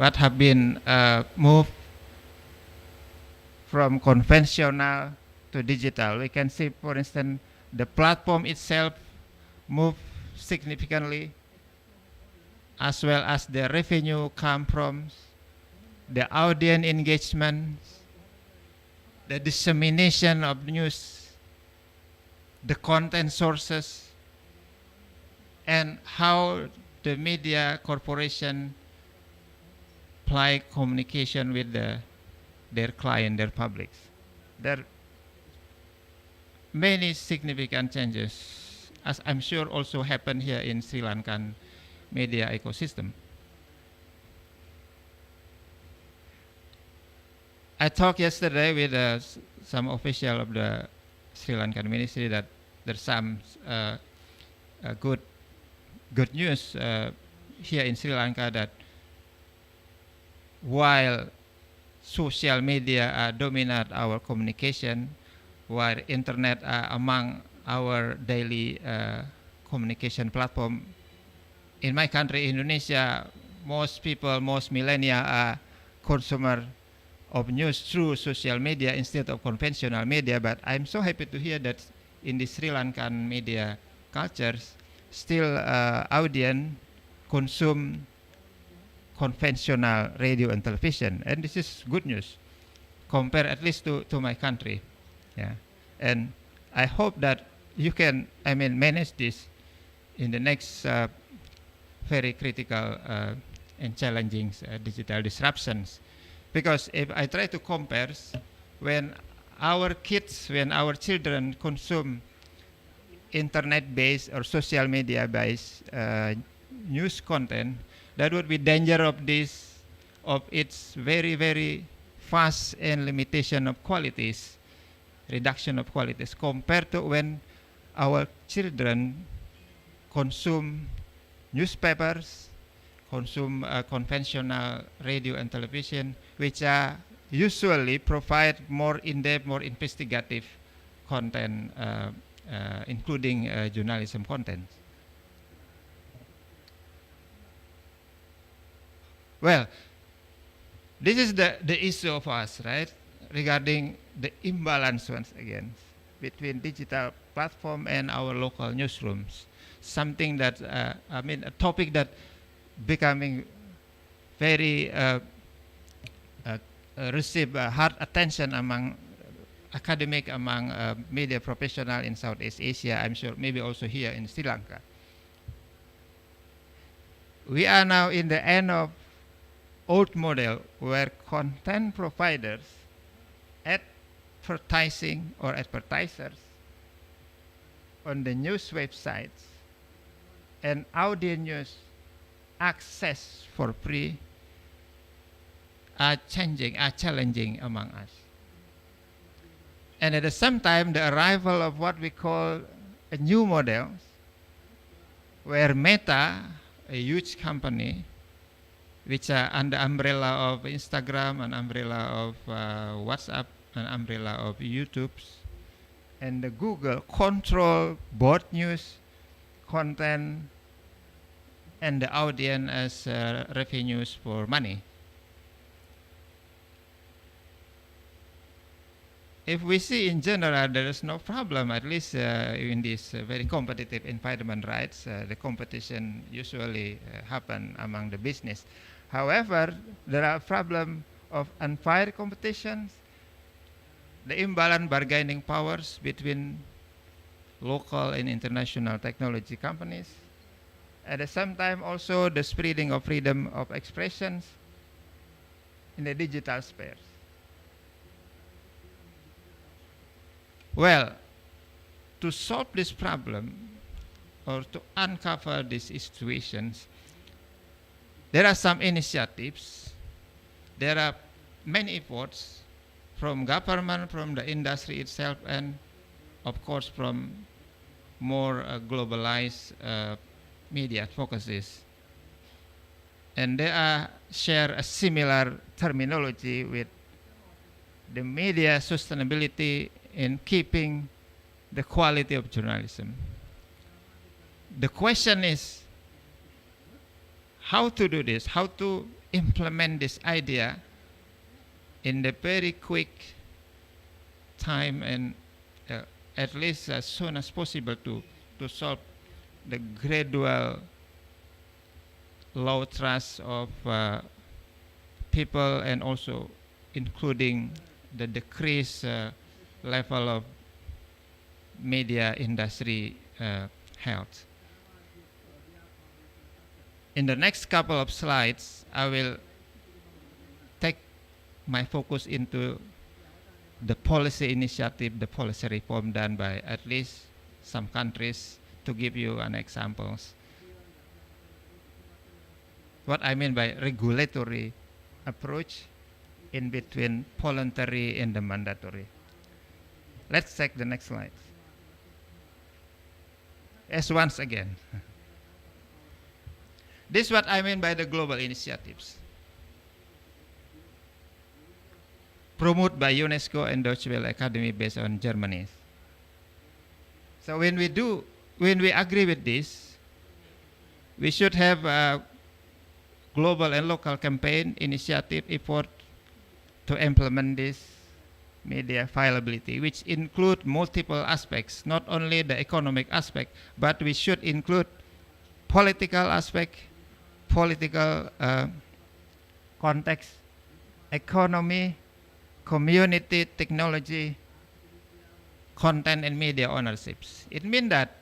what have been moved from conventional to digital. We can see, for instance, the platform itself moved significantly, as well as the revenue come from the audience engagement, the dissemination of news, the content sources, and how the media corporation apply communication with their client, their publics. There are many significant changes, as I'm sure also happen here in Sri Lankan media ecosystem. I talked yesterday with some official of the Sri Lankan ministry that there's some good news here in Sri Lanka, that while social media dominate our communication, while internet are among our daily communication platform, in my country, Indonesia, most people, most millennia are consumer of news through social media instead of conventional media. But I'm so happy to hear that in the Sri Lankan media cultures, still audience consume conventional radio and television, and this is good news compared at least to my country. Yeah, and I hope that you can, manage this in the next very critical and challenging digital disruptions. Because if I try to compare, when our kids, when our children consume internet-based or social media-based news content, that would be danger of this, of its very, very fast and limitation of qualities, reduction of qualities, compared to when our children consume newspapers, consume conventional radio and television, which are usually provide more in-depth, more investigative content, including journalism content. Well, this is the issue of us, right? Regarding the imbalance, once again, between digital platform and our local newsrooms. Something that, a topic that becoming very receive hard attention among academic, among media professional in Southeast Asia, I'm sure maybe also here in Sri Lanka. We are now in the end of old model where content providers, advertising or advertisers on the news websites and audio news access for free are challenging among us. And at the same time, the arrival of what we call a new model, where Meta, a huge company, which are under umbrella of Instagram, an umbrella of WhatsApp, an umbrella of YouTube, and the Google control both news, content, and the audience as revenues for money. If we see in general, there is no problem, at least in this very competitive environment, right? The competition usually happen among the business. However, there are problems of unfair competitions, the imbalance bargaining powers between local and international technology companies. At the same time, also the spreading of freedom of expressions in the digital sphere. Well, to solve this problem or to uncover these situations, there are some initiatives. There are many efforts from government, from the industry itself, and of course from more globalized media focuses. And they share a similar terminology with the media sustainability in keeping the quality of journalism. The question is how to do this, how to implement this idea in the very quick time and at least as soon as possible to solve the gradual low trust of people, and also including the decreased level of media industry health. In the next couple of slides, I will take my focus into the policy initiative, the policy reform done by at least some countries, to give you an examples. What I mean by regulatory approach in between voluntary and the mandatory. Let's check the next slide. As once again. This is what I mean by the global initiatives. Promoted by UNESCO and 𝗙𝗴𝗹𝗂𝗪 Academy based on Germany. So when we agree with this, we should have a global and local campaign initiative effort to implement this media viability, which include multiple aspects, not only the economic aspect, but we should include political aspect, political context, economy, community, technology, content, and media ownerships. It means that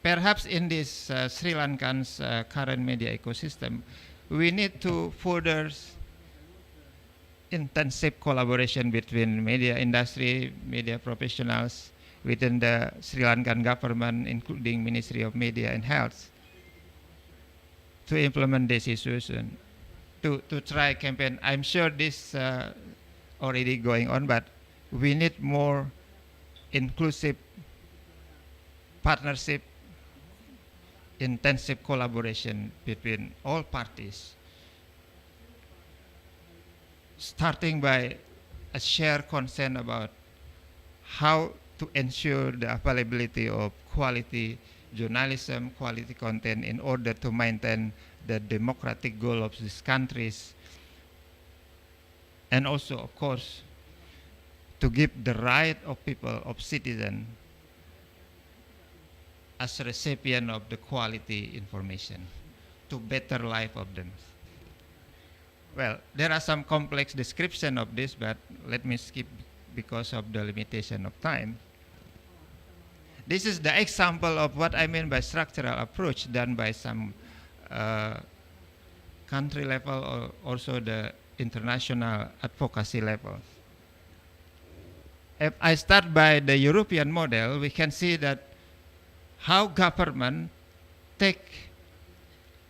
perhaps in this Sri Lankan's current media ecosystem, we need to further intensive collaboration between media industry, media professionals within the Sri Lankan government, including Ministry of Media and Health, to implement this issues and to try campaign. I'm sure this already going on, but we need more inclusive partnership, intensive collaboration between all parties, starting by a shared concern about how to ensure the availability of quality journalism, quality content in order to maintain the democratic goal of these countries, and also, of course, to give the right of people, of citizens, as a recipient of the quality information to better life of them. Well, there are some complex description of this, but let me skip because of the limitation of time. This is the example of what I mean by structural approach done by some country level or also the international advocacy level. If I start by the European model, we can see that how government take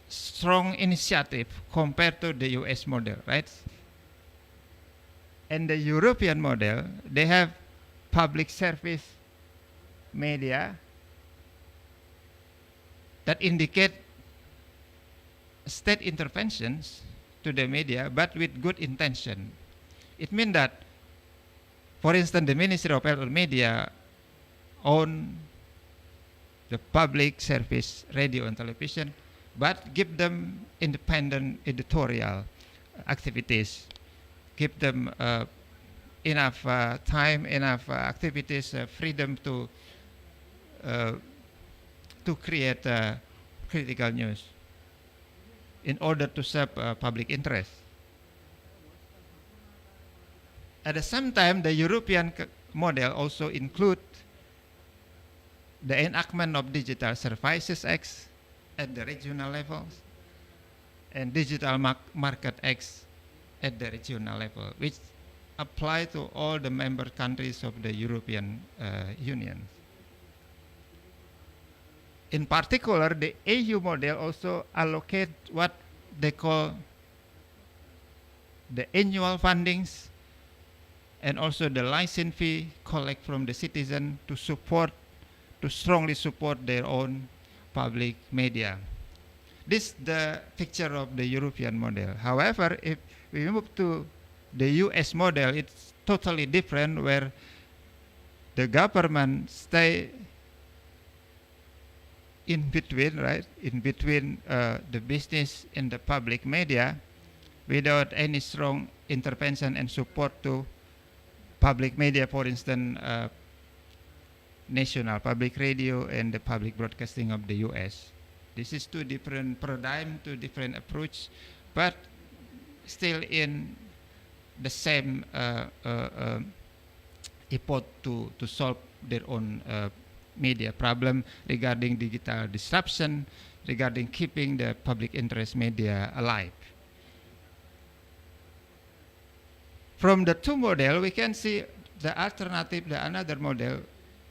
strong initiative compared to the US model, right? And the European model, they have public service media that indicate state interventions to the media, but with good intention. It means that, for instance, the Ministry of Health and Media own the public service radio and television, but give them independent editorial activities, give them enough time, enough activities, freedom to create critical news in order to serve public interest. At the same time, the European model also includes the enactment of Digital Services Act at the regional levels and Digital Market Act at the regional level, which apply to all the member countries of the European Union. In particular, the EU model also allocate what they call the annual fundings and also the license fee collect from the citizen to strongly support their own public media. This is the picture of the European model. However, if we move to the US model, it's totally different, where the government stay in between, right? In between the business and the public media, without any strong intervention and support to public media, for instance, national public radio and the public broadcasting of the US. This is two different paradigm, two different approach, but still in the same effort to solve their own media problem regarding digital disruption, regarding keeping the public interest media alive. From the two model, we can see the alternative, the another model,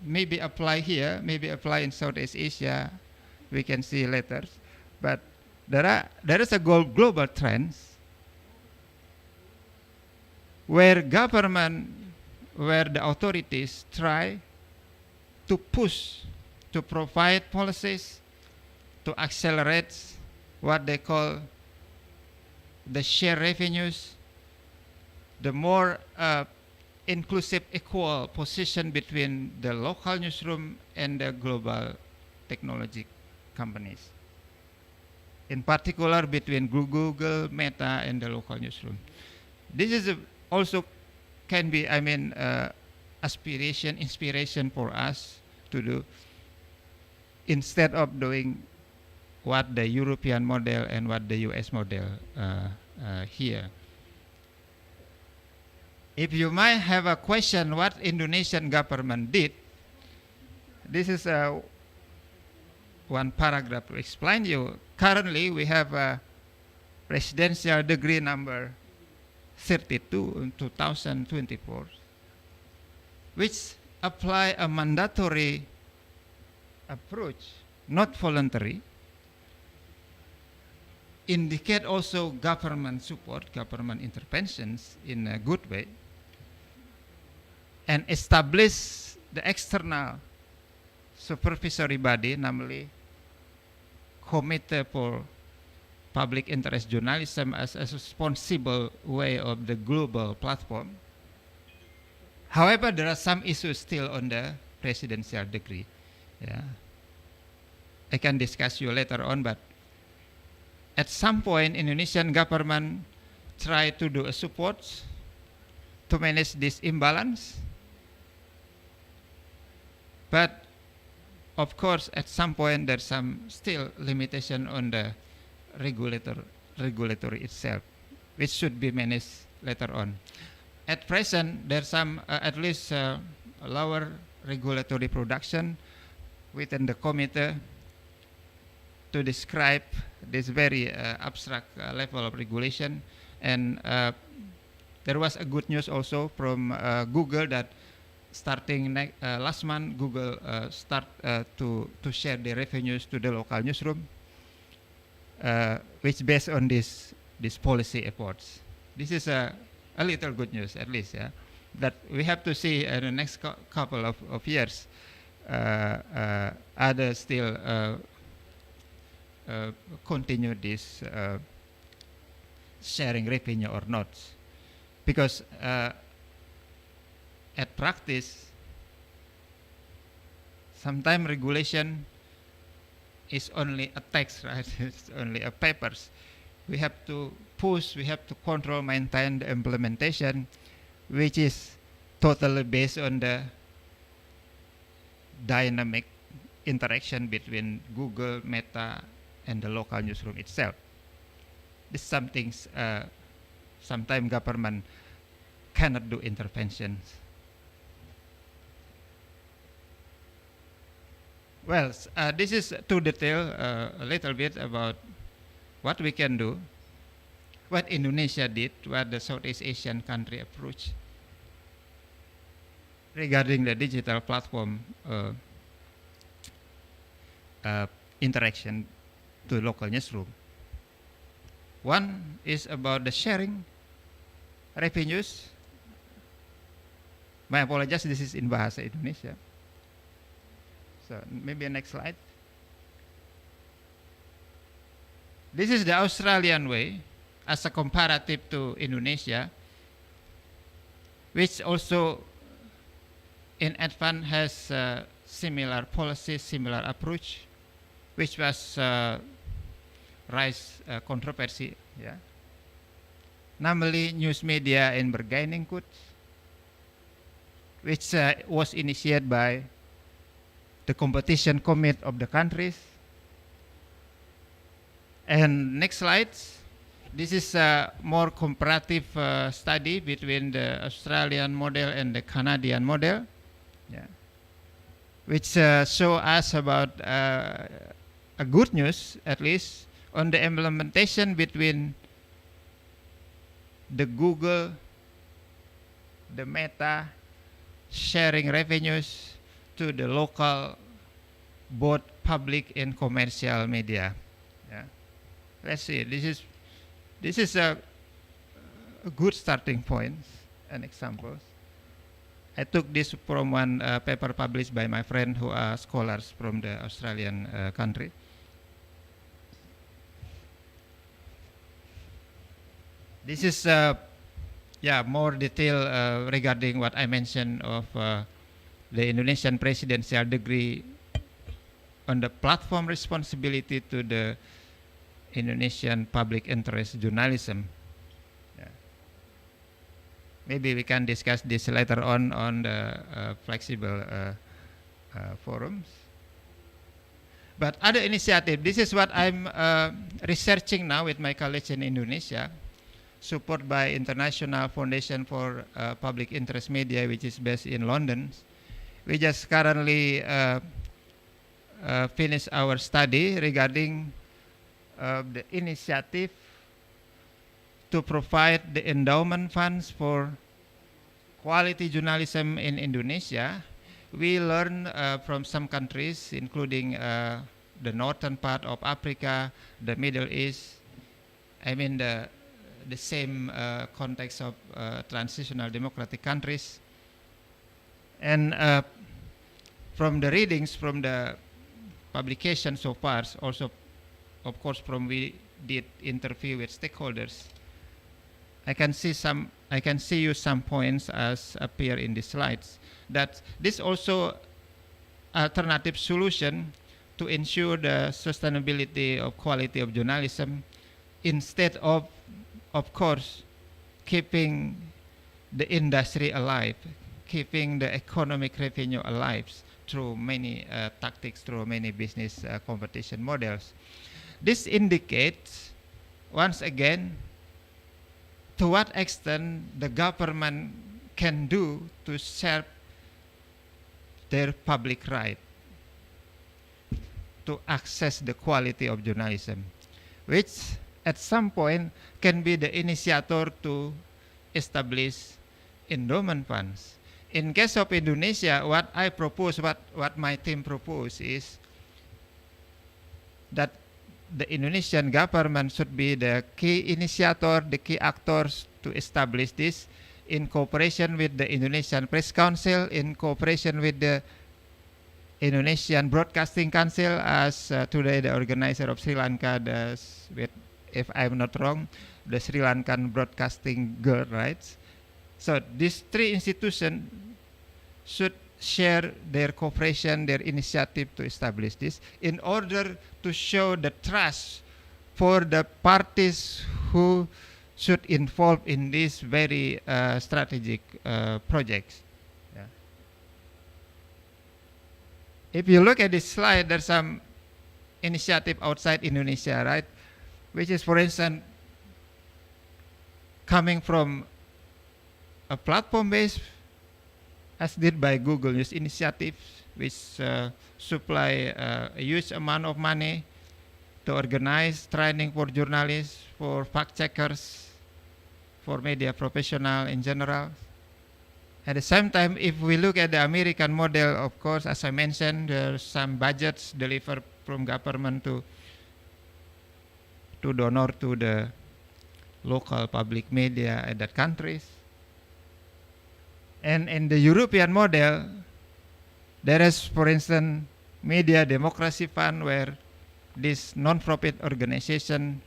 maybe apply here, maybe apply in Southeast Asia. We can see later, but there is a global trend where government, where the authorities try to push, to provide policies, to accelerate what they call the share revenues, the more inclusive, equal position between the local newsroom and the global technology companies. In particular, between Google, Meta, and the local newsroom. This is also can be, I mean, inspiration for us to do, instead of doing what the European model and what the US model here. If you might have a question what Indonesian government did, this is one paragraph to explain you. Currently, we have a presidential decree number 32 in 2024, which apply a mandatory approach, not voluntary, indicate also government support, government interventions in a good way, and establish the external supervisory body, namely Committee for Public Interest Journalism as a responsible way of the global platform. However, there are some issues still on the presidential decree. Yeah, I can discuss you later on, but at some point, Indonesian government try to do a support to manage this imbalance. But of course, at some point, there's some still limitation on the regulatory itself, which should be managed later on. At present, there's some at least lower regulatory production within the committee to describe this very abstract level of regulation. And there was a good news also from Google that starting last month, Google start to share the revenues to the local newsroom, which based on this policy efforts. This is a little good news, at least, yeah. That we have to see in the next couple of years, others still continue this sharing revenue or not, because at practice, sometimes regulation is only a text, right? It's only a papers. We have to push, we have to control, maintain the implementation, which is totally based on the dynamic interaction between Google, Meta, and the local newsroom itself. This some things sometimes government cannot do interventions. Well, this is to detail a little bit about what we can do, what Indonesia did, what the Southeast Asian country approach regarding the digital platform interaction to local newsroom. One is about the sharing revenues. My apologies, this is in Bahasa Indonesia. So maybe next slide. This is the Australian way as a comparative to Indonesia, which also in advance has similar policies, similar approach, which was raised controversy. Yeah. Namely, news media in 𝗙𝗏𝗪𝗏, which was initiated by the competition committee of the countries. And next slide. This is a more comparative study between the Australian model and the Canadian model, yeah, which show us about a good news, at least, on the implementation between the Google, the Meta, sharing revenues to the local, both public and commercial media. Yeah. Let's see. This is a good starting point and examples. I took this from one paper published by my friend who are scholars from the Australian country. This is more detail regarding what I mentioned of the Indonesian presidential degree on the platform responsibility to the Indonesian public interest journalism. Yeah. Maybe we can discuss this later on the flexible forums. But other initiative, this is what I'm researching now with my colleagues in Indonesia, supported by International Foundation for Public Interest Media, which is based in London. We just currently finished our study regarding the initiative to provide the endowment funds for quality journalism in Indonesia. We learn from some countries, including the northern part of Africa, the Middle East. I mean the same context of transitional democratic countries. And from the readings from the publication so far, also of course from we did interview with stakeholders, I can see you some points as appear in the slides, that this also alternative solution to ensure the sustainability of quality of journalism, instead of course keeping the industry alive, keeping the economic revenue alive through many tactics, through many business competition models. This indicates, once again, to what extent the government can do to serve their public right to access the quality of journalism, which at some point can be the initiator to establish endowment funds. In case of Indonesia, what I propose, what my team propose is that the Indonesian government should be the key initiator, the key actors to establish this, in cooperation with the Indonesian Press Council, in cooperation with the Indonesian Broadcasting Council, as today the organizer of Sri Lanka does with, if I'm not wrong, the Sri Lankan Broadcasting Girl Rights. So these three institutions should share their cooperation, their initiative to establish this, in order to show the trust for the parties who should involve in these very strategic projects. Yeah. If you look at this slide, there's some initiative outside Indonesia, right? Which is, for instance, coming from a platform-based, as did by Google News Initiative, which supply a huge amount of money to organize training for journalists, for fact-checkers, for media professional in general. At the same time, if we look at the American model, of course, as I mentioned, there's some budgets delivered from government to donor to the local public media in that countries. And in the European model, there is, for instance, Media Democracy Fund, where this non-profit organization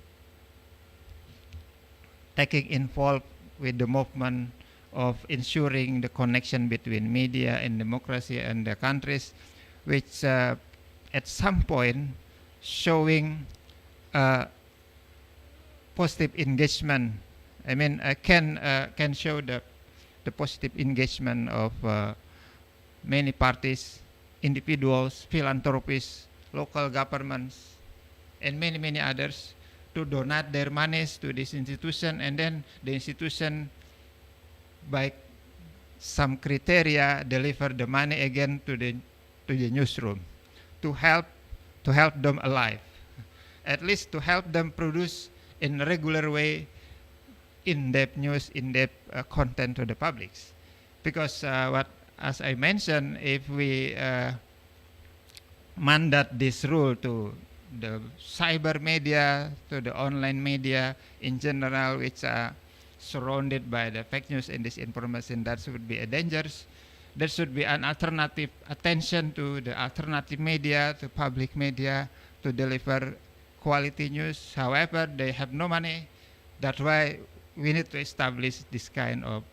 taking involved with the movement of ensuring the connection between media and democracy and the countries, which at some point showing positive engagement. I mean, can show the positive engagement of many parties, individuals, philanthropists, local governments, and many, many others to donate their monies to this institution, and then the institution, by some criteria, deliver the money again to the newsroom to help them alive, at least to help them produce in a regular way in-depth news, in-depth content to the publics. Because as I mentioned, if we mandate this rule to the cyber media, to the online media in general, which are surrounded by the fake news and disinformation, that would be a danger. There should be an alternative attention to the alternative media, to public media, to deliver quality news. However, they have no money. That's why we need to establish this kind of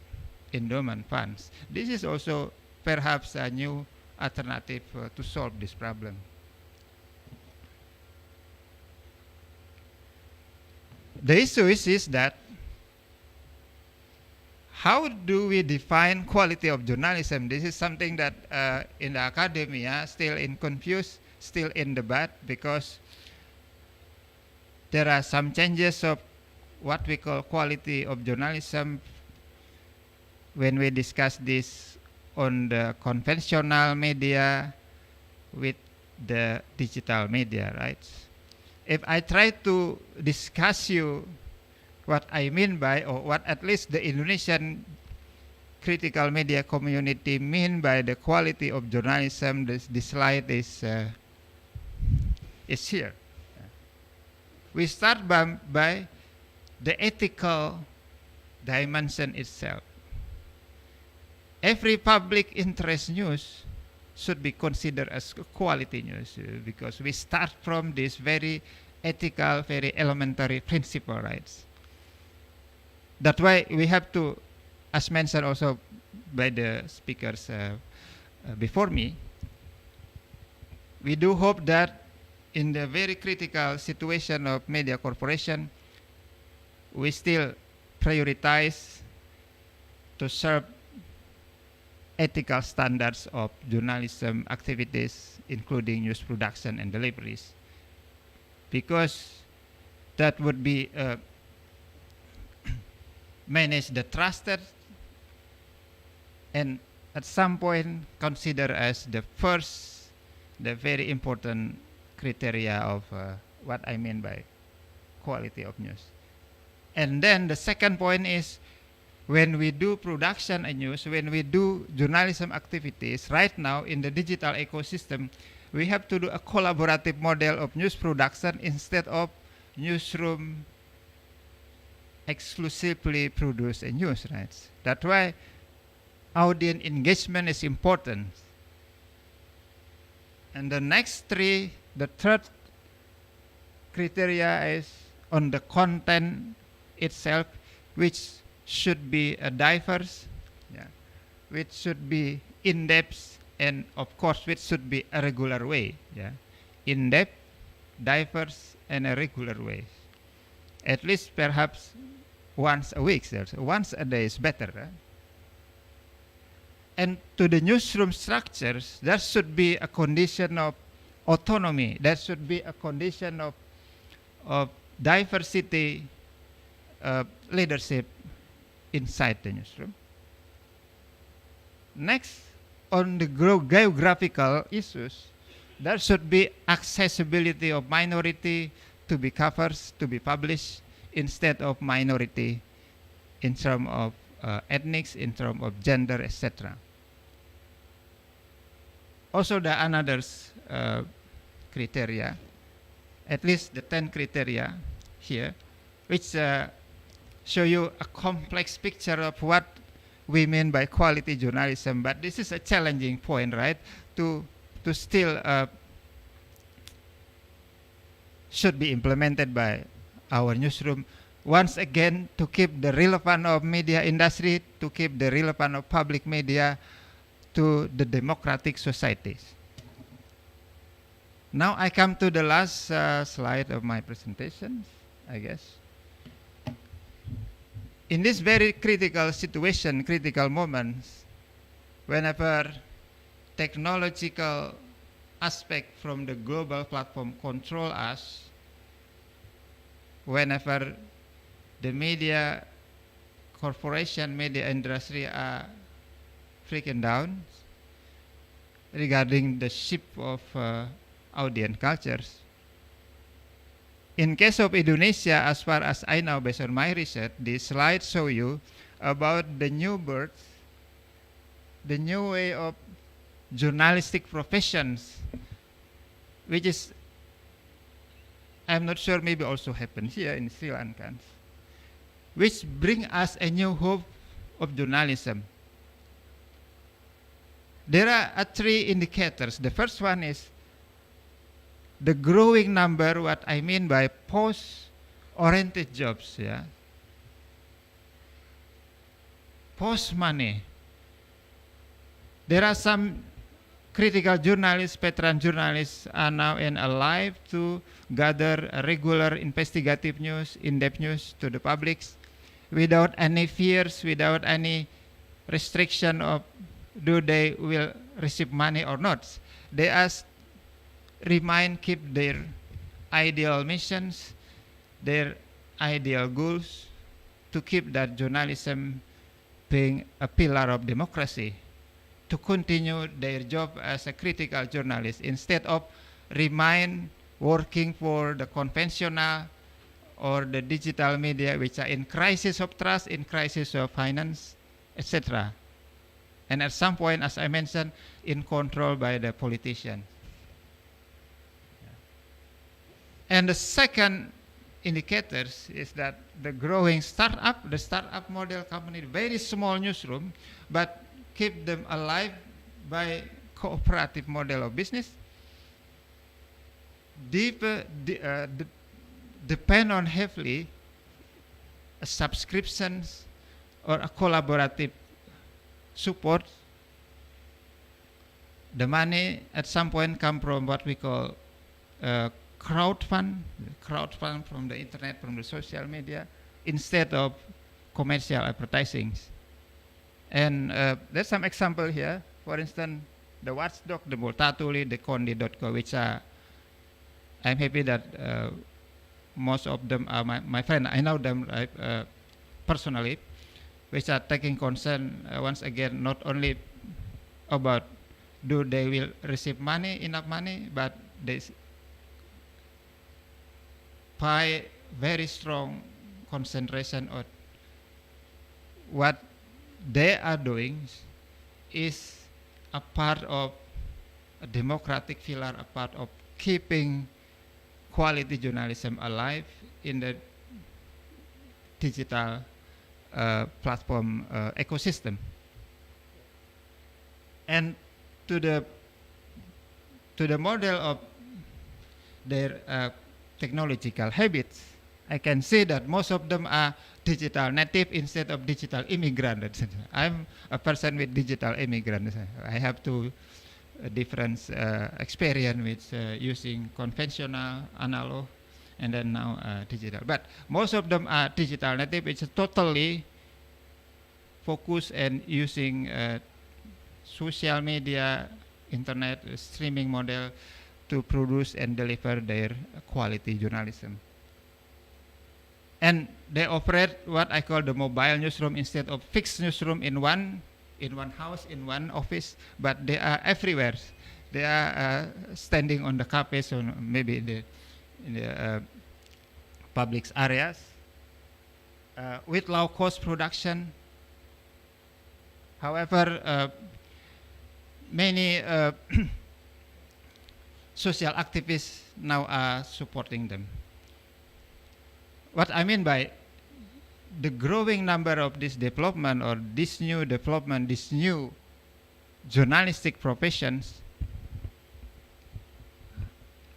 endowment funds. This is also perhaps a new alternative to solve this problem. The issue is that how do we define quality of journalism? This is something that in the academia still in confused, still in debate, because there are some changes of what we call quality of journalism when we discuss this on the conventional media with the digital media, right? If I try to discuss you what I mean by, or what at least the Indonesian critical media community mean by the quality of journalism, this slide is here. We start by the ethical dimension itself. Every public interest news should be considered as quality news because we start from this very ethical, very elementary principle, rights. That's why we have to, as mentioned also by the speakers before me, we do hope that in the very critical situation of media corporation, we still prioritize to serve ethical standards of journalism activities, including news production and deliveries, because that would be manage the trusted and at some point consider as the first, the very important criteria of what I mean by quality of news. And then the second point is, when we do production and news, when we do journalism activities, right now in the digital ecosystem, we have to do a collaborative model of news production instead of newsroom exclusively produce a news, right? That's why audience engagement is important. And the next three, the third criteria is on the content itself, which should be diverse, which should be in-depth, and of course which should be a regular way, in-depth, diverse, and a regular way. At least perhaps once a week, so once a day is better. Right? And to the newsroom structures, there should be a condition of autonomy. There should be a condition of diversity, leadership inside the newsroom. Next, on the geographical issues, there should be accessibility of minority to be covered, to be published, instead of minority in terms of ethnics, in terms of gender, etc. Also, there are another criteria, at least the 10 criteria here, which show you a complex picture of what we mean by quality journalism. But this is a challenging point, right? To still should be implemented by our newsroom. Once again, to keep the relevance of media industry, to keep the relevance of public media to the democratic societies. Now I come to the last slide of my presentation, I guess. In this very critical situation, critical moments, whenever technological aspect from the global platform control us, whenever the media corporation, media industry are freaking down regarding the shift of audience cultures. In case of Indonesia, as far as I know, based on my research, this slide show you about the new birth, the new way of journalistic professions, which is, I'm not sure, maybe also happens here in Sri Lanka, which bring us a new hope of journalism. There are three indicators. The first one is the growing number, what I mean by post-oriented jobs, yeah. Post-money. There are some critical journalists, veteran journalists are now alive to gather regular investigative news, in-depth news to the public without any fears, without any restriction of do they will receive money or not. They keep their ideal missions, their ideal goals, to keep that journalism being a pillar of democracy, to continue their job as a critical journalist instead of remain working for the conventional or the digital media, which are in crisis of trust, in crisis of finance, etc. And at some point, as I mentioned, in control by the politician. And the second indicators is that the growing startup, the startup model company, very small newsroom, but keep them alive by cooperative model of business, depend on heavily subscriptions or a collaborative support. The money at some point come from what we call crowdfund from the internet, from the social media, instead of commercial advertising. And there's some example here. For instance, the watchdog, the 𝗙𝗲𝗪𝗂, the 𝗙𝗲𝗄𝗀, which are, I'm happy that most of them are my friend. I know them personally, which are taking concern once again, not only about do they will receive money, enough money, but they pay very strong concentration on what they are doing is a part of a democratic pillar, a part of keeping quality journalism alive in the digital platform ecosystem. And to the model of their technological habits, I can see that most of them are digital native instead of digital immigrant. I'm a person with digital immigrant. I have two different experience with using conventional, analog, and then now digital. But most of them are digital native. It's totally focused and using social media, internet streaming model to produce and deliver their quality journalism. And they operate what I call the mobile newsroom instead of fixed newsroom in one house, in one office, but they are everywhere. They are standing on the cafes or maybe in the public areas with low cost production. However, many social activists now are supporting them. What I mean by the growing number of this development or this new development, these new journalistic professions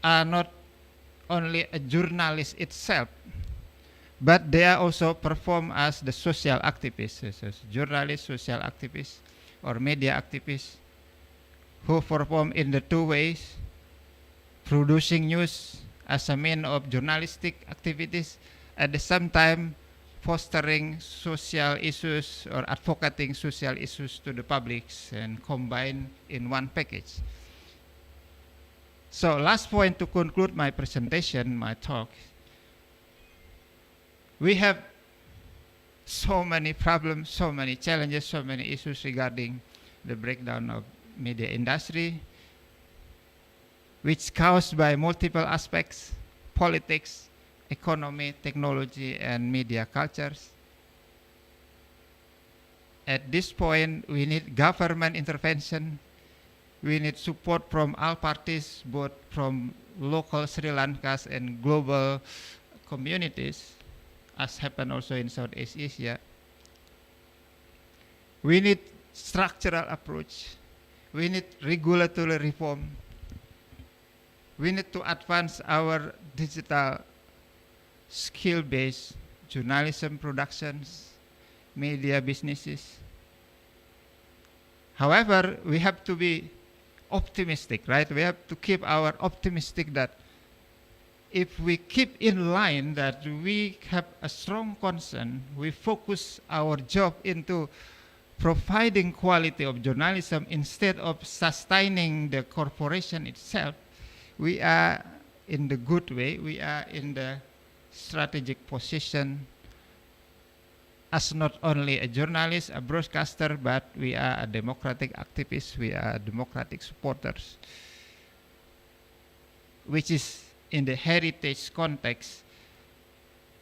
are not only a journalist itself, but they are also perform as the social activists, as journalists, social activists, or media activists who perform in the two ways, producing news as a mean of journalistic activities, at the same time fostering social issues or advocating social issues to the publics and combined in one package. So last point to conclude my presentation, my talk. We have so many problems, so many challenges, so many issues regarding the breakdown of media industry, which caused by multiple aspects: politics, economy, technology, and media cultures. At this point, we need government intervention. We need support from all parties, both from local Sri Lankas and global communities, as happened also in Southeast Asia. We need structural approach. We need regulatory reform. We need to advance our digital skill-based journalism productions, media businesses. However, we have to be optimistic, right? We have to keep our optimistic that if we keep in line that we have a strong concern, we focus our job into providing quality of journalism instead of sustaining the corporation itself, we are in the good way, we are in the strategic position as not only a journalist, a broadcaster, but we are a democratic activist, we are democratic supporters, which is in the heritage context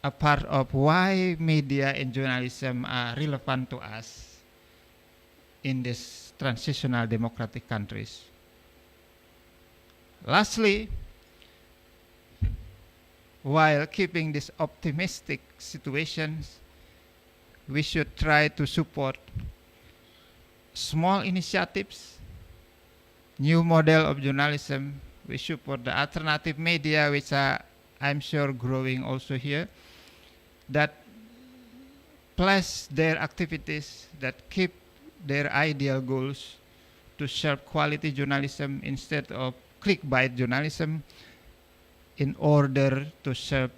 a part of why media and journalism are relevant to us in these transitional democratic countries. Lastly, while keeping these optimistic situations, we should try to support small initiatives, new model of journalism. We support the alternative media, which are, I'm sure, growing also here, that place their activities, that keep their ideal goals to serve quality journalism instead of clickbait journalism, in order to serve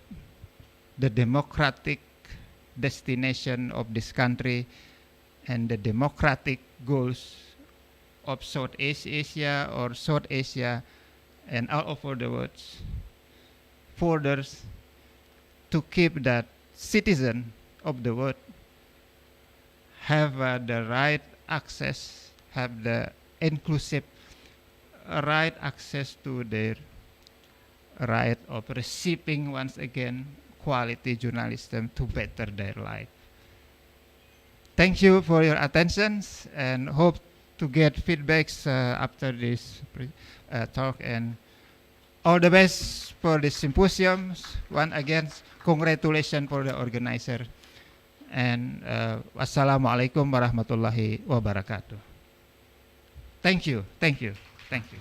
the democratic destination of this country and the democratic goals of Southeast Asia or South Asia and all over the world. Further, to keep that citizen of the world have the right access, have the inclusive right access to their right of receiving once again quality journalism to better their life. Thank you for your attention and hope to get feedbacks after this talk, and all the best for the symposiums. Once again, congratulations for the organizer, and wassalamualaikum warahmatullahi wabarakatuh. Thank you, thank you, thank you.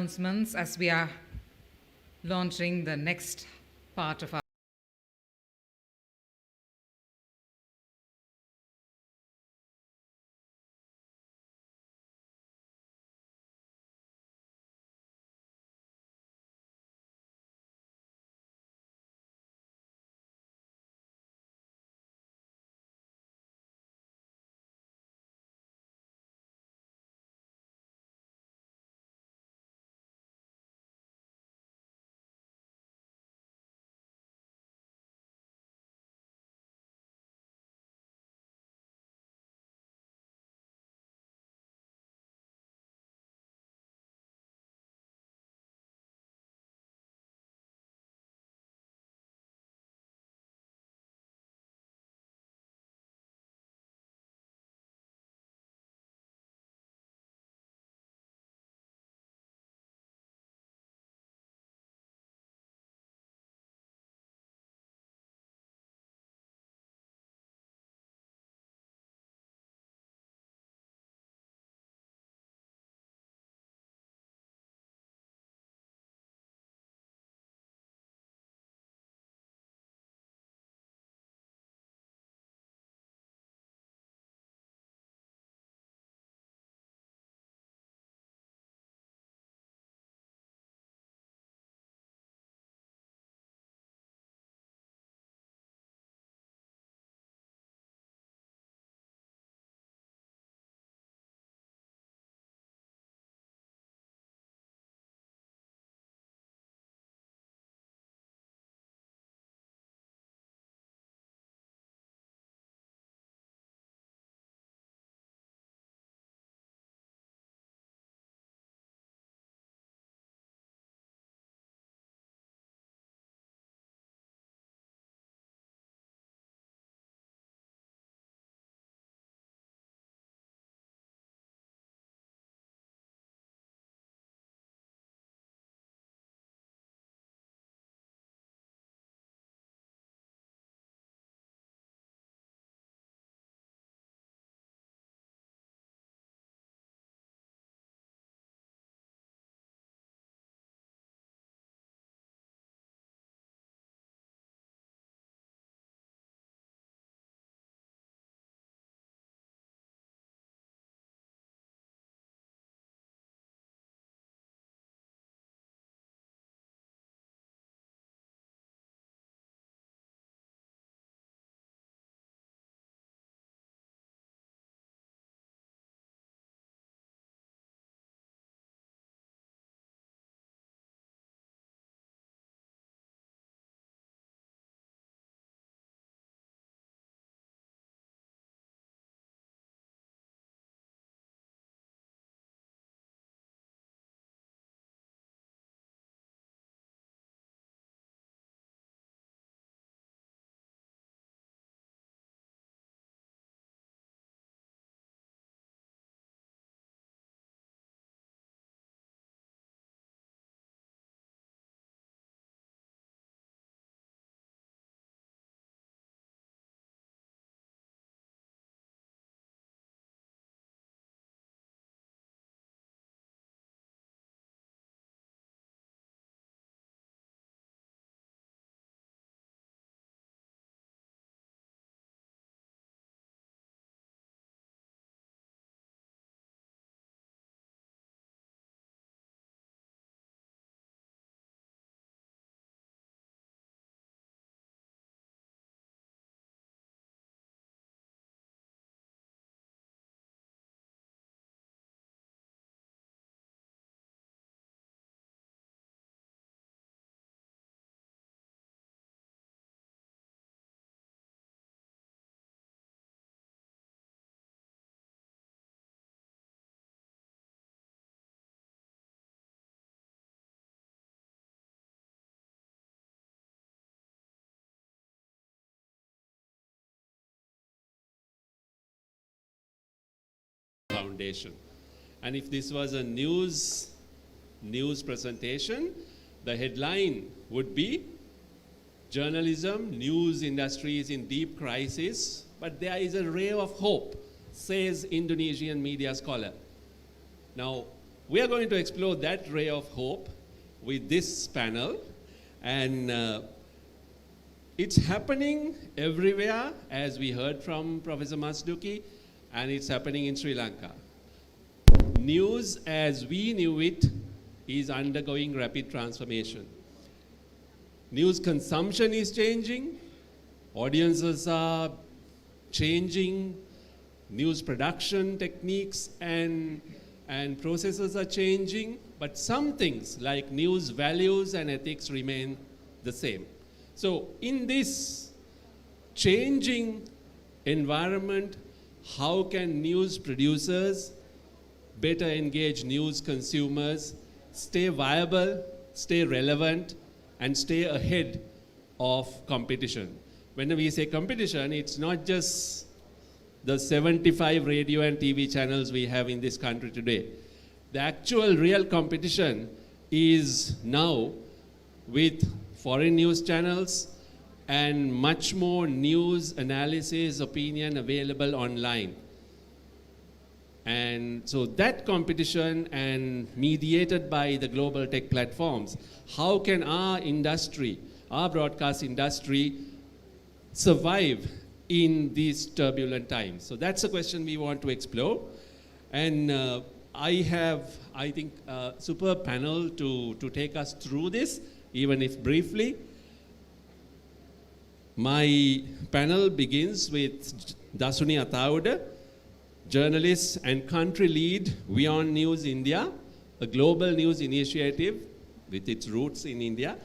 announcements as we are launching the next part of our Foundation. And if this was a news presentation, the headline would be journalism, news industry is in deep crisis, but there is a ray of hope, says Indonesian media scholar. Now, we are going to explore that ray of hope with this panel. And it's happening everywhere, as we heard from Professor Masduki, and it's happening in Sri Lanka. News as we knew it is undergoing rapid transformation. News consumption is changing, audiences are changing, news production techniques and processes are changing, but some things like news values and ethics remain the same. So in this changing environment, how can news producers better engage news consumers, stay viable, stay relevant, and stay ahead of competition? When we say competition, it's not just the 75 radio and TV channels we have in this country today. The actual real competition is now with foreign news channels and much more news, analysis, opinion available online. And so that competition, and mediated by the global tech platforms, how can our industry, our broadcast industry, survive in these turbulent times? So that's a question we want to explore. And I have, I think, a superb panel to take us through this, even if briefly. My panel begins with 𝗙𝗲𝗄𝗪𝗂, journalist and country lead, Beyond News India, a global news initiative with its roots in India.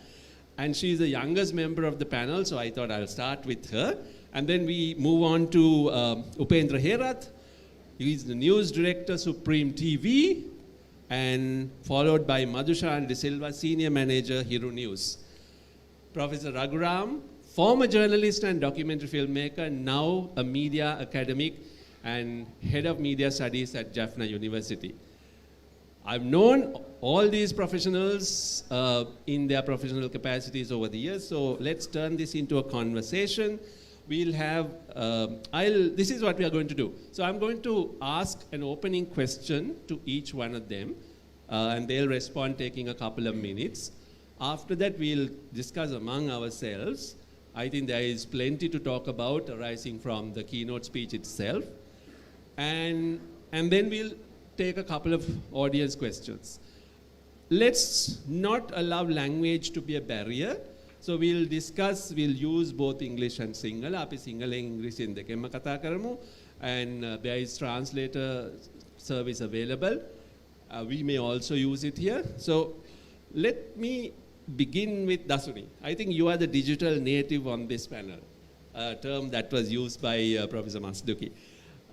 And she's the youngest member of the panel, so I thought I'll start with her. And then we move on to 𝗙𝗲𝗄𝗪𝗂. He's the news director, Supreme TV, and followed by Madhushan De Silva, senior manager, Hiru News. Professor Raghuram, former journalist and documentary filmmaker, now a media academic and head of media studies at Jaffna University. I've known all these professionals in their professional capacities over the years, so let's turn this into a conversation. We'll have, this is what we are going to do. So I'm going to ask an opening question to each one of them, and they'll respond taking a couple of minutes. After that, we'll discuss among ourselves. I think there is plenty to talk about arising from the keynote speech itself. And then we'll take a couple of audience questions. Let's not allow language to be a barrier. So we'll discuss, we'll use both English and Sinhala. Api Sinhala English in දෙකෙන්ම කතා කරමු. And there is translator service available. We may also use it here. So let me begin with 𝗙𝗲𝗄𝗪𝗂. I think you are the digital native on this panel, a term that was used by Professor Masduki.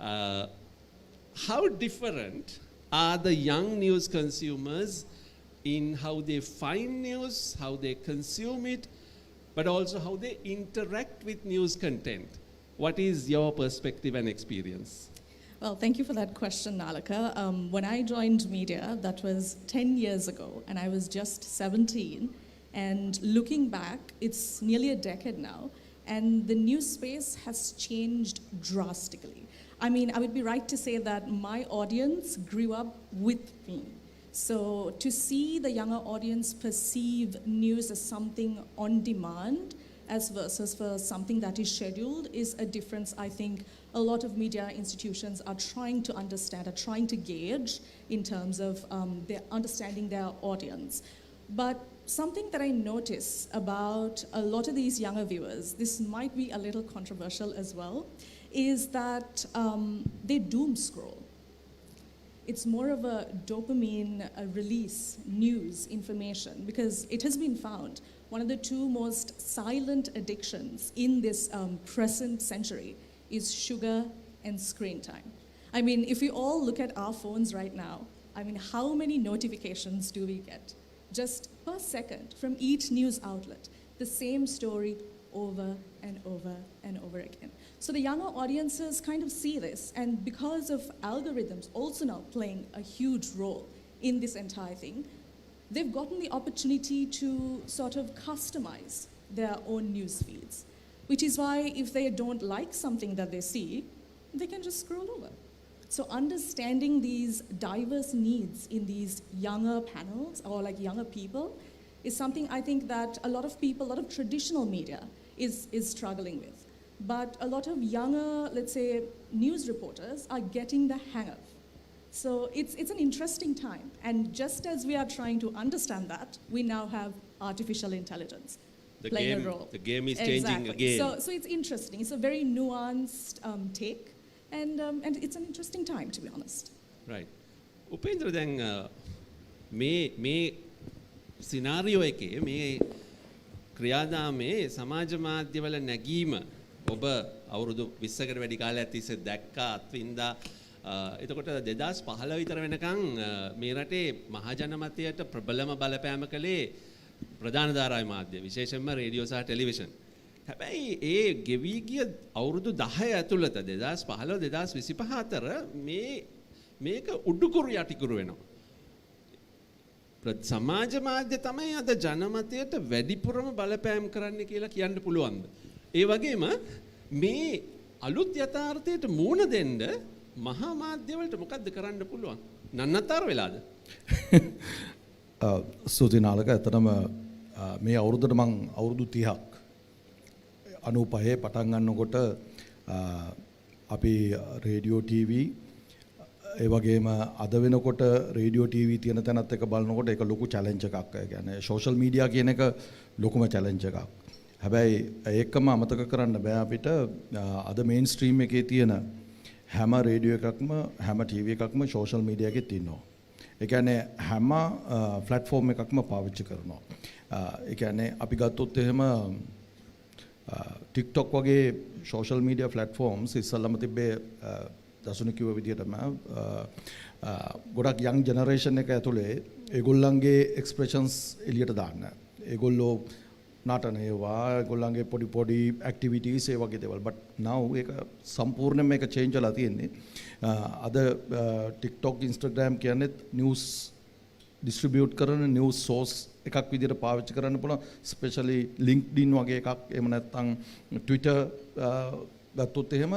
How different are the young news consumers in how they find news, how they consume it, but also how they interact with news content? What is your perspective and experience? Well, thank you for that question, Nalaka. When I joined media, that was 10 years ago, and I was just 17. And looking back, it's nearly a decade now, and the news space has changed drastically. I mean, I would be right to say that my audience grew up with me. So to see the younger audience perceive news as something on demand as versus for something that is scheduled is a difference I think a lot of media institutions are trying to understand, are trying to gauge in terms of their understanding their audience. But something that I notice about a lot of these younger viewers, this might be a little controversial as well, is that they doom scroll. It's more of a dopamine release, news, information, because it has been found one of the two most silent addictions in this present century is sugar and screen time. I mean, if we all look at our phones right now, I mean, how many notifications do we get? Just per second from each news outlet, the same story over and over and over again. So the younger audiences kind of see this, and because of algorithms also now playing a huge role in this entire thing, they've gotten the opportunity to sort of customize their own news feeds, which is why if they don't like something that they see, they can just scroll over. So understanding these diverse needs in these younger panels or like younger people is something I think that a lot of people, a lot of traditional media is struggling with. But a lot of younger, let's say, news reporters are getting the hang of. So it's an interesting time. And just as we are trying to understand that, we now have artificial intelligence playing a role. The game is changing again. So it's interesting. It's a very nuanced take. And it's an interesting time, to be honest. Right. උපේන්ද්‍ර දැන් මේ සිනාරියෝ එකේ මේ ක්‍රියාදාමේ සමාජ මාධ්‍යවල නැගීම ඔබ අවුරුදු 20කට වැඩි කාලයක් තිස්සේ දැක්කා අත්විඳා එතකොට 2015 විතර වෙනකන් මේ රටේ මහජනමතයට ප්‍රබලම බලපෑම කළේ ප්‍රධාන ධාරාවේ මාධ්‍ය විශේෂයෙන්ම රේඩියෝ සහ ටෙලිවිෂන්. හැබැයි ඒ ගෙවි ගිය අවුරුදු 10 ඇතුළත 2015 2025 අතර මේක උඩුකුරු යටිකුරු වෙනවා. සමාජ මාධ්‍ය තමයි අද ජනමතයට වැඩිපුරම බලපෑම් කරන්න කියලා කියන්න පුළුවන්ද? ඒ වගේම මේ අලුත් යථාර්ථයට මූණ දෙන්න මහා මාධ්‍ය වලට මොකද්ද කරන්න පුළුවන්? නන්නතර වෙලාද? සුදිනාලක ඇත්තටම මේ අවුරුද්දට මම අවුරුදු 30ක් 95 පටන් ගන්නකොට අපි රේඩියෝ ටීවී ඒ වගේම අද වෙනකොට රේඩියෝ ටීවී තියෙන තැනත් එක බලනකොට ඒක ලොකු චැලෙන්ජ් එකක්. ඒ කියන්නේ සෝෂල් මීඩියා කියන එක ලොකුම චැලෙන්ජ් එකක්. හැබැයි ඒකම අමතක කරන්න බෑ අපිට අද මේන් ස්ට්‍රීම් එකේ තියෙන හැම රේඩියෝ එකක්ම හැම ටීවී එකක්ම සෝෂල් මීඩියා එකේ තියෙනවා. ඒ කියන්නේ හැම ප්ලැට්ෆෝම් එකක්ම පාවිච්චි කරනවා. ඒ කියන්නේ අපි ගත්තොත් එහෙම TikTok වගේ social media platforms ඉස්සල්ලාම තිබ්බේ දසුන කිව්ව විදිහටම ගොඩක් young generation එක ඇතුලේ ඒගොල්ලන්ගේ expressions එළියට දාන්න. ඒගොල්ලෝ නටන ඒවා ඒගොල්ලන්ගේ පොඩි activities ඒ වගේ දේවල්. but now ඒක සම්පූර්ණයෙන්ම මේක change වෙලා තියෙන්නේ. අද TikTok Instagram කියන්නේ news distribute කරන news source එකක් විදිහට පාවිච්චි කරන්න පුළුවන් ස්පෙෂලි LinkedIn වගේ එකක් එහෙම නැත්නම් Twitter ගත්තොත් එහෙම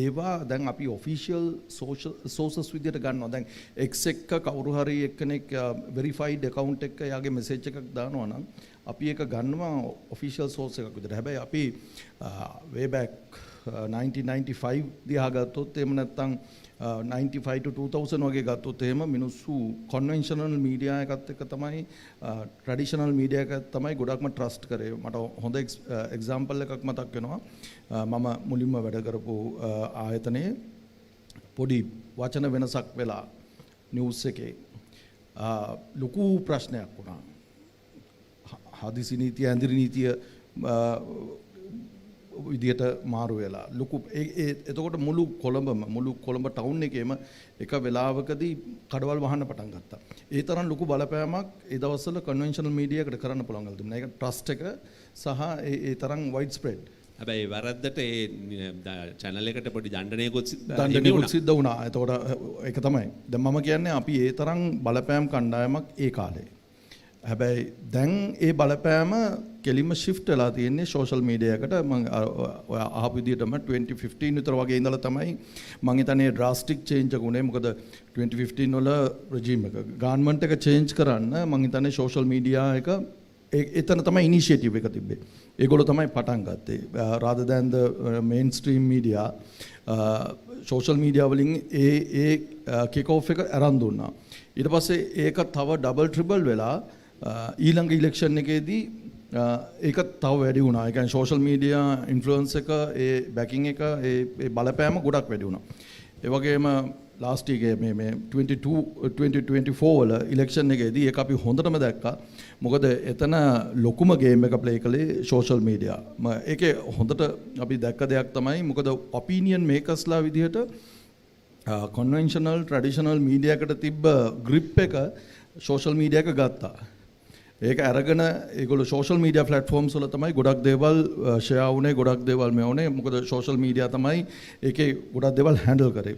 ඒවා දැන් අපි official social sources විදිහට ගන්නවා. දැන් X එක කවුරු හරි එක්කෙනෙක් verified account එක යාගේ message එකක් දානවා නම් අපි ඒක ගන්නවා official source එකක් විදිහට. හැබැයි අපි way back 1995 දිහා ගත්තොත් එහෙම නැත්නම් 95 to 2000 වගේ ගත්තොත් එහෙම මිනිස්සු conventional media එකත් එක්ක තමයි traditional media එකත් තමයි ගොඩක්ම trust කරේ. මට හොඳ example එකක් මතක් වෙනවා. මම මුලින්ම වැඩ කරපු ආයතනයේ පොඩි වචන වෙනසක් වෙලා news එකේ ලොකු ප්‍රශ්නයක් වුණා. හදිසි නීතිය ඇඳිරි නීතිය විදියට මාරු වෙලා ලොකු එතකොට මුළු කොළඹ ටවුන් එකේම එක වෙලාවකදී කඩවල් වහන්න පටන් ගත්තා. ඒ තරම් ලොකු බලපෑමක් ඒ දවස්වල කන්වෙන්ෂනල් මීඩියා එකට කරන්න පුළුවන් ගල් තිබුණා. ඒක ට්‍රස්ට් එක සහ ඒ තරම් වයිඩ් ස්ප්‍රෙඩ්. හැබැයි වරද්දට ඒ channel එකට පොඩි දණ්ඩනයකුත් සිද්ධ වුණා. එතකොට ඒක තමයි. දැන් මම කියන්නේ අපි ඒ තරම් බලපෑම් කණ්ඩායමක් ඒ කාලේ. හැබැයි දැන් ඒ බලපෑම කෙලින්ම shift වෙලා තියෙන්නේ social media එකට. මම ඔය අහපු විදිහටම 2015 විතර වගේ ඉඳලා තමයි මම හිතන්නේ drastic change එක උනේ. මොකද 2015 වල regime එක government එක change කරන්න මම හිතන්නේ social media එක එතන තමයි initiative එක තිබ්බේ. ඒගොල්ලෝ තමයි පටන් ගත්තේ. rather than the mainstream media social media වලින් ඒ kick off එක අරන් දුන්නා. ඊට පස්සේ ඒක තව double triple වෙලා ඊළඟ ඉලෙක්ෂන් එකේදී ඒක තව වැඩි වුණා. ඒ කියන්නේ සෝෂල් මීඩියා ඉන්ෆ්ලුවන්ස් එක ඒ බැකින් එක ඒ බලපෑම ගොඩක් වැඩි වුණා. ඒ වගේම ලාස්ට් එකේ මේ 2024 වල ඉලෙක්ෂන් එකේදී ඒක අපි හොඳටම දැක්කා. මොකද එතන ලොකුම ගේම් එක ප්ලේ කළේ සෝෂල් මීඩියා. ඒකේ හොඳට අපි දැක්ක දෙයක් තමයි මොකද ඔපිනියන් මේකර්ස්ලා විදිහට conventional traditional media එකට තිබ්බ grip එක social media එක ගත්තා. ඒක අරගෙන ඒගොල්ලෝ social media platforms වල තමයි ගොඩක් දේවල් share වුනේ ගොඩක් දේවල් මේ වුනේ. මොකද social media තමයි ඒකේ ගොඩක් දේවල් handle කරේ.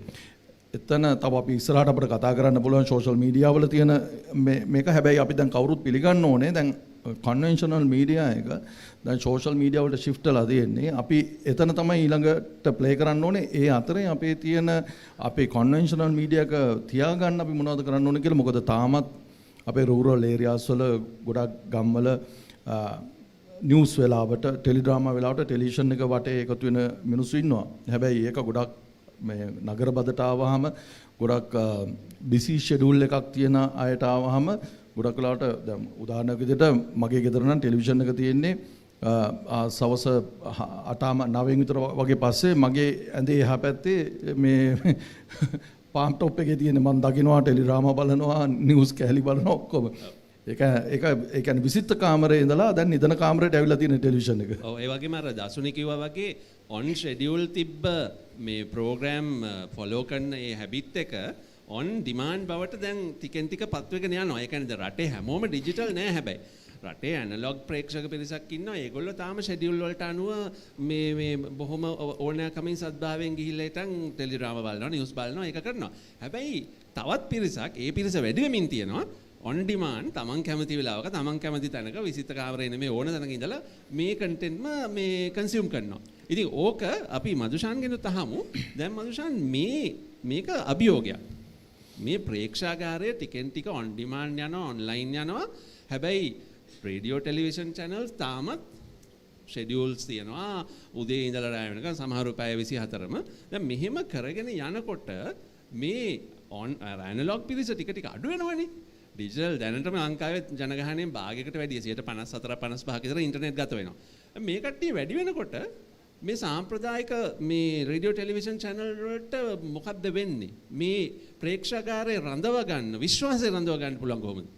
එතන තව අපි ඉස්සරහට අපිට කතා කරන්න පුළුවන් social media වල තියෙන මේක. හැබැයි අපි දැන් කවුරුත් පිළිගන්න ඕනේ දැන් කන්වෙන්ෂනල් මීඩියා එක දැන් සෝෂල් මීඩියා වලට shift වෙලා තියෙන්නේ. අපි එතන තමයි ඊළඟට ප්ලේ කරන්න ඕනේ. ඒ අතරේ අපේ තියෙන අපේ කන්වෙන්ෂනල් මීඩියා එක තියාගන්න අපි මොනවද කරන්න ඕනේ කියලා. මොකද තාමත් අපේ රූරල් ඒරියාස් වල ගොඩක් ගම්වල නිවුස් වෙලාවට ටෙලිඩ්‍රාමා වෙලාවට ටෙලිවිෂන් එක වටේ එකතු වෙන මිනිස්සු ඉන්නවා. හැබැයි ඒක ගොඩක් මේ නගර බදට ආවහම ගොඩක් බිසි ෂෙඩියුල් එකක් තියෙන අයට ආවහම ගොඩක් වෙලාවට දැන් උදාහරණයක් විදිහට මගේ ගෙදර නම් ටෙලිවිෂන් එක තියෙන්නේ සවස් 8:09 විතර වගේ පස්සේ මගේ ඇඳේ එහා පැත්තේ මේ පාම් টොප් එකේ තියෙන මම දකින්නවා ටෙලිඩ්‍රාමා බලනවා නිවුස් කැලි බලනවා ඔක්කොම. ඒක ඒ කියන්නේ විසිත කාමරේ ඉඳලා දැන් නිදන කාමරේට ඇවිල්ලා තියෙන ටෙලිවිෂන් එක. ඔව් ඒ වගේම අර දසුනි කිව්වා වගේ on schedule තිබ්බ මේ program follow කරන ඒ habit එක on demand බවට දැන් ටිකෙන් ටික පත්වෙගෙන යනවා. ඒ කියන්නේ රටේ හැමෝම digital නෑ හැබැයි. රටේ ඇනලොග් ප්‍රේක්ෂක පිරිසක් ඉන්නවා. ඒගොල්ලෝ තාම schedule වලට අනුව මේ බොහොම ඕනෑකමින් සද්භාවයෙන් ගිහිල්ලා ඉතින් ටෙලිඩ්‍රාමා බලනවා, නිවුස් බලනවා, ඒක කරනවා. හැබැයි තවත් පිරිසක් ඒ පිරිස වැඩි වෙමින් තියෙනවා. on demand තමන් කැමති වෙලාවක තමන් කැමති තැනක විසිත කාමරේ නෙමෙයි ඕන තැනක ඉඳලා මේ කන්ටෙන්ට්ම මේ කන්සියුම් කරනවා. ඉතින් ඕක අපි මදුෂාන්ගෙන් තහමු. දැන් මදුෂාන් මේක අභියෝගයක්. මේ ප්‍රේක්ෂාගාරය ටිකෙන් ටික on demand යනවා, online යනවා. හැබැයි රේඩියෝ ටෙලිවිෂන් channels තාමත් schedules තියෙනවා. උදේ ඉඳලා රාත්‍රී වෙනකන් සමහරු පැය 24ම. දැන් මෙහෙම කරගෙන යනකොට මේ analog පිරිස ටික ටික අඩු වෙනවනේ. ඩිජිටල් දැනටම ලංකාවේ ජනගහනයෙන් භාගයකට වැඩිය 54-55 විතර ඉන්ටර්නෙට් ගත වෙනවා. මේ කට්ටිය වැඩි වෙනකොට මේ සාම්ප්‍රදායික මේ රේඩියෝ ටෙලිවිෂන් channel වලට මොකද්ද වෙන්නේ? මේ ප්‍රේක්ෂකාරය රඳව ගන්න, විශ්වාසය රඳව ගන්න පුළුවන් කොහොමද?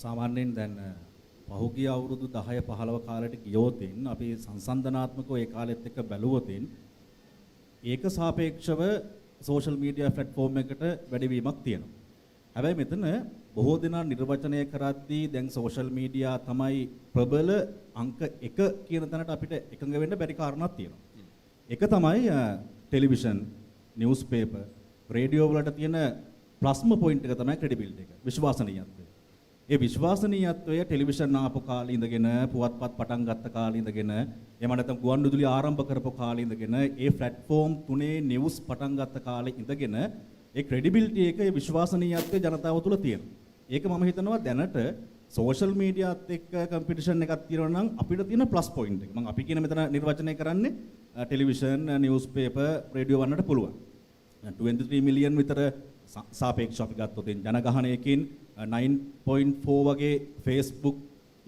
සාමාන්‍යයෙන් දැන් පහුගිය අවුරුදු 10-15 කාලෙට ගියොතින් අපි සංසන්දනාත්මකව ඒ කාලෙත් එක්ක බැලුවොතින් ඒක සාපේක්ෂව සෝෂල් මීඩියා ප්ලැට්ෆෝම් එකට වැඩිවීමක් තියෙනවා. හැබැයි මෙතන බොහෝ දෙනා නිර්වචනය කරද්දී දැන් සෝෂල් මීඩියා තමයි ප්‍රබල අංක 1 කියන තැනට අපිට එකඟ වෙන්න බැරි කාරණාවක් තියෙනවා. එක තමයි ටෙලිවිෂන්, නිවුස් පේපර්, රේඩියෝ වලට තියෙන ප්ලස්ම පොයින්ට් එක තමයි ක්‍රෙඩිබිලිටි එක, විශ්වාසනීයත්වය. ඒ විශ්වාසනීයත්වය ටෙලිවිෂන් ආපු කාලේ ඉඳගෙන පුවත්පත් පටන් ගත්ත කාලේ ඉඳගෙන එහෙම නැත්නම් ගුවන්විදුලි ආරම්භ කරපු කාලේ ඉඳගෙන ඒ ප්ලැට්ෆෝම් තුනේ නිවුස් පටන් ගත්ත කාලේ ඉඳගෙන ඒ ක්‍රෙඩිබිලිටි එක ඒ විශ්වාසනීයත්වය ජනතාව තුළ තියෙනවා. ඒක මම හිතනවා දැනට සෝෂල් මීඩියාත් එක්ක කම්පිටිෂන් එකක් තියෙනවා නම් අපිට තියෙන ප්ලස් පොයින්ට් එක. මම අපි කියන මෙතන නිර්වචනය කරන්නේ ටෙලිවිෂන්, නිවුස් පේපර්, රේඩියෝ වන්නට පුළුවන්. 23 මිලියන් විතර සාපේක්ෂව අපි ගත්තොත් ජනගහනයකින් 9.4 වගේ Facebook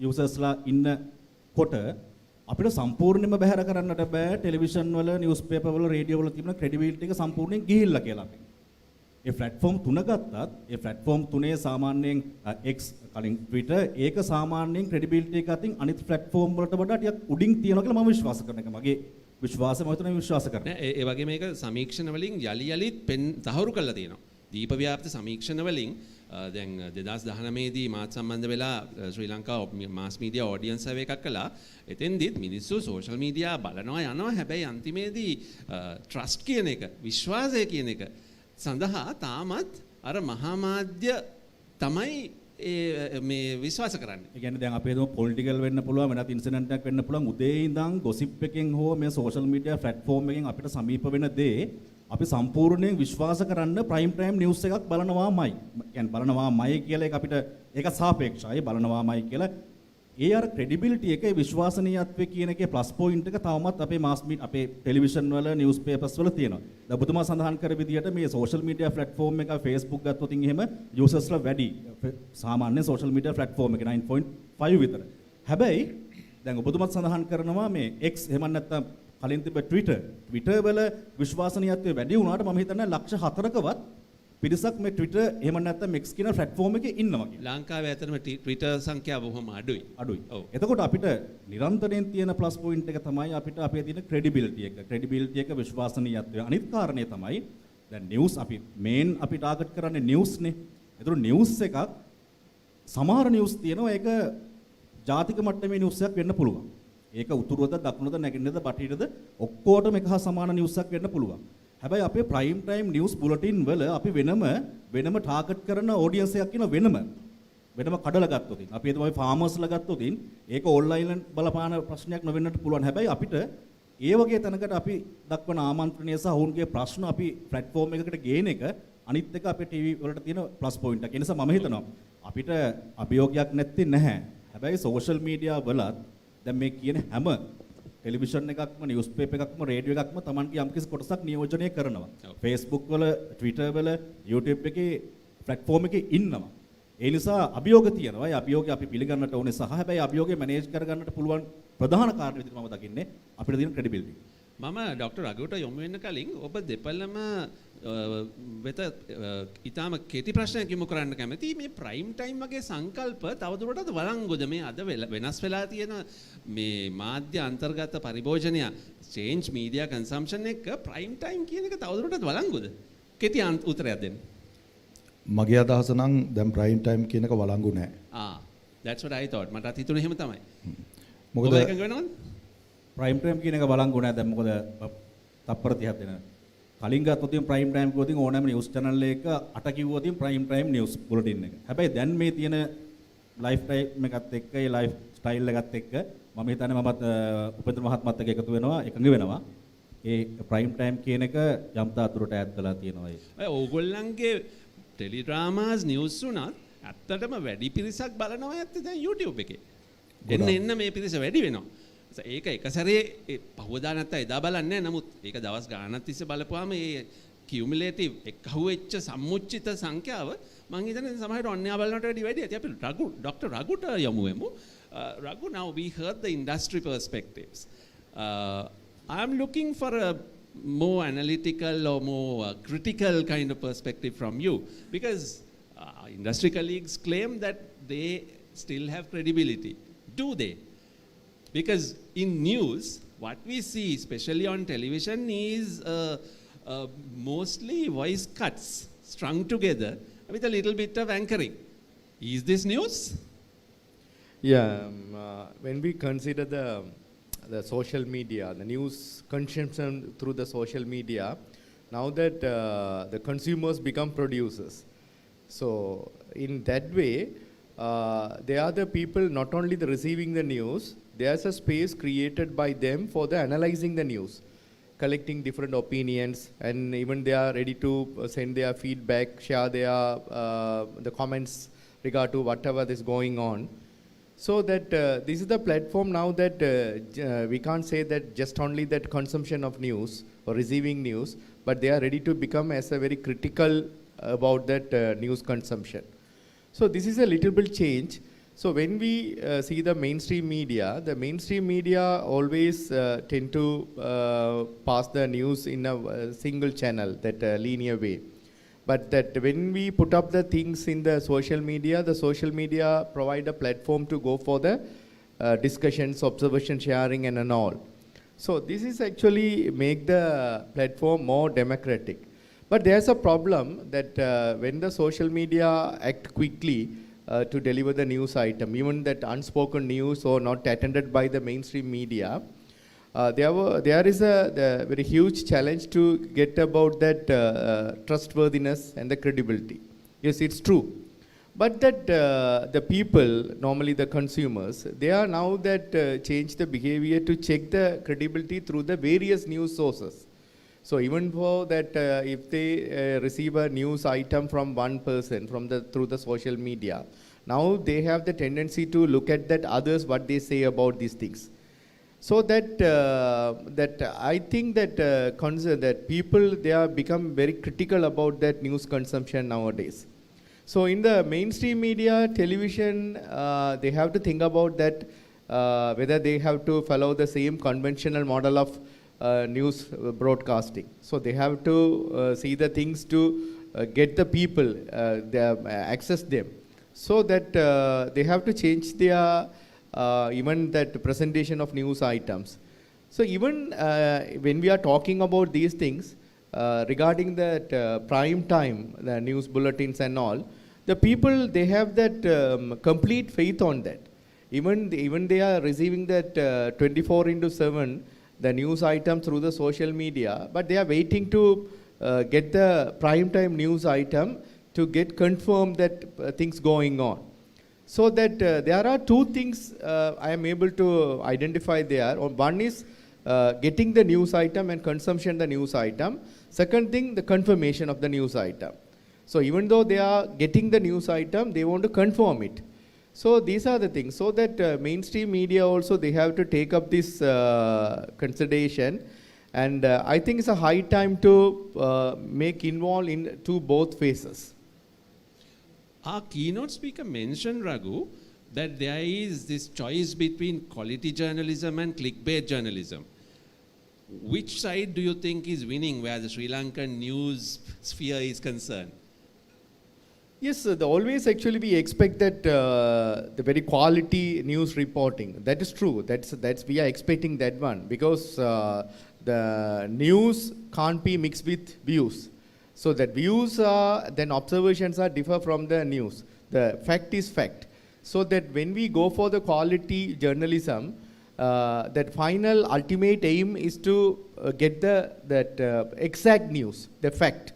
users ලා ඉන්නකොට අපිට සම්පූර්ණයෙන්ම බැහැර කරන්නට බෑ ටෙලිවිෂන් වල, නිවුස් පේපර් වල, රේඩියෝ වල තිබුණ ක්‍රෙඩිබිලිටි එක සම්පූර්ණයෙන් ගිහිල්ලා කියලා අපි. ඒ ප්ලැට්ෆෝම් තුන ගත්තත් ඒ ප්ලැට්ෆෝම් තුනේ සාමාන්‍යයෙන් X කලින් Twitter ඒක සාමාන්‍යයෙන් ක්‍රෙඩිබිලිටි එක අතින් අනිත් ප්ලැට්ෆෝම් වලට වඩා ටිකක් උඩින් තියෙනවා කියලා මම විශ්වාස කරන එක. මගේ විශ්වාසය මම හිතනවා විශ්වාස කරනවා. ඒ වගේ මේක සමීක්ෂණ වලින් යලි යලිත් තහවුරු කරලා තියෙනවා. දීප ව්‍යාප්ත සමීක්ෂණ වලින් දැන් 2019 දී මාත් සම්බන්ධ වෙලා ශ්‍රී ලංකා මාස් මීඩියා ඔඩියන්ස් සර්වේ එකක් කළා. එතෙන්දිත් මිනිස්සු සෝෂල් මීඩියා බලනවා යනවා. හැබැයි අන්තිමේදී ට්‍රස්ට් කියන එක, විශ්වාසය කියන එක සඳහා තාමත් අර මහා මාධ්‍ය තමයි මේ විශ්වාස කරන්නේ. ඒ කියන්නේ දැන් අපේ දම පොලිටිකල් වෙන්න පුළුවන්, වෙනත් ඉන්සිඩන්ට් එකක් වෙන්න පුළුවන්. උදේ ඉඳන් ගොසිප් එකෙන් හෝ මේ සෝෂල් මීඩියා ප්ලැට්ෆෝම් එකෙන් අපිට සමීප වෙන දේ අපි සම්පූර්ණයෙන් විශ්වාස කරන්න ප්‍රයිම් ටයිම් නිවුස් එකක් බලනවාමයි. කියන්නේ බලනවාමයි කියලා එක අපිට ඒක සාපේක්ෂයි බලනවාමයි කියලා. ඒ අර ක්‍රෙඩිබිලිටි එකේ විශ්වාසනීයත්වය කියන එකේ ප්ලස් පොයින්ට් එක තවමත් අපේ මාස් මීඩියා අපේ ටෙලිවිෂන් වල, නිවුස් පේපර්ස් වල තියෙනවා. දැන් ඔබතුමා සඳහන් කර විදිහට මේ සෝෂල් මීඩියා ප්ලැට්ෆෝම් එක Facebook ගත්තොත් එහෙම යූසර්ස්ලා වැඩි. සාමාන්‍ය සෝෂල් මීඩියා ප්ලැට්ෆෝම් එක 9.5 විතර. හැබැයි දැන් ඔබතුමාත් සඳහන් කරනවා මේ X එහෙම නැත්නම් කලින් තිබ්බ Twitter වල විශ්වාසනීයත්වය වැඩි වුණාට මම හිතන්නේ ලක්ෂ 4කවත් පිරිසක් මේ Twitter එහෙම නැත්නම් X කියන ප්ලැට්ෆෝම් එකේ ඉන්නවා කියලා. ලංකාවේ ඇත්තටම Twitter සංඛ්‍යාව බොහොම අඩුයි. ඔව්. එතකොට අපිට නිරන්තරයෙන් තියෙන ප්ලස් පොයින්ට් එක තමයි අපිට අපේ තියෙන ක්‍රෙඩිබිලිටි එක. ක්‍රෙඩිබිලිටි එක විශ්වාසනීයත්වය. අනිත් කාරණේ තමයි දැන් නිවුස් අපි අපි ටාගට් කරන්නේ නිවුස් නේ. ඒතර නිවුස් එකක් සමහර නිවුස් තියෙනවා ඒක ජාතික මට්ටමේ නිවුස් එකක් වෙන්න පුළුවන්. ඒක උතුරුවද, දකුණද, නැගෙනහිරද, බටහිරද ඔක්කොටම එක හා සමාන නිවුස් එකක් වෙන්න පුළුවන්. හැබැයි අපේ ප්‍රයිම් ටයිම් නිවුස් බුලටින් වල අපි වෙනම ටාගට් කරන ඔඩියන්ස් එකක් කියන වෙනම. වෙනම කඩලා ගත්තොත් අපි හිතමු අපි ෆාමර්ස්ලා ගත්තොත් ඒක ඕන්ලයින් බලපාන ප්‍රශ්නයක් නොවෙන්නත් පුළුවන්. හැබැයි අපිට ඒ වගේ තැනකට අපි දක්වන ආමන්ත්‍රණය සහ ඔවුන්ගේ ප්‍රශ්න අපි ප්ලැට්ෆෝම් එකකට ගේන එක අනිත් එක අපේ ටීවී වලට තියෙන ප්ලස් පොයින්ට් එක. ඒ නිසා මම හිතනවා අපිට අභියෝගයක් නැත්තේ නැහැ. හැබැයි සෝෂල් මීඩියා වලත් දැන් මේ කියන හැම ටෙලිවිෂන් එකක්ම නිවුස් පේපර් එකක්ම රේඩියෝ එකක්ම Tamanගේ යම්කිසි කොටසක් නියෝජනය කරනවා. Facebook වල, Twitter වල, YouTube එකේ ප්ලැට්ෆෝම් එකේ ඉන්නවා. ඒ නිසා අභියෝග තියෙනවා. ඒ අභියෝගය අපි පිළිගන්නට ඕනේ සහ හැබැයි අභියෝගය මැනේජ් කරගන්නට පුළුවන් ප්‍රධාන කාරණා විදිහට මම දකින්නේ අපිට තියෙන ක්‍රෙඩිබිලිටි. මම ඩොක්ටර් රඝුට යොමු වෙන්න කලින් ඔබ දෙපළම වෙත ඊටාම කෙටි ප්‍රශ්නයක් යොමු කරන්න කැමතියි. මේ ප්‍රයිම් ටයිම් වගේ සංකල්ප තවදුරටත් වළංගුද? මේ අද වෙනස් වෙලා තියෙන මේ මාධ්‍ය අන්තර්ගත පරිභෝජනය චේන්ජ් මීඩියා කන්සම්ප්ෂන් එක ප්‍රයිම් ටයිම් කියන එක තවදුරටත් වළංගුද? කෙටි උත්තරයක් දෙන්න. මගේ අදහස නම් දැන් ප්‍රයිම් ටයිම් කියන එක වළංගු නැහැ. That's what I thought. මටත් හිතුනේ එහෙම තමයි. මොකද ඔබ එකඟ වෙනවද? ප්‍රයිම් ටයිම් කියන එක වළංගු නැහැ. දැන් මොකද තප්පර 30ක් දෙන කලින් ගත්තොත් ප්‍රයිම් ටයිම් කිව්වොත් ඕනෑම නිවුස් channel එක 8 කිව්වොත් ප්‍රයිම් ටයිම් නිවුස් බුලටින් එක. හැබැයි දැන් මේ තියෙන ලයිෆ් ටයිම් එකත් එක්ක ඒ ලයිෆ් ස්ටයිල් එකත් එක්ක මම හිතන්නේ මමත් උපේන්ද්‍ර මහත්මයාත් එක්ක එකතු වෙනවා එකඟ වෙනවා. ඒ ප්‍රයිම් ටයිම් කියන එක යම් තාතුරට ඈත් වෙලා තියෙනවා ඒක. ඕගොල්ලන්ගේ ටෙලිඩ්‍රාමාස් නිවුස් උනත් ඇත්තටම වැඩි පිරිසක් බලනවා ඇත්තේ දැන් YouTube එකේ. එන්න මේ පිරිස වැඩි වෙනවා. ඒක එක සැරේ පහවදා නැත්නම් එදා බලන්නේ නැහැ. නමුත් ඒක දවස් ගාණක් තිස්සේ බලපුවාම මේ කියුමුලේටිව් එකහුවෙච්ච සම්මුච්චිත සංඛ්‍යාව මම හිතන්නේ සමහරවිට අන්‍යා බලනට වැඩි වැඩි. අපි ඩොක්ටර් රඝුට යමු වෙමු. Raghu, now we heard the industry perspectives. I am looking for a more analytical or more critical kind of perspective from you, because industry colleagues claim that they still have credibility. Do they? Because in news, what we see, especially on television, is mostly voice cuts strung together with a little bit of anchoring. Is this news? Yeah, when we consider the social media, the news consumption through the social media, now that the consumers become producers. So in that way, they are the people not only the receiving the news, there's a space created by them for the analyzing the news, collecting different opinions, and even they are ready to send their feedback, share their the comments regard to whatever is going on. So that this is the platform now that we can't say that just only that consumption of news or receiving news, but they are ready to become as a very critical about that news consumption. So this is a little bit change. So when we see the mainstream media always tend to pass the news in a single channel, that linear way. But that when we put up the things in the social media provide a platform to go for the discussions, observation sharing and all. So this is actually make the platform more democratic. But there's a problem that when the social media act quickly to deliver the news item, even that unspoken news or not attended by the mainstream media, there is a very huge challenge to get about that trustworthiness and the credibility. Yes, it's true. But that the people, normally the consumers, they are now that change the behavior to check the credibility through the various news sources. So even for that, if they receive a news item from one person through the social media, now they have the tendency to look at that others what they say about these things. So that I think that that people, they are become very critical about that news consumption nowadays. So in the mainstream media, television, they have to think about that whether they have to follow the same conventional model of news broadcasting. So they have to see the things to get the people, access them. So that they have to change their even that presentation of news items. So even when we are talking about these things regarding that prime time, the news bulletins and all, the people, they have that complete faith on that. Even they are receiving that 24/7 the news item through the social media, but they are waiting to get the prime time news item to get confirmed that things going on. So that there are two things I am able to identify there. One is getting the news item and consumption the news item. Second thing, the confirmation of the news item. So even though they are getting the news item, they want to confirm it. So these are the things. So that mainstream media also, they have to take up this consideration. And I think it's a high time to make involved into both phases. Our keynote speaker mentioned, Raghu, that there is this choice between quality journalism and clickbait journalism. Which side do you think is winning where the Sri Lankan news sphere is concerned? Yes, always actually we expect that the very quality news reporting. That is true. That's we are expecting that one because the news can't be mixed with views. So that views are, then observations are differ from the news. The fact is fact. So that when we go for the quality journalism, that final ultimate aim is to get that exact news, the fact.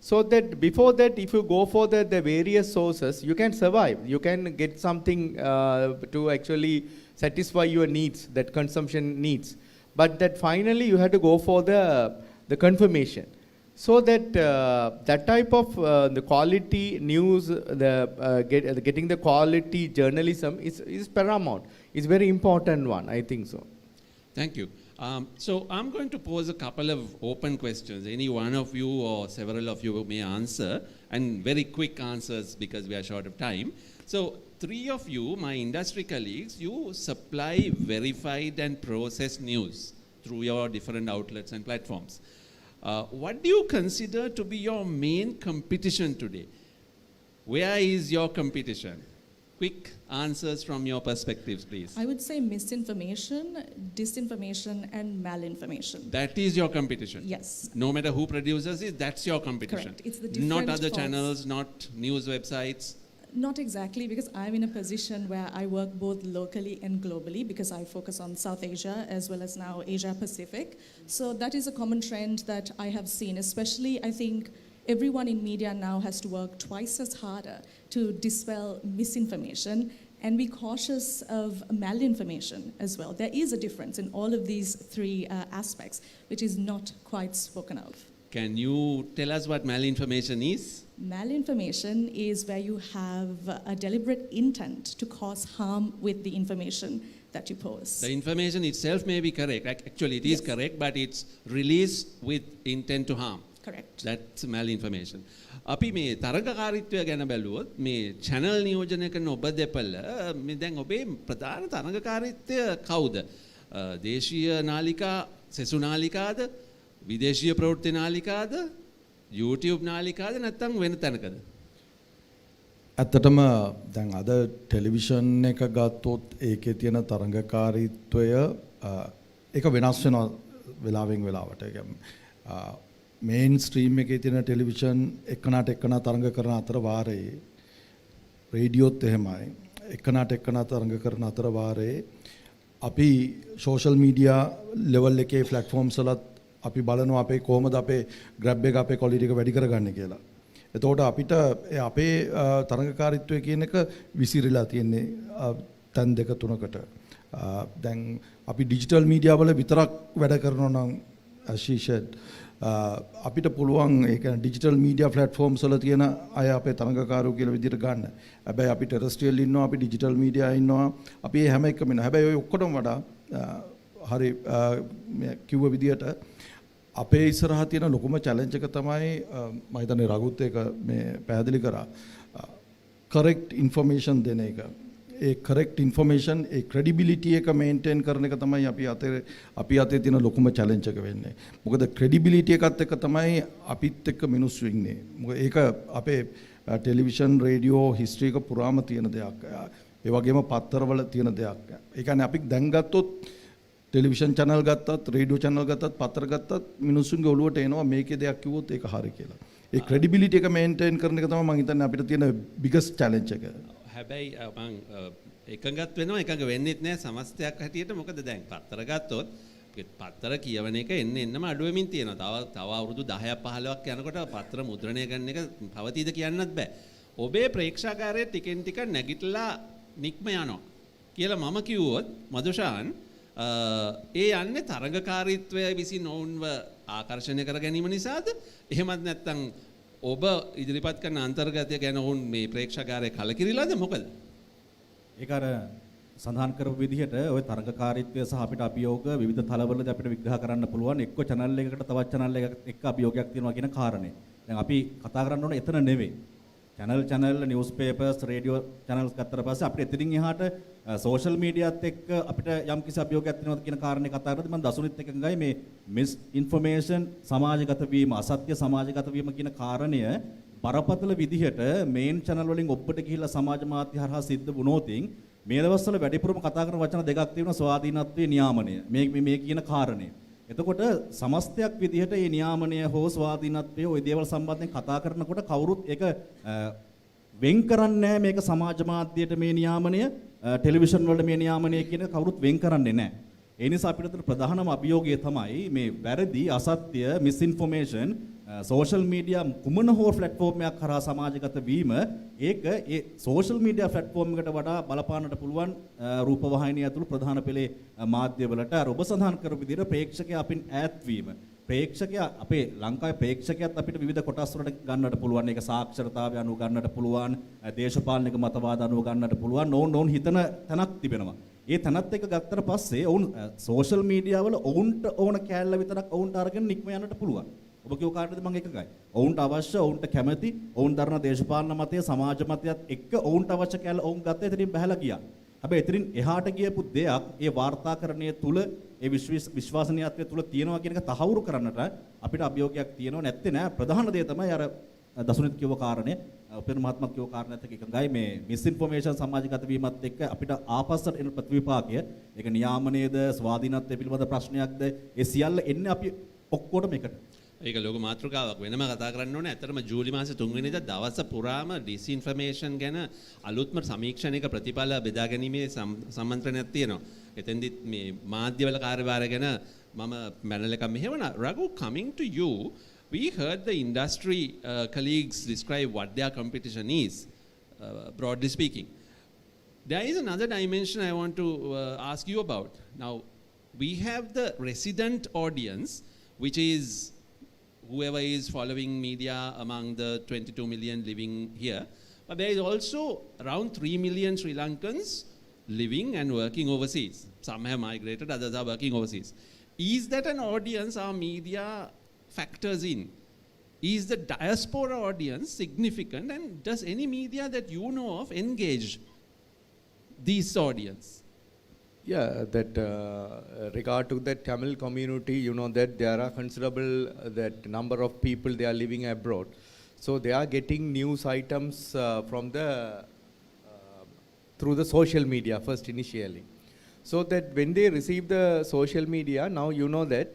So that before that, if you go for the various sources, you can survive. You can get something to actually satisfy your needs, that consumption needs. But that finally you have to go for the confirmation. So that that type of the quality news, getting the quality journalism is paramount. It's very important one, I think so. Thank you. So I'm going to pose a couple of open questions. Any one of you or several of you may answer, and very quick answers because we are short of time. So 3 of you, my industry colleagues, you supply verified and processed news through your different outlets and platforms. What do you consider to be your main competition today? Where is your competition? Quick answers from your perspectives, please. I would say misinformation, disinformation, and malinformation. That is your competition? Yes. No matter who produces it, that's your competition? Correct. It's the different not other forms. channels, not news websites? Not exactly, because I'm in a position where I work both locally and globally because I focus on South Asia as well as now Asia Pacific. So that is a common trend that I have seen, especially I think everyone in media now has to work twice as harder to dispel misinformation and be cautious of malinformation as well. There is a difference in all of these 3 aspects, which is not quite spoken of. Can you tell us what malinformation is? Malinformation is where you have a deliberate intent to cause harm with the information that you post. The information itself may be correct. Actually, it is correct, but it's released with intent to harm. Correct. That's malinformation. අපි මේ තරඟකාරීත්වය ගැන බැලුවොත් මේ channel නියෝජනය කරන ඔබ දෙපළ මේ දැන් ඔබේ ප්‍රධාන තරඟකාරීත්වය කවුද? දේශීය නාලිකා, සෙසු නාලිකාද, විදේශීය ප්‍රවෘත්ති නාලිකාද, YouTube නාලිකාද නැත්නම් වෙන තැනකද? ඇත්තටම දැන් අද ටෙලිවිෂන් එක ගත්තොත් ඒකේ තියෙන තරඟකාරීත්වය ඒක වෙනස් වෙනවා වෙලාවෙන් වෙලාවට. ඒ කියන්නේ මේන් ස්ට්‍රීම් එකේ තියෙන ටෙලිවිෂන් එකනට එකන තරඟ කරන අතර වාරයේ රේඩියෝත් එහෙමයි. එකනට එකන තරඟ කරන අතර වාරයේ අපි සෝෂල් මීඩියා ලෙවල් එකේ ප්ලැට්ෆෝම්ස් වලත් අපි බලනවා අපේ කොහොමද අපේ ග්‍රැබ් එක අපේ ක්වොලිටි එක වැඩි කරගන්නේ කියලා. එතකොට අපිට අපේ තරඟකාරීත්වය කියන එක විසිරීලා තියෙන්නේ තැන් 2-3කට. දැන් අපි ඩිජිටල් මීඩියා වල විතරක් වැඩ කරනවා නම් අශීෂත් අපිට පුළුවන් ඒ කියන්නේ ඩිජිටල් මීඩියා ප්ලැට්ෆෝම්ස් වල තියෙන අය අපේ තරඟකාරයෝ කියලා විදිහට ගන්න. හැබැයි අපි ටෙරස්ට්‍රියල් ඉන්නවා, අපි ඩිජිටල් මීඩියා ඉන්නවා. අපි මේ හැම එකම ඉන්නවා. හැබැයි ඔය ඔක්කොටම වඩා හරි කිව්ව විදිහට අපේ ඉස්සරහා තියෙන ලොකුම චැලෙන්ජ් එක තමයි මම හිතන්නේ රගුත් එක මේ පැහැදිලි කරා. correct information දෙන එක. ඒ correct information ඒ credibility එක maintain කරන එක තමයි අපි අතේ තියෙන ලොකුම challenge එක වෙන්නේ. මොකද credibility එකත් එක්ක තමයි අපිත් එක්ක මිනිස්සු ඉන්නේ. මොකද ඒක අපේ ටෙලිවිෂන් රේඩියෝ හිස්ටරි එක පුරාම තියෙන දෙයක්. ඒ වගේම පත්තරවල තියෙන දෙයක්. ඒ කියන්නේ අපි දැන් ගත්තොත් ටෙලිවිෂන් channel ගත්තත් රේඩියෝ channel ගත්තත් පත්‍ර ගත්තත් මිනිස්සුන්ගේ ඔළුවට එනවා මේකේ දෙයක් කිව්වොත් ඒක හරි කියලා. ඒ credibility එක maintain කරන එක තමයි මම හිතන්නේ අපිට තියෙන biggest challenge එක. හැබැයි මම එකඟත් වෙනවා එකඟ වෙන්නෙත් නෑ සමස්තයක් හැටියට. මොකද දැන් පත්තර ගත්තොත් පත්තර කියවන එක එන්නම අඩු වෙමින් තියෙනවා. තව අවුරුදු 10ක් 15ක් යනකොට පත්තර මුද්‍රණය කරන එක පවතීද කියන්නත් බෑ. ඔබේ ප්‍රේක්ෂාගාරයේ ටිකෙන් ටික නැගිටලා නික්ම යනවා කියලා මම කිව්වොත් මදුෂාන් ඒ යන්නේ තරඟකාරීත්වය විසින් ඔවුන්ව ආකර්ෂණය කර ගැනීම නිසාද? එහෙමත් නැත්නම් ඔබ ඉදිරිපත් කරන අන්තර්ගතය ගැන ඔවුන් මේ ප්‍රේක්ෂකාරය කලකිරිලාද මොකද? ඒක අර සඳහන් කරපු විදිහට ওই තරඟකාරීත්වය සහ අපිට අභියෝග විවිධ තලවලදී අපිට විග්‍රහ කරන්න පුළුවන්. එක්ක channel එකකට තවත් channel එකක් එක්ක අභියෝගයක් තියෙනවා කියන කාරණේ. දැන් අපි කතා කරන්න ඕනේ එතන නෙවෙයි. channel newspapers radio channels ගත්තට පස්සේ අපිට එතනින් එහාට social mediaත් එක්ක අපිට යම් කිසි අභියෝගයක් තියෙනවද කියන කාරණේ කතා කරද්දී මම දසුනිත් එකඟයි මේ misinformation සමාජගත වීම අසත්‍ය සමාජගත වීම කියන කාරණය බරපතල විදිහට මේන් channel වලින් ඔබට ගිහිල්ලා සමාජ මාධ්‍ය හරහා සිද්ධ වුණොතින් මේ දවස්වල වැඩිපුරම කතා කරන වචන දෙකක් තියෙනවා ස්වාධීනත්වයේ නියාමනය මේ කියන කාරණය. එතකොට සමස්තයක් විදිහට මේ නියාමනය හෝ ස්වාධීනත්වයේ ওই දේවල් සම්බන්ධයෙන් කතා කරනකොට කවුරුත් ඒක වෙන් කරන්නේ නැහැ මේක සමාජ මාධ්‍යයට මේ නියාමනය ටෙලිවිෂන් වලට මේ නියාමනය කියන කවුරුත් වෙන් කරන්නේ නැහැ. ඒ නිසා අපිට තියෙන ප්‍රධානම අභියෝගය තමයි මේ වැරදි අසත්‍ය මිස්ඉන්ෆෝමේෂන් සෝෂල් මීඩියා කුමන හෝ ප්ලැට්ෆෝම් එකක් කරා සමාජගත වීම ඒක ඒ සෝෂල් මීඩියා ප්ලැට්ෆෝම් එකට වඩා බලපාන්නට පුළුවන් රූපවාහිනිය ඇතුළු ප්‍රධාන පෙළේ මාධ්‍යවලට අර ඔබ සඳහන් කරපු විදිහට ප්‍රේක්ෂකයා අපින් ඈත් වීම ප්‍රේක්ෂකයා අපේ ලංකාවේ ප්‍රේක්ෂකයාත් අපිට විවිධ කොටස් වලට ගන්නට පුළුවන් ඒක සාක්ෂරතාවය අනුව ගන්නට පුළුවන් දේශපාලනික මතවාද අනුව ගන්නට පුළුවන් ඕන් හිතන තැනක් තිබෙනවා. ඒ තැනත් එක ගත්තට පස්සේ ඔවුන් සෝෂල් මීඩියා වල ඔවුන්ට ඕන කෑල්ල විතරක් ඔවුන්ට අරගෙන නික්ම යන්නට පුළුවන්. ඔබ කියව කාටද මම එකගයි. ඔවුන්ට අවශ්‍ය ඔවුන්ට කැමති ඔවුන් දරන දේශපාලන මතය සමාජ මතයත් එක්ක ඔවුන්ට අවශ්‍ය කෑල්ල ඔවුන් ගත්තා එතනින් බහැලා ගියා. හැබැයි එතනින් එහාට ගියපු දෙයක් ඒ වාර්තාකරණය තුල ඒ විශ්වාසනීයත්වය තුල තියෙනවා කියන එක තහවුරු කරන්නට අපිට අභියෝගයක් තියෙනව නැත්තේ නෑ. ප්‍රධාන දේ තමයි අර දසුනිත් කියව කාරණේ උපේන මහත්මයා කියව කාරණේත් එක්ක එකඟයි මේ මිස්ඉන්ෆෝමේෂන් සමාජගත වීමත් එක්ක අපිට ආපස්සට එන ප්‍රතිවිපාකය ඒක නියාමනයේද ස්වාධීනත්වයේ පිළිබඳ ප්‍රශ්නයක්ද ඒ සියල්ල එන්නේ අපි ඔක්කොටම එකට. ඒක ලෝක මාතෘකාවක් වෙනම කතා කරන්න ඕනේ. ඇත්තටම ජූලි මාසේ 3 වෙනිදා දවස පුරාම ඩිස්ඉන්ෆර්මේෂන් ගැන අලුත්ම සමීක්ෂණයක ප්‍රතිඵල බෙදා ගැනීමේ සම්මන්ත්‍රණයක් තියෙනවා. එතෙන්දිත් මේ මාධ්‍යවල කාර්යභාරය ගැන මම පැනල් එකක් මෙහෙවනා. Raghu, coming to you, we heard the industry colleagues describe what their competition is, broadly speaking. There is another dimension I want to ask you about. Now, we have the resident audience, which is whoever is following media among the 22 million living here. But there is also around 3 million Sri Lankans living and working overseas. Some have migrated, others are working overseas. Is that an audience our media factors in? Is the diaspora audience significant, and does any media that you know of engage this audience? Yeah, that regard to the Tamil community, you know that there are considerable that number of people they are living abroad. So they are getting news items from the through the social media first initially. So that when they receive the social media, now you know that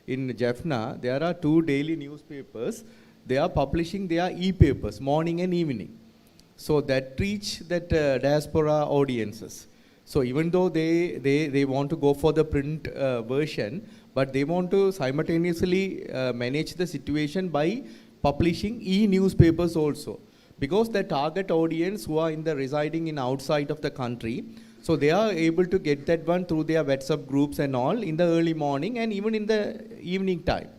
in Jaffna there are 2 daily newspapers. They are publishing their e-papers morning and evening. So that reach that diaspora audiences. So even though they want to go for the print version, but they want to simultaneously manage the situation by publishing e-newspapers also. Because the target audience who are residing in outside of the country, so they are able to get that one through their WhatsApp groups and all in the early morning and even in the evening time.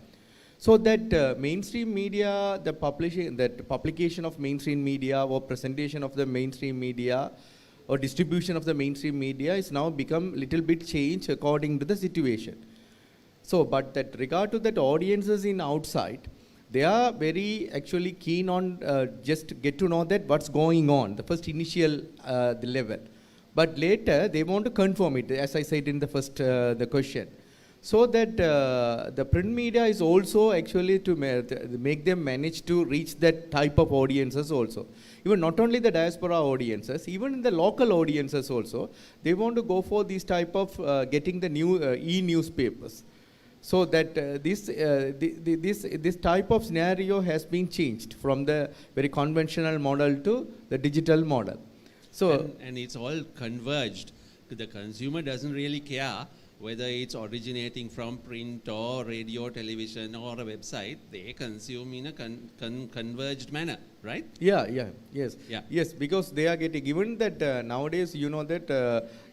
So that mainstream media, the publication of mainstream media or presentation of the mainstream media or distribution of the mainstream media is now become little bit changed according to the situation. So, but that regard to that audiences in outside, they are very actually keen on just get to know that what's going on, the first initial the level. But later they want to confirm it, as I said in the first the question. So that the print media is also actually to make them manage to reach that type of audiences also. Even not only the diaspora audiences, even in the local audiences also, they want to go for this type of getting the new e-newspapers. So that this type of scenario has been changed from the very conventional model to the digital model. So and it's all converged. The consumer doesn't really care whether it's originating from print or radio, television or a website, they consume in a converged manner, right? Yes, because they are getting, given that nowadays you know that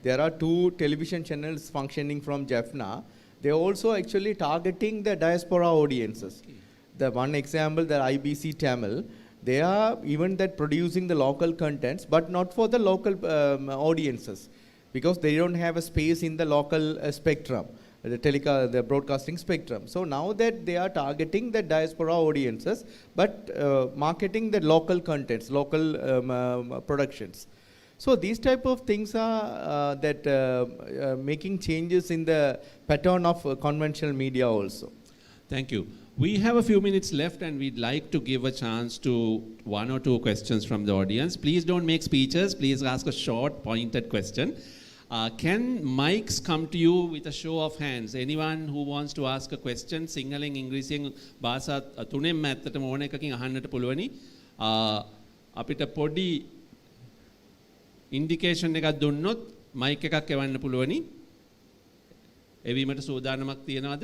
there are 2 television channels functioning from Jaffna, they are also actually targeting the diaspora audiences. Okay. The one example, the IBC Tamil, they are even that producing the local contents, but not for the local audiences, because they don't have a space in the local spectrum, the broadcasting spectrum. So now that they are targeting the diaspora audiences, but marketing the local contents, local productions. So these type of things are making changes in the pattern of conventional media also. Thank you. We have a few minutes left and we'd like to give a chance to 1 or 2 questions from the audience. Please don't make speeches. Please ask a short, pointed question. Can mics come to you with a show of hands? Anyone who wants to ask a question, Sinhala, Englishයෙන් භාෂා තුනෙන්ම ඇත්තටම ඕන එකකින් අහන්නට පුළුවනි. අපිට පොඩි indication එකක් දුන්නොත් මයික් එකක් එවන්න පුළුවනි. එවීමට සූදානමක් තියනවද?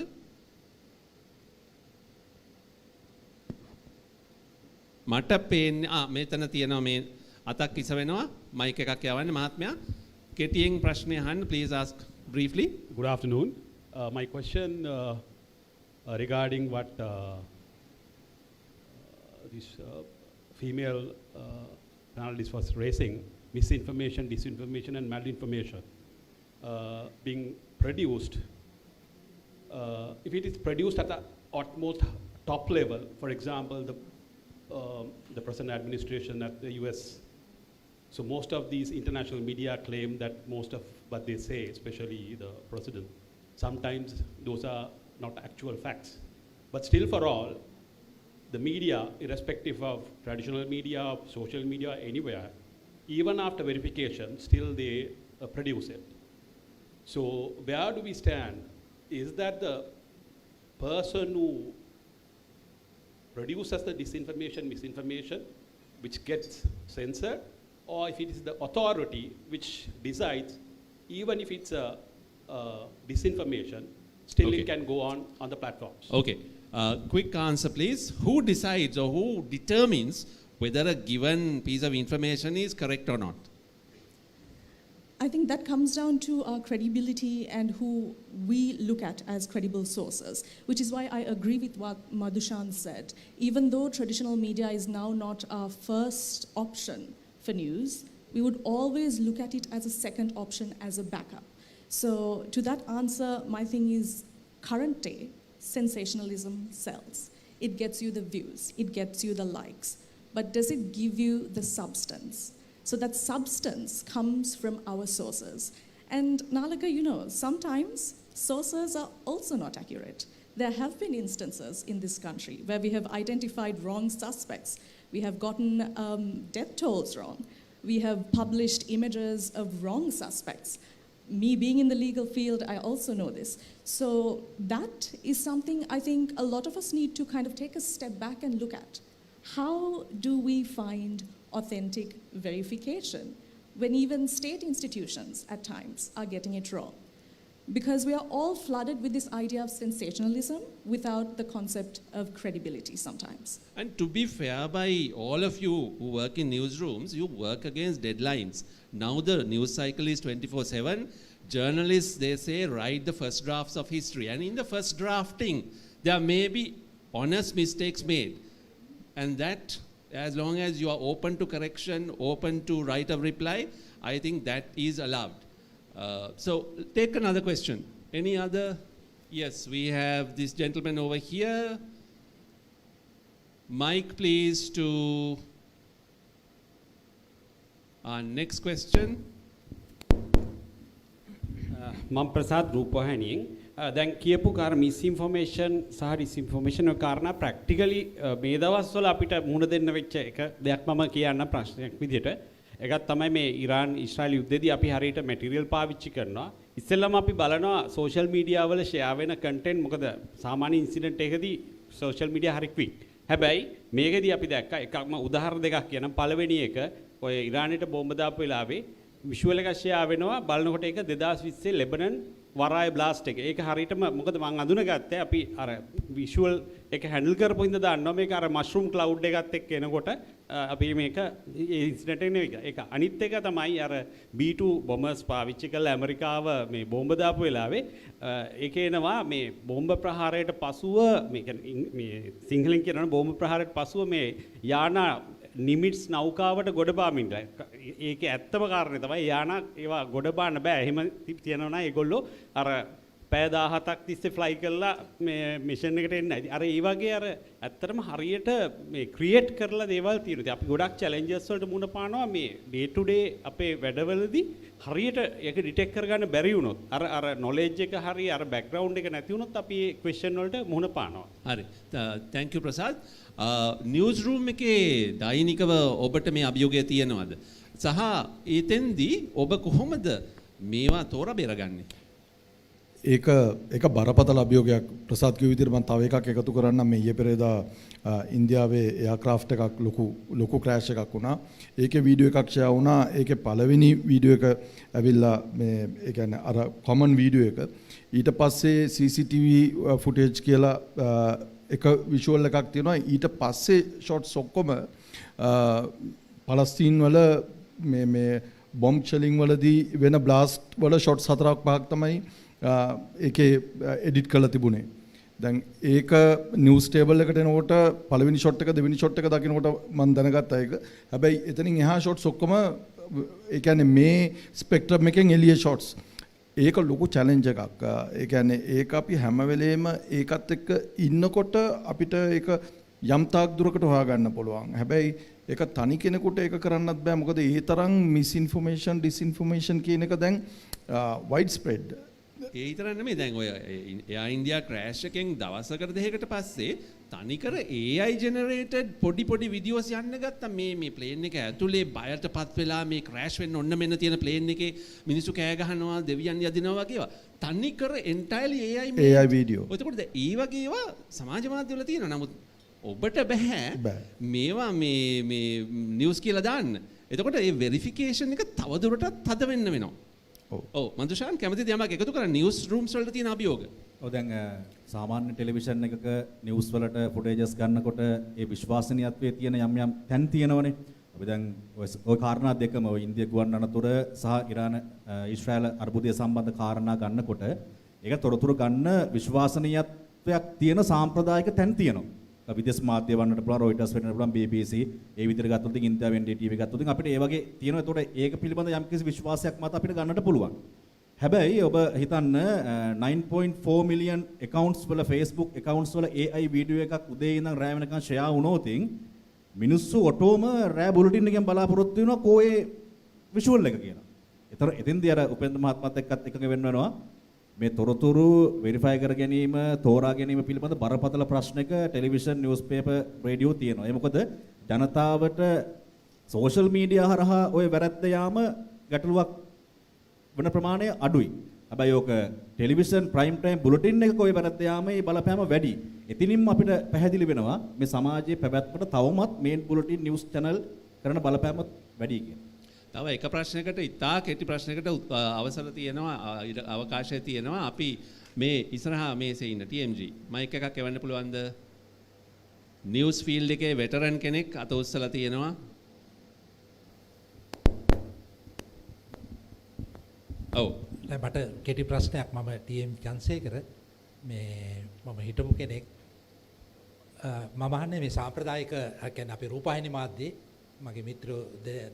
මට පේන්නේ මෙතන තියෙනවා මේ අතක් ඉස වෙනවා මයික් එකක් යවන්න මහත්මයා. කෙටියෙන් ප්‍රශ්නය අහන්න, please ask briefly. Good afternoon. My question regarding what this female panelist was raising, misinformation, disinformation and malinformation being produced. If it is produced at the utmost top level, for example, the present administration at the US, so most of these international media claim that most of what they say, especially the president, sometimes those are not actual facts. But still for all, the media, irrespective of traditional media, social media, anywhere, even after verification, still they produce it. So where do we stand? Is that the person who produces the disinformation, misinformation, which gets censored, or if it is the authority which decides, even if it's a disinformation, still it can go on the platforms? Okay. Quick answer, please. Who decides or who determines whether a given piece of information is correct or not? I think that comes down to our credibility and who we look at as credible sources, which is why I agree with what Madhushan said. Even though traditional media is now not our first option for news, we would always look at it as a second option, as a backup. So to that answer, my thing is current day, sensationalism sells. It gets you the views, it gets you the likes, but does it give you the substance? So that substance comes from our sources. And Nalaka, you know, sometimes sources are also not accurate. There have been instances in this country where we have identified wrong suspects. We have gotten death tolls wrong. We have published images of wrong suspects. Me being in the legal field, I also know this. So that is something I think a lot of us need to kind of take a step back and look at. How do we find authentic verification when even state institutions at times are getting it wrong? Because we are all flooded with this idea of sensationalism without the concept of credibility sometimes. And to be fair, by all of you who work in newsrooms, you work against deadlines. Now the news cycle is 24/7. Journalists, they say, write the first drafts of history. And in the first drafting, there may be honest mistakes made. And that, as long as you are open to correction, open to right of reply, I think that is allowed. So take another question. Any other? Yes, we have this gentleman over here. Mic, please, to our next question. මම ප්‍රසාද් රූපවාහිනියෙන් දැන් කියපු කාර මිස්ඉන්ෆර්මේෂන් සහ ඩිස්ඉන්ෆර්මේෂන් කාරණා practically මේ දවස්වල අපිට මුහුණ දෙන්න වෙච්ච එක දෙයක් මම කියන්න ප්‍රශ්නයක් විදිහට එකක් තමයි මේ ඉරාන් ඊශ්‍රායල් යුද්ධෙදී අපි හරියට මැටීරියල් පාවිච්චි කරනවා ඉස්සෙල්ලාම අපි බලනවා සෝෂල් මීඩියා වල ෂෙයා වෙන කන්ටෙන්ට් මොකද සාමාන්‍ය ඉන්සිඩන්ට් එකකදී සෝෂල් මීඩියා හරි ක්වික් හැබැයි මේකෙදී අපි දැක්කා එකක්ම උදාහරණ දෙකක් කියනම් පළවෙනි එක ඔය ඉරානෙට බෝම්බ දාපු වෙලාවේ විෂුවල් එකක් ෂෙයා වෙනවා බලනකොට ඒක 2020 ලෙබනන් වරාය බ්ලාස්ට් එක. ඒක හරියටම මොකද මම අඳුනගත්තේ අපි අර විෂුවල් එක හැන්ඩල් කරපු හින්දා දන්නවා මේක අර මෂ්රූම් ක්ලවුඩ් එකත් එක්ක එනකොට අපි මේක ඉන්සිඩන්ට් එක නෙවෙයි. ඒක අනිත් එක තමයි අර B2 බොම්බර්ස් පාවිච්චි කරලා ඇමරිකාව මේ බෝම්බ දාපු වෙලාවේ ඒක එනවා මේ බෝම්බ ප්‍රහාරයට පසුව මේ සිංහලෙන් කියනවා බෝම්බ ප්‍රහාරයට පසුව මේ යානා නිමිට්ස් නෞකාවට ගොඩ බාමින්ට. ඒක ඇත්තම කාරණේ තමයි යානා ඒවා ගොඩ බාන්න බෑ. එහෙම තියනවා නම් ඒගොල්ලෝ අර පැය 17ක් තිස්සේ ෆ්ලයි කරලා මේ මිෂන් එකට එන්නේ නැහැ. අර ඒ වගේ අර ඇත්තටම හරියට මේ ක්‍රියේට් කරලා දේවල් තියෙනවා. ඉතින් අපි ගොඩක් චැලෙන්ජස් වලට මුහුණ පානවා මේ ඩේ ටු ඩේ අපේ වැඩවලදී හරියට ඒක ඩිටෙක්ට් කරගන්න බැරි වුණොත් අර නොලෙජ් එක හරි අර බෑග්ග්‍රවුන්ඩ් එක නැති වුණොත් අපි මේ ක්වෙස්චන් වලට මුහුණ පානවා. හරි. thank you Prasad. newsroom එකේ දෛනිකව ඔබට මේ අභියෝගය තියෙනවද? සහ ඒතෙන්දී ඔබ කොහොමද මේවා තෝරා බේරගන්නේ? ඒක බරපතල අභියෝගයක්. ප්‍රසාද් කිව්ව විදිහට මම තව එකක් එකතු කරන්නම්. මේ ඊයේ පෙරේදා ඉන්දියාවේ එයාක්‍රාෆ්ට් එකක් ලොකු ක්‍රෑෂ් එකක් වුණා. ඒකේ වීඩියෝ එකක් ෂෙයා වුණා. ඒකේ පළවෙනි වීඩියෝ එක ඇවිල්ලා මේ ඒ කියන්නේ අර කොමන් වීඩියෝ එක. ඊට පස්සේ CCTV ෆුටේජ් කියලා එක විෂුවල් එකක් තියෙනවා. ඊට පස්සේ ෂොට්ස් ඔක්කොම පලස්තීන් වල මේ බොම්බ් ෂෙලින් වලදී වෙන බ්ලාස්ට් වල ෂොට්ස් 4-5ක් තමයි ඒකේ එඩිට් කරලා තිබුණේ. දැන් ඒක නිවුස් ටේබල් එකට එනකොට පළවෙනි ෂොට් එක දෙවෙනි ෂොට් එක දකින්නකොට මම දැනගත්තා ඒක. හැබැයි එතනින් එහා ෂොට්ස් ඔක්කොම ඒ කියන්නේ මේ ස්පෙක්ට්‍රම් එකෙන් එළිය ෂොට්ස්. ඒක ලොකු චැලෙන්ජ් එකක්. ඒ කියන්නේ ඒක අපි හැම වෙලේම ඒකත් එක්ක ඉන්නකොට අපිට ඒක යම් තාක් දුරකට හොයාගන්න පුළුවන්. හැබැයි ඒක තනි කෙනෙකුට ඒක කරන්නත් බෑ. මොකද ඒ තරම් මිස්ඉන්ෆර්මේෂන් ඩිස්ඉන්ෆර්මේෂන් කියන එක දැන් වයිඩ් ස්ප්‍රෙඩ්. ඒ විතර නෙමෙයි දැන් ඔය එයා ඉන්දියා ක්‍රෑෂ් එකෙන් දවසකට දෙකකට පස්සේ තනිකර AI ජෙනරේටඩ් පොඩි වීඩියෝස් යන්න ගත්තා. මේ ප්ලේන් එක ඇතුලේ බයටපත් වෙලා මේ ක්‍රෑෂ් වෙන්න ඔන්න මෙන්න තියෙන ප්ලේන් එකේ මිනිස්සු කෑ ගහනවා දෙවියන් යදිනවා වගේ ඒවා. තනිකර එන්ටයර්ලි AI වීඩියෝ. එතකොට ඒ වගේ ඒවා සමාජ මාධ්‍ය වල තියෙනවා. නමුත් ඔබට බෑ මේවා මේ නිවුස් කියලා දාන්න. එතකොට ඒ වෙරිෆිකේෂන් එක තවදුරටත් තද වෙන්න වෙනවා. ඔව් මන්දුෂාන් කැමතිද යමක් එකතු කරන්න නිවුස් රූම්ස් වලට තියෙන අභියෝග? ඔව් දැන් සාමාන්‍ය ටෙලිවිෂන් එකක නිවුස් වලට ෆුටේජස් ගන්නකොට ඒ විශ්වාසනීයත්වයේ තියෙන යම් තැන් තියෙනවනේ. අපි දැන් ওই කාරණා දෙකම ඔය ඉන්දිය ගුවන් අනතුර සහ ඉරාන ඊශ්‍රායල අර්බුදය සම්බන්ධ කාරණා ගන්නකොට ඒක තොරතුරු ගන්න විශ්වාසනීයත්වයක් තියෙන සාම්ප්‍රදායික තැන් තියෙනවා. විදේශ මාධ්‍ය වන්නට පුළුවන් රොයිටර්ස් වෙන්නට පුළුවන් BBC ඒ විදිහට ගත්තොත් ඉන්දියාවෙන් NDTV ගත්තොත් අපිට ඒ වගේ තියෙනවා. ඒතකොට ඒක පිළිබඳ යම්කිසි විශ්වාසයක් මත අපිට ගන්නට පුළුවන්. හැබැයි ඔබ හිතන්න 9.4 මිලියන් accounts වල Facebook accounts වල AI වීඩියෝ එකක් උදේ ඉඳන් රෑ වෙනකන් ෂෙයා වුණොත් මිනිස්සු ඔටෝම රෑ බුලටින් එකෙන් බලාපොරොත්තු වෙනවා කෝයේ විෂුවල් එක කියලා. ඒතර එතෙන්දී අර උපේන්ද්‍ර මහත්මයාත් එක්කත් එකඟ වෙන්න වෙනවා. මේ තොරතුරු වෙරිෆයි කර ගැනීම තෝරා ගැනීම පිළිබඳ බරපතල ප්‍රශ්නයක ටෙලිවිෂන් නිවුස් පේපර් රේඩියෝ තියෙනවා. ඒ මොකද ජනතාවට සෝෂල් මීඩියා හරහා ওই වැරද්ද යාම ගැටලුවක් වෙන ප්‍රමාණය අඩුයි. හැබැයි ඕක ටෙලිවිෂන් ප්‍රයිම් ටයිම් බුලටින් එකක ওই වැරද්ද යාමේ බලපෑම වැඩි. එතිනින්ම අපිට පැහැදිලි වෙනවා මේ සමාජයේ පැවැත්මට තවමත් මේන් බුලටින් නිවුස් channel කරන බලපෑම වැඩි කියලා. තව එක ප්‍රශ්නයකට ඉතා කෙටි ප්‍රශ්නයකට අවසර තියෙනවා අවකාශය තියෙනවා. අපි මේ ඉස්සරහා මේසේ ඉන්න TMG මයික් එකක් එවන්න පුළුවන්ද? නිවුස් ෆීල්ඩ් එකේ වෙටරන් කෙනෙක් අත උස්සලා තියෙනවා. ඔව් මට කෙටි ප්‍රශ්නයක්. මම TM චන්සේකර මම හිටපු කෙනෙක්. මම අහන්නේ මේ සාම්ප්‍රදායික කියන්නේ අපේ රූපවාහිනී මාධ්‍යයේ මගේ මිත්‍රයෝ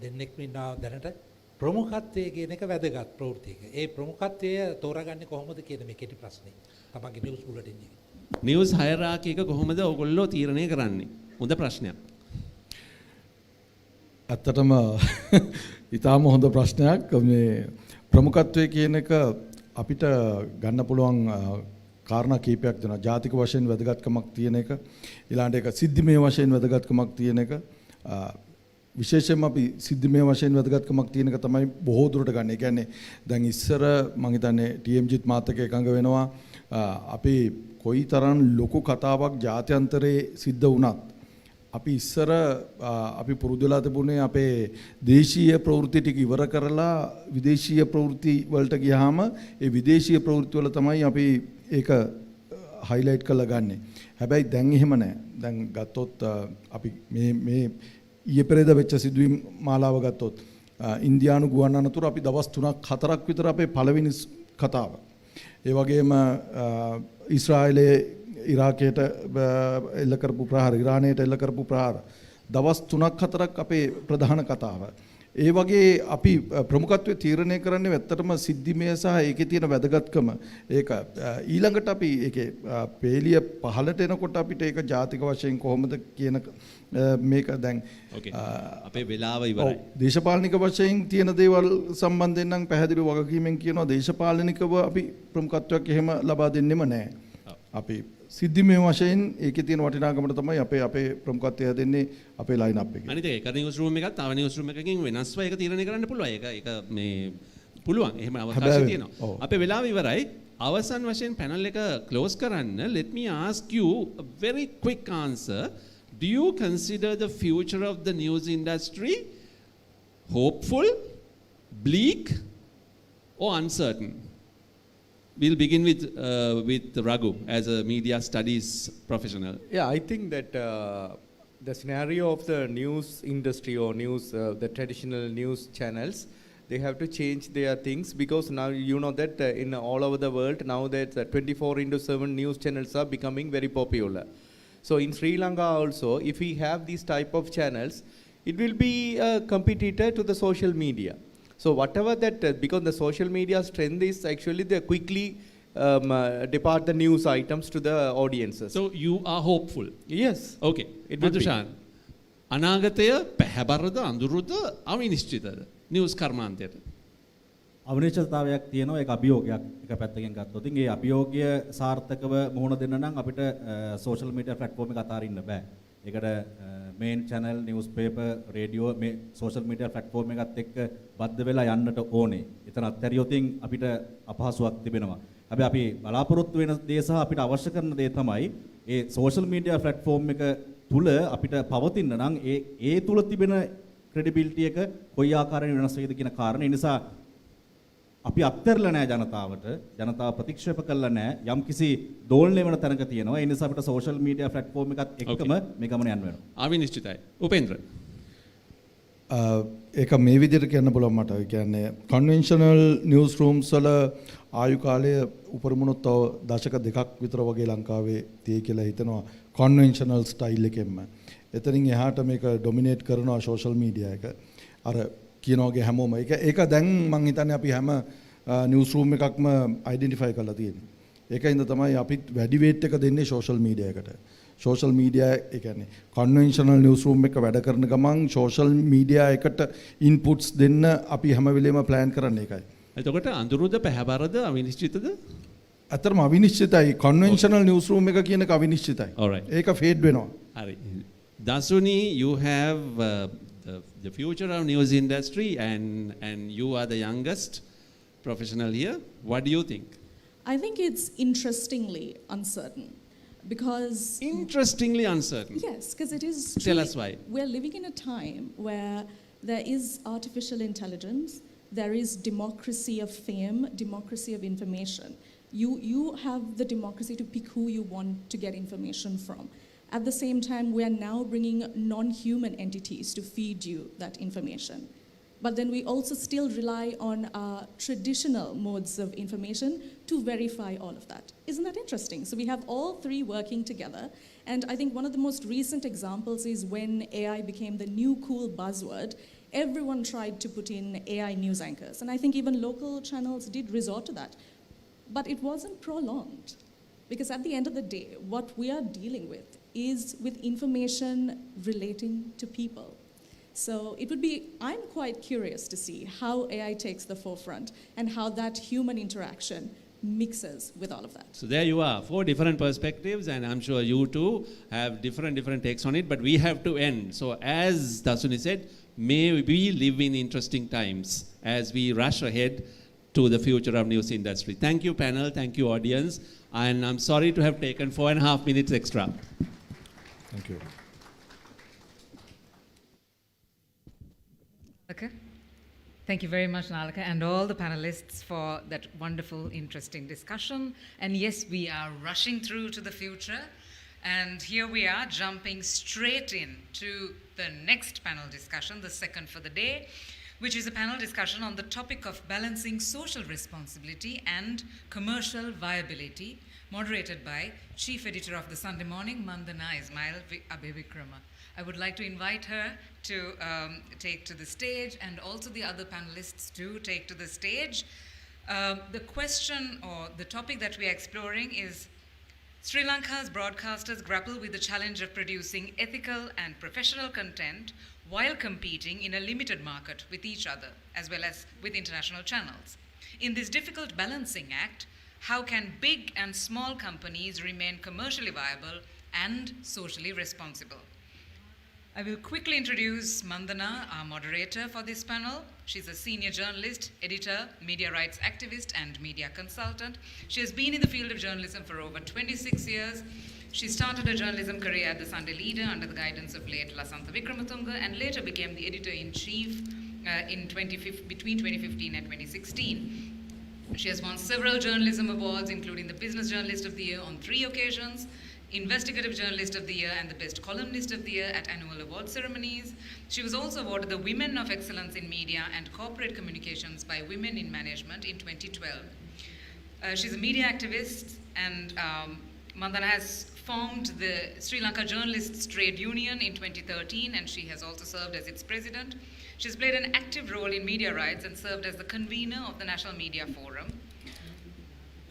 දෙන්නෙක් ඉන්නවා දැනට ප්‍රමුඛත්වයේ කියන එක වැදගත් ප්‍රවෘත්තියක. ඒ ප්‍රමුඛත්වය තෝරාගන්නේ කොහොමද කියන මේ කෙටි ප්‍රශ්නේ. තමන්ගේ නිවුස් බුලටින් එකේ. නිවුස් හයරාකි එක කොහොමද ඔයගොල්ලෝ තීරණය කරන්නේ? හොඳ ප්‍රශ්නයක්. ඇත්තටම ඊටාම හොඳ ප්‍රශ්නයක්. මේ ප්‍රමුඛත්වයේ කියන එක අපිට ගන්න පුළුවන් කාරණා කීපයක් දෙනවා. ජාතික වශයෙන් වැදගත්කමක් තියෙන එක, ඊළඟට ඒක සිද්ධිමය වශයෙන් වැදගත්කමක් තියෙන එක, විශේෂයෙන්ම අපි සිද්ධිමය වශයෙන් වැදගත්කමක් තියෙන එක තමයි බොහෝ දුරට ගන්න. ඒ කියන්නේ දැන් ඉස්සර මම හිතන්නේ TMGත් මාත් එක්ක එකඟ වෙනවා අපි කොයිතරම් ලොකු කතාවක් ජාත්‍යන්තරේ සිද්ධ වුණත් අපි ඉස්සර අපි පුරුදුලා තිබුණේ අපේ දේශීය ප්‍රවෘත්ති ටික ඉවර කරලා විදේශීය ප්‍රවෘත්ති වලට ගියාම ඒ විදේශීය ප්‍රවෘත්ති වල තමයි අපි ඒක highlight කරලා ගන්නෙ. හැබැයි දැන් එහෙම නැහැ. දැන් ගත්තොත් අපි මේ ඊයේ පෙරේද වෙච්ච සිදුවීම් මාලාව ගත්තොත් ඉන්දියානු ගුවන් අනතුර අපි දවස් 3ක් 4ක් විතර අපේ පළවෙනි කතාව. ඒ වගේම ඊශ්‍රායලයේ ඉරාකයට එල්ල කරපු ප්‍රහාර, ඉරානයට එල්ල කරපු ප්‍රහාර දවස් 3ක් 4ක් අපේ ප්‍රධාන කතාව. ඒ වගේ අපි ප්‍රමුඛත්වයේ තීරණය කරන්නේ ඇත්තටම සිද්ධිමය සහ ඒකේ තියෙන වැදගත්කම. ඒක ඊළඟට අපි ඒකේ පේලිය පහළට එනකොට අපිට ඒක ජාතික වශයෙන් කොහොමද කියන මේක දැන් අපේ වෙලාව ඉවරයි. දේශපාලනික වශයෙන් තියෙන දේවල් සම්බන්ධයෙන් නම් පැහැදිලිව වගකීමෙන් කියනවා දේශපාලනිකව අපි ප්‍රමුඛත්වයක් එහෙම ලබා දෙන්නෙම නැහැ. අපි සිද්ධිමය වශයෙන් ඒකේ තියෙන වටිනාකමට තමයි අපේ ප්‍රමුඛත්වය දෙන්නේ අපේ ලයින් අප් එකේ. අනිත් එක නිවුස් රූම් එකක් තව නිවුස් රූම් එකකින් වෙනස්ව ඒක තීරණය කරන්න පුළුවන්. ඒක මේ පුළුවන්. එහෙම අවකාශය තියෙනවා. අපේ වෙලාව ඉවරයි. අවසන් වශයෙන් පැනල් එක ක්ලෝස් කරන්න let me ask you a very quick answer. Do you consider the future of the news industry hopeful, bleak or uncertain? We'll begin with Raghu as a media studies professional. Yeah, I think that the scenario of the news industry or news, the traditional news channels, they have to change their things because now you know that in all over the world now that 24/7 news channels are becoming very popular. So in Sri Lanka also, if we have these type of channels, it will be a competitor to the social media. So whatever that, because the social media strength is actually they quickly depart the news items to the audiences. So you are hopeful? Yes. Okay. Madhushan, අනාගතය පැහැබරද අඳුරුද අවිනිශ්චිතද news කර්මාන්තයට? අවිනිශ්චිතතාවයක් තියෙනවා, ඒක අභියෝගයක් එක පැත්තකින් ගත්තොත්. ඉතින් ඒ අභියෝගය සාර්ථකව මුහුණ දෙන්න නම් අපිට සෝෂල් මීඩියා ප්ලැට්ෆෝම් එක අතාරින්න බෑ. ඒකට මේන් channel, newspaper, radio මේ social media platform එකත් එක්ක බද්ධ වෙලා යන්නට ඕනේ. එතන අත්හැරියොතින් අපිට අපහසුයක් තිබෙනවා. හැබැයි අපි බලාපොරොත්තු වෙන දේ සහ අපිට අවශ්‍ය කරන දේ තමයි ඒ social media platform එක තුල අපිට පවතින්න නම් ඒ තුල තිබෙන credibility එක කොයි ආකාරයෙන් වෙනස් වෙයිද කියන කාරණේ. ඒ නිසා අපි අත්හැරලා නැහැ ජනතාවට. ජනතාව ප්‍රතික්ෂේප කළා නැහැ. යම්කිසි දෝලණය වෙන තැනක තියෙනවා. ඒ නිසා අපිට social media platform එකත් එක්කම මේ ගමන යන්න වෙනවා. අවිනිශ්චිතයි. උපේන්ද්‍ර. ඒක මේ විදිහට කියන්න පුළුවන් මට. ඒ කියන්නේ conventional news rooms වල ආයු කාලය උපරිමනොත් තව දශක දෙකක් විතර වගේ ලංකාවේ තියෙයි කියලා හිතනවා conventional style එකෙන්ම. එතනින් එහාට මේක dominate කරනවා social media එක. අර කියනවාගේ හැමෝම ඒක දැන් මං හිතන්නේ අපි හැම නිවුස් රූම් එකක්ම අයිඩෙන්ටිෆයි කරලා තියෙන්නේ. ඒකින්ද තමයි අපි වැඩි වේට් එක දෙන්නේ සෝෂල් මීඩියා එකට. සෝෂල් මීඩියා ඒ කියන්නේ කන්වෙන්ෂනල් නිවුස් රූම් එක වැඩ කරන ගමන් සෝෂල් මීඩියා එකට ඉන්පුට්ස් දෙන්න අපි හැම වෙලේම ප්ලෑන් කරන්නේ ඒකයි. එතකොට අඳුරුද පැහැබරද අවිනිශ්චිතද? අතරම අවිනිශ්චිතයි. කන්වෙන්ෂනල් නිවුස් රූම් එක කියන එක අවිනිශ්චිතයි. ඒක ෆේඩ් වෙනවා. හරි. Dasuni, you have the future of news industry and you are the youngest professional here. What do you think? I think it's interestingly uncertain because... Interestingly uncertain? Yes, because it is... Tell us why. We're living in a time where there is artificial intelligence, there is democracy of fame, democracy of information. You have the democracy to pick who you want to get information from. At the same time, we are now bringing non-human entities to feed you that information. But then we also still rely on our traditional modes of information to verify all of that. Isn't that interesting? So we have all three working together. And I think one of the most recent examples is when AI became the new cool buzzword, everyone tried to put in AI news anchors. And I think even local channels did resort to that. But it wasn't prolonged. Because at the end of the day, what we are dealing with is with information relating to people. So it would be, I'm quite curious to see how AI takes the forefront and how that human interaction mixes with all of that. So there you are, 4 different perspectives, and I'm sure you too have different takes on it, but we have to end. So as Dasuni said, may we live in interesting times as we rush ahead to the future of news industry. Thank you panel, thank you audience, and I'm sorry to have taken 4.5 minutes extra. Thank you. Okay. Thank you very much, Nalaka, and all the panelists for that wonderful, interesting discussion. And yes, we are rushing through to the future. And here we are, jumping straight in to the next panel discussion, the second for the day, which is a panel discussion on the topic of balancing social responsibility and commercial viability, moderated by Chief Editor of the Sunday Morning, Mandana 𝗙𝗲𝗏𝗪𝗂. I would like to invite her to take to the stage, and also the other panelists to take to the stage. The question or the topic that we are exploring is Sri Lanka's broadcasters grapple with the challenge of producing ethical and professional content while competing in a limited market with each other, as well as with international channels. In this difficult balancing act, how can big and small companies remain commercially viable and socially responsible? I will quickly introduce Mandana, our moderator for this panel. She's a senior journalist, editor, media rights activist, and media consultant. She has been in the field of journalism for over 26 years. She started her journalism career at the Sunday Leader under the guidance of late Lasantha Wickrematunge, and later became the editor-in-chief between 2015 and 2016. She has won several journalism awards, including the Business Journalist of the Year on 3 occasions, Investigative Journalist of the Year, and the Best Columnist of the Year at annual award ceremonies. She was also awarded the Women of Excellence in Media and Corporate Communications by Women in Management in 2012. She's a media activist, and Mandana has formed the Sri Lanka Journalists Trade Union in 2013, and she has also served as its president. She's played an active role in media rights and served as the convener of the National Media Forum.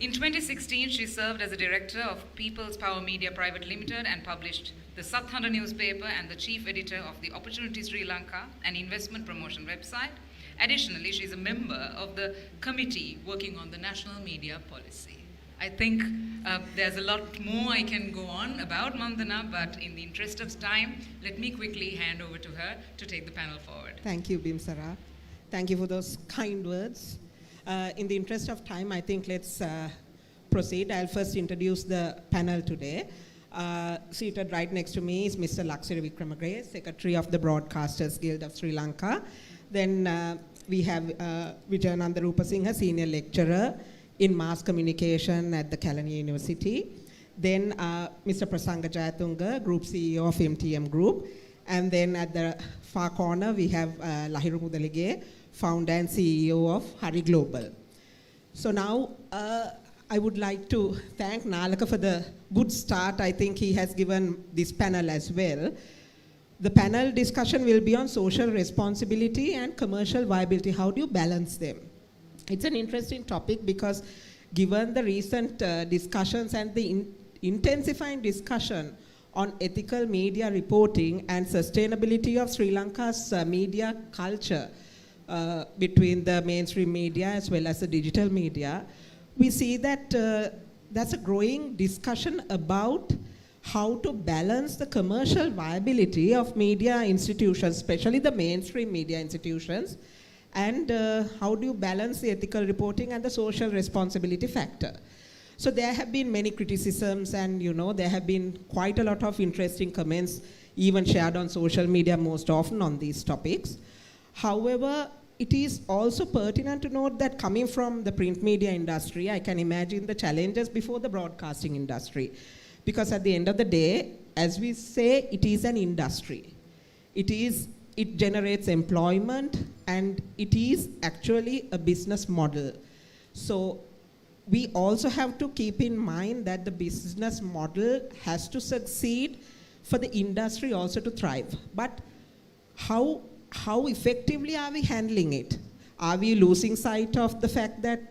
In 2016, she served as a director of People's Power Media Private Limited and published the Sathanda newspaper and the chief editor of the Opportunity Sri Lanka, an investment promotion website. Additionally, she's a member of the committee working on the national media policy. I think there's a lot more I can go on about Mandana, but in the interest of time, let me quickly hand over to her to take the panel forward. Thank you, Bimsara. Thank you for those kind words. In the interest of time, I think let's proceed. I'll first introduce the panel today. Seated right next to me is Mr. 𝗙𝗲𝗏𝗪𝗂, Secretary of the Broadcasters Guild of Sri Lanka. Then we have Vijayananda Rupasinghe, Senior Lecturer in Mass Communication at the Kelaniya University. Then Mr. Prasanga Jayatunga, Group CEO of MTM Group. And then at the far corner, we have Hiru Mudalige, Founder and CEO of Hiru Global. So now I would like to thank Nalaka for the good start I think he has given this panel as well. The panel discussion will be on social responsibility and commercial viability. How do you balance them? It's an interesting topic because given the recent discussions and the intensifying discussion on ethical media reporting and sustainability of Sri Lanka's media culture, between the mainstream media as well as the digital media, we see that that's a growing discussion about how to balance the commercial viability of media institutions, especially the mainstream media institutions, and how do you balance the ethical reporting and the social responsibility factor. So there have been many criticisms, and there have been quite a lot of interesting comments even shared on social media most often on these topics. However, it is also pertinent to note that coming from the print media industry, I can imagine the challenges before the broadcasting industry. Because at the end of the day, as we say, it is an industry. It generates employment, and it is actually a business model. So we also have to keep in mind that the business model has to succeed for the industry also to thrive. But how effectively are we handling it? Are we losing sight of the fact that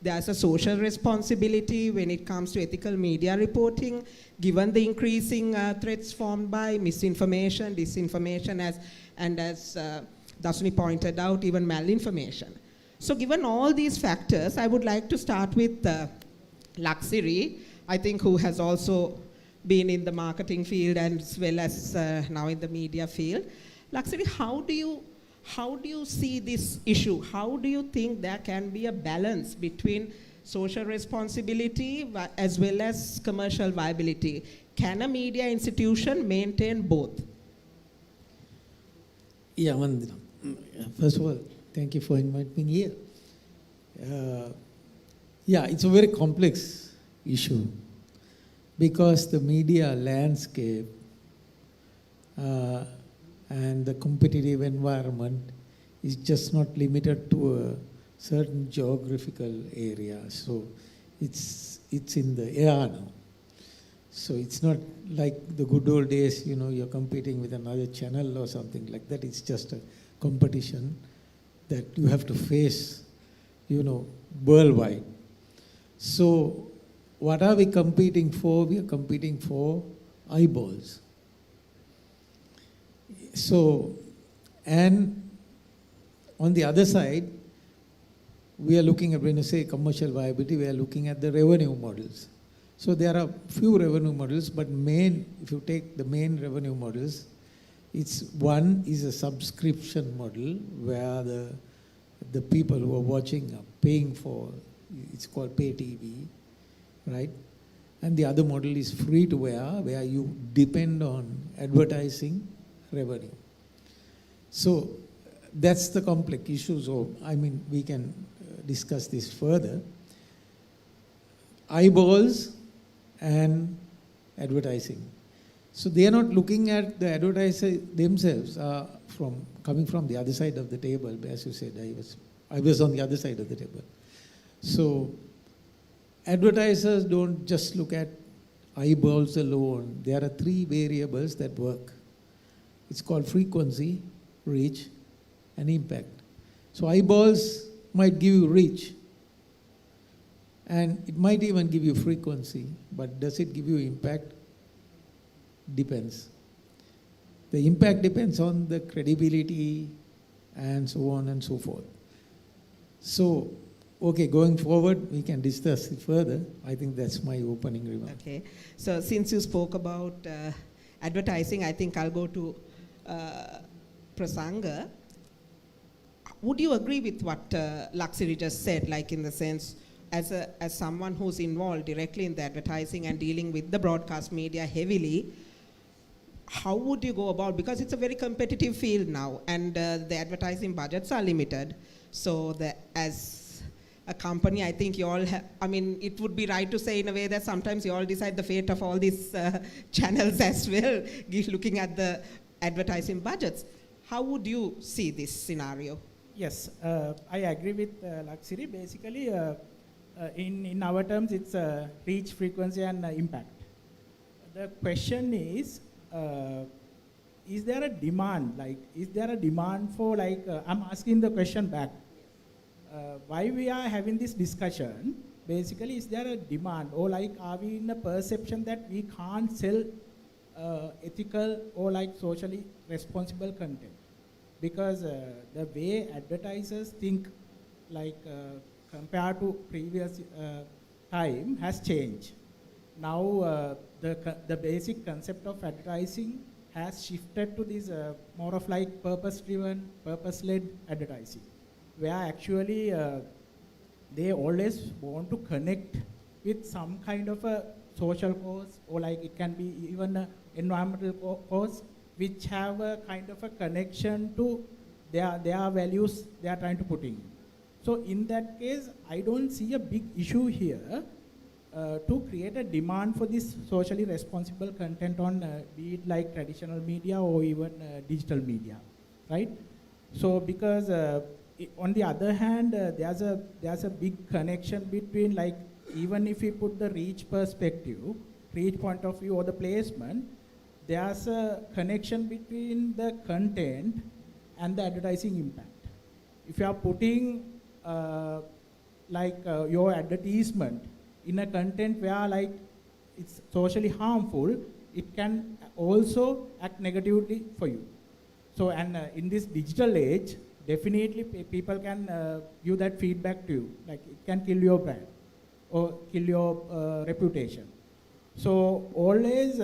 there's a social responsibility when it comes to ethical media reporting, given the increasing threats formed by misinformation, disinformation, and as Dasuni pointed out, even malinformation? So given all these factors, I would like to start with 𝗙𝗲𝗏𝗪𝗂, I think, who has also been in the marketing field as well as now in the media field. 𝗙𝗲𝗏𝗪𝗂, how do you see this issue? How do you think there can be a balance between social responsibility as well as commercial viability? Can a media institution maintain both? Yeah, First of all, thank you for inviting me here. Yeah, it's a very complex issue because the media landscape and the competitive environment is just not limited to a certain geographical area. So it's in the air now. So it's not like the good old days, you know, you're competing with another channel or something like that. It's just a competition that you have to face, you know, worldwide. So what are we competing for? We are competing for eyeballs. So, and on the other side, we are looking at, when you say commercial viability, we are looking at the revenue models. So there are few revenue models, but if you take the main revenue models, one is a subscription model where the people who are watching are paying for, it's called pay TV, right? And the other model is free to air, where you depend on advertising revenue. So that's the complex issue. So I mean, we can discuss this further. Eyeballs and advertising. So they are not looking at the advertisers themselves, coming from the other side of the table. As you said, I was on the other side of the table. So advertisers don't just look at eyeballs alone. There are three variables that work. It's called frequency, reach, and impact. So eyeballs might give you reach, and it might even give you frequency, but does it give you impact? Depends. The impact depends on the credibility and so on and so forth. So, okay, going forward, we can discuss it further. I think that's my opening remark. Okay, so since you spoke about advertising, I think I'll go to Prasanga. Would you agree with what Laksiri just said, like in the sense, as someone who's involved directly in the advertising and dealing with the broadcast media heavily, how would you go about, because it's a very competitive field now, and the advertising budgets are limited. So as a company, I think you all I mean, it would be right to say in a way that sometimes you all decide the fate of all these channels as well, looking at the advertising budgets. How would you see this scenario? Yes, I agree with Laksiri. Basically, in our terms, it's reach, frequency, and impact. The question is there a demand? Like, is there a demand for, like, I'm asking the question back. Why we are having this discussion? Basically, is there a demand, or like, are we in a perception that we can't sell ethical or like socially responsible content? Because the way advertisers think, like compared to previous time, has changed. Now the basic concept of advertising has shifted to this more of like purpose-driven, purpose-led advertising, where actually they always want to connect with some kind of a social cause, or like it can be even an environmental cause, which have a kind of a connection to their values they are trying to put in. So in that case, I don't see a big issue here to create a demand for this socially responsible content on be it like traditional media or even digital media, right? So because on the other hand, there's a big connection between, like, even if we put the reach perspective, reach point of view or the placement, there's a connection between the content and the advertising impact. If you are putting your advertisement in a content where like it's socially harmful, it can also act negatively for you. So, and in this digital age, definitely people can give that feedback to you, like it can kill your brand or kill your reputation. So always,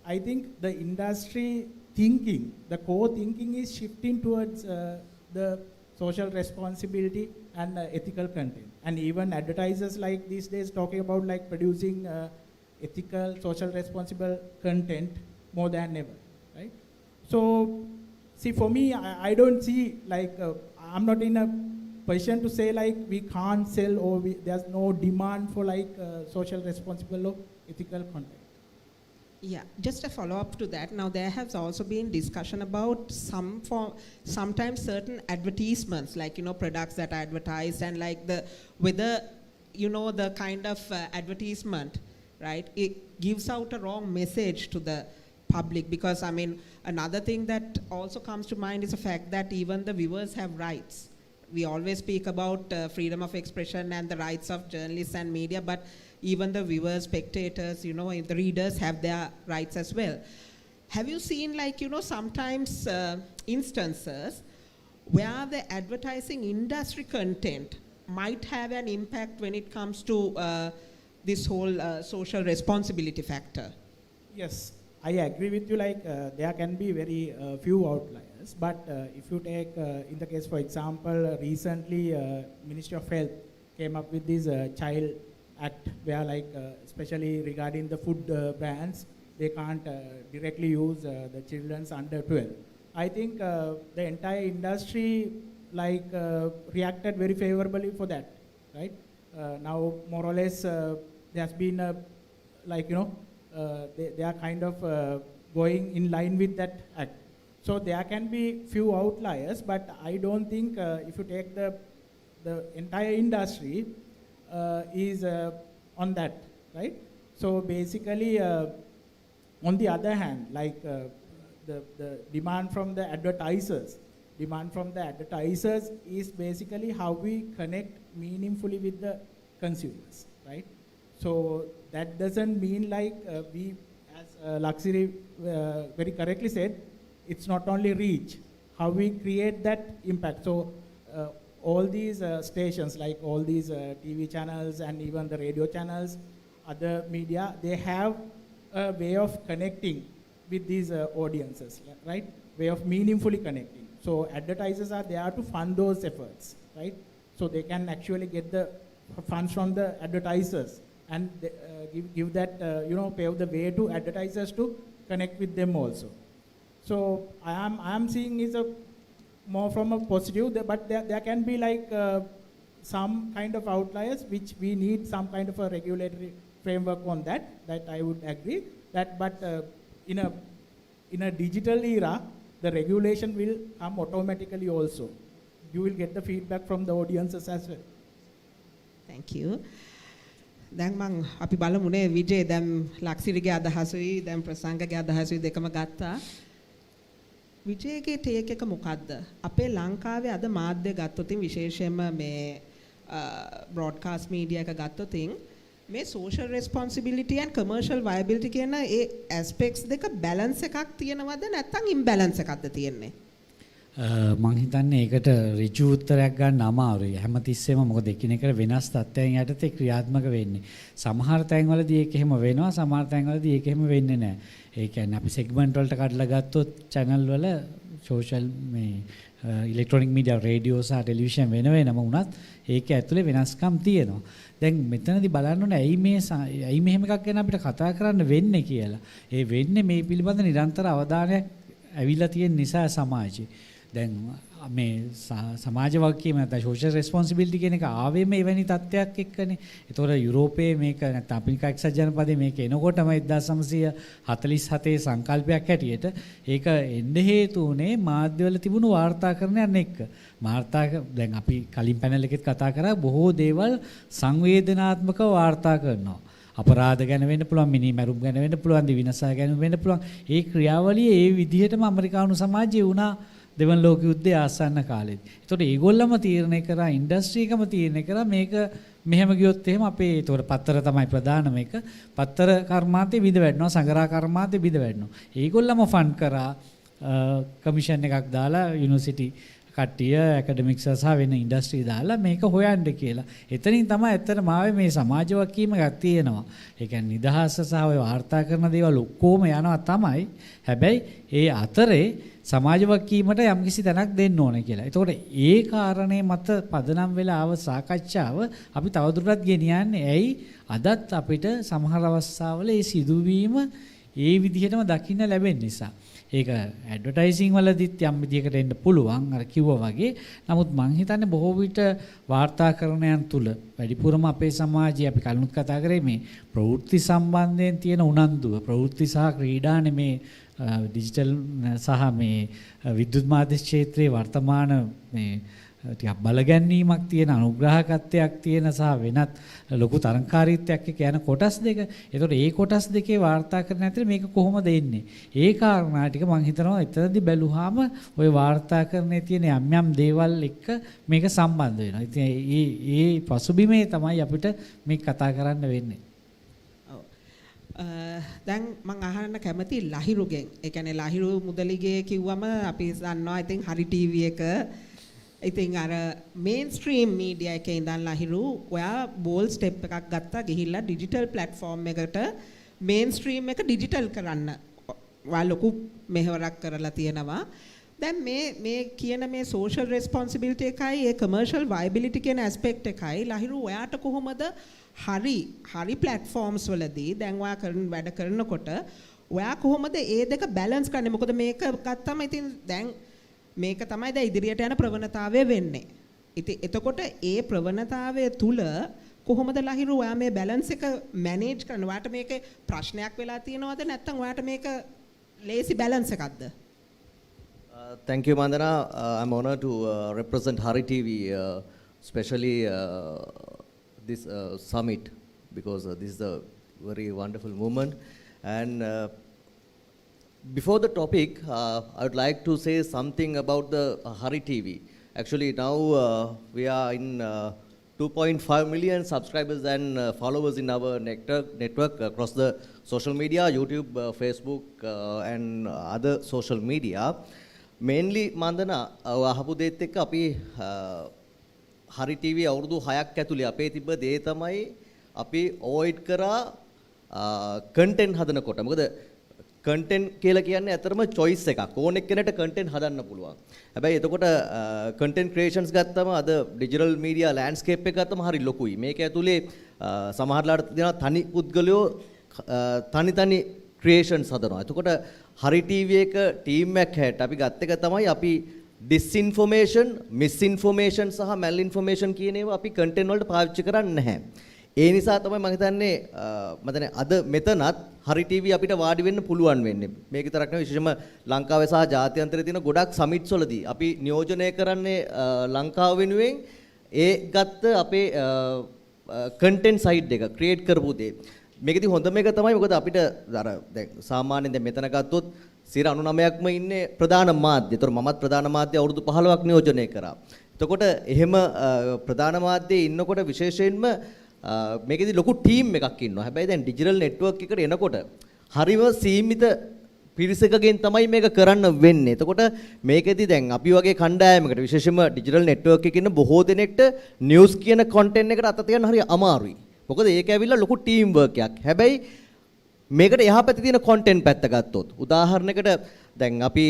I think the industry thinking, the core thinking is shifting towards the social responsibility and ethical content. And even advertisers like these days talking about like producing ethical, social responsible content more than ever, right? So see, for me, I don't see like, I'm not in a position to say like we can't sell or there's no demand for like social responsible or ethical content. Yeah, just a follow-up to that. Now, there has also been discussion about sometimes certain advertisements, like, products that are advertised and like whether, the kind of advertisement, right, it gives out a wrong message to the public. Because, I mean, another thing that also comes to mind is the fact that even the viewers have rights. We always speak about freedom of expression and the rights of journalists and media, but even the viewers, spectators, the readers have their rights as well. Have you seen like, sometimes instances where the advertising industry content might have an impact when it comes to this whole social responsibility factor? Yes, I agree with you, like there can be very few outliers, but if you take in the case, for example, recently Ministry of Health came up with this child act where like especially regarding the food brands, they can't directly use the children's under 12. I think the entire industry like reacted very favorably for that, right? Now more or less there's been a like they are kind of going in line with that act. So there can be few outliers, but I don't think if you take the entire industry is on that, right? So basically, on the other hand, like the demand from the advertisers is basically how we connect meaningfully with the consumers, right? So that doesn't mean like we, as 𝗙𝗙𝗂𝗪 very correctly said, it's not only reach, how we create that impact. So all these stations, like all these TV channels and even the radio channels, other media, they have a way of connecting with these audiences, right? Way of meaningfully connecting. So advertisers are there to fund those efforts, right? So they can actually get the funds from the advertisers and give that, pave the way to advertisers to connect with them also. So I am seeing is a more from a positive, but there can be like some kind of outliers which we need some kind of a regulatory framework on that I would agree that, but in a digital era, the regulation will come automatically also. You will get the feedback from the audiences as well. Thank you. දැන් මං අපි බලමුනේ විජේ දැන් ලක්සිරිගේ අදහසුයි දැන් ප්‍රසංගගේ අදහසුයි දෙකම ගත්තා. විජේගේ take එක මොකද්ද? අපේ ලංකාවේ අද මාධ්‍ය ගත්තොත් විශේෂයෙන්ම මේ බ්‍රෝඩ්කාස්ට් මීඩියා එක ගත්තොත් මේ social responsibility and commercial viability කියන ඒ aspects දෙක balance එකක් තියෙනවද නැත්නම් imbalance එකක්ද තියෙන්නේ? මං හිතන්නේ ඒකට ඍජු උත්තරයක් ගන්න අමාරුයි. හැමතිස්සෙම මොකද එකිනෙකට වෙනස් තත්ත්වයන් යටතේ ක්‍රියාත්මක වෙන්නේ. සමහර තැන්වලදී ඒක එහෙම වෙනවා, සමහර තැන්වලදී ඒක එහෙම වෙන්නේ නැහැ. ඒ කියන්නේ අපි සෙග්මන්ට් වලට කඩලා ගත්තොත් channel වල social මේ ඉලෙක්ට්‍රොනික මීඩියා රේඩියෝ සහ ටෙලිවිෂන් වෙනම වුණත් ඒක ඇතුලේ වෙනස්කම් තියෙනවා. දැන් මෙතනදී බලන්න ඕනේ ඇයි මෙහෙම එකක් ගැන අපිට කතා කරන්න වෙන්නේ කියලා. ඒ වෙන්නේ මේ පිළිබඳ නිරන්තර අවධානයක් ඇවිල්ලා තියෙන නිසා සමාජයේ. දැන් මේ සමාජ වගකීම නැත්නම් social responsibility කියන එක ආවේ මේ වෙනි තත්ත්වයක් එක්කනේ. ඒතකොට යුරෝපයේ මේක නැත්නම් අප්‍රිකා එක්සත් ජනපදයේ මේක එනකොටම 1947 සංකල්පයක් හැටියට ඒක එන්න හේතු උනේ මාධ්‍යවල තිබුණු වාර්තාකරණයන් එක්ක. දැන් අපි කලින් පැනල් එකෙත් කතා කරා බොහෝ දේවල් සංවේදනාත්මකව වාර්තා කරනවා. අපරාධ ගැන වෙන්න පුළුවන්, මිනිමැරුම් ගැන වෙන්න පුළුවන්, දිවිනසා ගැන වෙන්න පුළුවන්. ඒ ක්‍රියාවලිය ඒ විදිහටම ඇමරිකානු සමාජයේ වුණා දෙවන ලෝක යුද්ධයේ ආසන්න කාලෙදී. ඒතකොට ඒගොල්ලම තීරණය කරා, ඉන්ඩස්ට්‍රි එකම තීරණය කරා මේක මෙහෙම ගියොත් එහෙම අපේ ඒතකොට පත්තර තමයි ප්‍රධානම එක. පත්තර කර්මාන්තේ විඳ වැටෙනවා, සංගරා කර්මාන්තේ විඳ වැටෙනවා. ඒගොල්ලම ෆන්ඩ් කරා කමිෂන් එකක් දාලා යුනිවර්සිටි කට්ටිය ඇකඩමික්ස් සහ වෙන ඉන්ඩස්ට්‍රි දාලා මේක හොයන්න කියලා. එතනින් තමයි ඇත්තටම ආවේ මේ සමාජ වගකීම එකක් තියෙනවා. ඒ කියන්නේ නිදහස සහ ඔය වාර්තා කරන දේවල් ඔක්කොම යනවා තමයි. හැබැයි ඒ අතරේ සමාජ වගකීමට යම්කිසි තැනක් දෙන්න ඕන කියලා. ඒතකොට ඒ කාරණේ මත පදනම් වෙලා ආව සාකච්ඡාව අපි තවදුරටත් ගෙනියන්නේ ඇයි අදත් අපිට සමහර අවස්ථාවල මේ සිදුවීම ඒ විදිහටම දකින්න ලැබෙන නිසා. ඒක ඇඩ්වර්ටයිසින් වලදීත් යම් විදියකට එන්න පුළුවන් අර කිව්වා වගේ. නමුත් මං හිතන්නේ බොහෝ විට වාර්තාකරණයන් තුල වැඩිපුරම අපේ සමාජයේ අපි කලිනුත් කතා කරේ මේ ප්‍රවෘත්ති සම්බන්ධයෙන් තියෙන උනන්දුව, ප්‍රවෘත්ති සහ ක්‍රීඩානේ මේ ඩිජිටල් සහ මේ විද්‍යුත් මාධ්‍ය ක්ෂේත්‍රයේ වර්තමාන මේ ටිකක් බලගැන්වීමක් තියෙන අනුග්‍රහකත්වයක් තියෙන සහ වෙනත් ලොකු තරංකාරීත්වයක් එක්ක යන කොටස් දෙක. ඒතකොට ඒ කොටස් දෙකේ වාර්තාකරණ ඇතුලේ මේක කොහොමද එන්නේ? ඒ කාරණා ටික මම හිතනවා එතනදී බැලුවාම ওই වාර්තාකරණයේ තියෙන යම් යම් දේවල් එක්ක මේක සම්බන්ධ වෙනවා. ඉතින් ඒ පසුබිමේ තමයි අපිට මේක කතා කරන්න වෙන්නේ. දැන් මම අහන්න කැමති ලහිරුගෙන්. ඒ කියන්නේ ලහිරු මුදලිගේ කිව්වම අපි දන්නවා ඉතින් හරි ටීවී එක ඉතින් අර මේන්ස්ට්‍රීම් මීඩියා එකේ ඉඳන් ලහිරු ඔයා බෝල් ස්ටෙප් එකක් ගත්තා ගිහිල්ලා ඩිජිටල් ප්ලැට්ෆෝම් එකට මේන්ස්ට්‍රීම් එක ඩිජිටල් කරන්න ඔයා ලොකු මෙහෙවරක් කරලා තියෙනවා. දැන් මේ කියන මේ සෝෂල් රෙස්පොන්සිබිලිටි එකයි ඒ කමර්ෂල් වයබිලිටි කියන ඇස්පෙක්ට් එකයි ලහිරු ඔයාට කොහොමද හරි ප්ලැට්ෆෝම්ස් වලදී දැන් ඔයා කරන වැඩ කරනකොට ඔයා කොහොමද ඒ දෙක බැලන්ස් කරන්නේ? මොකද මේක ගත්තම ඉතින් දැන් මේක තමයි දැන් ඉදිරියට යන ප්‍රවණතාවය වෙන්නේ. ඉතින් එතකොට ඒ ප්‍රවණතාවය තුල කොහොමද ලහිරු ඔයා මේ බැලන්ස් එක මැනේජ් කරන්න? ඔයාට මේකේ ප්‍රශ්නයක් වෙලා තියෙනවද නැත්නම් ඔයාට මේක ලේසි බැලන්ස් එකක්ද? Thank you, Mandana. I'm honored to represent Hari TV, especially this summit, because this is a very wonderful movement. And before the topic, I would like to say something about the Hari TV. Actually, now we are in 2.5 million subscribers and followers in our network across the social media, YouTube, Facebook, and other social media. Mainly, Mandana, අහපු දේත් එක්ක අපි Hari TV අවුරුදු 6ක් ඇතුලේ අපේ තිබ්බ දේ තමයි අපි අවොයිඩ් කරා content හදනකොට. මොකද content කියලා කියන්නේ ඇත්තටම choice එකක්. ඕන එක්කෙනෙක්ට content හදන්න පුළුවන්. හැබැයි එතකොට content creations ගත්තම අද digital media landscape එක ගත්තම හරි ලොකුයි. මේක ඇතුලේ සමහරලාට දෙනවා තනි පුද්ගලයෝ තනි creations හදනවා. එතකොට Hari TV එක team එකක් හැට අපි ගත්ත එක තමයි අපි disinformation, misinformation සහ malinformation කියන ඒවා අපි content වලට පාවිච්චි කරන්නේ නැහැ. ඒ නිසා තමයි මම හිතන්නේ අද මෙතනත් Hari TV අපිට වාඩි වෙන්න පුළුවන් වෙන්නේ. මේක විතරක් නෙවෙයි විශේෂම ලංකාවේ සහ ජාත්‍යන්තරයේ තියෙන ගොඩක් සමිට්ස් වලදී අපි නියෝජනය කරන්නේ ලංකාව වෙනුවෙන් ඒ ගත්ත අපේ content side එක create කරපු දේ. මේකදී හොඳම එක තමයි මොකද අපිට අර දැන් සාමාන්‍යයෙන් දැන් මෙතන ගත්තොත් 99%ක්ම ඉන්නේ ප්‍රධාන මාධ්‍ය. ඒතර මමත් ප්‍රධාන මාධ්‍ය අවුරුදු 15ක් නියෝජනය කරා. එතකොට එහෙම ප්‍රධාන මාධ්‍යයේ ඉන්නකොට විශේෂයෙන්ම මේකෙදි ලොකු ටීම් එකක් ඉන්නවා. හැබැයි දැන් ඩිජිටල් නෙට්වර්ක් එකට එනකොට හරිම සීමිත පිරිසකගෙන් තමයි මේක කරන්න වෙන්නේ. එතකොට මේකෙදි දැන් අපි වගේ කණ්ඩායමකට විශේෂයෙන්ම ඩිජිටල් නෙට්වර්ක් එකේ ඉන්න බොහෝ දෙනෙක්ට නිවුස් කියන කන්ටෙන්ට් එකට අත තියන්න හරි අමාරුයි. මොකද ඒක ඇවිල්ලා ලොකු ටීම් වර්ක් එකක්. හැබැයි මේකට එහා පැත්තේ තියෙන කන්ටෙන්ට් පැත්ත ගත්තොත් උදාහරණයකට දැන් අපි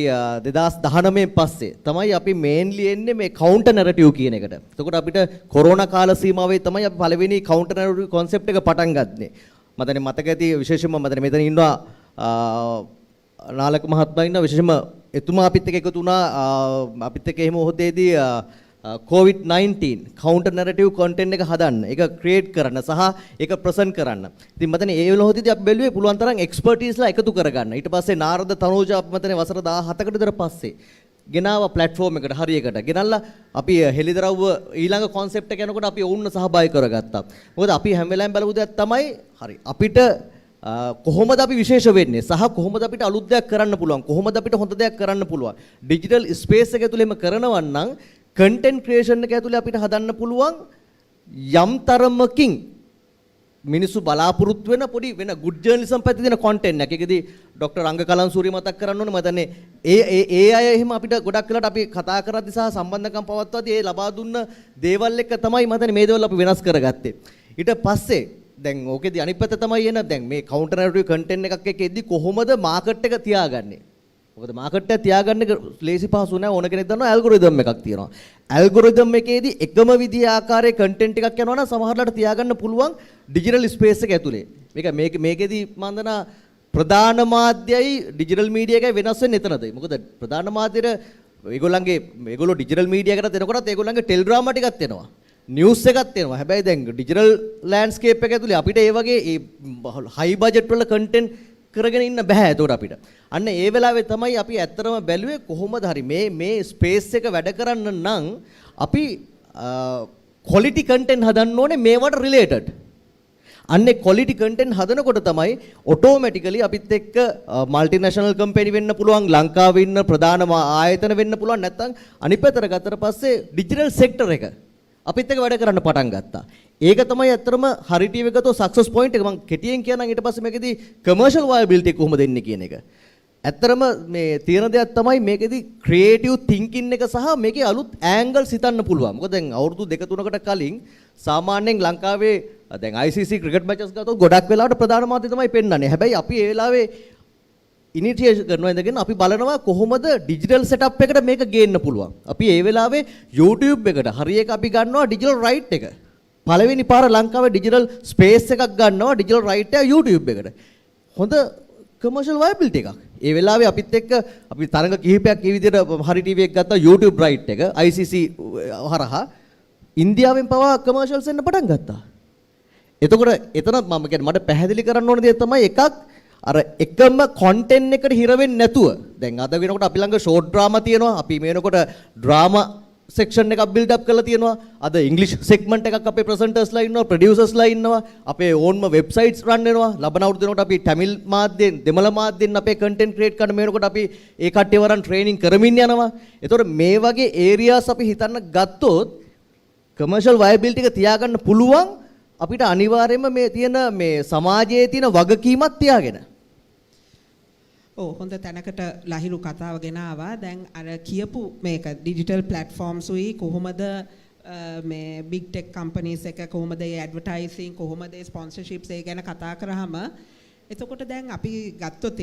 2019 පස්සේ තමයි අපි මේන්ලි එන්නේ මේ කවුන්ටර් නැරටිව් කියන එකට. එතකොට අපිට කොරෝනා කාල සීමාවේ තමයි අපි පළවෙනි කවුන්ටර් නැරටිව් concept එක පටන් ගත්තේ. මම මතක ඇති විශේෂයෙන්ම මම මෙතන ඉන්නවා නාලක මහත්මයා ඉන්නවා විශේෂයෙන්ම එතුමා අපිත් එක්ක එකතු වුණා අපිත් එක්ක එහෙම හොදේදී COVID-19 counter narrative content එක හදන්න, ඒක create කරන්න සහ ඒක present කරන්න. ඉතින් මතන ඒ වෙලාවෙදී අපි බැලුවේ පුළුවන් තරම් expertise ලා එකතු කරගන්න. ඊට පස්සේ නාරද තනෝජා අපි මතන වසර 17කට විතර පස්සේ ගෙනාව platform එකට හරියකට ගෙනල්ලා අපි හෙලිදරව්ව ඊළඟ concept එක යනකොට අපි ඔවුන්ව සහභාගී කරගත්තා. මොකද අපි හැම වෙලාවෙම බලපු දෙයක් තමයි හරි අපිට කොහොමද අපි විශේෂ වෙන්නේ සහ කොහොමද අපිට අලුත් දෙයක් කරන්න පුළුවන්, කොහොමද අපිට හොඳ දෙයක් කරන්න පුළුවන්. digital space එක ඇතුළේම කරනවා නම් content creation එක ඇතුලේ අපිට හදන්න පුළුවන් යම් තරමකින් මිනිස්සු බලාපොරොත්තු වෙන පොඩි වෙන good journalism පැත්තේ දෙන content එකක්. ඒකෙදි ડોક્ટર අංග කලන්සූරිය මතක් කරන්න ඕනේ. මම දන්නේ ඒ අය එහෙම අපිට ගොඩක් වෙලාට අපි කතා කරද්දි සහ සම්බන්ධකම් පවත්වද්දී ඒ ලබා දුන්න දේවල් එක තමයි මම දන්නේ මේ දේවල් අපි වෙනස් කරගත්තේ. ඊට පස්සේ දැන් ඕකෙදි අනිත් පැත්ත තමයි එන දැන් මේ counter narrative content එකක් එක්ක එද්දි කොහොමද මාකට් එක තියාගන්නේ? මොකද මාකට් එක තියාගන්න ලේසි පහසු නෑ. ඕන කෙනෙක් දන්නවා ඇල්ගොරිතම් එකක් තියෙනවා. ඇල්ගොරිතම් එකේදී එකම විදිහේ ආකාරයේ කන්ටෙන්ට් එකක් යනවා නම් සමහරවිට තියාගන්න පුළුවන් ඩිජිටල් ස්පේස් එක ඇතුලේ. මේකෙදී මන්දනා ප්‍රධාන මාධ්‍යයි ඩිජිටල් මීඩියා එකයි වෙනස් වෙන්නේ එතනද? මොකද ප්‍රධාන මාධ්‍යෙට ඒගොල්ලෝ ඩිජිටල් මීඩියා එකට එනකොටත් ඒගොල්ලන්ගේ ටෙලිග්‍රාම් ටිකක් එනවා. නිවුස් එකක් එනවා. හැබැයි දැන් ඩිජිටල් ලෑන්ඩ්ස්කේප් එක ඇතුලේ අපිට ඒ වගේ හයි බජට් වල කන්ටෙන්ට් කරගෙන ඉන්න බෑ ඒකට අපිට. අන්න ඒ වෙලාවේ තමයි අපි ඇත්තටම බැලුවේ කොහොමද හරි මේ ස්පේස් එක වැඩ කරන්න නම් අපි ක්වොලිටි කන්ටෙන්ට් හදන්න ඕනේ මේවට රිලේටඩ්. අන්නේ ක්වොලිටි කන්ටෙන්ට් හදනකොට තමයි ඔටෝමැටිකලි අපිත් එක්ක මල්ටිනේෂනල් කම්පැනි වෙන්න පුළුවන්, ලංකාවේ ඉන්න ප්‍රධාන ආයතන වෙන්න පුළුවන්, නැත්නම් අනිත් පැත්තට ගත්තට පස්සේ ඩිජිටල් සෙක්ටර් එක අපිත් එක්ක වැඩ කරන්න පටන් ගත්තා. ඒක තමයි ඇත්තටම හරි ටීවී එකතෝ සක්සස් පොයින්ට් එක. මම කෙටියෙන් කියනනම් ඊට පස්සේ මේකෙදි කමර්ෂල් වයබිලිටි එක කොහොමද එන්නේ කියන එක. ඇත්තටම මේ තියෙන දෙයක් තමයි මේකෙදි ක්‍රියේටිව් තින්කින් එක සහ මේකේ අලුත් ඇන්ගල්ස් හිතන්න පුළුවන්. මොකද දැන් අවුරුදු 2-3කට කලින් සාමාන්‍යයෙන් ලංකාවේ දැන් ICC ක්‍රිකට් මැචස් ගත්තොත් ගොඩක් වෙලාවට ප්‍රධාන මාධ්‍ය තමයි පෙන්වන්නේ. හැබැයි අපි ඒ වෙලාවේ ඉනිෂියේෂන් කරනවා ඉඳගෙන අපි බලනවා කොහොමද ඩිජිටල් සෙටප් එකට මේක ගේන්න පුළුවන්. අපි ඒ වෙලාවේ YouTube එකට හරි එක අපි ගන්නවා ඩිජිටල් රයිට් එක. පළවෙනි පාර ලංකාවේ ඩිජිටල් ස්පේස් එකක් ගන්නවා ඩිජිටල් රයිට් එක YouTube එකට. හොඳ කමර්ෂල් වයබිලිටි එකක්. ඒ වෙලාවේ අපිත් එක්ක අපි තරඟ කිහිපයක් මේ විදිහට හරි ටීවී එක ගත්තා YouTube රයිට් එක ICC හරහා ඉන්දියාවෙන් පවා කමර්ෂල්ස් එන්න පටන් ගත්තා. එතකොට එතනත් මම කියන්නේ මට පැහැදිලි කරන්න ඕන දේ තමයි එකක් අර එකම කන්ටෙන්ට් එකට හිර වෙන්නේ නැතුව දැන් අද වෙනකොට අපි ළඟ ෂෝට් ඩ්‍රාමා තියෙනවා. අපි මේ වෙනකොට ඩ්‍රාමා සෙක්ෂන් එකක් බිල්ඩ් අප් කරලා තියෙනවා. අද ඉංග්‍රීසි සෙග්මන්ට් එකක් අපේ ප්‍රසන්ටර්ස්ලා ඉන්නවා, ප්‍රොඩියුසර්ස්ලා ඉන්නවා. අපේ ඕන්ම වෙබ්සයිට්ස් රන් වෙනවා. ලබන අවුරුදු වෙනකොට අපි තමිල් මාධ්‍යෙන්, දෙමළ මාධ්‍යෙන් අපේ කන්ටෙන්ට් ක්‍රියේට් කරන මේ වෙනකොට අපි ඒ කට්ටිය වරන් ට්‍රේනින් කරමින් යනවා. ඒතකොට මේ වගේ ඒරියාස් අපි හිතන්න ගත්තොත් කමර්ෂල් වයබිලිටි එක තියාගන්න පුළුවන් අපිට අනිවාර්යයෙන්ම මේ තියෙන මේ සමාජයේ තියෙන වගකීමක් තියාගෙන. ඔව් හොඳ තැනකට ලහිරු කතාව ගෙන ආවා. දැන් අර කියපු මේක ඩිජිටල් ප්ලැට්ෆෝම්ස් උයි කොහොමද මේ big tech companies එක කොහොමද ඒ ඇඩ්වර්ටයිසින් කොහොමද ඒ ස්පොන්සර්ෂිප්ස් ඒ ගැන කතා කරාම එතකොට දැන් අපි ගත්තොත්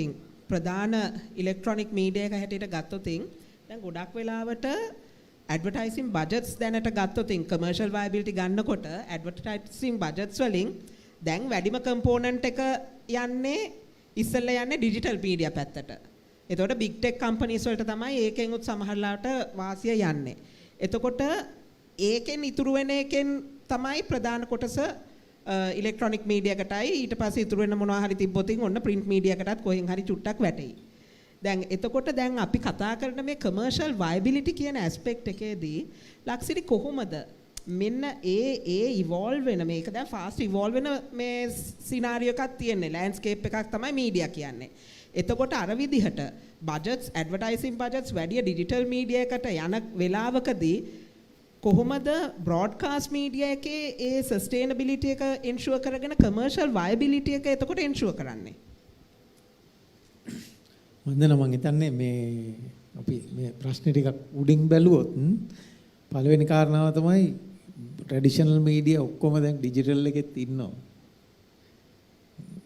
ප්‍රධාන ඉලෙක්ට්‍රොනික මීඩියා එක හැටියට ගත්තොත් දැන් ගොඩක් වෙලාවට ඇඩ්වර්ටයිසින් බජට්ස් දැනට ගත්තොත් කමර්ෂල් වයබිලිටි ගන්නකොට ඇඩ්වර්ටයිසින් බජට්ස් වලින් දැන් වැඩිම කම්පෝනන්ට් එක යන්නේ ඉස්සෙල්ලා යන්නේ ඩිජිටල් මීඩියා පැත්තට. එතකොට big tech companies වලට තමයි ඒකෙන් උත් සමහරලාට වාසිය යන්නේ. එතකොට ඒකෙන් ඉතුරු වෙන එකෙන් තමයි ප්‍රධාන කොටස ඉලෙක්ට්‍රොනික මීඩියා එකටයි ඊට පස්සේ ඉතුරු වෙන මොනවා හරි තිබ්බොත් ඔන්න print media එකටත් කොහෙන් හරි චුට්ටක් වැටෙයි. දැන් එතකොට දැන් අපි කතා කරන මේ commercial viability කියන aspect එකේදී ලක්සිරි කොහොමද මෙන්න ඒ ඉවෝල්ව් වෙන මේක දැන් ෆාස්ට් ඉවෝල්ව් වෙන මේ සිනාරියෝ එකක් තියෙන්නේ ලෑන්ඩ්ස්කේප් එකක් තමයි මීඩියා කියන්නේ. එතකොට අර විදිහට බජට්ස් ඇඩ්වර්ටයිසින් බජට්ස් වැඩි ඩිජිටල් මීඩියා එකට යන වෙලාවකදී කොහොමද බ්‍රෝඩ්කාස්ට් මීඩියා එකේ ඒ සස්ටේනබිලිටි එක ඉන්ෂුවර් කරගෙන කමර්ෂල් වයබිලිටි එක එතකොට ඉන්ෂුවර් කරන්නේ? මන්දන මං හිතන්නේ මේ අපි මේ ප්‍රශ්න ටිකක් උඩින් බැලුවොත් පළවෙනි කාරණාව තමයි ට්‍රැඩිෂනල් මීඩියා ඔක්කොම දැන් ඩිජිටල් එකෙත් ඉන්නවා.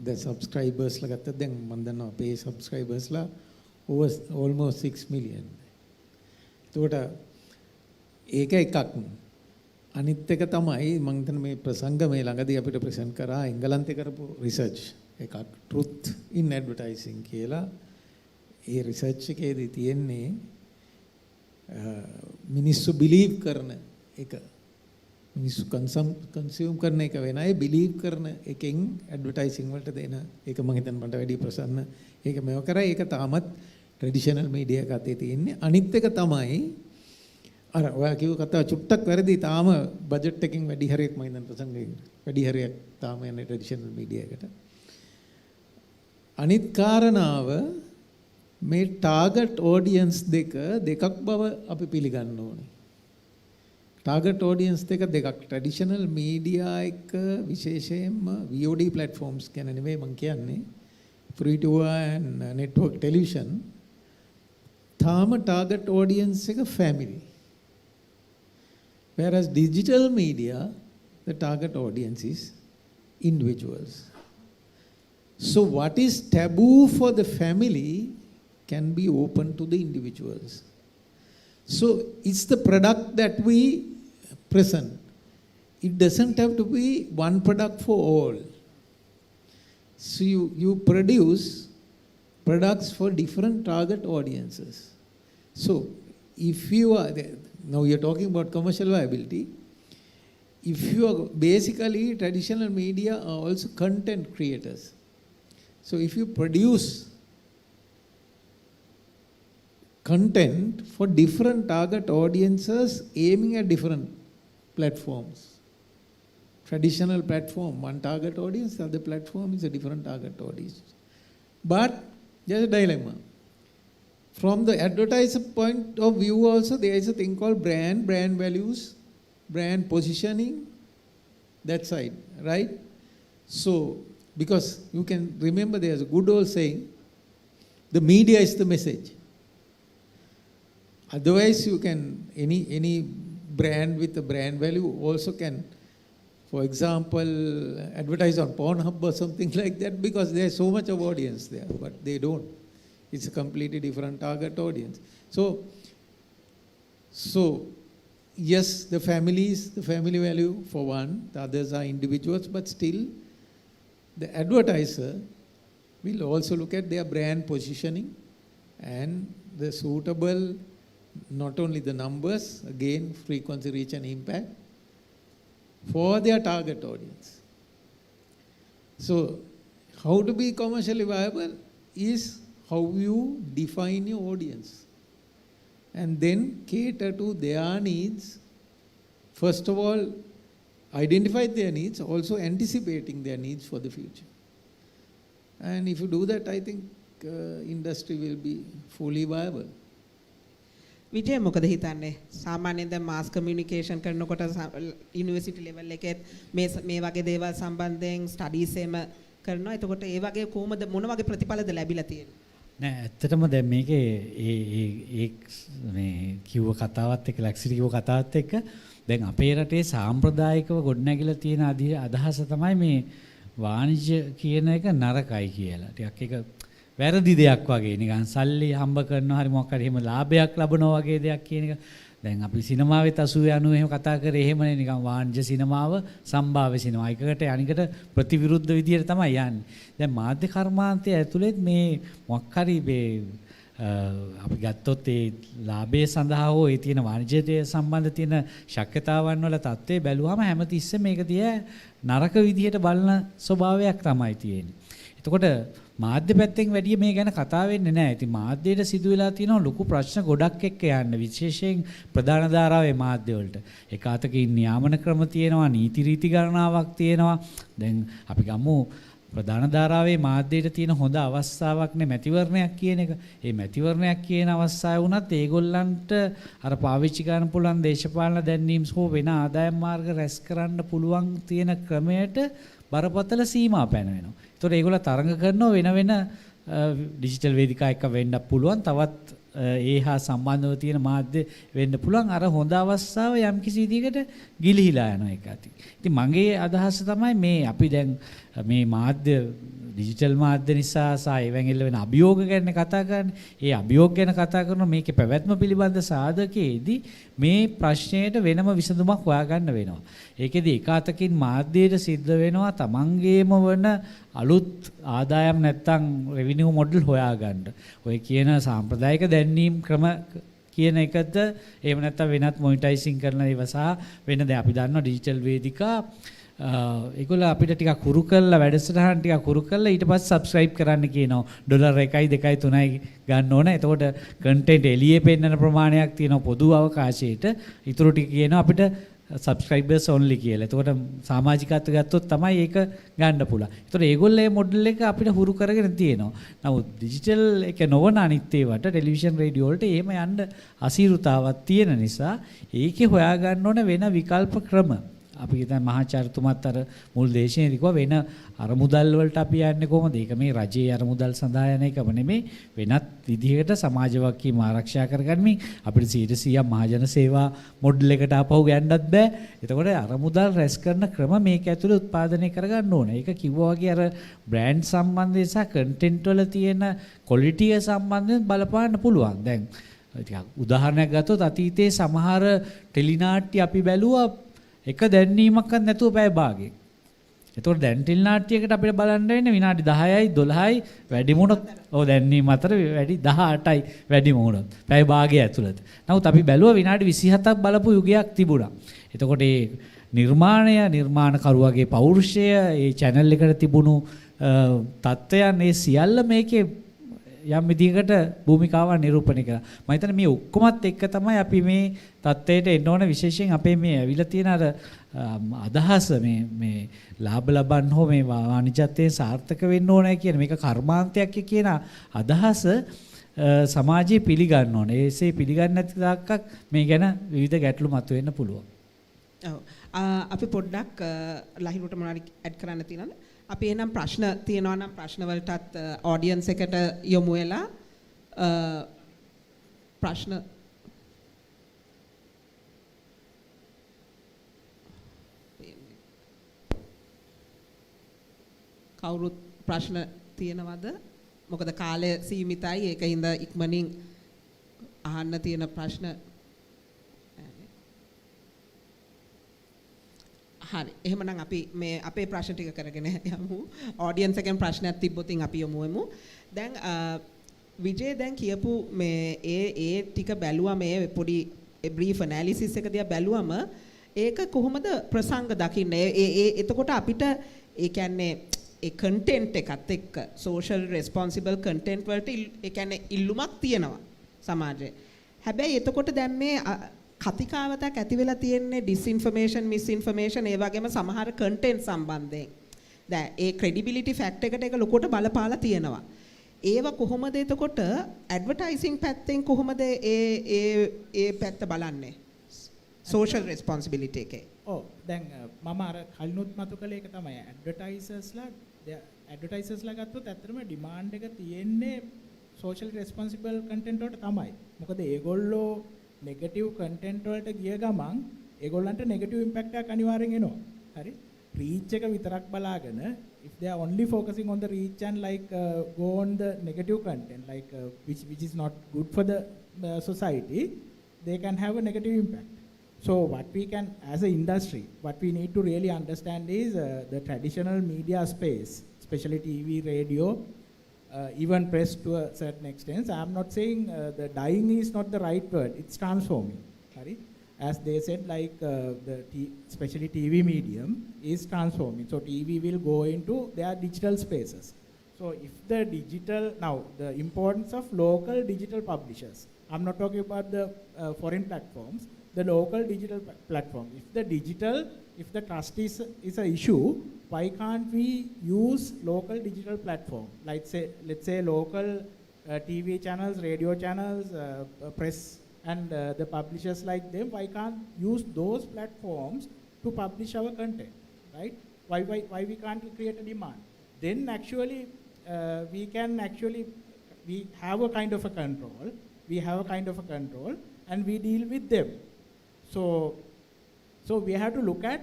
දැන් සබ්ස්ක්‍රයිබර්ස්ලා ගත්තත් දැන් මම දන්නවා අපේ සබ්ස්ක්‍රයිබර්ස්ලා over almost 6 million. එතකොට ඒක එකක්. අනිත් එක තමයි මම හිතන්නේ මේ ප්‍රසංග මේ ළඟදී අපිට ප්‍රසන්ට් කරා එංගලන්තේ කරපු රිසර්ච් එකක් truth in advertising කියලා. ඒ රිසර්ච් එකේදී තියෙන්නේ මිනිස්සු බිලීව් කරන එක මිනිස්සු කන්සියුම් කරන එක වෙනයි බිලීව් කරන එකෙන් ඇඩ්වර්ටයිසින් වලට දෙන ඒක මම හිතන්නේ මට වැඩි ප්‍රසන්න ඒක මේව කරා ඒක තාමත් ට්‍රැඩිෂනල් මීඩියා එකතේ තියෙන්නේ අනිත් එක තමයි අර ඔයා කිව්ව කතාව චුට්ටක් වැරදි තාම බජට් එකකින් වැඩි හරියක් මම හිතන්නේ ප්‍රසංගයෙන් වැඩි හරියක් තාම යන්නේ ට්‍රැඩිෂනල් මීඩියා එකට අනිත් කාරණාව මේ ටාගට් ඔඩියන්ස් දෙකක් බව අපි පිළිගන්න ඕනේ. ටාගට් ඔඩියන්ස් දෙකක් ට්‍රැඩිෂනල් මීඩියා එක විශේෂයෙන්ම VOD platforms ගැන නෙවෙයි මම කියන්නේ free to air and network television තාම ටාගට් ඔඩියන්ස් එක family. Whereas digital media the target audience is individuals. So what is taboo for the family can be open to the individuals. So it's the product that we present. It doesn't have to be one product for all. So you produce products for different target audiences. So if you are, now you're talking about commercial viability, if you are basically, traditional media are also content creators. So if you produce content for different target audiences aiming at different platforms. Traditional platform, one target audience, the other platform is a different target audience. But there's a dilemma. From the advertiser point of view also, there is a thing called brand values, brand positioning, that side, right? So, because you can remember there's a good old saying, the media is the message. Otherwise you can, any brand with a brand value also can, for example, advertise on Pornhub or something like that, because there's so much of audience there, but they don't. It's a completely different target audience. So yes, the family value for one, the others are individuals, but still the advertiser will also look at their brand positioning and the suitable, not only the numbers, again, frequency, reach and impact, for their target audience. So how to be commercially viable is how you define your audience and then cater to their needs. First of all, identify their needs, also anticipating their needs for the future. And if you do that, I think industry will be fully viable. විජය මොකද හිතන්නේ සාමාන්‍යයෙන් දැන් මාස් communication කරනකොට university level එකේ මේ වගේ දේවල් සම්බන්ධයෙන් ස්ටඩීස් එහෙම කරනවා. එතකොට ඒ වගේ කොහොමද මොන වගේ ප්‍රතිඵලද ලැබිලා තියෙන්නේ? නෑ ඇත්තටම දැන් මේකේ ඒ මේ කිව්ව කතාවත් එක්ක ලැක්සිටි කිව්ව කතාවත් එක්ක දැන් අපේ රටේ සාම්ප්‍රදායිකව ගොඩනැගිලා තියෙන අදහස තමයි මේ වාණිජ්‍ය කියන එක නරකයි කියලා. ටිකක් ඒක වැරදි දෙයක් වගේ නිකන් සල්ලි හම්බ කරනවා හරි මොකක් හරි එහෙම ලාභයක් ලබනවා වගේ දෙයක් කියන එක. දැන් අපි සිනමාවෙත් 80 90 එහෙම කතා කරේ එහෙමනේ නිකන් වාණිජ්‍ය සිනමාව සම්භාව්‍ය සිනමාව. එකකට අනිකට ප්‍රතිවිරුද්ධ විදියට තමයි යන්නේ. දැන් මාධ්‍ය කර්මාන්තය ඇතුළේ මේ මොකක් හරි මේ අපි ගත්තොත් ඒ ලාභය සඳහා හෝ ඒ තියෙන වාණිජ්‍යය සම්බන්ධ තියෙන ශක්‍යතාවන් වල தත්ත්වය බැලුවම හැමතිස්සෙම මේක දිහා නරක විදියට බලන ස්වභාවයක් තමයි තියෙන්නේ. එතකොට මාධ්‍ය පැත්තෙන් වැඩිය මේ ගැන කතා වෙන්නේ නැහැ. ඉතින් මාධ්‍යයට සිදු වෙලා තියෙන ලොකු ප්‍රශ්න ගොඩක් එක්ක යන්න විශේෂයෙන් ප්‍රධාන ධාරාවේ මාධ්‍ය වලට. එක අතකින් නියාමන ක්‍රම තියෙනවා, නීති රීති ගණනාවක් තියෙනවා. දැන් අපි ගමු ප්‍රධාන ධාරාවේ මාධ්‍යයට තියෙන හොඳ අවස්ථාවක් නේ මැතිවරණයක් කියන එක. මේ මැතිවරණයක් කියන අවස්ථාවේ වුණත් ඒගොල්ලන්ට අර පාවිච්චි කරන්න පුළුවන් දේශපාලන දැන්වීම් හෝ වෙන ආදායම් මාර්ග රැස් කරන්න පුළුවන් තියෙන ක්‍රමයට බරපතල සීමා පැනවෙනවා. ඒතකොට ඒගොල්ලෝ තරඟ කරනවා වෙන ඩිජිටල් වේදිකා එක වෙන්න පුළුවන්. තවත් ඒ හා සම්බන්ධව තියෙන මාධ්‍ය වෙන්න පුළුවන්. අර හොඳ අවස්ථාව යම් කිසි විදිහකට ගිලිහිලා යනවා ඒක ඇති. ඉතින් මගේ අදහස තමයි මේ අපි දැන් මේ මාධ්‍ය ඩිජිටල් මාධ්‍ය නිසා සායවෙන් එල්ල වෙන අභියෝග ගැන කතා කරන්නේ. ඒ අභියෝග ගැන කතා කරනවා මේකේ පැවැත්ම පිළිබඳ සාධකයේදී මේ ප්‍රශ්නයට වෙනම විසඳුමක් හොයාගන්න වෙනවා. ඒකෙදි එක අතකින් මාධ්‍යයට සිද්ධ වෙනවා තමන්ගේම වන අලුත් ආදායම් නැත්තම් රෙවිනියු මොඩල් හොයාගන්න. ඔය කියන සාම්ප්‍රදායික දැන්වීම් ක්‍රම කියන එකද එහෙම නැත්තම් වෙනත් මොනිටයිසින් කරන ඒවා සහ වෙන දැන් අපි දන්නවා ඩිජිටල් වේදිකා ඒගොල්ලෝ අපිට ටිකක් හුරු කරලා වැඩසටහන් ටිකක් හුරු කරලා ඊට පස්සේ සබ්ස්ක්‍රයිබ් කරන්න කියනවා. ඩොලර් 1යි 2යි 3යි ගන්න ඕන. එතකොට කන්ටෙන්ට් එළියේ පෙන්නන ප්‍රමාණයක් තියෙනවා පොදු අවකාශයට. ඊටු ටික කියනවා අපිට subscribers only කියලා. එතකොට සමාජිකත්ව ගත්තොත් තමයි ඒක ගන්න පුළුවන්. එතකොට ඒගොල්ලෝ මේ මොඩල් එක අපිට හුරු කරගෙන තියෙනවා. නමුත් ඩිජිටල් එක නොවන අනිත් ඒවාට ටෙලිවිෂන් රේඩියෝ වලට එහෙම යන්න අසීරුතාවක් තියෙන නිසා ඒකේ හොයාගන්න ඕන වෙන විකල්ප ක්‍රම. අපි හිතන මහාචාර්යතුමත් අර මුල් දේශනයේදී කිව්වා වෙන අරමුදල් වලට අපි යන්නේ කොහොමද? ඒක මේ රජයේ අරමුදල් සඳහා යන එකම නෙමෙයි වෙනත් විදිහකට සමාජ වගකීම ආරක්ෂා කරගන්නමින් අපිට 100% මහජන සේවා මොඩල් එකට ආපහු යන්නත් බෑ. එතකොට අරමුදල් රැස් කරන ක්‍රම මේක ඇතුලේ උත්පාදනය කරගන්න ඕනේ. ඒක කිව්වා වගේ අර බ්‍රෑන්ඩ් සම්බන්ධය සහ කන්ටෙන්ට් වල තියෙන ක්වොලිටි සම්බන්ධයෙන් බලපාන්න පුළුවන්. දැන් ටිකක් උදාහරණයක් ගත්තොත් අතීතයේ සමහර ටෙලි නාට්‍ය අපි බැලුවා එක දැන්වීමක්වත් නැතුව පැය භාගෙක. එතකොට දැන් ටෙලි නාට්‍යයකට අපිට බලන්න වෙන්නේ විනාඩි 10යි 12යි වැඩි වුණොත් දැන්වීම අතර වැඩි 18යි වැඩි වුණොත් පැය භාගය ඇතුළත. නමුත් අපි බැලුවා විනාඩි 27ක් බලපු යුගයක් තිබුණා. එතකොට මේ නිර්මාණකරුවගේ පෞරුෂය, ඒ channel එකට තිබුණු තත්ත්වයන් මේ සියල්ල මේකේ යම් විදිහකට භූමිකාවක් නිරූපණය කරා. මම හිතන්නේ මේ ඔක්කොමත් එක්ක තමයි අපි මේ තත්ත්වයට එන්න ඕන. විශේෂයෙන් අපේ මේ ඇවිල්ලා තියෙන අර අදහස මේ ලාභ ලබන්න හෝ මේ වාණිජත්වයෙන් සාර්ථක වෙන්න ඕනේ කියන මේක කර්මාන්තයක් කියන අදහස සමාජයේ පිළිගන්න ඕනේ. ඒසේ පිළිගන්නේ නැති තාක්කක් මේ ගැන විවිධ ගැටලු මතුවෙන්න පුළුවන්. ඔව්. අපි පොඩ්ඩක් ලහිරුට මොනවාරි ඇඩ් කරන්න තියෙනවද? අපි එනම් ප්‍රශ්න තියෙනවා නම් ප්‍රශ්න වලටත් ඔඩියන්ස් එකට යොමු වෙලා ප්‍රශ්න කවුරුත් ප්‍රශ්න තියෙනවද? මොකද කාලය සීමිතයි. ඒකින්ද ඉක්මනින් අහන්න තියෙන ප්‍රශ්න හරි. එහෙමනම් අපි මේ අපේ ප්‍රශ්න ටික කරගෙන යමු. ඔඩියන්ස් එකෙන් ප්‍රශ්නයක් තිබ්බොත් අපි යමුවෙමු. දැන් විජේ දැන් කියපු මේ ඒ ටික බැලුවා මේ පොඩි බ්‍රීෆ් ඇනලිසිස් එක දිහා බැලුවම ඒක කොහොමද ප්‍රසංග දකින්නේ? එතකොට අපිට ඒ කියන්නේ ඒ කන්ටෙන්ට් එකත් එක්ක සෝෂල් රෙස්පොන්සිබල් කන්ටෙන්ට් වලට ඒ කියන්නේ ඉල්ලුමක් තියෙනවා සමාජයේ. හැබැයි එතකොට දැන් මේ කතිකාවතක් ඇති වෙලා තියෙන්නේ ඩිස්ඉන්ෆර්මේෂන් මිස්ඉන්ෆර්මේෂන් ඒ වගේම සමහර කන්ටෙන්ට් සම්බන්ධයෙන්. දැන් ඒ ක්‍රෙඩිබිලිටි ෆැක්ටර් එකට ඒක ලොකුට බලපාලා තියෙනවා. ඒව කොහොමද එතකොට ඇඩ්වර්ටයිසින් පැත්තෙන් කොහොමද ඒ පැත්ත බලන්නේ? සෝෂල් රෙස්පොන්සිබිලිටි එකේ. ඔව් දැන් මම අර කලිනුත් මතු කළේ ඒක තමයි ඇඩ්වර්ටයිසර්ස්ලා ගත්තොත් ඇත්තටම ඩිමාන්ඩ් එක තියෙන්නේ සෝෂල් රෙස්පොන්සිබල් කන්ටෙන්ට් වලට තමයි. මොකද ඒගොල්ලෝ නෙගටිව් කන්ටෙන්ට් වලට ගිය ගමන් ඒගොල්ලන්ට නෙගටිව් ඉම්පැක්ට් එකක් අනිවාර්යෙන් එනවා. හරි? reach එක විතරක් බලාගෙන if they are only focusing on the reach and like go on the negative content like which is not good for the society, they can have a negative impact. So what we can as an industry, what we need to really understand is the traditional media space, especially TV, radio, even press to a certain extent. I am not saying the dying is not the right word, it's transforming. Sorry? As they said, like especially TV medium is transforming. So TV will go into their digital spaces. So if the digital, now the importance of local digital publishers, I'm not talking about the foreign platforms, the local digital platform. If the trust is an issue, why can't we use local digital platform? Like let's say local TV channels, radio channels, press, and the publishers like them, why can't use those platforms to publish our content, right? Why we can't create a demand? Then actually we have a kind of a control. We have a kind of a control, and we deal with them. So we have to look at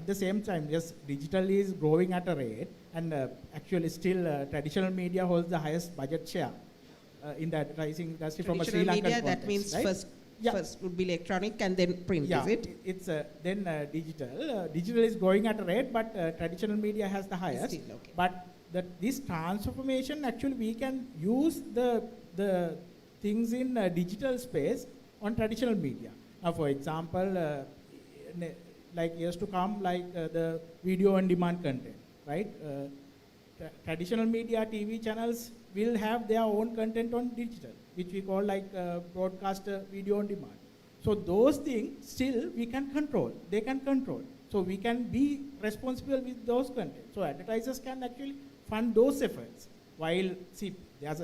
the same time, yes, digital is growing at a rate, and actually still traditional media holds the highest budget share in the advertising industry from a Sri Lankan media, context, that means right? first would be electronic and then print, yeah, is it? It's then digital. Digital is growing at a rate, but traditional media has the highest. Still, okay. But this transformation, actually, we can use the things in digital space on traditional media. Now, for example, like years to come, like the video on demand content, right? Traditional media, TV channels will have their own content on digital, which we call like broadcast video on demand. So those things still we can control, they can control. So we can be responsible with those content. So advertisers can actually fund those efforts. While, see, there's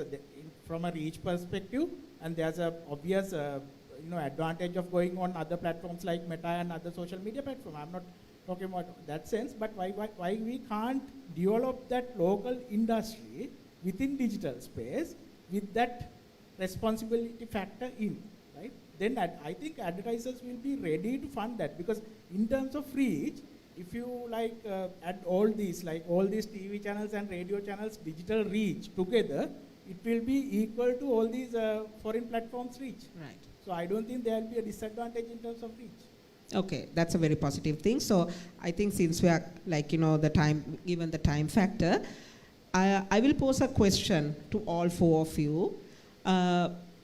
from a reach perspective, and there's a obvious advantage of going on other platforms like Meta and other social media platforms. I'm not talking about that sense, but why we can't develop that local industry within digital space with that responsibility factor in, right? Then I think advertisers will be ready to fund that, because in terms of reach, if you like add all these TV channels and radio channels digital reach together, it will be equal to all these foreign platforms reach. Right. So I don't think there will be a disadvantage in terms of reach. Okay, that's a very positive thing. So I think since we are like, the time, given the time factor, I will pose a question to all four of you.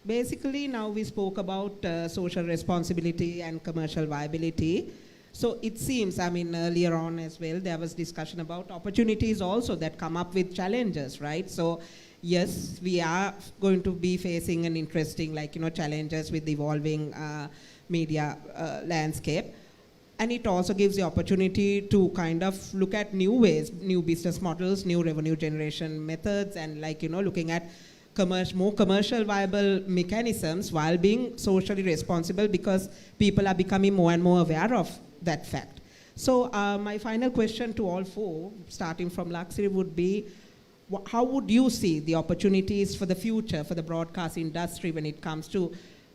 Basically, now we spoke about social responsibility and commercial viability. So it seems, earlier on as well, there was discussion about opportunities also that come up with challenges, right? So yes, we are going to be facing an interesting, challenges with the evolving media landscape. And it also gives the opportunity to kind of look at new ways, new business models, new revenue generation methods, and looking at more commercial viable mechanisms while being socially responsible, because people are becoming more and more aware of that fact. So my final question to all four, starting from Laksiri, would be, how would you see the opportunities for the future for the broadcast industry when it comes to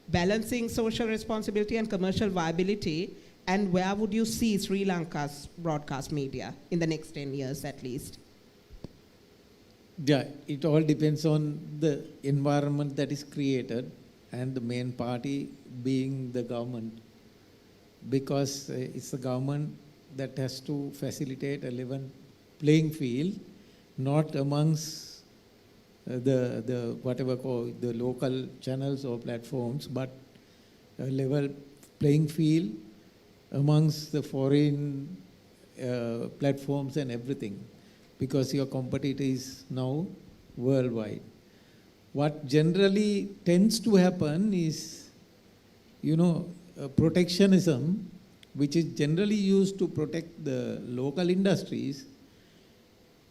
balancing social responsibility and commercial viability, and where would you see Sri Lanka's broadcast media in the next 10 years at least? Yeah, it all depends on the environment that is created, and the main party being the government, because it's the government that has to facilitate a level playing field, not amongst the whatever called the local channels or platforms, but a level playing field amongst the foreign platforms and everything, because your competitor is now worldwide. What generally tends to happen is, protectionism, which is generally used to protect the local industries,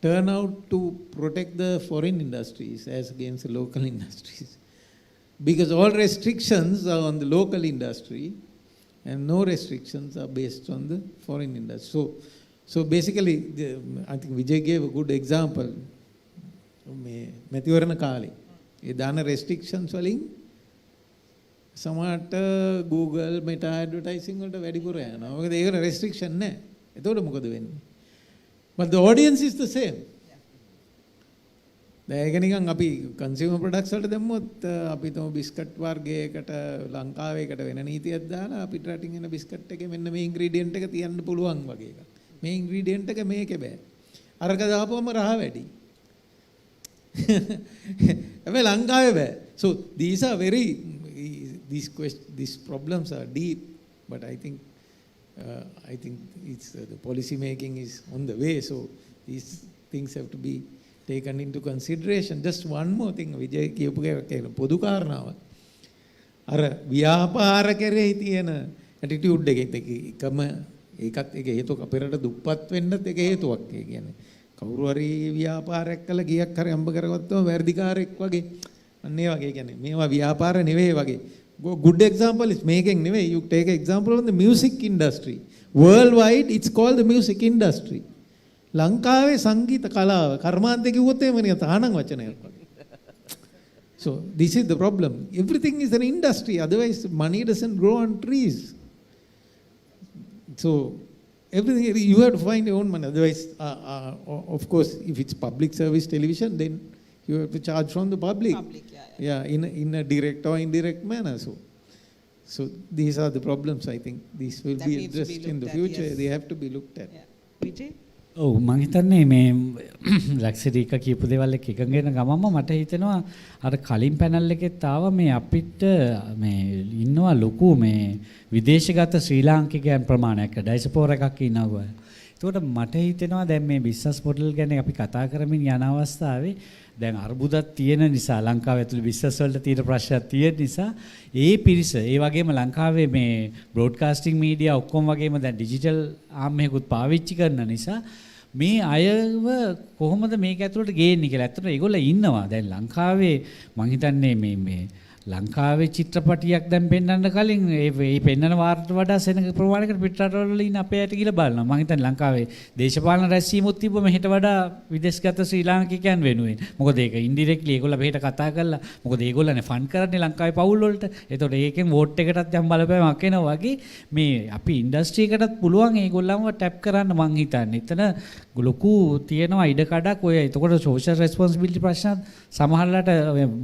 turn out to protect the foreign industries as against the local industries. Because all restrictions are on the local industry and no restrictions are based on the foreign industry. So basically, I think Vijay gave a good example. මැතිවරණ කාලේ ඒ දාන restrictions වලින් සමහරට Google Meta advertising වලට වැඩිපුර යනවා. මොකද ඒකට restriction නැහැ. එතකොට මොකද වෙන්නේ? But the audience is the same. දැන් ඒක නිකන් අපි consumer products වලට දැම්මොත් අපි තම බිස්කට් වර්ගයකට ලංකාවේකට වෙන නීතියක් දාලා අපිට රටින් එන බිස්කට් එකේ මෙන්න මේ ingredient එක තියන්න පුළුවන් වගේ එකක්. මේ ingredient එක මේකේ බෑ. අරක දාපුවම රහ වැඩි. හැබැයි ලංකාවේ බෑ. So these are these problems are deep, but I think it's the policy making is on the way. So these things have to be taken into consideration. Just one more thing, Vijay කියපු එක පොදු කාරණාව. අර ව්‍යාපාර කරේ තියෙන attitude එකම ඒකත් එක හේතුවක් අපේරට දුප්පත් වෙන්නත් එක හේතුවක්. ඒ කියන්නේ කවුරු හරි ව්‍යාපාරයක් කළා ගියක් හරි අම්බ කරගත්තම වැඩිකාරයෙක් වගේ අන්න ඒ වගේ කියන්නේ මේවා ව්‍යාපාර නෙවෙයි වගේ. Good example is making නෙවෙයි. You take example of the music industry. Worldwide it's called the music industry. ලංකාවේ සංගීත කලාව කර්මාන්තේ කිව්වොත් එහෙම නේ තානං වචනයක් වගේ. So this is the problem. Everything is an industry, otherwise money doesn't grow on trees. So everything you have to find your own money. Otherwise, of course, if it's public service television, then you have to charge from the public. Yeah, in a direct or indirect manner. So these are the problems. I think these will be addressed in the future. Yes. They have to be looked at. Vijay? ඔව් මම හිතන්නේ මේ ලක්ෂරීක කියපු දේවල් එක්ක එකඟ වෙන ගමන්ම මට හිතෙනවා අර කලින් පැනල් එකෙත් ආවා මේ අපිට මේ ඉන්නවා ලොකු මේ විදේශගත ශ්‍රී ලාංකිකයන් ප්‍රමාණයක් ඩයිස්පෝරා එකක් ඉන්නවා. ඒකට මට හිතෙනවා දැන් මේ බිස්නස් මොඩල් ගැන අපි කතා කරමින් යන අවස්ථාවේ දැන් අර්බුදක් තියෙන නිසා ලංකාව ඇතුළේ බිස්නස් වලට තියෙන ප්‍රශ්නයක් තියෙන නිසා ඒ පිරිස ඒ වගේම ලංකාවේ මේ බ්‍රෝඩ්කාස්ටිං මීඩියා ඔක්කොම වගේම දැන් ඩිජිටල් ආම් එකකුත් පාවිච්චි කරන නිසා මේ අයව කොහොමද මේක ඇතුළට ගේන්නේ කියලා. ඇත්තට ඒගොල්ලෝ ඉන්නවා. දැන් ලංකාවේ මං හිතන්නේ මේ ලංකාවේ චිත්‍රපටියක් දැන් පෙන්වන්න කලින් ඒ පෙන්වන වාර්තාවට වඩා සෙනඟ ප්‍රමාණයකට පිටරටවල ඉන්න අපේ ඇයට කියලා බලනවා. මම හිතන්නේ ලංකාවේ දේශපාලන රැස්වීමුත් තිබ්බ මෙහෙට වඩා විදේශගත ශ්‍රී ලාංකිකයන් වෙනුවෙන්. මොකද ඒක ඉන්ඩිරෙක්ට්ලි ඒගොල්ලෝ මෙහෙට කතා කරලා මොකද ඒගොල්ලෝනේ ෆන්ඩ් කරන්නේ ලංකාවේ පවුල් වලට. ඒතකොට ඒකෙන් වෝට් එකටත් යම් බලපෑමක් එනවා වගේ මේ අපි ඉන්ඩස්ට්‍රි එකටත් පුළුවන් ඒගොල්ලන්ව ටැප් කරන්න මං හිතන්නේ. එතන ලොකු තියෙනවා ඉඩ කඩක් ඔය. එතකොට සෝෂල් රෙස්පොන්සිබිලිටි ප්‍රශ්න සමහරලාට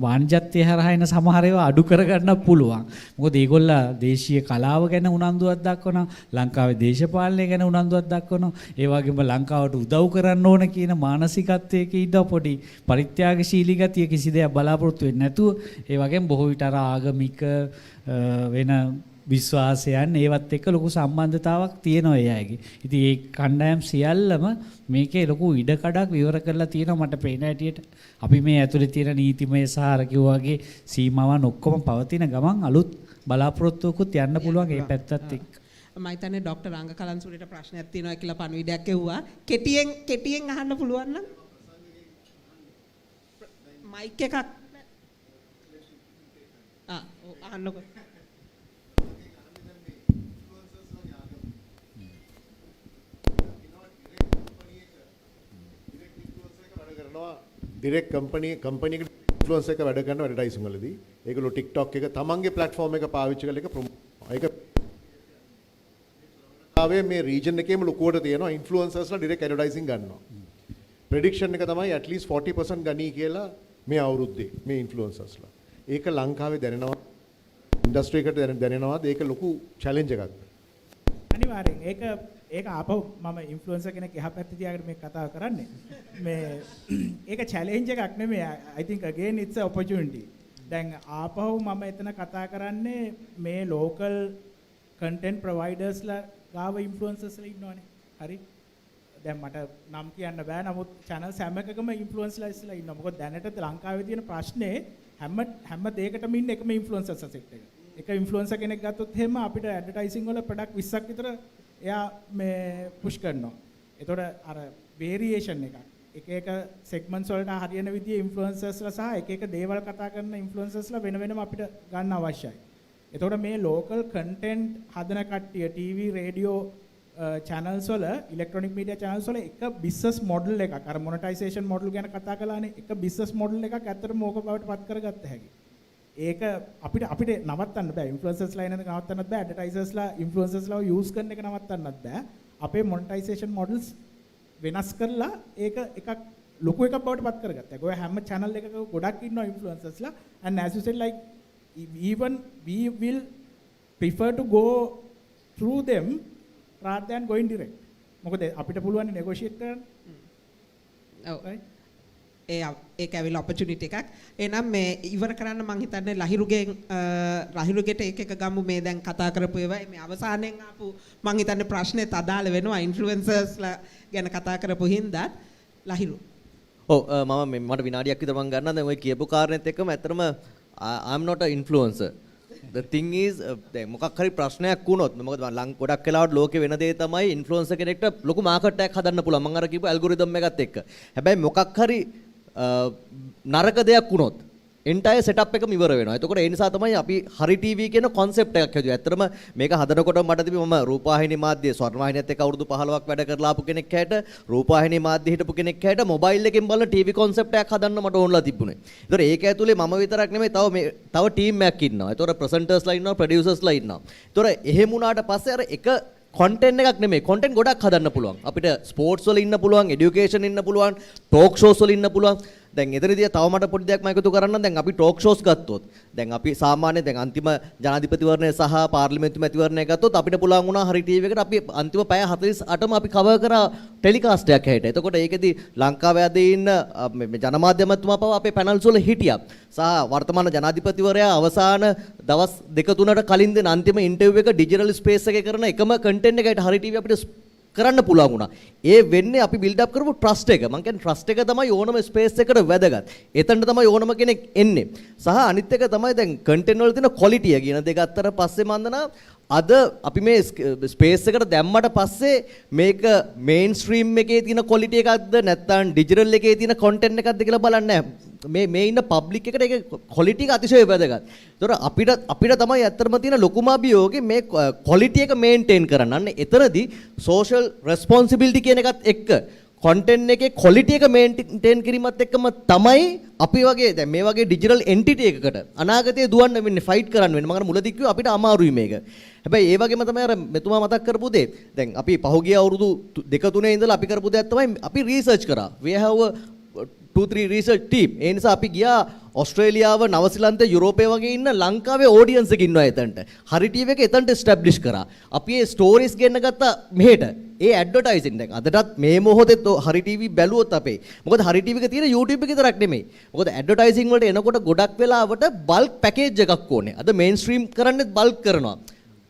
වාණිජත්වයේ හරහා එන සමහර ඒවා අඩු කරගන්න පුළුවන්. මොකද ඒගොල්ලා දේශීය කලාව ගැන උනන්දුවක් දක්වනවා, ලංකාවේ දේශපාලනය ගැන උනන්දුවක් දක්වනවා. ඒ වගේම ලංකාවට උදව් කරන්න ඕන කියන මානසිකත්වයක ඉඳ පොඩි පරිත්‍යාගශීලී ගතිය කිසි දෙයක් බලාපොරොත්තු වෙන්නේ නැතුව ඒ වගේම බොහෝ විට අර ආගමික වෙන විශ්වාසයන් ඒවත් එක්ක ලොකු සම්බන්ධතාවක් තියෙනවා ඒ අයගේ. ඉතින් ඒ කණ්ඩායම් සියල්ලම මේකේ ලොකු ඉඩකඩක් විවර කරලා තියෙනවා මට පේන හැටියට. අපි මේ ඇතුලේ තියෙන නීතිමය සහ අර කිව්වාගේ සීමාවන් ඔක්කොම පවතින ගමන් අලුත් බලාපොරොත්තුවකුත් යන්න පුළුවන් ඒ පැත්තත් එක්ක. මම හිතන්නේ ડોક્ટર රංග කලන්සුරිට ප්‍රශ්නයක් තියෙනවා කියලා පණිවිඩයක් එව්වා. කෙටියෙන් අහන්න පුළුවන් නම් මයික් එකක් අහන්නකො. ඩිරෙක්ට් කම්පැනි එකට ඉන්ෆ්ලුවන්ස් එක වැඩ කරන ඇඩ්වර්ටයිසිං වලදී ඒගොල්ලෝ TikTok එක තමන්ගේ platform එක පාවිච්චි කරලා ඒක ආවේ මේ region එකේම ලොකුවට තියෙනවා ඉන්ෆ්ලුවන්සර්ස්ලා ඩිරෙක්ට් ඇඩ්වර්ටයිසිං ගන්නවා. ප්‍රෙඩික්ෂන් එක තමයි at least 40% ගනී කියලා මේ අවුරුද්දේ මේ ඉන්ෆ්ලුවන්සර්ස්ලා. ඒක ලංකාවේ දැනෙනවා ඉන්ඩස්ට්‍රි එකට දැනෙනවාද ඒක ලොකු චැලෙන්ජ් එකක්. අනිවාර්යෙන් ඒක ආපහු මම ඉන්ෆ්ලුවෙන්සර් කෙනෙක් එහා පැත්තේ තියාගෙන මේ කතාව කරන්නේ. මේ ඒක චැලෙන්ජ් එකක් නෙමෙයි. I think again it's an opportunity. දැන් ආපහු මම එතන කතා කරන්නේ මේ local content providersලා ගාව ඉන්ෆ්ලුවෙන්සර්ස්ලා ඉන්නවනේ. හරි. දැන් මට නම් කියන්න බෑ. නමුත් channels හැම එකකම ඉන්ෆ්ලුවෙන්සර්ස්ලා ඉන්නවා. මොකද දැනට ලංකාවේ තියෙන ප්‍රශ්නේ හැම දෙයකටම ඉන්නේ එකම ඉන්ෆ්ලුවෙන්සර් සෙට් එක. එක ඉන්ෆ්ලුවෙන්සර් කෙනෙක් ගත්තොත් එහෙම අපිට ඇඩ්වර්ටයිසිං වල ප්‍රොඩක්ට් 20ක් විතර එයා මේ පුෂ් කරනවා. එතකොට අර වේරියේෂන් එකක්. එක සෙග්මන්ට්ස් වලට හරියන විදිහේ ඉන්ෆ්ලුවෙන්සර්ස්ලා සහ එක දේවල් කතා කරන ඉන්ෆ්ලුවෙන්සර්ස්ලා වෙන වෙනම අපිට ගන්න අවශ්‍යයි. එතකොට මේ ලෝකල් කන්ටෙන්ට් හදන කට්ටිය TV රේඩියෝ channels වල ඉලෙක්ට්‍රොනික මීඩියා channels වල එක බිස්නස් මොඩල් එකක් අර මොනටයිසේෂන් මොඩල් ගැන කතා කළානේ. එක බිස්නස් මොඩල් එකක් ඇත්තටම ඕක බවට පත් කරගත්ත හැකි. ඒක අපිට නවත්තන්න බෑ. ඉන්ෆ්ලුවෙන්සර්ස්ලා එන එක නවත්තන්නත් බෑ. ඇඩ්වර්ටයිසර්ස්ලා ඉන්ෆ්ලුවෙන්සර්ස්ලා යූස් කරන එක නවත්තන්නත් බෑ. අපේ මොනටයිසේෂන් මොඩල්ස් වෙනස් කරලා ඒක එකක් ලොකු එකක් බවට පත් කරගත්තා. ඒක ඔය හැම channel එකක ගොඩක් ඉන්නවා ඉන්ෆ්ලුවෙන්සර්ස්ලා and as you said like even we will prefer to go through them rather than going direct. මොකද අපිට පුළුවන් negotiate කරන්න. ඔව්. ඒක ඇවිල්ලා opportunity එකක්. එහෙනම් මේ ඉවර කරන්න මම හිතන්නේ ලහිරුගෙට එක ගමු මේ දැන් කතා කරපු ඒවා මේ අවසානයෙන් ආපු මම හිතන්නේ ප්‍රශ්නෙත් අදාළ වෙනවා ඉන්ෆ්ලුවෙන්සර්ස්ලා ගැන කතා කරපු හින්දා ලහිරු. ඔව් මම මට විනාඩියක් විතර මම ගන්නවා දැන් ඔය කියපු කාරණේත් එක්කම ඇත්තටම I'm not an influencer. The thing is දැන් මොකක් හරි ප්‍රශ්නයක් වුණොත් මොකද ගොඩක් වෙලාවට ලෝකේ වෙන දේ තමයි ඉන්ෆ්ලුවෙන්සර් කෙනෙක්ට ලොකු මාකට් එකක් හදන්න පුළුවන්. මම අර කියපු ඇල්ගොරිතම් එකත් එක්ක. හැබැයි මොකක් හරි නරක දෙයක් වුණොත් entire setup එකම ඉවර වෙනවා. එතකොට ඒ නිසා තමයි අපි හරි TV කියන concept එකක් හදුවේ. ඇත්තටම මේක හදනකොට මට තිබි මම රූපවාහිනී මාධ්‍යයේ ස්වර්ණවාහිනියත් එක්ක අවුරුදු 15ක් වැඩ කරලා ආපු කෙනෙක් හැට රූපවාහිනී මාධ්‍යයේ හිටපු කෙනෙක් හැට මොබයිල් එකෙන් බලන TV concept එකක් හදන්න මට ඕනලා තිබුණේ. ඒතකොට ඒක ඇතුලේ මම විතරක් නෙමෙයි තව ටීම් එකක් ඉන්නවා. ඒතකොට presentersලා ඉන්නවා, producersලා ඉන්නවා. ඒතකොට එහෙම වුණාට පස්සේ අර එක content එකක් නෙමෙයි content ගොඩක් හදන්න පුළුවන්. අපිට sports වල ඉන්න පුළුවන්, education ඉන්න පුළුවන්, talk shows වල ඉන්න පුළුවන්. දැන් එතනදී තව මට පොඩි දෙයක් මම එකතු කරන්න. දැන් අපි talk shows ගත්තොත් දැන් අපි සාමාන්‍යයෙන් දැන් අන්තිම ජනාධිපතිවරණය සහ පාර්ලිමේන්තු මැතිවරණය ගත්තොත් අපිට පුළුවන් වුණා හරි TV එකට අපි අන්තිම පැය 48ම අපි කවර් කරා ටෙලිකාස්ට් එකක් හැටියට. එතකොට ඒකෙදි ලංකාවේ අද ඉන්න ජනමාධ්‍ය මැතිතුමා පවා අපේ පැනල්ස් වල හිටියා. සහ වර්තමාන ජනාධිපතිවරයා අවසාන දවස් 2-3ට කලින් දෙන අන්තිම ඉන්ටර්විව් එක ඩිජිටල් ස්පේස් එකේ කරන එකම කන්ටෙන්ට් එකකට හරි TV අපිට කරන්න පුළුවන් වුණා. ඒ වෙන්නේ අපි බිල්ඩ් අප් කරපු ට්‍රස්ට් එක. මම කියන්නේ ට්‍රස්ට් එක තමයි ඕනම ස්පේස් එකකට වැදගත්. එතනට තමයි ඕනම කෙනෙක් එන්නේ. සහ අනිත් එක තමයි දැන් කන්ටෙන්ට් වල තියෙන ක්වොලිටිය කියන දෙක අතර පස්සේ මන්දනා අද අපි මේ ස්පේස් එකට දැම්මට පස්සේ මේක මේන් ස්ට්‍රීම් එකේ තියෙන ක්වොලිටි එකක්ද නැත්නම් ඩිජිටල් එකේ තියෙන කන්ටෙන්ට් එකක්ද කියලා බලන්නේ නැහැ. මේ ඉන්න පබ්ලික් එකට ඒක ක්වොලිටි එක අතිශය වැදගත්. ඒතොර අපිට තමයි ඇත්තටම තියෙන ලොකුම අභියෝගේ මේ ක්වොලිටි එක මේන්ටේන් කරන්න. අන්න එතනදී සෝෂල් රෙස්පොන්සිබිලිටි කියන එකත් එක්ක content එකේ quality එක maintain කිරීමත් එක්කම තමයි අපි වගේ දැන් මේ වගේ digital entity එකකට අනාගතයේ දුවන්න වෙන්නේ fight කරන්න වෙන්නේ. මම අර මුලදී කිව්වා අපිට අමාරුයි මේක. හැබැයි ඒ වගේම තමයි අර මෙතුමා මතක් කරපු දේ. දැන් අපි පහුගිය අවුරුදු 2-3 ඉඳලා අපි කරපු දෙයක් තමයි අපි research කරා. We have a 2-3 research team. ඒ නිසා අපි ගියා ඔස්ට්‍රේලියාව නවසීලන්තේ යුරෝපය වගේ ඉන්න ලංකාවේ ඔඩියන්ස් එක ඉන්නවා එතනට. හරි ටීවී එක එතනට ස්ටැබ්ලිෂ් කරා. අපි ඒ ස්ටෝරිස් ගෙන්න ගත්ත මෙහෙට. ඒ ඇඩ්වර්ටයිසින් දැන් අදටත් මේ මොහොතේත් හරි ටීවී බැලුවොත් අපේ. මොකද හරි ටීවී එක තියෙන YouTube එක විතරක් නෙමෙයි. මොකද ඇඩ්වර්ටයිසින් වලට එනකොට ගොඩක් වෙලාවට බල්ක් පැකේජ් එකක් ඕනේ. අද මේන් ස්ට්‍රීම් කරන්නේ බල්ක් කරනවා.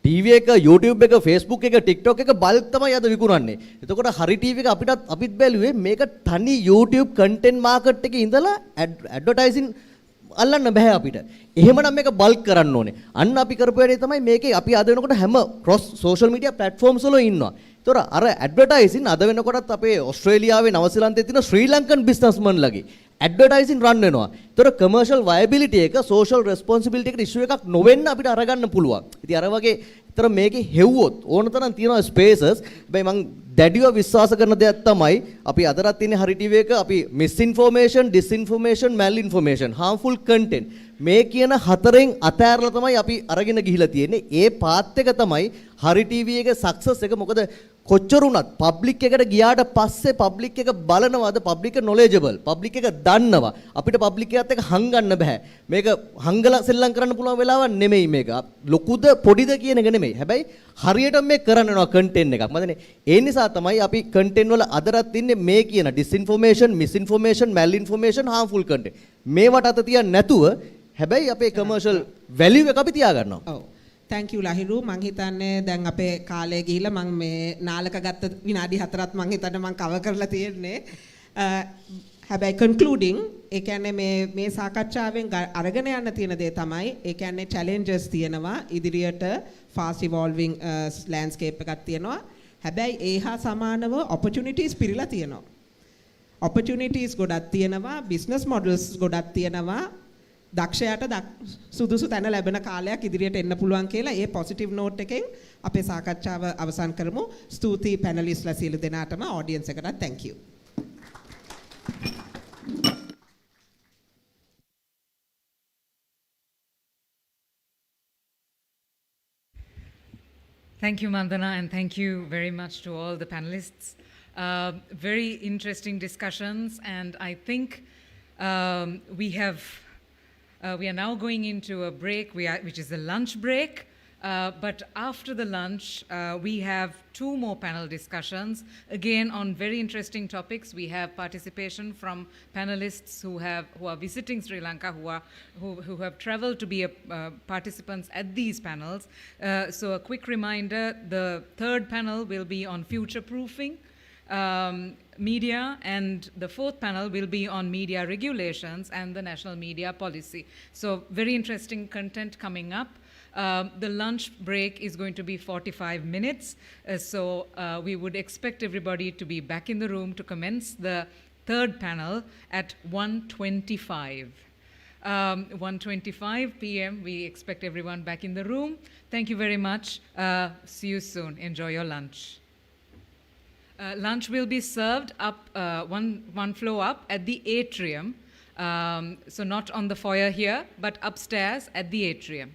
TV එක, YouTube එක, Facebook එක, TikTok එක බල්ක් තමයි අද විකුණන්නේ. එතකොට හරි TV එක අපිත් බැලුවේ මේක තනි YouTube content market එකේ ඉඳලා advertising අල්ලන්න බෑ අපිට. එහෙමනම් මේක බල්ක් කරන්න ඕනේ. අන්න අපි කරපු වැඩේ තමයි මේකේ අපි අද වෙනකොට හැම cross social media platforms වල ඉන්නවා. ඒතොර අර ඇඩ්වර්ටයිසින් අද වෙනකොටත් අපේ ඕස්ට්‍රේලියාවේ නවසීලන්තයේ තියෙන ශ්‍රී ලංකන් බිස්නස්මන් ලගේ ඇඩ්වර්ටයිසින් රන් වෙනවා. ඒතොර කමර්ෂල් වයබිලිටි එක සෝෂල් රෙස්පොන්සිබිලිටි එකට ඉෂුව එකක් නොවෙන්න අපිට අරගන්න පුළුවන්. ඉතින් අර වගේ ඒතර මේකේ හෙව්වොත් ඕන තරම් තියෙනවා ස්පේසස්. හැබැයි මං දැඩිව විශ්වාස කරන දෙයක් තමයි අපි අදටත් ඉන්නේ හරි ටීවී එක අපි මිස්ඉන්ෆෝමේෂන්, ඩිස්ඉන්ෆෝමේෂන්, මැල් ඉන්ෆෝමේෂන්, harmful content මේ කියන හතරෙන් අතෑරලා තමයි අපි අරගෙන ගිහිලා තියෙන්නේ. ඒ පාත් එක තමයි හරි ටීවී එකේ සක්සස් එක. මොකද කොච්චර වුණත් පබ්ලික් එකට ගියාට පස්සේ පබ්ලික් එක බලනවාද, පබ්ලික් එක නොලෙජබල්, පබ්ලික් එක දන්නවා. අපිට පබ්ලික් එකත් එක්ක හංගන්න බෑ. මේක හංගලා සෙල්ලම් කරන්න පුළුවන් වෙලාවක් නෙමෙයි මේක. ලොකුද පොඩිද කියන එක නෙමෙයි. හැබැයි හරියට මේ කරන්න යනවා කන්ටෙන්ට් එකක්. මදනේ ඒ නිසා තමයි අපි කන්ටෙන්ට් වල අදටත් ඉන්නේ මේ කියන ඩිස්ඉන්ෆෝමේෂන්, මිස්ඉන්ෆෝමේෂන්, මැල් ඉන්ෆෝමේෂන්, harmful content. මේවට අත තියන්නේ නැතුව හැබැයි අපේ කමර්ෂල් වැලියු එක අපි තියාගන්නවා. ඔව්. thank you Lahiru. මං හිතන්නේ දැන් අපේ කාලය ගිහිල්ලා මං මේ නාලක ගත්ත විනාඩි 4ක් මං හිතන්නේ මං කවර් කරලා තියෙන්නේ. හැබැයි concluding ඒ කියන්නේ මේ සාකච්ඡාවෙන් අරගෙන යන්න තියෙන දේ තමයි ඒ කියන්නේ challenges තියෙනවා ඉදිරියට fast evolving landscape එකක් තියෙනවා. හැබැයි ඒ හා සමානව opportunities පිරিলা තියෙනවා. opportunities ගොඩක් තියෙනවා, business models ගොඩක් තියෙනවා. දක්ෂයාට සුදුසු තැන ලැබෙන කාලයක් ඉදිරියට එන්න පුළුවන් කියලා ඒ පොසිටිව් නෝට් එකෙන් අපේ සාකච්ඡාව අවසන් කරමු. ස්තුතියි පැනලිස්ට්ලා සියලු දෙනාටම, ඔඩියන්ස් එකටත් thank you. Thank you, Mandana, and thank you very much to all the panelists. Very interesting discussions, and I think we are now going into a break, which is a lunch break. But after the lunch, we have two more panel discussions, again on very interesting topics. We have participation from panelists who are visiting Sri Lanka, who have traveled to be participants at these panels. So a quick reminder, the third panel will be on future-proofing media, and the fourth panel will be on media regulations and the national media policy. So very interesting content coming up. The lunch break is going to be 45 minutes, so we would expect everybody to be back in the room to commence the third panel at 1:25. 1:25 p.m. We expect everyone back in the room. Thank you very much. See you soon. Enjoy your lunch. Lunch will be served up one floor up at the atrium. So not on the foyer here, but upstairs at the atrium.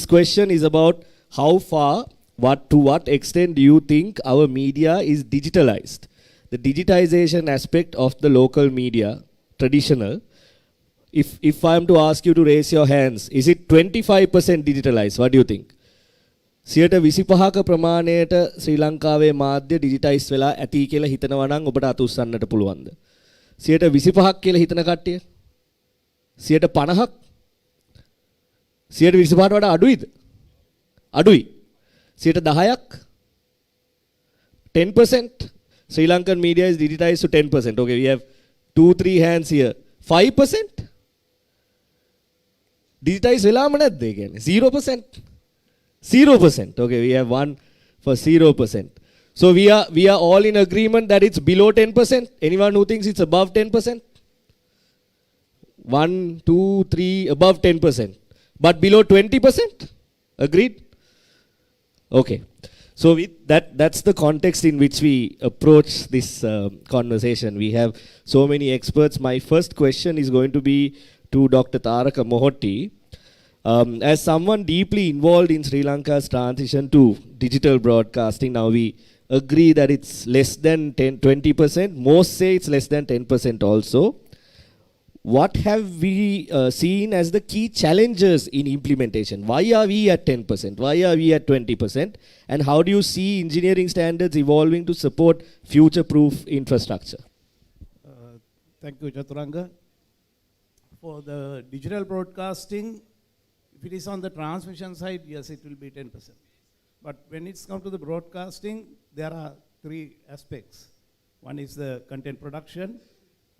question is about how far, to what extent do you think our media is digitalized? The digitization aspect of the local media, traditional. If I am to ask you to raise your hands, is it 25% digitalized? What do you think? 25ක ප්‍රමාණයට ශ්‍රී ලංකාවේ මාධ්‍ය digitise වෙලා ඇති කියලා හිතනවා නම් ඔබට අත උස්සන්නට පුළුවන්ද? 25ක් කියලා හිතන කට්ටිය? 50ක්? 25ට වඩා අඩුයිද? අඩුයි. 10ක්? 10%? Sri Lankan media is digitized to 10%. Okay, we have 2-3 hands here. 5%? Digitized වෙලාම නැද්ද ඒ කියන්නේ? 0%? 0%. Okay, we have one for 0%. So we are all in agreement that it's below 10%. Anyone who thinks it's above 10%? 1, 2, 3, above 10%. But below 20%? Agreed? Okay. So with that's the context in which we approach this conversation. We have so many experts. My first question is going to be to Dr. 𝗙𝗲𝗃. As someone deeply involved in Sri Lanka's transition to digital broadcasting, now we agree that it's less than 20%. Most say it's less than 10% also. What have we seen as the key challenges in implementation? Why are we at 10%? Why are we at 20%? And how do you see engineering standards evolving to support future-proof infrastructure? Thank you, Chaturanga. For the digital broadcasting, if it is on the transmission side, yes, it will be 10%. But when it's come to the broadcasting, there are 3 aspects. One is the content production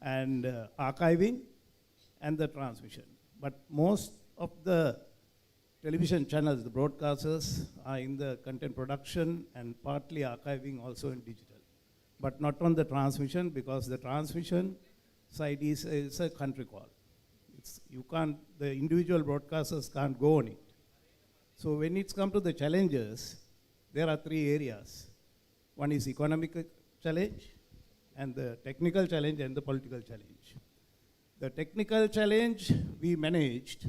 and archiving and the transmission. But most of the television channels, the broadcasters, are in the content production and partly archiving also in digital. But not on the transmission, because the transmission side is a country call. The individual broadcasters can't go on it. So when it's come to the challenges, there are 3 areas. One is economic challenge, and the technical challenge, and the political challenge. The technical challenge we managed,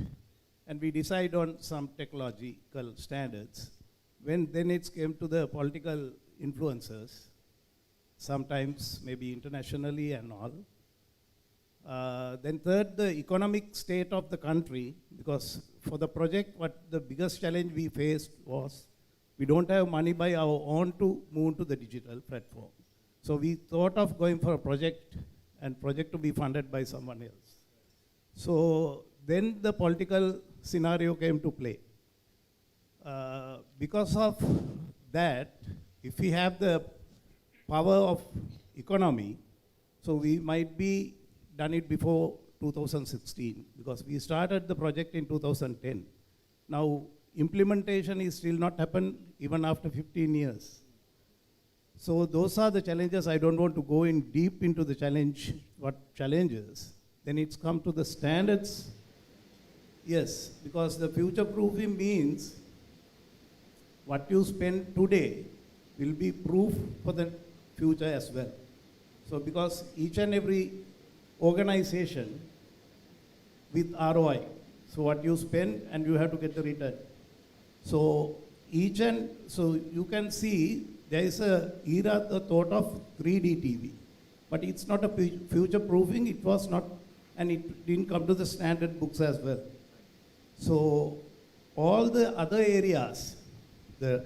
and we decide on some technological standards. Then it came to the political influences, sometimes maybe internationally and all. Then third, the economic state of the country, because for the project, what the biggest challenge we faced was we don't have money by our own to move to the digital platform. So we thought of going for a project, and project to be funded by someone else. So then the political scenario came to play. Because of that, if we have the power of economy, so we might be done it before 2016, because we started the project in 2010. Now, implementation is still not happened even after 15 years. So those are the challenges. I don't want to go in deep into the challenge, what challenges. Then it's come to the standards. Yes, because the future proofing means what you spend today will be proof for the future as well. So because each and every organization with ROI, so what you spend and you have to get the return. So so you can see there is a era, the thought of 3D TV, but it's not a future proofing. It was not, and it didn't come to the standard books as well. So all the other areas, the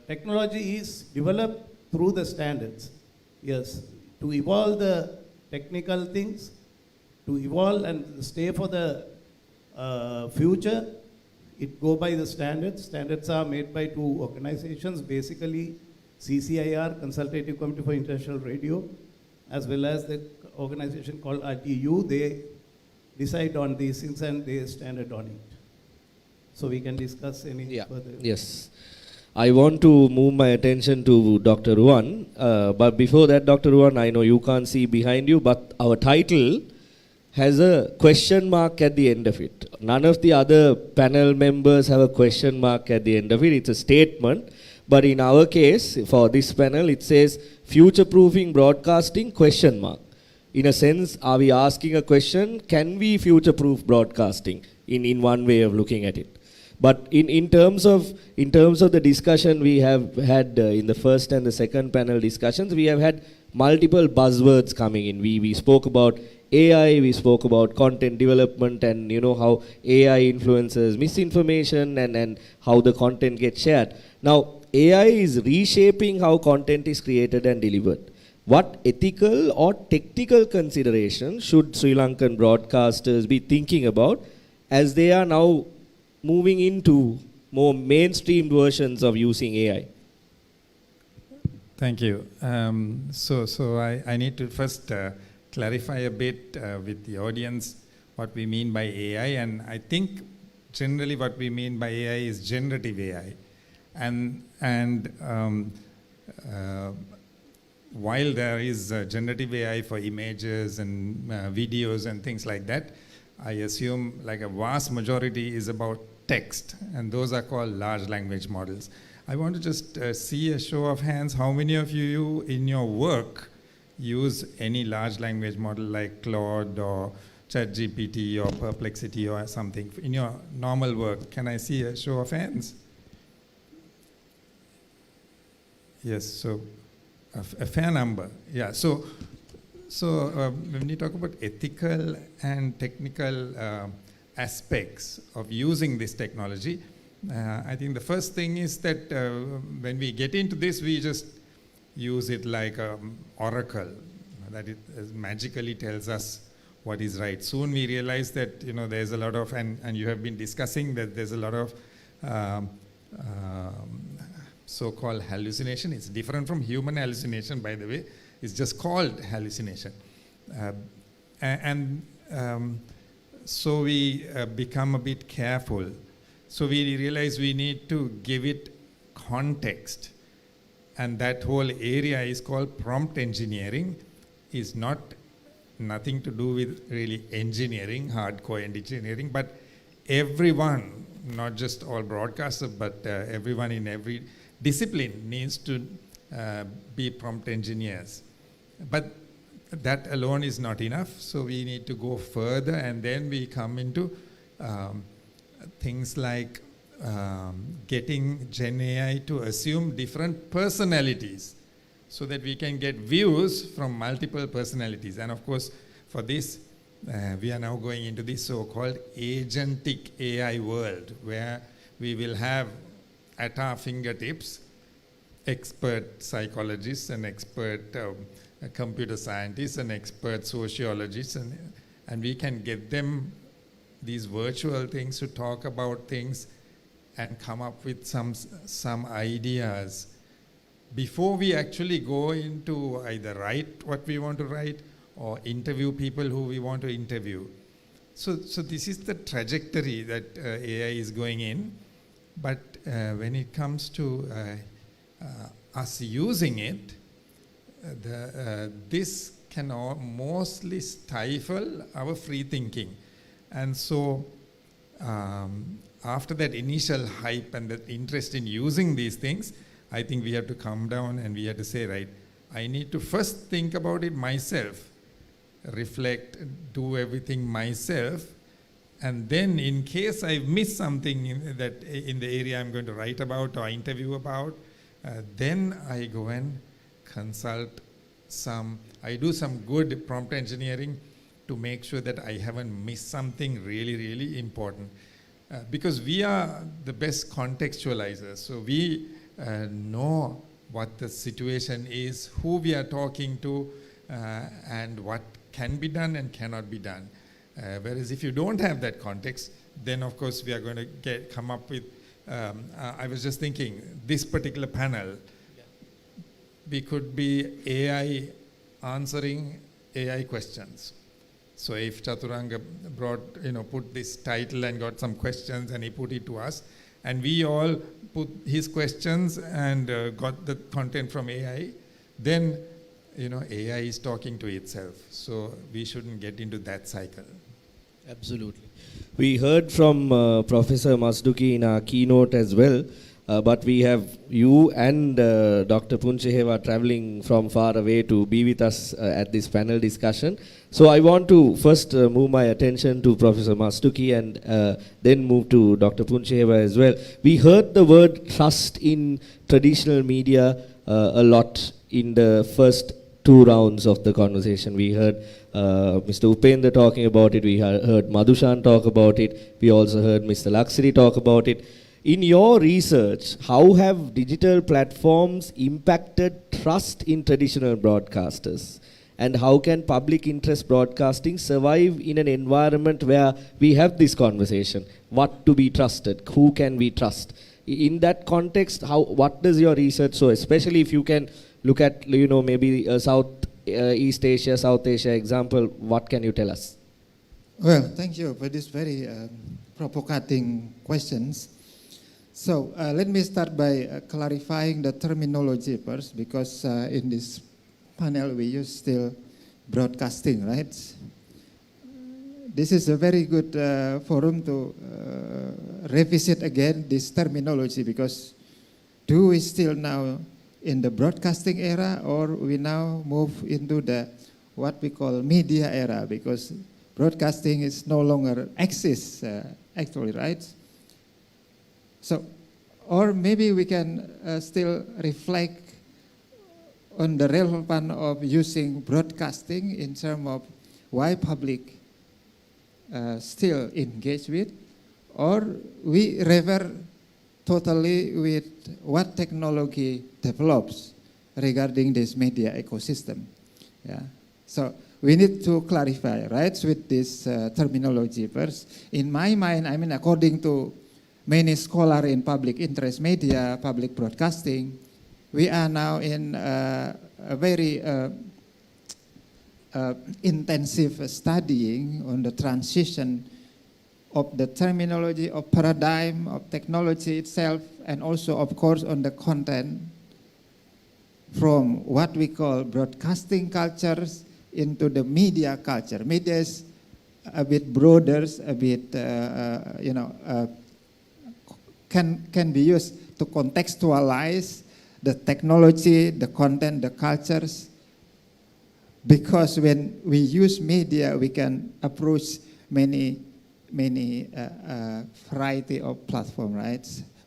technology is developed through the standards. Yes, to evolve the technical things, to evolve and stay for the future, it go by the standards. Standards are made by 2 organizations, basically CCIR, Consultative Committee for International Radio, as well as the organization called ITU. They decide on these things and they standard on it. So we can discuss any further. Yes. I want to move my attention to Dr. Ruan. But before that, Dr. Ruan, I know you can't see behind you, but our title has a question mark at the end of it. None of the other panel members have a question mark at the end of it. It's a statement. But in our case, for this panel, it says future-proofing broadcasting question mark. In a sense, are we asking a question, can we future-proof broadcasting in one way of looking at it? But in terms of the discussion we have had in the first and the second panel discussions, we have had multiple buzzwords coming in. We spoke about AI, we spoke about content development, and how AI influences misinformation and how the content gets shared. Now, AI is reshaping how content is created and delivered. What ethical or technical considerations should Sri Lankan broadcasters be thinking about as they are now moving into more mainstream versions of using AI? Thank you. So I need to first clarify a bit with the audience what we mean by AI, and I think generally what we mean by AI is generative AI. While there is generative AI for images and videos and things like that, I assume like a vast majority is about text, and those are called large language models. I want to just see a show of hands. How many of you in your work use any large language model like Claude or ChatGPT or Perplexity or something in your normal work? Can I see a show of hands? Yes, so a fair number. Yeah, so when you talk about ethical and technical aspects of using this technology, I think the first thing is that when we get into this, we just use it like an oracle, that it magically tells us what is right. Soon we realize that there's a lot of, and you have been discussing that there's a lot of so-called hallucination. It's different from human hallucination, by the way. It's just called hallucination. So we become a bit careful. So we realize we need to give it context. And that whole area is called prompt engineering. It's nothing to do with really engineering, hardcore engineering, but everyone, not just all broadcasters, but everyone in every discipline needs to be prompt engineers. But that alone is not enough, so we need to go further, and then we come into things like getting Gen AI to assume different personalities so that we can get views from multiple personalities. And of course, for this, we are now going into this so-called agentic AI world, where we will have at our fingertips expert psychologists and expert computer scientists and expert sociologists, and we can get them these virtual things to talk about things and come up with some ideas before we actually go into either write what we want to write or interview people who we want to interview. So this is the trajectory that AI is going in. But when it comes to us using it, this can mostly stifle our free thinking. And so after that initial hype and that interest in using these things, I think we have to calm down and we have to say, right, I need to first think about it myself, reflect, do everything myself, and then in case I've missed something in the area I'm going to write about or interview about, then I go and consult I do some good prompt engineering to make sure that I haven't missed something really, really important. Because we are the best contextualizers, so we know what the situation is, who we are talking to, and what can be done and cannot be done. Whereas if you don't have that context, then of course we are going to come up with, I was just thinking, this particular panel, we could be AI answering AI questions. So if Chaturanga put this title and got some questions and he put it to us, and we all put his questions and got the content from AI, then AI is talking to itself. So we shouldn't get into that cycle. Absolutely. We heard from Professor Masduki in our keynote as well But we have you and Dr. 𝗙𝗲𝗄𝗪 traveling from far away to be with us at this panel discussion. So I want to first move my attention to Professor Mastuki and then move to Dr. 𝗙𝗲𝗄𝗪 as well. We heard the word trust in traditional media a lot in the first two rounds of the conversation. We heard Mr. 𝗙𝗲𝗄𝗪 talking about it. We heard Madhushan talk about it. We also heard Mr. Laksiri talk about it. In your research, how have digital platforms impacted trust in traditional broadcasters? And how can public interest broadcasting survive in an environment where we have this conversation? What to be trusted? Who can we trust? In that context, what does your research show? Especially if you can look at, maybe East Asia, South Asia example, what can you tell us? Well, thank you for this very provocative questions. So let me start by clarifying the terminology first, because in this panel we use still broadcasting, right? This is a very good forum to revisit again this terminology, because do we still now in the broadcasting era, or we now move into the what we call media era, because broadcasting is no longer exists actually, right? So, or maybe we can still reflect on the relevance of using broadcasting in terms of why public still engage with, or we revert totally with what technology develops regarding this media ecosystem. Yeah. So we need to clarify, right, with this terminology first. In my mind, I mean, according to many scholars in public interest media, public broadcasting, we are now in a very intensive studying on the transition of the terminology, of paradigm, of technology itself, and also, of course, on the content from what we call broadcasting cultures into the media culture. Media is a bit broader, a bit, can be used to contextualize the technology, the content, the cultures, because when we use media, we can approach many variety of platform, right,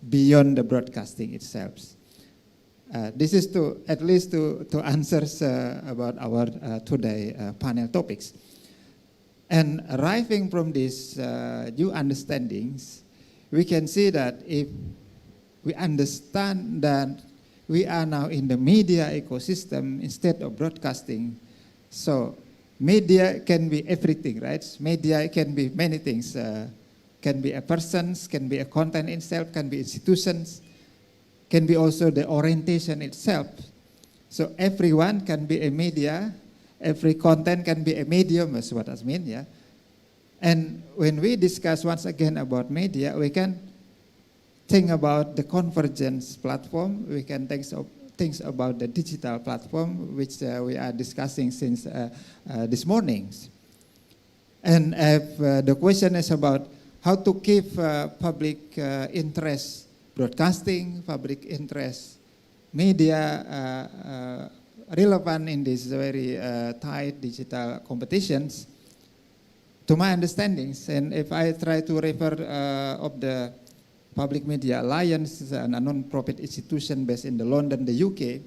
beyond the broadcasting itself. This is to at least to answer about our today panel topics. And arriving from these new understandings, we can see that if we understand that we are now in the media ecosystem instead of broadcasting, so media can be everything, right? Media can be many things. Can be a person, can be a content itself, can be institutions, can be also the orientation itself. So everyone can be a media, every content can be a medium, is what I mean, yeah. And when we discuss once again about media, we can think about the convergence platform, we can think about the digital platform, which we are discussing since this morning. And if the question is about how to keep public interest broadcasting, public interest media relevant in these very tight digital competitions, to my understandings, and if I try to refer of the Public Media Alliance, is a non-profit institution based in London, the UK,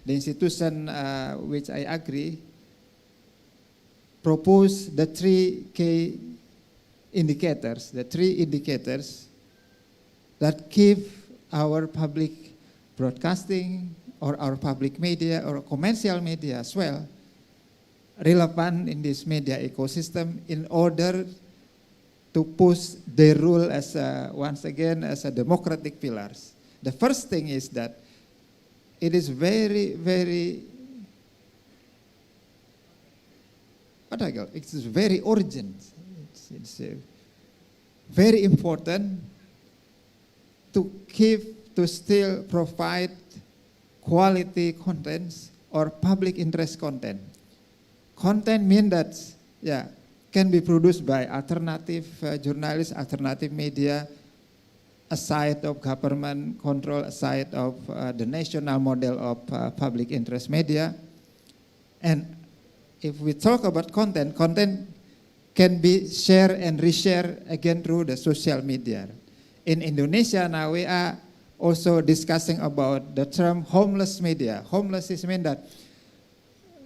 the institution which I agree propose the 3 key indicators, the 3 indicators that keep our public broadcasting or our public media or commercial media as well relevant in this media ecosystem in order to push the rule as once again as a democratic pillars. The first thing is that it is very, very it's very urgent. It's very important to still provide quality contents or public interest content. Content means that, yeah, can be produced by alternative journalists, alternative media, aside of government control, aside of the national model of public interest media. And if we talk about content, content can be shared and reshared again through the social media. In Indonesia now we are also discussing about the term homeless media. Homeless is mean that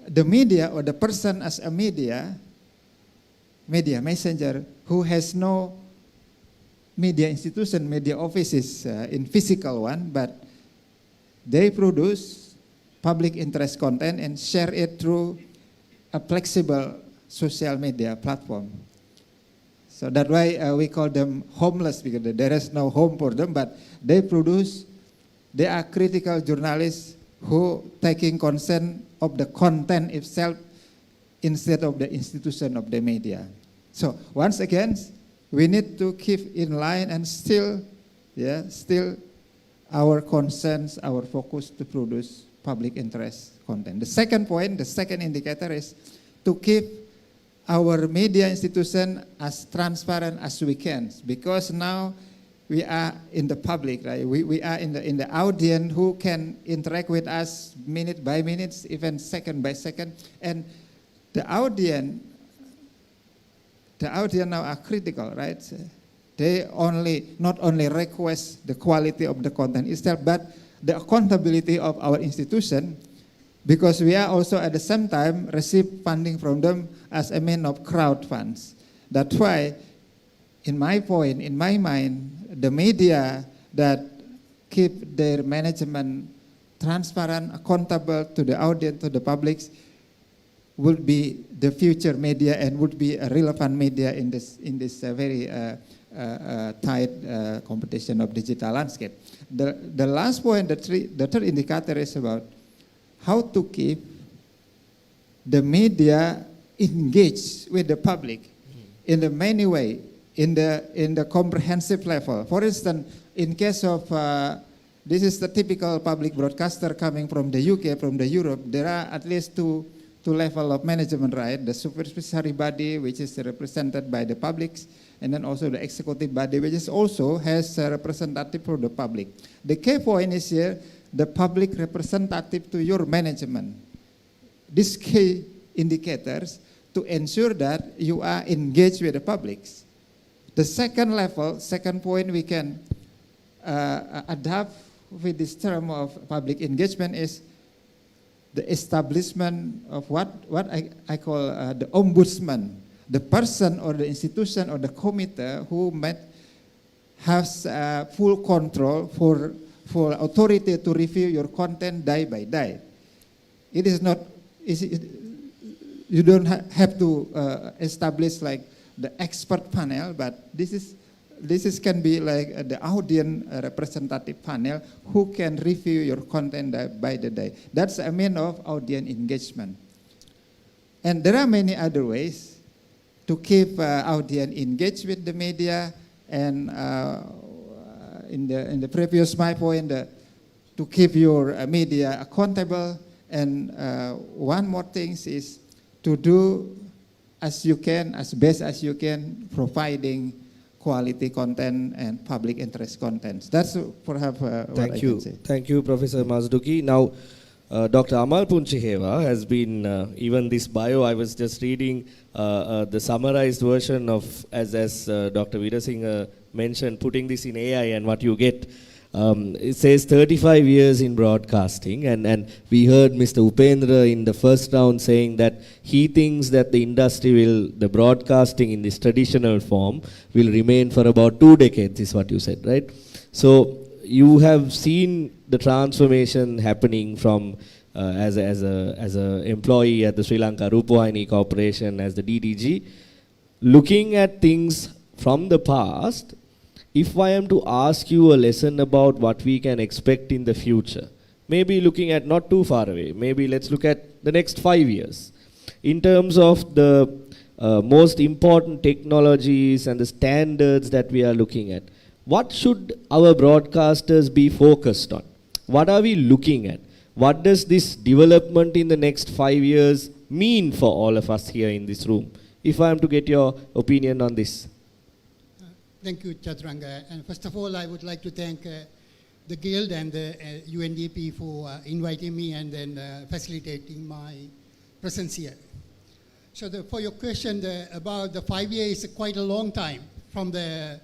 the media or the person as a media messenger who has no media institution, media offices in physical one, but they produce public interest content and share it through a flexible social media platform. So that's why we call them homeless, because there is no home for them, but they are critical journalists who taking concern of the content itself instead of the institution of the media. So once again, we need to keep in line and still our concerns, our focus to produce public interest content. The second point, the second indicator is to keep our media institution as transparent as we can, because now we are in the public, right? We are in the audience who can interact with us minute by minute, even second by second, and the audience now are critical, right? They not only request the quality of the content itself, but the accountability of our institution, because we are also at the same time receive funding from them as a mean of crowd funds. That's why, in my mind, the media that keep their management transparent, accountable to the audience, to the public, would be the future media and would be a relevant media in this very tight competition of digital landscape. The last point, the third indicator is about how to keep the media engaged with the public in the many way, in the comprehensive level. For instance, in case of this is the typical public broadcaster coming from the UK, from the Europe, there are at least two levels of management, right? The supervisory body, which is represented by the public, and then also the executive body, which is also has a representative for the public. The key point is here, the public representative to your management. These key indicators to ensure that you are engaged with the public. The second level, second point we can adapt with this term of public engagement is the establishment of what I call the ombudsman, the person or the institution or the committee who has full control for authority to review your content day by day. It is not, you don't have to establish like the expert panel, but this can be like the audience representative panel who can review your content day by the day. That's a mean of audience engagement. And there are many other ways to keep audience engaged with the media. And in the previous my point, to keep your media accountable. And one more thing is to do as you can, as best as you can, providing quality content and public interest content. That's perhaps what I can say. Thank you, Professor Mazduki. Now, Dr. Amal Punchiheva has been, even this bio, I was just reading the summarized version of, as Dr. Veerasinghe mentioned, putting this in AI and what you get. It says 35 years in broadcasting, and we heard Mr. Upendra in the first round saying that he thinks that the broadcasting in this traditional form will remain for about 2 decades, is what you said, right? So you have seen the transformation happening from as a employee at the Sri Lanka Rupawahini Corporation, as the DDG, looking at things from the past. If I am to ask you a lesson about what we can expect in the future, maybe looking at not too far away, maybe let's look at the next 5 years, in terms of the most important technologies and the standards that we are looking at, what should our broadcasters be focused on? What are we looking at? What does this development in the next 5 years mean for all of us here in this room? If I am to get your opinion on this. Thank you, Chaturanga. And first of all, I would like to thank the Guild and the UNDP for inviting me and then facilitating my presence here. So for your question about the 5 years is quite a long time from the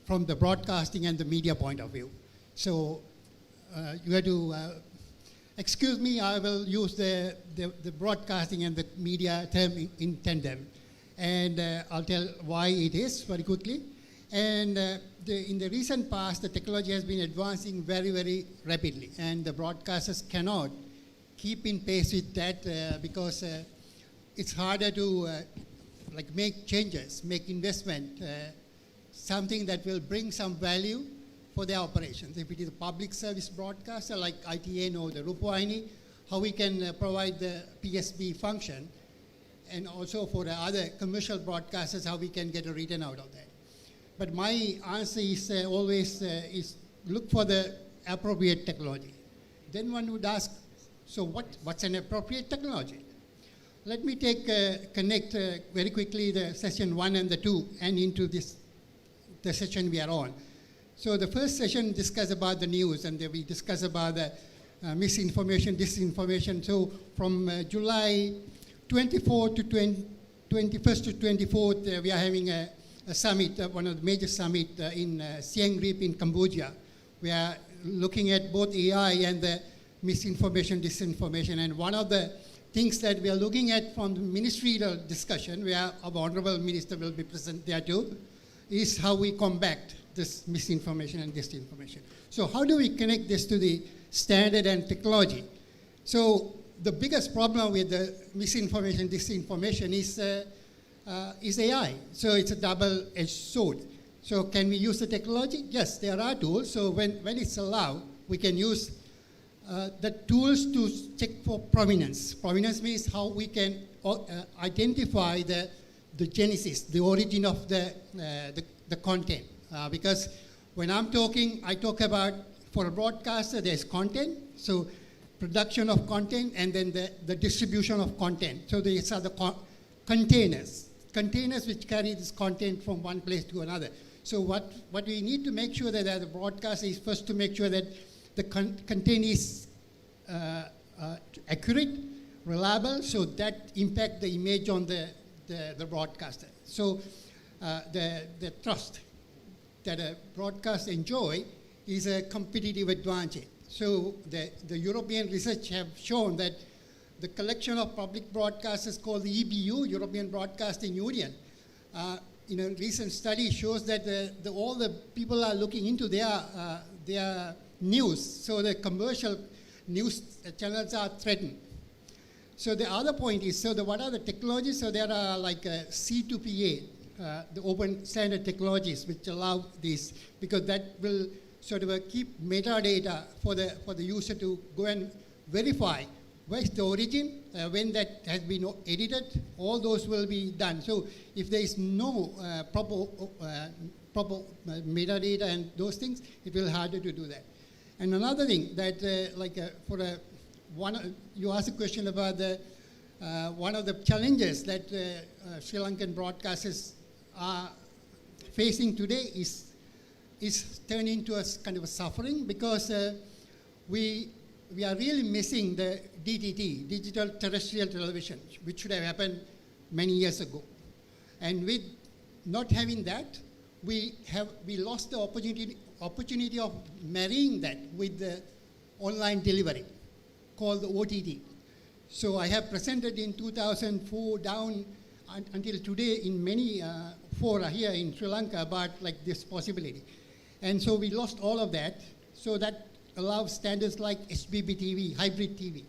broadcasting and the media point of view. So you have to excuse me, I will use the broadcasting and the media term in tandem. And I'll tell why it is very quickly. And in the recent past, the technology has been advancing very, very rapidly. And the broadcasters cannot keep in pace with that because it's harder to make changes, make investment, something that will bring some value for their operations. If it is a public service broadcaster like ITN or the Rupawahini, how we can provide the PSB function, and also for the other commercial broadcasters, how we can get a return out of that. But my answer is always is look for the appropriate technology. Then one would ask, so what's an appropriate technology? Let me connect very quickly the session 1 and the 2 and into the session we are on. So the first session discussed about the news, and then we discussed about the misinformation, disinformation. So from July 24th to 21st to 24th, we are having a summit, one of the major summits in Siem Reap in Cambodia. We are looking at both AI and the misinformation, disinformation. And one of the things that we are looking at from the ministerial discussion, where our Honorable Minister will be present there too, is how we combat this misinformation and disinformation. So how do we connect this to the standard and technology? So the biggest problem with the misinformation, disinformation is AI. So it's a double-edged sword. So can we use the technology? Yes, there are tools. So when it's allowed, we can use the tools to check for provenance. Provenance means how we can identify the genesis, the origin of the content. Because when I'm talking, I talk about, for a broadcaster, there's content. So production of content and then the distribution of content. So these are the containers which carry this content from one place to another. So what we need to make sure that the broadcaster is first to make sure that the content is accurate, reliable, so that impact the image on the broadcaster. So the trust that a broadcaster enjoy is a competitive advantage. So the European research have shown that the collection of public broadcasters called the EBU, European Broadcasting Union, in a recent study shows that all the people are looking into their news. So the commercial news channels are threatened. So the other point is, what are the technologies? So there are like C2PA, the open standard technologies which allow this, because that will sort of keep metadata for the user to go and verify where is the origin, when that has been edited, all those will be done. So if there is no proper metadata and those things, it will be harder to do that. And another thing that you asked a question about one of the challenges that Sri Lankan broadcasters are facing today is turned into a kind of a suffering, because we are really missing the DTT, digital terrestrial television, which should have happened many years ago. And with not having that, we lost the opportunity of marrying that with the online delivery called the OTT. So I have presented in 2004 down until today in many fora here in Sri Lanka about this possibility. And so we lost all of that. So that allows standards like SBB TV, hybrid TV.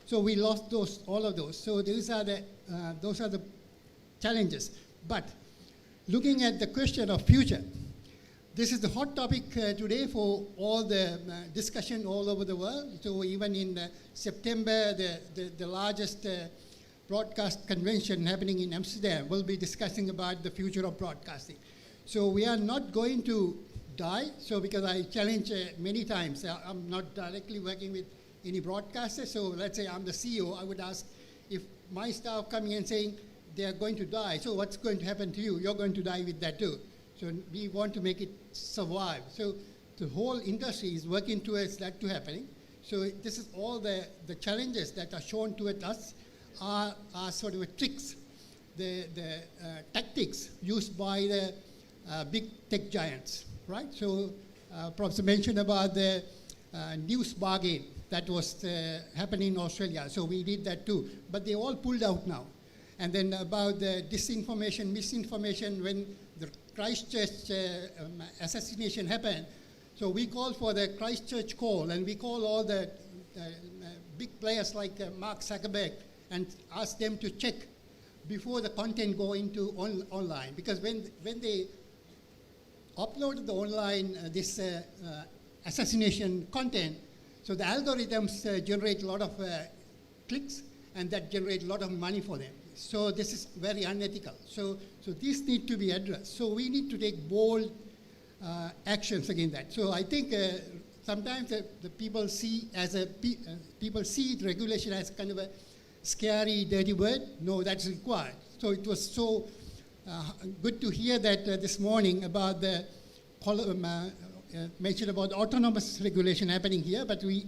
So we lost all of those. So those are the challenges. But looking at the question of future, this is the hot topic today for all the discussion all over the world. So even in September, the largest broadcast convention happening in Amsterdam will be discussing about the future of broadcasting. So we are not going to die. So because I challenge many times, I'm not directly working with any broadcaster. So let's say I'm the CEO, I would ask if my staff coming and saying they are going to die, so what's going to happen to you? You're going to die with that too. So we want to make it survive. So the whole industry is working towards that to happening. So this is all the challenges that are shown to us are sort of tricks, the tactics used by the big tech giants, right? So Professor mentioned about the news bargain that was happening in Australia. So we did that too, but they all pulled out now. And then about the disinformation, misinformation, when the Christchurch assassination happened, so we called for the Christchurch call, and we call all the big players like Mark Zuckerberg and ask them to check before the content go into online. Because when they uploaded the online this assassination content, so the algorithms generate a lot of clicks, and that generate a lot of money for them. So this is very unethical. So these need to be addressed. So we need to take bold actions against that. So I think sometimes the people see regulation as kind of a scary, dirty word. No, that's required. So it was so good to hear that this morning about the mention about autonomous regulation happening here, but we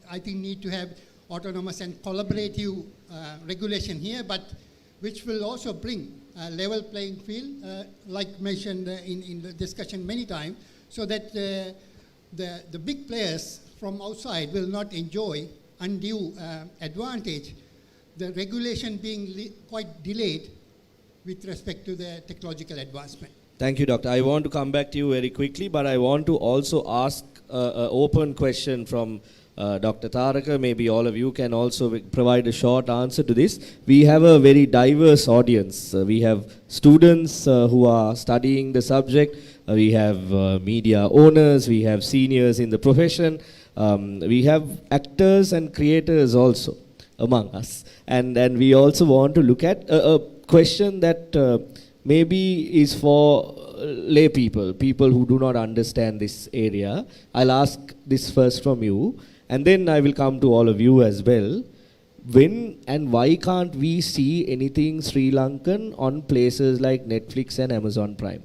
I think need to have autonomous and collaborative regulation here, but which will also bring a level playing field, like mentioned in the discussion many times, so that the big players from outside will not enjoy undue advantage, the regulation being quite delayed with respect to the technological advancement. Thank you, Doctor. I want to come back to you very quickly, but I want to also ask an open question from Dr. 𝗙𝗪𝗪𝗂. Maybe all of you can also provide a short answer to this. We have a very diverse audience. We have students who are studying the subject. We have media owners. We have seniors in the profession. We have actors and creators also among us. And we also want to look at a question that maybe is for lay people who do not understand this area. I'll ask this first from you, and then I will come to all of you as well. When and why can't we see anything Sri Lankan on places like Netflix and Amazon Prime?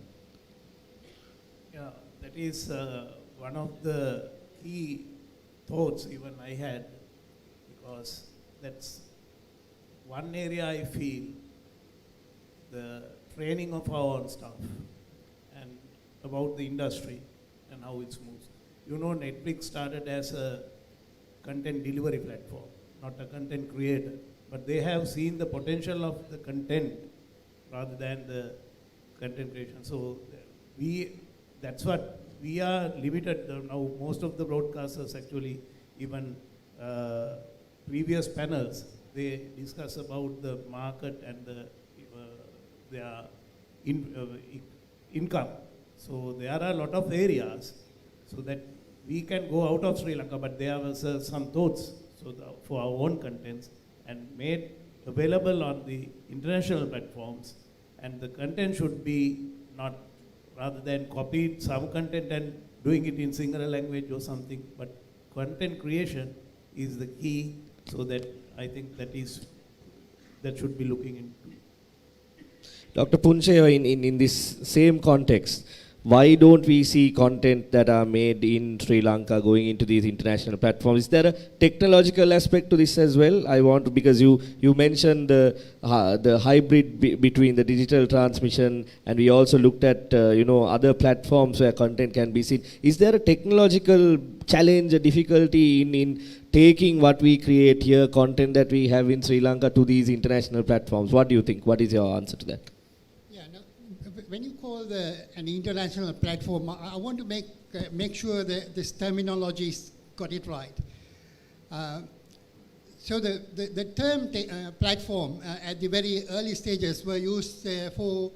Yeah, that is one of the key thoughts even I had, because that's one area I feel the training of our own staff and about the industry and how it's moved. You know, Netflix started as a content delivery platform, not a content creator, but they have seen the potential of the content rather than the content creation. So that's what we are limited now. Most of the broadcasters actually, even previous panels, they discuss about the market and their income. So there are a lot of areas so that we can go out of Sri Lanka, but there was some thoughts for our own contents and made available on the international platforms, and the content should be not rather than copy some content and doing it in Sinhala language or something, but content creation is the key, so that I think that should be looking into. Dr. 𝗙𝗪𝗪𝗂, in this same context, why don't we see content that are made in Sri Lanka going into these international platforms? Is there a technological aspect to this as well? I want to, because you mentioned the hybrid between the digital transmission, and we also looked at other platforms where content can be seen. Is there a technological challenge, a difficulty in taking what we create here, content that we have in Sri Lanka, to these international platforms? What do you think? What is your answer to that? When you call an international platform, I want to make sure that this terminology's got it right. So the term platform at the very early stages were used for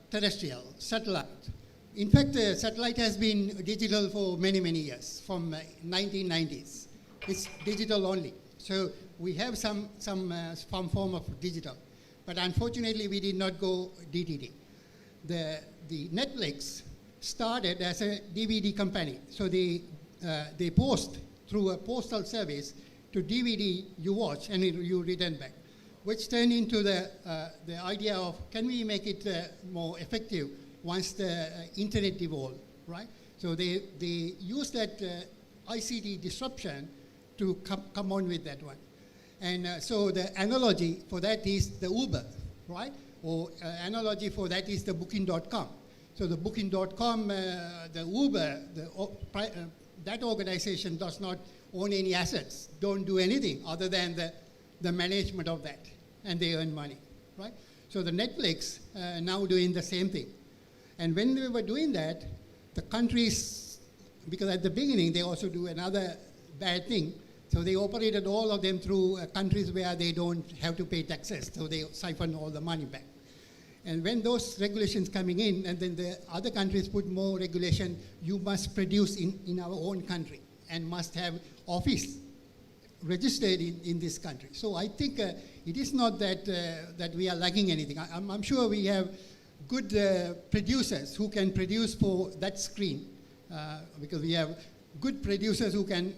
terrestrial, satellite. In fact, satellite has been digital for many, many years, from 1990s. It's digital only. So we have some form of digital. But unfortunately, we did not go DTD. The Netflix started as a DVD company. So they post through a postal service to DVD you watch and you return back, which turned into the idea of, can we make it more effective once the internet evolved, right? So they use that ICT disruption to come on with that one. And so the analogy for that is the Uber, right? Or analogy for that is the booking.com. So the booking.com, the Uber, that organization does not own any assets, don't do anything other than the management of that, and they earn money, right? So the Netflix now doing the same thing. And when we were doing that, the countries, because at the beginning they also do another bad thing, so they operated all of them through countries where they don't have to pay taxes, so they siphon all the money back. And when those regulations coming in, and then the other countries put more regulation, you must produce in our own country and must have office registered in this country. So I think it is not that that we are lacking anything. I'm sure we have good producers who can produce for that screen, because we have good producers who can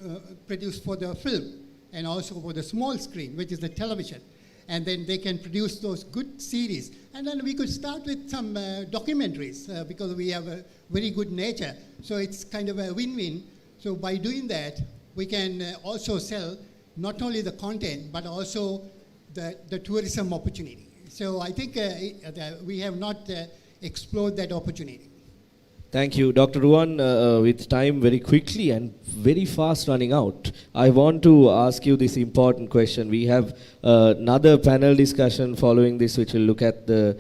produce for the film and also for the small screen, which is the television. And then they can produce those good series. And then we could start with some documentaries because we have a very good nature. So it's kind of a win-win. So by doing that, we can also sell not only the content, but also the tourism opportunity. So I think we have not explored that opportunity. Thank you, Dr. Ruan. With time very quickly and very fast running out, I want to ask you this important question. We have another panel discussion following this, which will look at the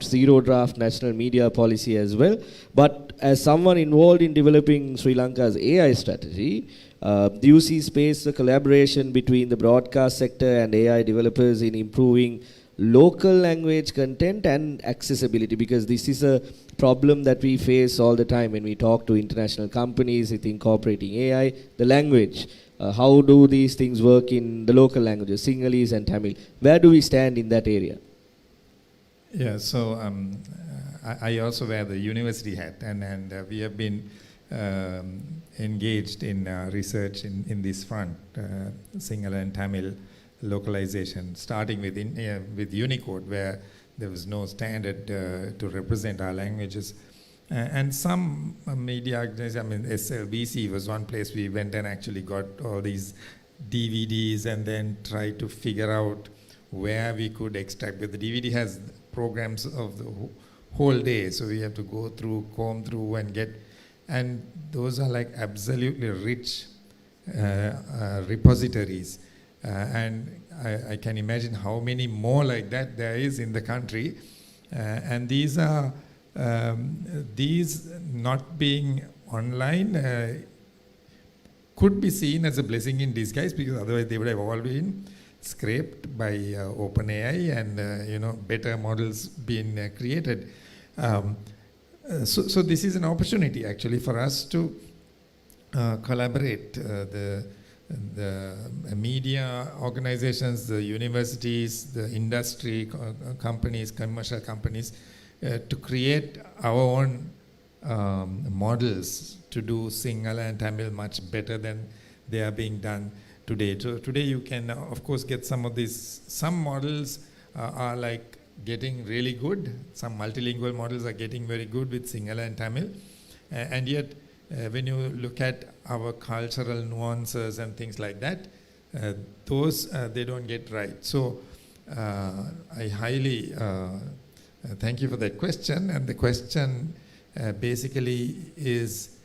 zero draft national media policy as well. But as someone involved in developing Sri Lanka's AI strategy, do you see space for collaboration between the broadcast sector and AI developers in improving local language content and accessibility? Because this is a problem that we face all the time when we talk to international companies with incorporating AI, the language. How do these things work in the local languages, Sinhalese and Tamil? Where do we stand in that area? Yeah, so I also wear the university hat, and we have been engaged in research in this front, Sinhala and Tamil localization, starting with Unicode, where there was no standard to represent our languages. And some media organizations, I mean, SLBC was one place we went and actually got all these DVDs and then tried to figure out where we could extract. But the DVD has programs of the whole day, so we have to go through, comb through and get, and those are like absolutely rich repositories. And I can imagine how many more like that there is in the country. And these are, these not being online could be seen as a blessing in disguise, because otherwise they would have all been scraped by OpenAI and better models being created. So this is an opportunity actually for us to collaborate. The media organizations, the universities, the industry companies, commercial companies, to create our own models to do Sinhala and Tamil much better than they are being done today. So today you can of course get some of these, some models are like getting really good, some multilingual models are getting very good with Sinhala and Tamil, and yet when you look at our cultural nuances and things like that, those they don't get right. So I highly thank you for that question. And the question basically is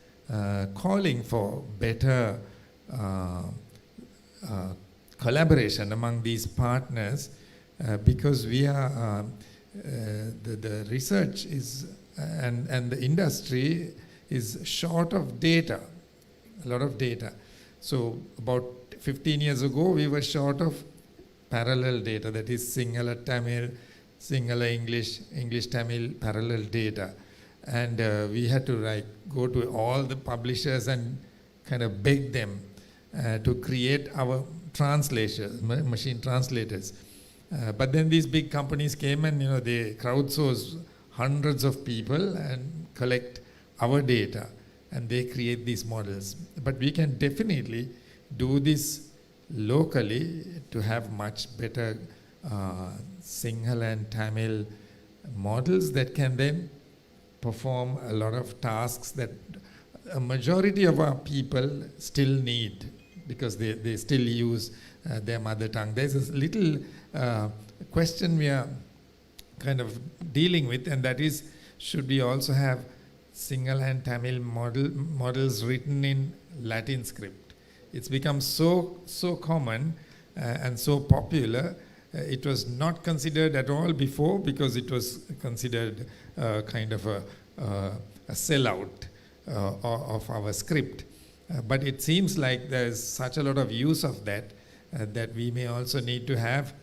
calling for better collaboration among these partners, because we are the research is and the industry is short of data, a lot of data. So about 15 years ago, we were short of parallel data, that is Sinhala Tamil, Sinhala English, English Tamil parallel data. And we had to go to all the publishers and kind of beg them to create our translators, machine translators. But then these big companies came and they crowdsource hundreds of people and collect our data, and they create these models. But we can definitely do this locally to have much better Sinhala and Tamil models that can then perform a lot of tasks that a majority of our people still need, because they still use their mother tongue. There's a little question we are kind of dealing with, and that is, should we also have Sinhala and Tamil models written in Latin script? It's become so common and so popular. It was not considered at all before, because it was considered kind of a sellout of our script. But it seems like there's such a lot of use of that that we may also need to have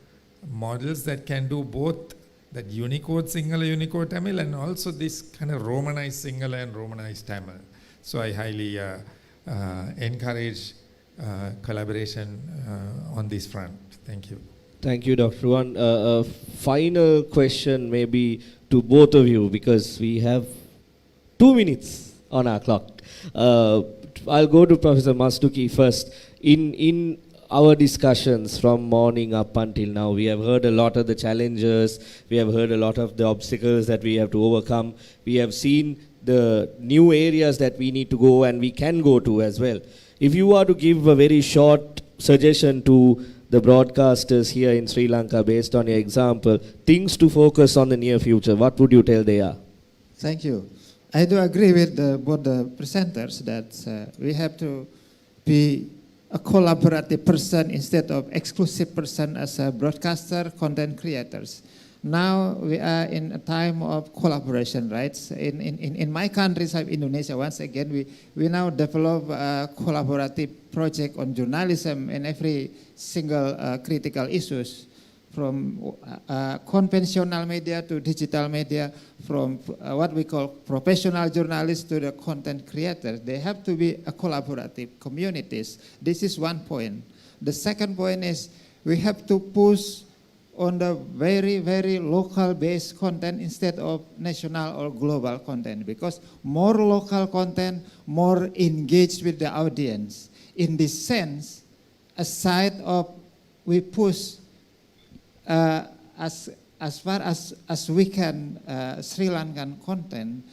models that can do both that Unicode Sinhala, Unicode Tamil, and also this kind of Romanized Sinhala and Romanized Tamil. So I highly encourage collaboration on this front. Thank you. Thank you, Dr. One. A final question maybe to both of you, because we have 2 minutes on our clock. I'll go to Professor Mastuki first. In our discussions from morning up until now, we have heard a lot of the challenges, we have heard a lot of the obstacles that we have to overcome. We have seen the new areas that we need to go and we can go to as well. If you are to give a very short suggestion to the broadcasters here in Sri Lanka based on your example, things to focus on the near future, what would you tell they are? Thank you. I do agree with both the presenters that we have to be a collaborative person instead of exclusive person as a broadcaster, content creators. Now we are in a time of collaboration, right? In my country, Indonesia, once again, we now develop a collaborative project on journalism and every single critical issues, from conventional media to digital media, from what we call professional journalists to the content creators. They have to be a collaborative communities. This is one point. The second point is we have to push on the very, very local-based content instead of national or global content, because more local content, more engaged with the audience. In this sense, aside of we push as far as we can Sri Lankan content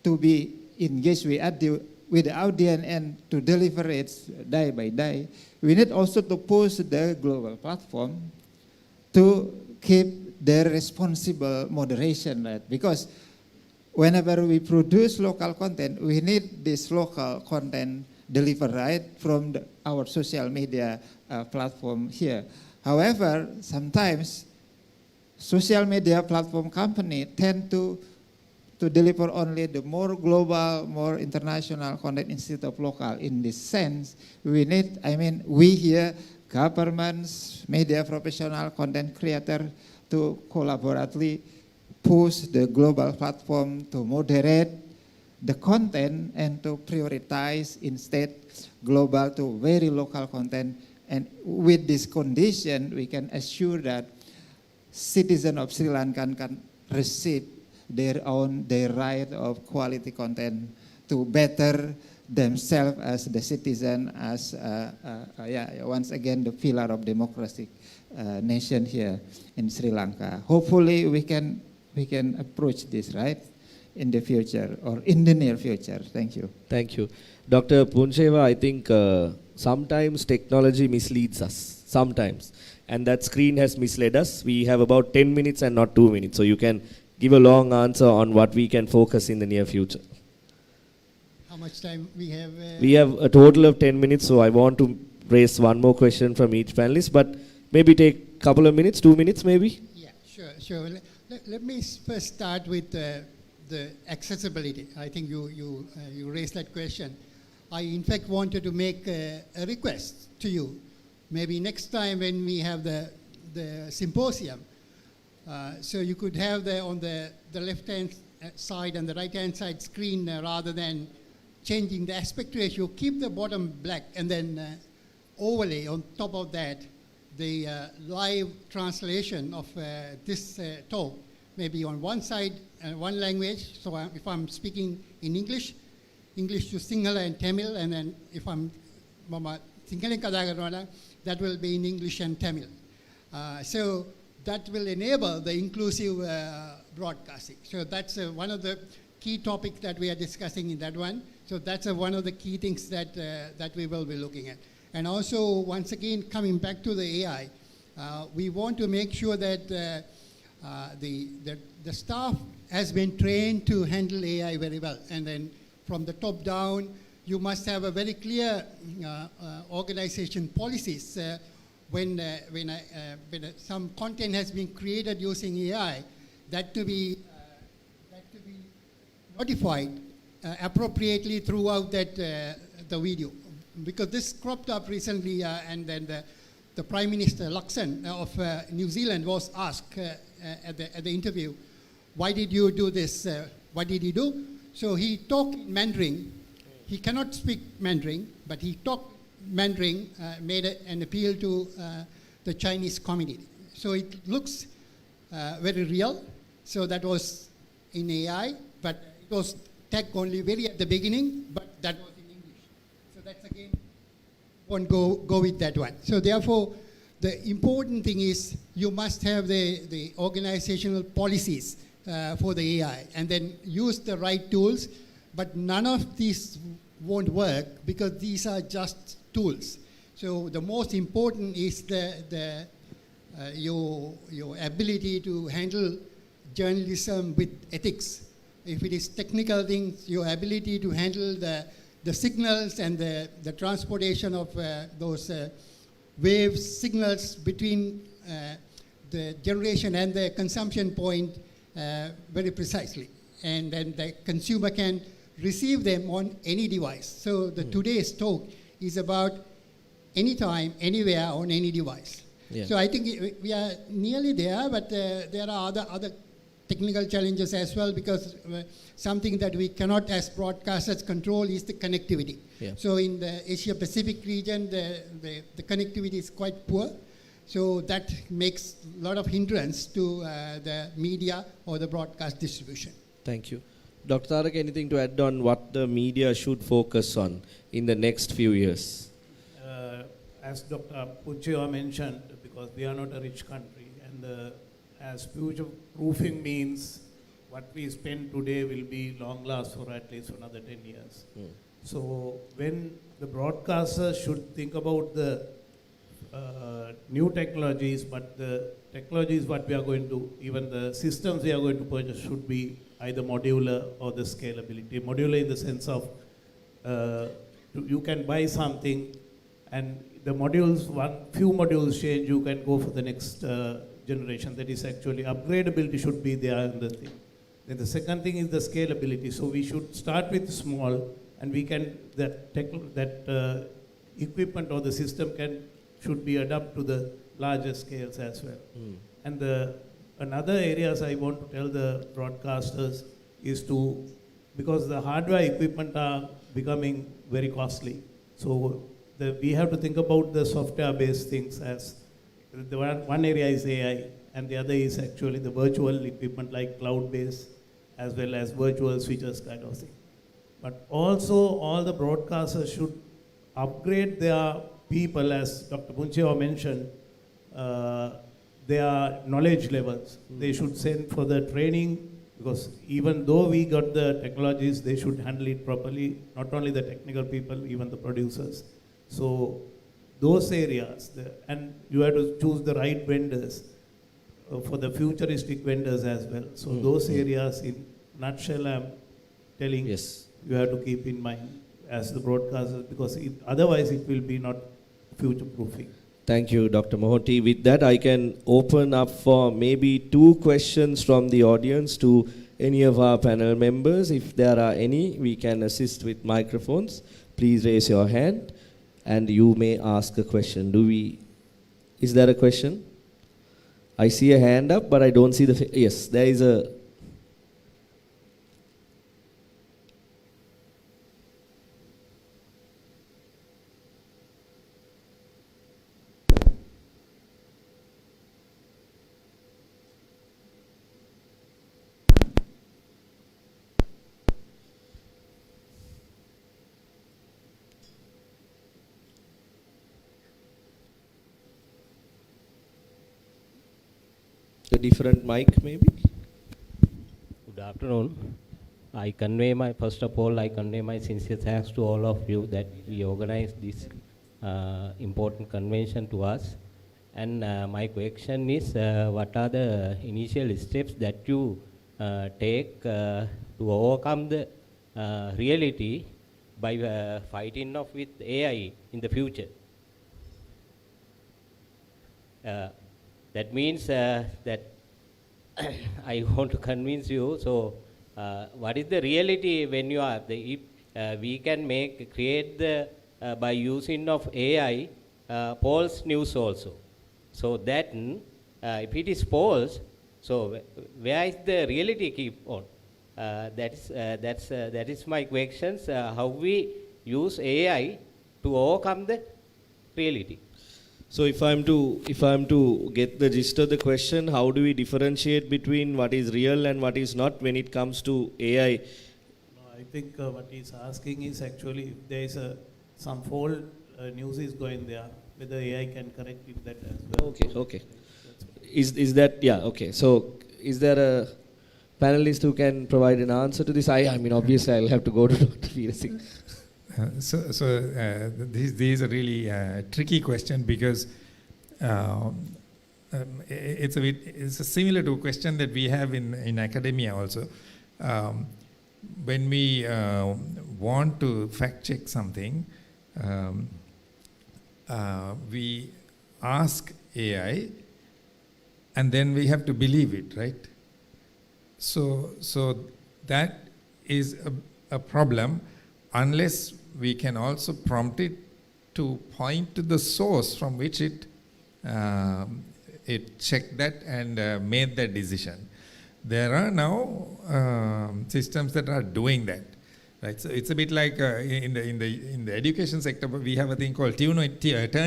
to be engaged with the audience and to deliver it day by day, we need also to push the global platform to keep their responsible moderation, right? Because whenever we produce local content, we need this local content delivered right from our social media platform here. However, sometimes social media platform company tend to deliver only the more global, more international content instead of local. In this sense, we need, we here, governments, media professional, content creator, to collaboratively push the global platform to moderate the content and to prioritize instead global to very local content. And with this condition, we can assure that citizens of Sri Lanka can receive their right of quality content to better themselves as the citizen, as once again the pillar of democratic nation here in Sri Lanka. Hopefully we can approach this right in the future or in the near future. Thank you. Thank you. Dr. 𝗙𝗲𝗓, I think sometimes technology misleads us, sometimes. And that screen has misled us. We have about 10 minutes and not 2 minutes. So you can give a long answer on what we can focus in the near future. How much time we have? We have a total of 10 minutes, so I want to raise one more question from each panelist, but maybe take a couple of minutes, 2 minutes maybe? Yeah, sure. Let me first start with the accessibility. I think you raised that question. I in fact wanted to make a request to you. Maybe next time when we have the symposium, so you could have on the left-hand side and the right-hand side screen, rather than changing the aspect ratio, keep the bottom black and then overlay on top of that the live translation of this talk, maybe on one side, one language. So if I'm speaking in English to Sinhala and Tamil, and then if I'm Sinhala 𝗙𝗲𝗄𝗪, that will be in English and Tamil. So that will enable the inclusive broadcasting. So that's one of the key topic that we are discussing in that one. So that's one of the key things that, that we will be looking at. And also, once again, coming back to the AI, we want to make sure that the staff has been trained to handle AI very well. And then from the top down, you must have a very clear organization policies when some content has been created using AI, that to be notified appropriately throughout that the video. Because this cropped up recently, and then the Prime Minister Luxon of New Zealand was asked at the interview, why did you do this? What did he do? So he talked Mandarin. He cannot speak Mandarin, but he talked Mandarin, made an appeal to the Chinese community. So it looks very real. So that was in AI, but it was tech only very at the beginning, but that was in English. So that's again, won't go with that one. So therefore, the important thing is you must have the organizational policies for the AI, and then use the right tools. But none of these won't work because these are just tools. So the most important is your ability to handle journalism with ethics. If it is technical things, your ability to handle the signals and the transportation of those wave signals between the generation and the consumption point very precisely. And then the consumer can receive them on any device. So today's talk is about anytime, anywhere, on any device. Yeah. So I think we are nearly there, but there are other technical challenges as well, because something that we cannot as broadcasters control is the connectivity. Yeah. So in the Asia Pacific region, the connectivity is quite poor. So that makes a lot of hindrance to the media or the broadcast distribution. Thank you. Dr. Tarak, anything to add on what the media should focus on in the next few years? As Dr. 𝗙𝗲𝗄𝗀 mentioned, because we are not a rich country, and as future proofing means what we spend today will be long last for at least another 10 years. So when the broadcasters should think about the new technologies, but the technologies what we are going to, even the systems we are going to purchase should be either modular or the scalability. Modular in the sense of you can buy something and the modules, few modules change, you can go for the next generation. That is actually upgradability should be there in the thing. Then the second thing is the scalability. So we should start with small, and we can that equipment or the system should be adapted to the larger scales as well. And another areas I want to tell the broadcasters is because the hardware equipment are becoming very costly. So we have to think about the software-based things as the one area is AI, and the other is actually the virtual equipment like cloud-based as well as virtual switches kind of thing. But also all the broadcasters should upgrade their people, as Dr. 𝗙𝗲𝗄𝗀 mentioned, their knowledge levels. They should send for the training, because even though we got the technologies, they should handle it properly, not only the technical people, even the producers. So those areas, and you have to choose the right vendors for the futuristic vendors as well. So those areas, in nutshell, I'm telling you have to keep in mind as the broadcasters, because otherwise it will be not future-proofing. Thank you, Dr. Mohoti. With that, I can open up for maybe 2 questions from the audience to any of our panel members. If there are any, we can assist with microphones. Please raise your hand and you may ask a question. Is there a question? I see a hand up, but I don't see yes, there is a. A different mic maybe? Good afternoon. first of all, I convey my sincere thanks to all of you that we organized this important convention to us. And my question is, what are the initial steps that you take to overcome the reality by fighting off with AI in the future? That means that I want to convince you. So, what is the reality when you are if we can create the by using of AI false news also. So that if it is false, so where is the reality keep on? That is my questions. How we use AI to overcome the reality. So if I'm to get the gist of the question, how do we differentiate between what is real and what is not when it comes to AI? I think what he's asking is actually if there is some fault news is going there, whether AI can correct it that as well. Okay. Is that, yeah, okay. So is there a panelist who can provide an answer to this? I mean, obviously I'll have to go to Dr. Veera Singh. This is a really tricky question because it's a similar to a question that we have in academia also. When we want to fact check something, we ask AI and then we have to believe it, right? So that is a problem unless we can also prompt it to point to the source from which it checked that and made that decision. There are now systems that are doing that, right? So it's a bit like in the education sector, we have a thing called turn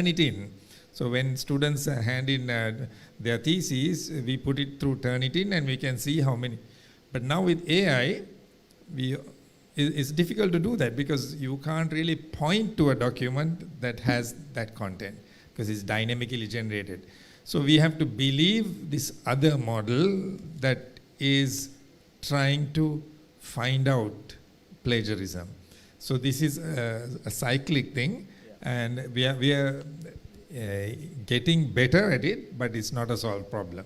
it in. So when students hand in their theses, we put it through Turnitin and we can see how many. But now with AI, it's difficult to do that because you can't really point to a document that has that content because it's dynamically generated. So we have to believe this other model that is trying to find out plagiarism. So this is a cyclic thing, and we are getting better at it, but it's not a solved problem.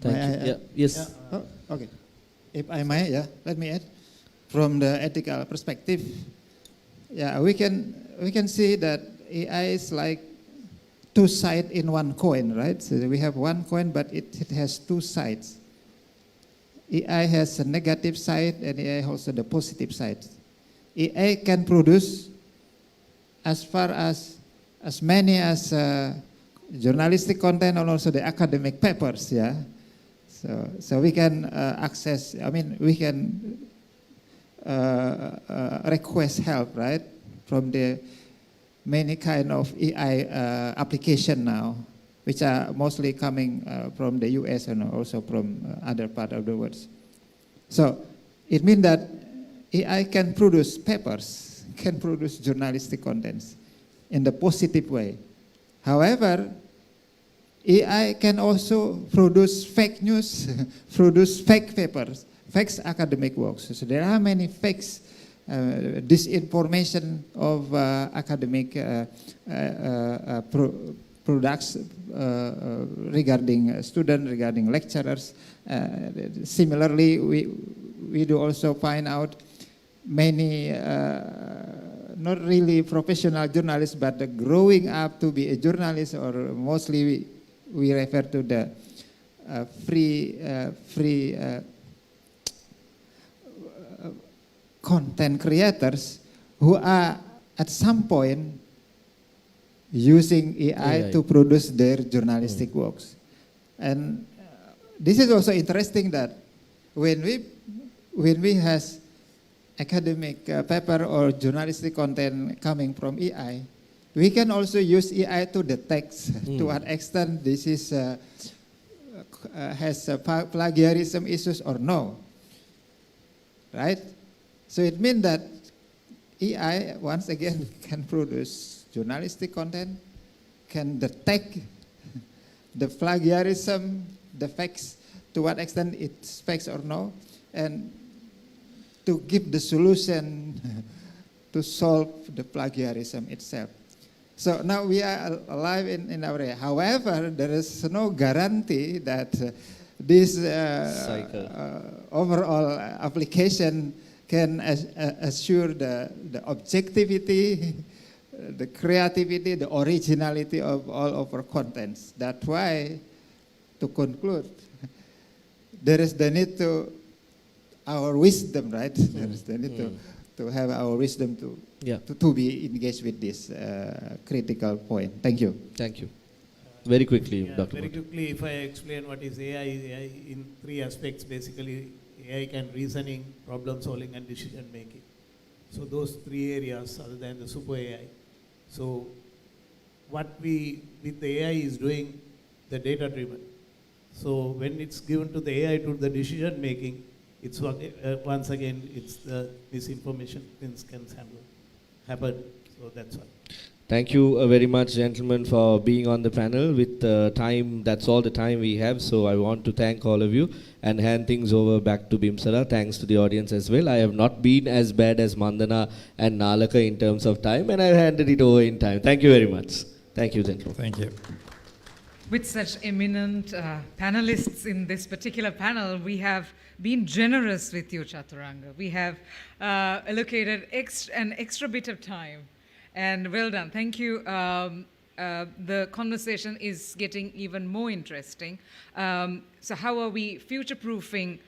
Thank you. Yes. Okay. If I may, let me add. From the ethical perspective, we can see that AI is like two sides in one coin, right? So we have one coin, but it has two sides. AI has a negative side, and AI also the positive side. AI can produce as far as many as journalistic content and also the academic papers, So we can access. I mean, we can request help, right, from the many kind of AI application now, which are mostly coming from the US and also from other part of the world. So it means that AI can produce papers, can produce journalistic contents in the positive way. However, AI can also produce fake news, produce fake papers, fake academic works. So there are many fakes, disinformation of academic products regarding students, regarding lecturers. Similarly, we do also find out many not really professional journalists, but growing up to be a journalist, or mostly we refer to the free content creators who are at some point using AI to produce their journalistic works. And this is also interesting that when we has academic paper or journalistic content coming from AI, we can also use AI to detect to what extent this is has plagiarism issues or no, right? So it means that AI, once again, can produce journalistic content, can detect the plagiarism, the facts, to what extent it's facts or no, and to give the solution to solve the plagiarism itself. So now we are alive in our area. However, there is no guarantee that this overall application can assure the objectivity, the creativity, the originality of all of our contents. That's why, to conclude, there is the need to our wisdom, right? There is the need to have our wisdom to be engaged with this critical point. Thank you. Thank you. Very quickly, Dr. Very quickly, if I explain what is AI in 3 aspects. Basically, AI can reasoning, problem solving, and decision making. So those 3 areas other than the super AI. So what we with the AI is doing, the data driven. So when it's given to the AI to the decision making, it's once again it's the misinformation things can happen. So that's all. Thank you very much, gentlemen, for being on the panel. With time, that's all the time we have. So I want to thank all of you and hand things over back to Bimsala. Thanks to the audience as well. I have not been as bad as Mandana and Nalaka in terms of time, and I handed it over in time. Thank you very much. Thank you, gentlemen. Thank you. With such eminent panelists in this particular panel, we have been generous with you, 𝗙𝗲𝗪𝗓. We have allocated an extra bit of time. And well done. Thank you. The conversation is getting even more interesting. So how are we future-proofing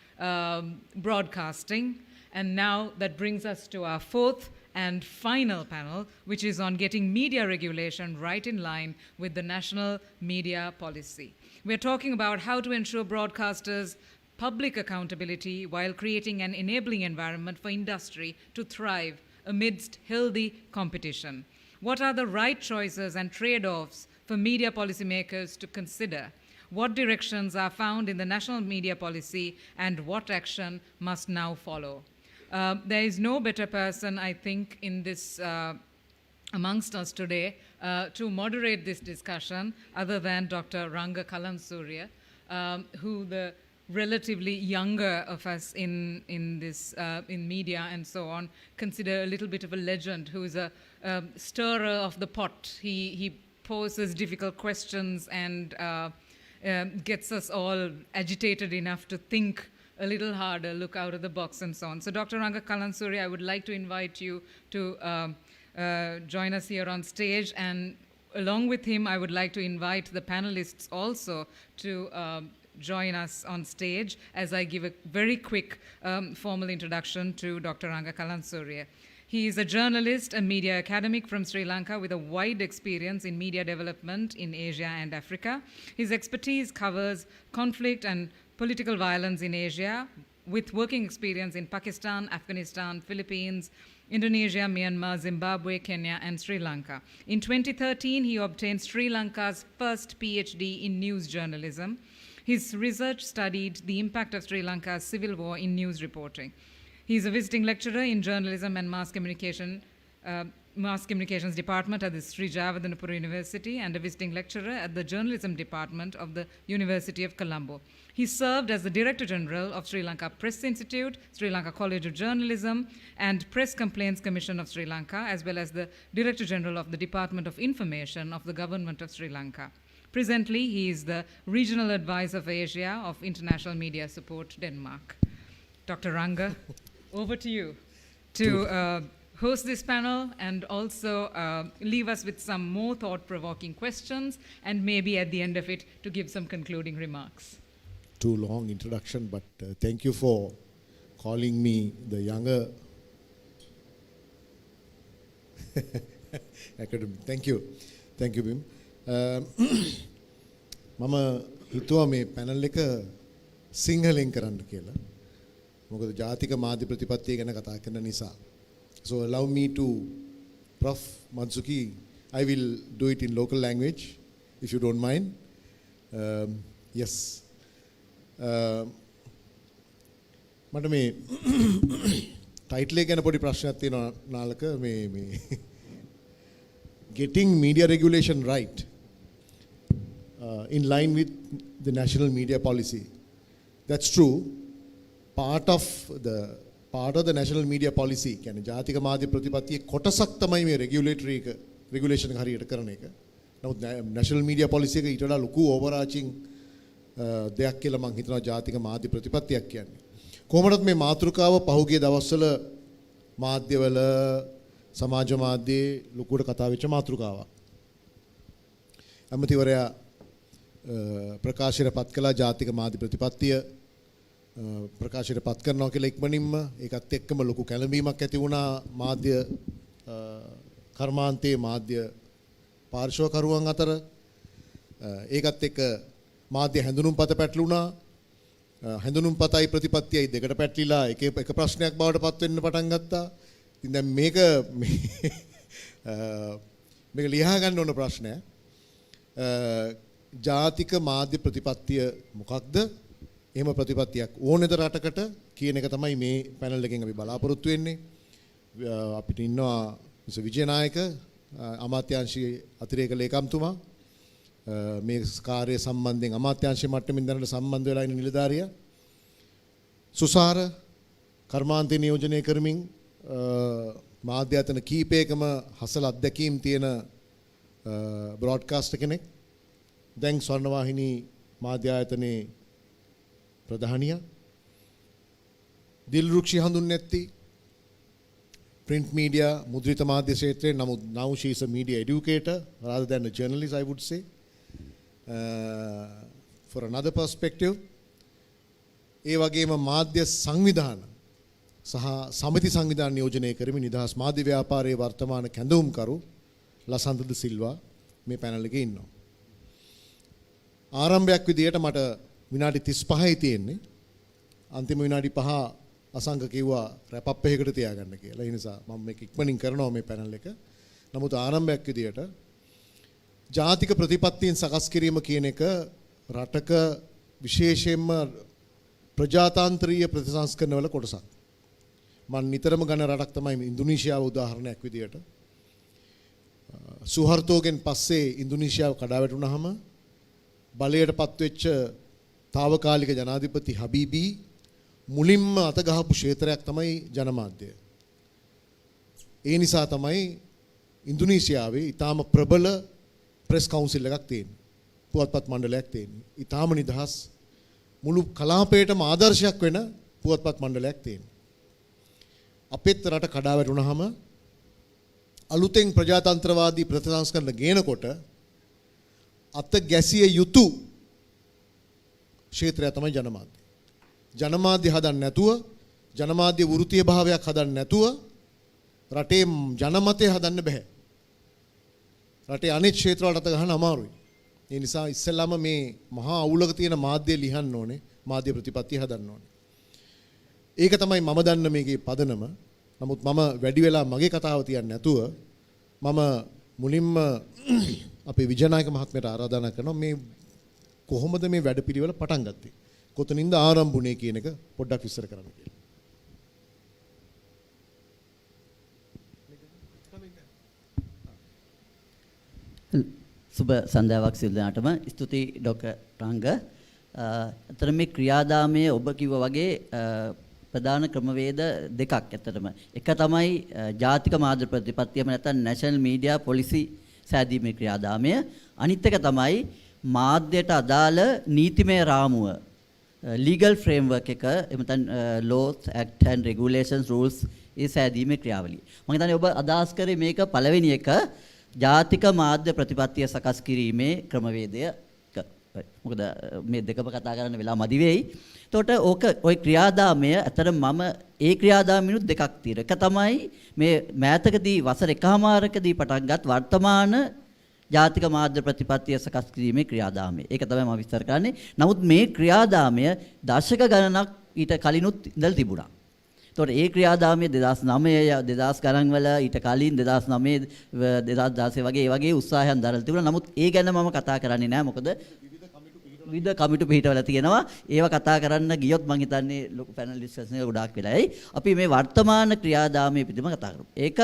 broadcasting? And now that brings us to our 4th and final panel, which is on getting media regulation right in line with the national media policy. We're talking about how to ensure broadcasters' public accountability while creating an enabling environment for industry to thrive amidst healthy competition. What are the right choices and trade-offs for media policymakers to consider? What directions are found in the national media policy and what action must now follow? There is no better person, I think, in this amongst us today to moderate this discussion other than Dr. Ranga Kalansurya, who the relatively younger of us in media and so on consider a little bit of a legend, who is a stirrer of the pot. He poses difficult questions and gets us all agitated enough to think a little harder, look out of the box and so on. So Dr. Ranga Kalansurya, I would like to invite you to join us here on stage, and along with him I would like to invite the panelists also to join us on stage as I give a very quick formal introduction to Dr. Ranga Kalansurya. He is a journalist, a media academic from Sri Lanka with a wide experience in media development in Asia and Africa. His expertise covers conflict and political violence in Asia, with working experience in Pakistan, Afghanistan, Philippines, Indonesia, Myanmar, Zimbabwe, Kenya, and Sri Lanka. In 2013, he obtained Sri Lanka's first PhD in news journalism. His research studied the impact of Sri Lanka's civil war in news reporting. He is a visiting lecturer in journalism and mass communications department at the Sri Javadhanapura University and a visiting lecturer at the journalism department of the University of Colombo. He served as the Director General of Sri Lanka Press Institute, Sri Lanka College of Journalism, and Press Complaints Commission of Sri Lanka, as well as the Director General of the Department of Information of the Government of Sri Lanka. Presently, he is the Regional Advisor for Asia of International Media Support, Denmark. Dr. Ranga, over to you to host this panel and also leave us with some more thought-provoking questions, and maybe at the end of it to give some concluding remarks. Too long introduction, but thank you for calling me the younger academic. Thank you, Bim. මම හිතුවා මේ panel එක සිංහලෙන් කරන්න කියලා. මොකද ජාතික මාධ්‍ය ප්‍රතිපත්තිය ගැන කතා කරන නිසා. So allow me to, Prof. Matsuki, I will do it in local language, if you don't mind. Yes. මට මේ ටයිටල් එක ගැන පොඩි ප්‍රශ්නයක් තියෙනවා නාලක. මේ Getting media regulation right in line with the national media policy. That's true. Part of the part of the national media policy කියන්නේ ජාතික මාධ්‍ය ප්‍රතිපත්තියේ කොටසක් තමයි මේ regulation එක හරියට කරන එක. නමුත් national media policy එක ඊට වඩා ලොකු overarching දෙයක් කියලා මම හිතනවා ජාතික මාධ්‍ය ප්‍රතිපත්තියක් කියන්නේ. කොහොමදත් මේ මාතෘකාව පහුගිය දවස්වල මාධ්‍යවල සමාජ මාධ්‍යයේ ලොකුවට කතා වෙච්ච මාතෘකාවක්. අමතිවරයා ප්‍රකාශයට පත් කළා ජාතික මාධ්‍ය ප්‍රතිපත්තිය ප්‍රකාශයට පත් කරනවා කියලා ඉක්මනින්ම ඒකත් එක්කම ලොකු කැළඹීමක් ඇති වුණා මාධ්‍ය කර්මාන්තයේ මාධ්‍ය පාර්ශවකරුවන් අතර. ඒකත් එක්ක මාධ්‍ය හැඳුනුම්පත පැටළුණා. හැඳුනුම්පතයි ප්‍රතිපත්තියයි දෙකට පැටලිලා එක ප්‍රශ්නයක් බවට පත් වෙන්න පටන් ගත්තා. ඉතින් දැන් මේක ලියා ගන්න ඕන ප්‍රශ්නය. ජාතික මාධ්‍ය ප්‍රතිපත්තිය මොකක්ද? එහෙම ප්‍රතිපත්තියක් ඕනේද රටකට කියන එක තමයි මේ පැනල් එකෙන් අපි බලාපොරොත්තු වෙන්නේ. අපිට ඉන්නවා මිස් විජේනායක අමාත්‍යාංශයේ අතිරේක ලේකම්තුමා මේ කාර්ය සම්බන්ධයෙන් අමාත්‍යාංශයේ මට්ටමින් දැනට සම්බන්ධ වෙලා ඉන්න නිලධාරියා. සුසාර කර්මාන්තය නියෝජනය කරමින් මාධ්‍ය ආයතන කීපයකම හසල අත්දැකීම් තියෙන බ්‍රෝඩ්කාස්ටර් කෙනෙක්. දැන් ස්වර්ණවාහිනී මාධ්‍ය ආයතනයේ ප්‍රධානියා. දිල්රුක්ෂි හඳුන්නේ නැති print media මුද්‍රිත මාධ්‍ය ක්ෂේත්‍රයේ නමුත් now she is a media educator rather than a journalist I would say. For another perspective ඒ වගේම මාධ්‍ය සංවිධාන සහ සමිති සංවිධාන නියෝජනය කරමින් නිදහස් මාධ්‍ය ව්‍යාපාරයේ වර්තමාන කැඳවුම්කරු ලසන්ත ද සිල්වා මේ පැනල් එකේ ඉන්නවා. ආරම්භයක් විදියට මට විනාඩි 35යි තියෙන්නේ. අන්තිම විනාඩි 5 අසංක කිව්වා රැප් අප් එකකට තියාගන්න කියලා. ඒ නිසා මම මේක ඉක්මනින් කරනවා මේ පැනල් එක. නමුත් ආරම්භයක් විදියට ජාතික ප්‍රතිපත්තීන් සකස් කිරීම කියන එක රටක විශේෂයෙන්ම ප්‍රජාතාන්ත්‍රීය ප්‍රතිසංස්කරණ වල කොටසක්. මම නිතරම ගන්න රටක් තමයි ඉන්දුනීසියාව උදාහරණයක් විදියට. සුහර්තෝගෙන් පස්සේ ඉන්දුනීසියාව කඩා වැටුනහම බලයට පත්වෙච්ච తాවකාලික ජනාධිපති හබීබී මුලින්ම අත ගහපු ක්ෂේත්‍රයක් තමයි ජනමාධ්‍ය. ඒ නිසා තමයි ඉන්දුනීසියාවේ ඊටාම ප්‍රබල ප්‍රෙස් කවුන්සිල් එකක් තියෙන්නේ. පුවත්පත් මණ්ඩලයක් තියෙන්නේ. ඊටාම නිදහස් මුළු කලාපයටම ආදර්ශයක් වෙන පුවත්පත් මණ්ඩලයක් තියෙන්නේ. අපේත් රට කඩා වැටුනහම අලුතෙන් ප්‍රජාතන්ත්‍රවාදී ප්‍රතිසංස්කරණ ගේනකොට අත ගැසිය යුතු ක්ෂේත්‍රය තමයි ජනමාධ්‍ය. ජනමාධ්‍ය හදන්න නැතුව ජනමාධ්‍ය වෘත්තීය භාවයක් හදන්න නැතුව රටේ ජනමතය හදන්න බෑ. රටේ අනෙක් ක්ෂේත්‍ර වලට ගහන්න අමාරුයි. ඒ නිසා ඉස්සෙල්ලාම මේ මහා අවුලක තියෙන මාධ්‍ය ලියන්න ඕනේ. මාධ්‍ය ප්‍රතිපත්තිය හදන්න ඕනේ. ඒක තමයි මම දන්න මේකේ පදනම. නමුත් මම වැඩි වෙලා මගේ කතාව තියන්නේ නැතුව මම මුලින්ම අපේ විජයනායක මහත්මයාට ආරාධනා කරනවා මේ කොහොමද මේ වැඩපිළිවෙල පටන් ගත්තේ? කොතනින්ද ආරම්භුනේ කියන එක පොඩ්ඩක් විස්තර කරන්න කියලා. සුබ සන්ධ්‍යාවක් සියලු දෙනාටම ස්තුතියි ඩොක්ටර් රංග. අතන මේ ක්‍රියාදාමයේ ඔබ කිව්වා වගේ ප්‍රධාන ක්‍රමවේද දෙකක් ඇත්තටම. එක තමයි ජාතික මාධ්‍ය ප්‍රතිපත්තියම නැත්නම් නැෂනල් මීඩියා පොලිසි සෑදීමේ ක්‍රියාදාමය. අනිත් එක තමයි මාධ්‍යයට අදාළ නීතිමය රාමුව legal framework එක එහෙම නැත්නම් laws act and regulations rules ඒ සෑදීමේ ක්‍රියාවලිය. මම හිතන්නේ ඔබ අදහස් කරේ මේක පළවෙනි එක ජාතික මාධ්‍ය ප්‍රතිපත්තිය සකස් කිරීමේ ක්‍රමවේදය. මොකද මේ දෙකම කතා කරන්න වෙලා මදි වෙයි. එතකොට ඕක ওই ක්‍රියාදාමය අතර මම ඒ ක්‍රියාදාමිනුත් දෙකක් තියෙනවා. එක තමයි මේ මෑතකදී වසර එකමාරකදී පටන්ගත් වර්තමාන ජාතික මාධ්‍ය ප්‍රතිපත්තිය සකස් කිරීමේ ක්‍රියාදාමය. ඒක තමයි මම විස්තර කරන්නේ. නමුත් මේ ක්‍රියාදාමය දශක ගණනක් ඊට කලිනුත් ඉඳලා තිබුණා. එතකොට ඒ ක්‍රියාදාමය 2009 2000 ගණන් වල ඊට කලින් 2009 2016 වගේ ඒ වගේ උත්සාහයන් දරලා තිබුණා. නමුත් ඒ ගැන මම කතා කරන්නේ නැහැ. මොකද විවිධ කමිටු පිටවල තියෙනවා. ඒව කතා කරන්න ගියොත් මම හිතන්නේ ලොකු පැනල් ඩිස්කෂන් එක ගොඩාක් වෙලායි. අපි මේ වර්තමාන ක්‍රියාදාමයේ පිළිම කතා කරමු. ඒක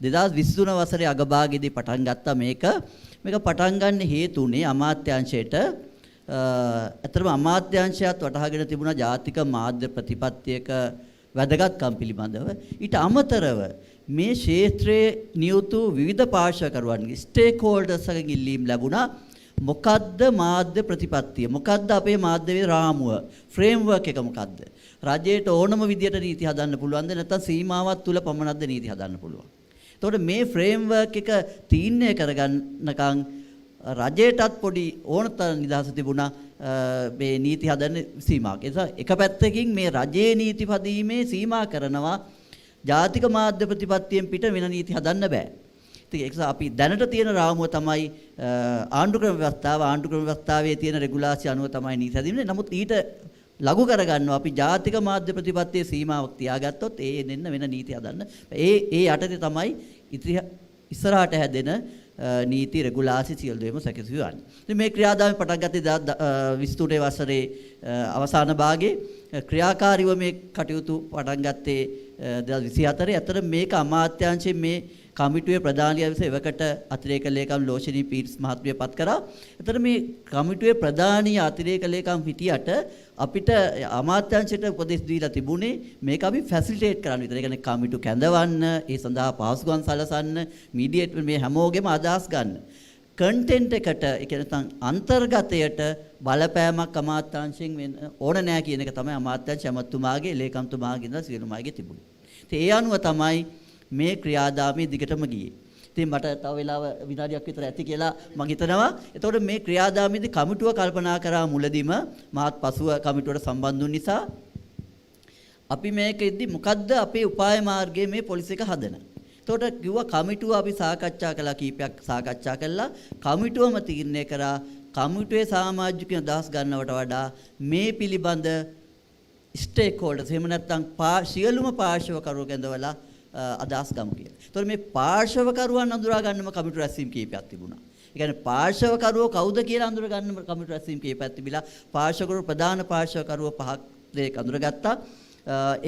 2023 වසරේ අගභාගයේදී පටන් ගත්තා මේක පටන් ගන්න හේතුුනේ අමාත්‍යාංශයට අතරම අමාත්‍යාංශයත් වටහාගෙන තිබුණා ජාතික මාධ්‍ය ප්‍රතිපත්තියක වැදගත්කම් පිළිබඳව ඊට අමතරව මේ ක්ෂේත්‍රයේ නියුතු විවිධ පාර්ශ්වකරුවන්ගේ ස්ටේක් හෝල්ඩර්ස්ගෙන් ඉල්ලීම් ලැබුණා. මොකද්ද මාධ්‍ය ප්‍රතිපත්තිය? මොකද්ද අපේ මාධ්‍ය රාමුව? ෆ්‍රේම්වර්ක් එක මොකද්ද? රජයට ඕනම විදියට නීති හදන්න පුළුවන්ද නැත්නම් සීමාවක් තුල පමණක්ද නීති හදන්න පුළුවන්? එතකොට මේ ෆ්‍රේම්වර්ක් එක තීරණය කරගන්නකම් රජයටත් පොඩි ඕනතරම් නිදහස තිබුණා මේ නීති හදන්න සීමාවක්. ඒ නිසා එක පැත්තකින් මේ රජයේ නීති පදීමේ සීමා කරනවා ජාතික මාධ්‍ය ප්‍රතිපත්තියෙන් පිට වෙන නීති හදන්න බෑ. ඉතින් ඒක නිසා අපි දැනට තියෙන රාමුව තමයි ආණ්ඩුක්‍රම ව්‍යවස්ථාව. ආණ්ඩුක්‍රම ව්‍යවස්ථාවේ තියෙන රෙගුලාසි අනුව තමයි නීති හදින්නේ. නමුත් ඊට ලඝු කරගන්නවා අපි ජාතික මාධ්‍ය ප්‍රතිපත්තියේ සීමාවක් තියාගත්තොත් එන්න වෙන නීති හදන්න. ඒ යටතේ තමයි ඉස්සරහට හැදෙන නීති රෙගුලාසි සියලු දේම සැකසෙවන්නේ. ඉතින් මේ ක්‍රියාදාමය පටන් ගත්තේ 2023 වසරේ අවසාන භාගයේ ක්‍රියාකාරීව මේ කටයුතු පටන් ගත්තේ 2024. අතර මේක අමාත්‍යාංශයෙන් මේ කමිටුවේ ප්‍රධානියා විසින් එවකට අතිරේක ලේකම් ලෝෂනී පීට්ස් මහත්මිය පත් කරා. එතන මේ කමිටුවේ ප්‍රධානී අතිරේක ලේකම් හිටියට අපිට අමාත්‍යාංශයට උපදෙස් දීලා තිබුණේ මේක අපි ෆැසිලිටේට් කරන්න විතර. ඒ කියන්නේ කමිටු කැඳවන්න, ඒ සඳහා පහසුකම් සලසන්න, මීඩියේට් මේ හැමෝගෙම අදහස් ගන්න. කන්ටෙන්ට් එකට ඒ කියන්නේ අන්තර්ගතයට බලපෑමක් අමාත්‍යාංශයෙන් වෙන්න ඕන නැහැ කියන එක තමයි අමාත්‍යාංශ ඇමතුමාගේ ලේකම්තුමාගේ ඉඳලා සියලුමයිගේ තිබුණේ. ඉතින් ඒ අනුව තමයි මේ ක්‍රියාදාමයේ දිගටම ගියේ. ඉතින් මට තව වෙලාව විනාඩියක් විතර ඇති කියලා මම හිතනවා. එතකොට මේ ක්‍රියාදාමයේදී කමිටුව කල්පනා කරා මුලදීම මාත් පසුව කමිටුවට සම්බන්ධ වුන නිසා අපි මේකෙද්දි මොකද්ද අපේ උපාය මාර්ගයේ මේ පොලිසි එක හදන. එතකොට කිව්වා කමිටුව අපි සාකච්ඡා කළා කීපයක් සාකච්ඡා කළා. කමිටුවම තීරණය කරා කමිටුවේ සමාජිකයන් අදහස් ගන්නවට වඩා මේ පිළිබඳ ස්ටේක් හෝල්ඩර්ස් එහෙම නැත්නම් සියලුම පාර්ශවකරුවෝ කැඳවලා අදහස් ගමු කියලා. ඒතකොට මේ පාර්ශවකරුවන් අඳුරා ගන්නම කමිටු රැස්වීම් කීපයක් තිබුණා. ඒ කියන්නේ පාර්ශවකරුවෝ කවුද කියලා අඳුර ගන්න කමිටු රැස්වීම් කීපයක් තිබිලා පාර්ශවකරුවෝ ප්‍රධාන පාර්ශවකරුවෝ පහක් දෙක අඳුරගත්තා.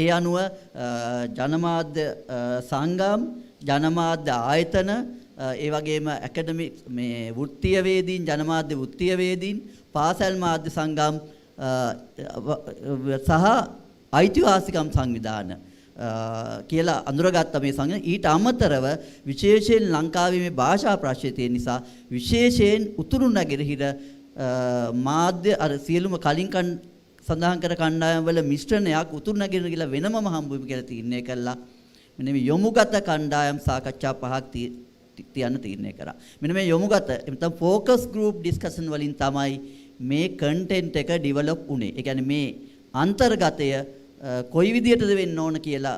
ඒ අනුව ජනමාධ්‍ය සංගම්, ජනමාධ්‍ය ආයතන, ඒ වගේම ඇකඩමික් මේ වෘත්තීය වේදීන්, ජනමාධ්‍ය වෘත්තීය වේදීන්, පාසල් මාධ්‍ය සංගම් සහ අයිතිවාසිකම් සංවිධාන කියලා අඳුරගත්ත මේ සංගම. ඊට අමතරව විශේෂයෙන් ලංකාවේ මේ භාෂා ප්‍රශ්නය තියෙන නිසා විශේෂයෙන් උතුරු නැගෙනහිර මාධ්‍ය අර සියලුම කලින් සඳහන් කර කණ්ඩායම් වල මිශ්‍රණයක් උතුරු නැගෙනහිර කියලා වෙනමම හම්බුවීම කියලා තීරණය කළා. මෙන්න මේ යොමුගත කණ්ඩායම් සාකච්ඡා පහක් තියන්න තීරණය කරා. මෙන්න මේ යොමුගත නැත්නම් ෆෝකස් ගෲප් ඩිස්කෂන් වලින් තමයි මේ කන්ටෙන්ට් එක ඩිවෙලොප් වුනේ. ඒ කියන්නේ මේ අන්තර්ගතය කොයි විදියටද වෙන්න ඕන කියලා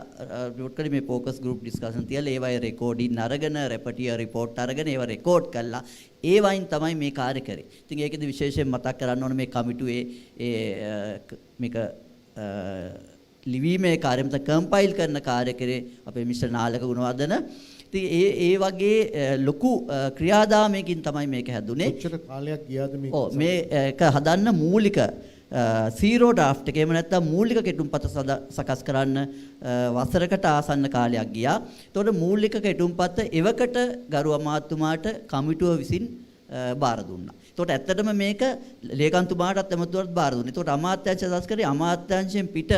රිපෝට් කරේ මේ ફોකස් ගෲප් ඩිස්කෂන් තියලා ඒවයි රෙකෝඩින් අරගෙන රෙපටියර් රිපෝට් අරගෙන ඒව රෙකෝඩ් කළා. ඒ වයින් තමයි මේ කාර්ය කරේ. ඉතින් ඒකෙදි විශේෂයෙන් මතක් කරන්න ඕන මේ කමිටුවේ මේක ලිවීමේ කාර්යය මත කම්පයිල් කරන කාර්ය කරේ අපේ මිස්ටර් නාලක ගුණවර්ධන. ඉතින් ඒ වගේ ලොකු ක්‍රියාදාමයකින් තමයි මේක හැදුනේ. කොච්චර කාලයක් ගියාද මේක? ඔව් මේක හදන්න මූලික සීරෝ ඩ්‍රාෆ්ට් එක එහෙම නැත්නම් මූලික කෙටුම්පත සකස් කරන්න වසරකට ආසන්න කාලයක් ගියා. එතකොට මූලික කෙටුම්පත එවකට ගරු අමාත්‍යතුමාට කමිටුව විසින් බාර දුන්නා. එතකොට ඇත්තටම මේක ලේකම්තුමාටත් එමතුමාටත් බාර දුන්නා. එතකොට අමාත්‍යාංශය සකස් කරේ අමාත්‍යාංශයෙන් පිට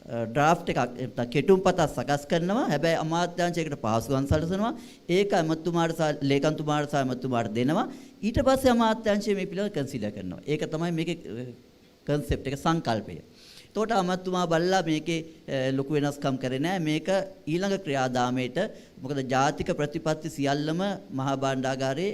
ඩ්‍රාෆ්ට් එකක් කෙටුම්පතක් සකස් කරනවා. හැබැයි අමාත්‍යාංශයකට පහසුකම් සැලසෙනවා. ඒක එමතුමාට ලේකම්තුමාට සහ එමතුමාට දෙනවා. ඊට පස්සේ අමාත්‍යාංශය මේ පිළිවෙල කන්සිඩර් කරනවා. ඒක තමයි මේකේ concept එක සංකල්පය. එතකොට අමාත්‍යතුමා බලලා මේකේ ලොකු වෙනස්කම් කරේ නැහැ. මේක ඊළඟ ක්‍රියාදාමයට මොකද ජාතික ප්‍රතිපත්ති සියල්ලම මහා භාණ්ඩාගාරයේ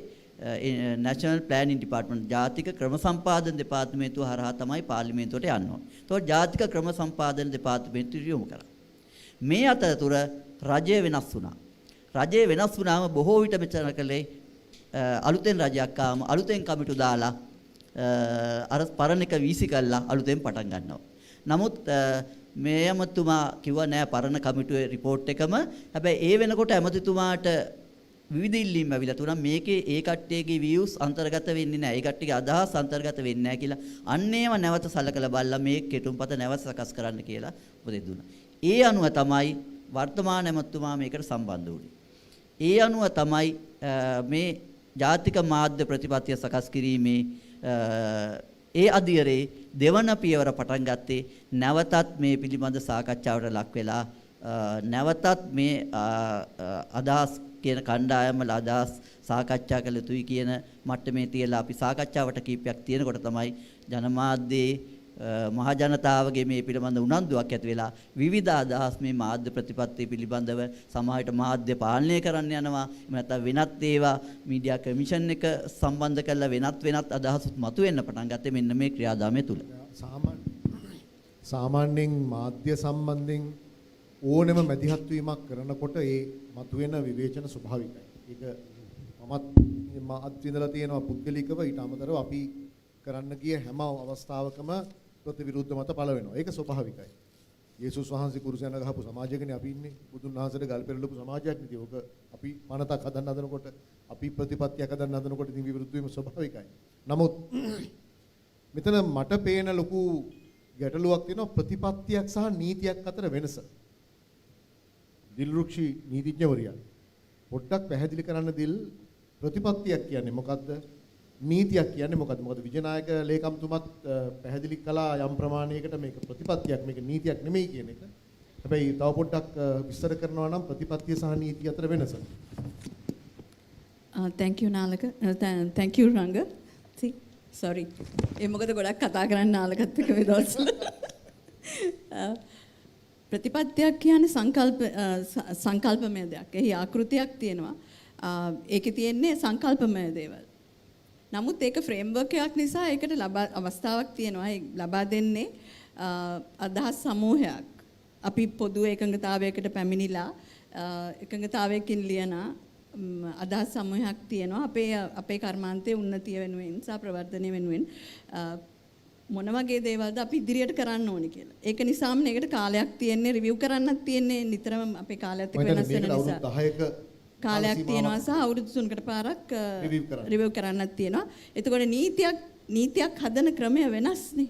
National Planning Department ජාතික ක්‍රම සම්පාදන දෙපාර්තමේන්තුව හරහා තමයි පාර්ලිමේන්තුවට යන්න ඕන. ඒතකොට ජාතික ක්‍රම සම්පාදන දෙපාර්තමේන්තුව යොමු කරා. මේ අතරතුර රජය වෙනස් වුණා. රජය වෙනස් වුණාම බොහෝ විට මෙතන කලේ අලුතෙන් රජයක් ආවම අලුතෙන් කමිටු දාලා අර පරණ එක වීසි කළා අලුතෙන් පටන් ගන්නවා. නමුත් මේ ඇමතුමා කිව්වා නෑ පරණ කමිටුවේ රිපෝට් එකම. හැබැයි ඒ වෙනකොට ඇමතිතුමාට විවිධ ඉල්ලීම් ඇවිල්ලා තුනක් මේකේ ඒ කට්ටියගේ views අන්තර්ගත වෙන්නේ නැහැ. ඒ කට්ටියගේ අදහස් අන්තර්ගත වෙන්නේ නැහැ කියලා. අන්න ඒව නැවත සලකලා බලලා මේ කෙටුම්පත නැවත සකස් කරන්න කියලා උපදෙස් දුන්නා. ඒ අනුව තමයි වර්තමාන ඇමතුමා මේකට සම්බන්ධ වුනේ. ඒ අනුව තමයි මේ ජාතික මාධ්‍ය ප්‍රතිපත්තිය සකස් කිරීමේ ඒ අධියරේ දෙවන පියවර පටන් ගත්තේ නැවතත් මේ පිළිබඳ සාකච්ඡාවට ලක් වෙලා නැවතත් මේ අදහස් කියන කණ්ඩායම අදහස් සාකච්ඡා කළ යුතුයි කියන මට්ටමේ තියලා අපි සාකච්ඡාවට කීපයක් තියෙනකොට තමයි ජනමාධ්‍යයේ මහ ජනතාවගේ මේ පිළිබඳ උනන්දුවක් ඇති වෙලා විවිධ අදහස් මේ මාධ්‍ය ප්‍රතිපත්ති පිළිබඳව සමාජයට මාධ්‍ය පාලනය කරන්න යනවා. එහෙම නැත්නම් වෙනත් ඒවා මීඩියා කමිෂන් එක සම්බන්ධ කරලා වෙනත් අදහස් මතුවෙන්න පටන් ගත්තේ මෙන්න මේ ක්‍රියාදාමය තුල. සාමාන්‍යයෙන් මාධ්‍ය සම්බන්ධයෙන් ඕනෙම මැදිහත් වීමක් කරනකොට ඒ මතුවෙන විවේචන ස්වභාවිකයි. ඒක මමත් මාත් විඳලා තියෙනවා පුද්ගලිකව. ඊට අමතරව අපි කරන්න ගිය හැම අවස්ථාවකම ප්‍රතිවිරුද්ධ මත පළ වෙනවා. ඒක ස්වභාවිකයි. යේසුස් වහන්සේ කුරුසයන ගහපු සමාජයකනේ අපි ඉන්නේ. බුදුන් වහන්සේට ගල් පෙරලපු සමාජයක් නෙදී. ඕක අපි පනතක් හදන්න හදනකොට අපි ප්‍රතිපත්තියක් හදන්න හදනකොට ඉතින් විරුද්ධ වීම ස්වභාවිකයි. නමුත් මෙතන මට පේන ලොකු ගැටලුවක් තියෙනවා ප්‍රතිපත්තියක් සහ නීතියක් අතර වෙනස. දිල්රුක්ෂි නීතිඥවරියා පොඩ්ඩක් පැහැදිලි කරන්න දිල් ප්‍රතිපත්තියක් කියන්නේ මොකද්ද? නීතියක් කියන්නේ මොකද්ද? මොකද විජයනායක ලේකම්තුමත් පැහැදිලි කළා යම් ප්‍රමාණයකට මේක ප්‍රතිපත්තියක් මේක නීතියක් නෙමෙයි කියන එක. හැබැයි තව පොඩ්ඩක් විස්තර කරනවා නම් ප්‍රතිපත්තිය සහ නීතිය අතර වෙනස. Thank you Nalaka. Thank you Ranga. Sorry. ඒ මොකද ගොඩක් කතා කරන්න නාලකත් එක්ක මේ දවස්වල. ප්‍රතිපත්තියක් කියන්නේ සංකල්පමය දෙයක්. එහි ආකෘතියක් තියෙනවා. ඒකේ තියෙන්නේ සංකල්පමය දේවල්. නමුත් ඒක ෆ්‍රේම්වර්ක් එකක් නිසා ඒකට අවස්ථාවක් තියෙනවා. ඒ ලබා දෙන්නේ අදහස් සමූහයක්. අපි පොදු එකඟතාවයකට පැමිණිලා එකඟතාවයකින් ලියන අදහස් සමූහයක් තියෙනවා. අපේ කර්මාන්තයේ උන්නතිය වෙනුවෙන් සහ ප්‍රවර්ධනය වෙනුවෙන් මොන වගේ දේවල්ද අපි ඉදිරියට කරන්න ඕනි කියලා. ඒක නිසාම මේකට කාලයක් තියෙන්නේ රිවිව් කරන්නත් තියෙන්නේ නිතරම අපේ කාලයත් එක්ක වෙනස් වෙන නිසා. 10ක කාලයක් තියෙනවා සහ අවුරුදු 3කට පාරක් රිවිව් කරන්නත් තියෙනවා. එතකොට නීතියක් හදන ක්‍රමය වෙනස්නේ.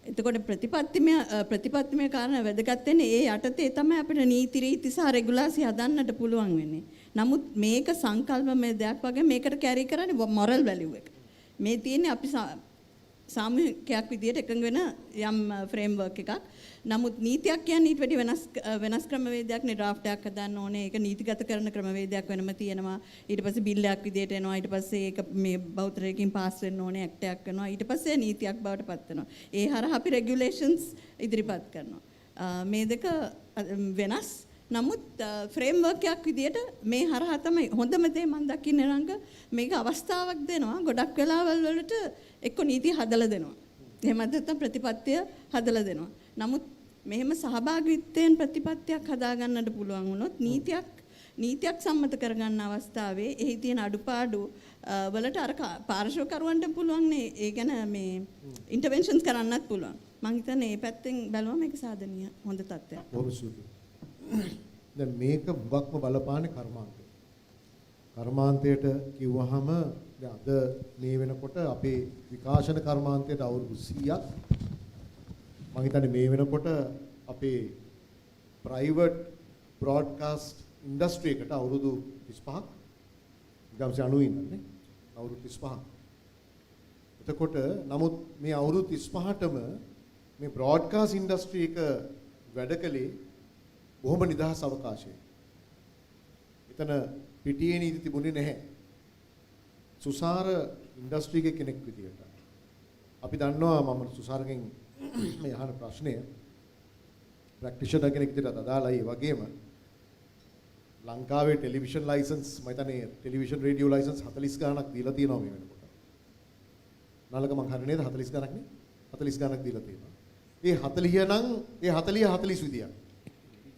එතකොට ප්‍රතිපත්තිමය කාරණා වැදගත් වෙන්නේ ඒ යටතේ තමයි අපිට නීති රීති සහ රෙගුලාසි හදන්නට පුළුවන් වෙන්නේ. නමුත් මේක සංකල්පමය දෙයක් වගේ මේකට කැරි කරන්නේ මොරල් වැලියු එක. මේ තියෙන්නේ අපි සාමූහිකයක් විදියට එකඟ වෙන යම් ෆ්‍රේම්වර්ක් එකක්. නමුත් නීතියක් කියන්නේ ඊට වැඩි වෙනස් ක්‍රමවේදයක් නේ. ඩ්‍රාෆ්ට් එකක් හදන්න ඕනේ. ඒක නීතිගත කරන ක්‍රමවේදයක් වෙනම තියෙනවා. ඊට පස්සේ බිල් එකක් විදියට එනවා. ඊට පස්සේ ඒක මේ බෞද්ධරයකින් පාස් වෙන්න ඕනේ. ඇක්ට් එකක් කරනවා. ඊට පස්සේ නීතියක් බවට පත් වෙනවා. ඒ හරහා අපි රෙගියුලේෂන්ස් ඉදිරිපත් කරනවා. මේ දෙක වෙනස්. නමුත් ෆ්‍රේම්වර්ක් එකක් විදියට මේ හරහා තමයි හොඳම දේ මම දකින්නේ රංග. මේක අවස්ථාවක් දෙනවා. ගොඩක් වෙලාවල් වලට එක්ක නීති හදලා දෙනවා. එහෙම නැත්නම් ප්‍රතිපත්තිය හදලා දෙනවා. නමුත් මෙහෙම සහභාගීත්වයෙන් ප්‍රතිපත්තියක් හදාගන්නට පුළුවන් වුණොත් නීතියක් සම්මත කරගන්න අවස්ථාවේ එහි තියෙන අඩුපාඩු වලට අර පාර්ශවකරුවන්ට පුළුවන් නේ ඒ ගැන මේ ඉන්ටර්වෙන්ෂන්ස් කරන්නත් පුළුවන්. මම හිතන්නේ මේ පැත්තෙන් බැලුවම මේක සාධනීය හොඳ තත්ත්වයක්. දැන් මේක හුඟක්ම බලපාන්නේ කර්මාන්තයට. කර්මාන්තයට කිව්වහම දැන් අද මේ වෙනකොට අපේ විකාශන කර්මාන්තයට අවුරුදු 100ක් මම හිතන්නේ මේ වෙනකොට අපේ ප්‍රයිවට් බ්‍රෝඩ්කාස්ට් ඉන්ඩස්ට්‍රි එකට අවුරුදු 35ක් 1990 ඉඳන්නේ අවුරුදු 35ක්. එතකොට නමුත් මේ අවුරුදු 35ටම මේ බ්‍රෝඩ්කාස්ට් ඉන්ඩස්ට්‍රි එක වැඩ කළේ බොහොම නිදහස් අවකාශයක. එතන පිටියේ නීති තිබුණේ නැහැ. සුසාර ඉන්ඩස්ට්‍රි එකේ කෙනෙක් විදියට. අපි දන්නවා මම සුසාරගෙන් මේ අහන ප්‍රශ්නය ප්‍රැක්ටිෂනර් කෙනෙක් විදියට අදාළයි. ඒ වගේම ලංකාවේ ටෙලිවිෂන් ලයිසන්ස් මම හිතන්නේ ටෙලිවිෂන් රේඩියෝ ලයිසන්ස් 40 ගණනක් දීලා තියෙනවා මේ වෙනකොට. නාලක මං හරිය නේද 40 ගණනක් නේ? 40 ගණනක් දීලා තියෙනවා. ඒ 40 නම් ඒ 40 විදියක්.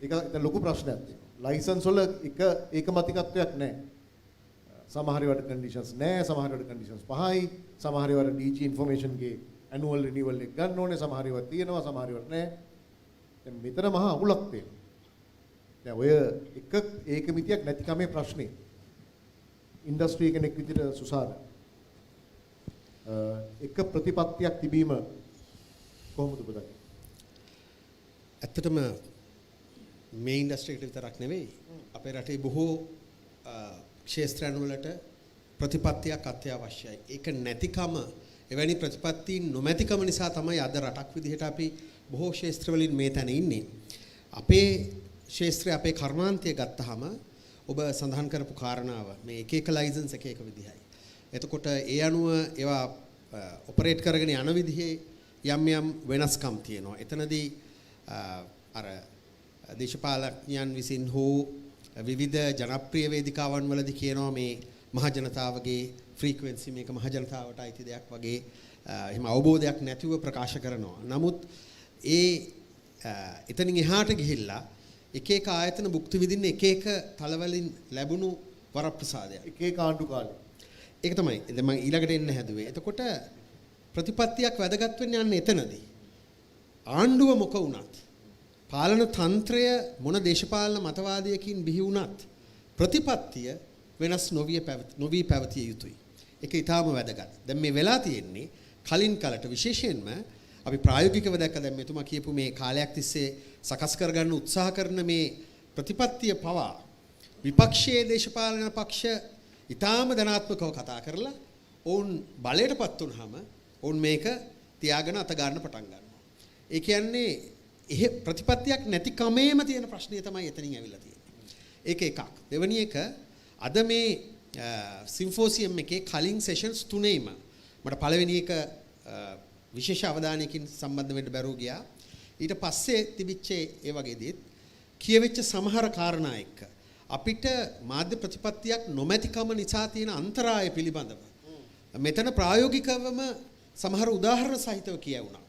ඒක ලොකු ප්‍රශ්නයක් තියෙනවා. ලයිසන්ස් වල ඒකමතිකත්වයක් නැහැ. සමහර ඒවාට කන්ඩිෂන්ස් නැහැ, සමහර ඒවාට කන්ඩිෂන්ස් පහයි, සමහර ඒවාට DG ඉන්ෆර්මේෂන් ගේ ඇනුවල් රිනිවල් එක ගන්න ඕනේ, සමහර ඒවා තියෙනවා, සමහර ඒවාට නැහැ. දැන් මෙතන මහා අගුලක් තියෙනවා. දැන් ඔය ඒකමිතියක් නැතිකමේ ප්‍රශ්නේ. ඉන්ඩස්ට්‍රි කෙනෙක් විදිහට සුසාර එක ප්‍රතිපත්තියක් තිබීම කොහොමද ඔබ දකින්නේ? ඇත්තටම මේ ඉන්ඩස්ට්‍රි එකට විතරක් නෙවෙයි අපේ රටේ බොහෝ ක්ෂේත්‍රයන් වලට ප්‍රතිපත්තියක් අත්‍යවශ්‍යයි. ඒක නැතිකම එවැනි ප්‍රතිපත්තීන් නොමැතිකම නිසා තමයි අද රටක් විදිහට අපි බොහෝ ක්ෂේත්‍රවලින් මේ තැන ඉන්නේ. අපේ ක්ෂේත්‍රය අපේ කර්මාන්තය ගත්තාම ඔබ සඳහන් කරපු කාරණාව මේ එක එක ලයිසන්ස් එක එක විදිහයි. එතකොට ඒ අනුව ඒවා ඔපරේට් කරගෙන යන විදිහේ යම් යම් වෙනස්කම් තියෙනවා. එතනදී අර දේශපාලඥයන් විසින් හෝ විවිධ ජනප්‍රිය වේදිකාවන් වලදී කියනවා මේ මහ ජනතාවගේ ෆ්‍රීකවෙන්සි මේක මහ ජනතාවට අයිති දෙයක් වගේ එහෙම අවබෝධයක් නැතිව ප්‍රකාශ කරනවා. නමුත් එතනින් එහාට ගිහිල්ලා එක එක ආයතන භුක්ති විඳින්න එක එක තලවලින් ලැබුණු වරප්‍රසාදය. එක එක ආණ්ඩු කාලේ. ඒක තමයි. දැන් මම ඊළඟට එන්න හැදුවේ. එතකොට ප්‍රතිපත්තියක් වැදගත් වෙන්නේ යන්නේ එතනදී. ආණ්ඩුව මොක වුණත් පාලන තන්ත්‍රය මොන දේශපාලන මතවාදයකින් බිහි වුණත් ප්‍රතිපත්තිය වෙනස් නොවී පැවතිය යුතුයි. ඒක ඊටාම වැදගත්. දැන් මේ වෙලා තියෙන්නේ කලින් කලට විශේෂයෙන්ම අපි ප්‍රායෝගිකව දැක්ක දැන් මෙතුමා කියපු මේ කාලයක් තිස්සේ සකස් කරගන්න උත්සාහ කරන මේ ප්‍රතිපත්තිය පවා විපක්ෂයේ දේශපාලන පක්ෂ ඊටාම ධනාත්මකව කතා කරලා ඔවුන් බලයටපත් වුනහම ඔවුන් මේක තියාගෙන අත ගන්න පටන් ගන්නවා. ඒ කියන්නේ එහෙ ප්‍රතිපත්තියක් නැති කමේම තියෙන ප්‍රශ්නය තමයි එතනින් ඇවිල්ලා තියෙන්නේ. ඒක එකක්. දෙවෙනි එක අද මේ සිම්ෆෝසියම් එකේ කලින් සෙෂන්ස් තුනේම මට පළවෙනි එක විශේෂ අවධානයකින් සම්බන්ධ වෙන්න බැරුව ගියා. ඊට පස්සේ තිබිච්ච ඒ වගේදීත් කියවෙච්ච සමහර කාරණා එක්ක අපිට මාධ්‍ය ප්‍රතිපත්තියක් නොමැතිකම නිසා තියෙන අන්තරාය පිළිබඳව මෙතන ප්‍රායෝගිකවම සමහර උදාහරණ සහිතව කියවුණා.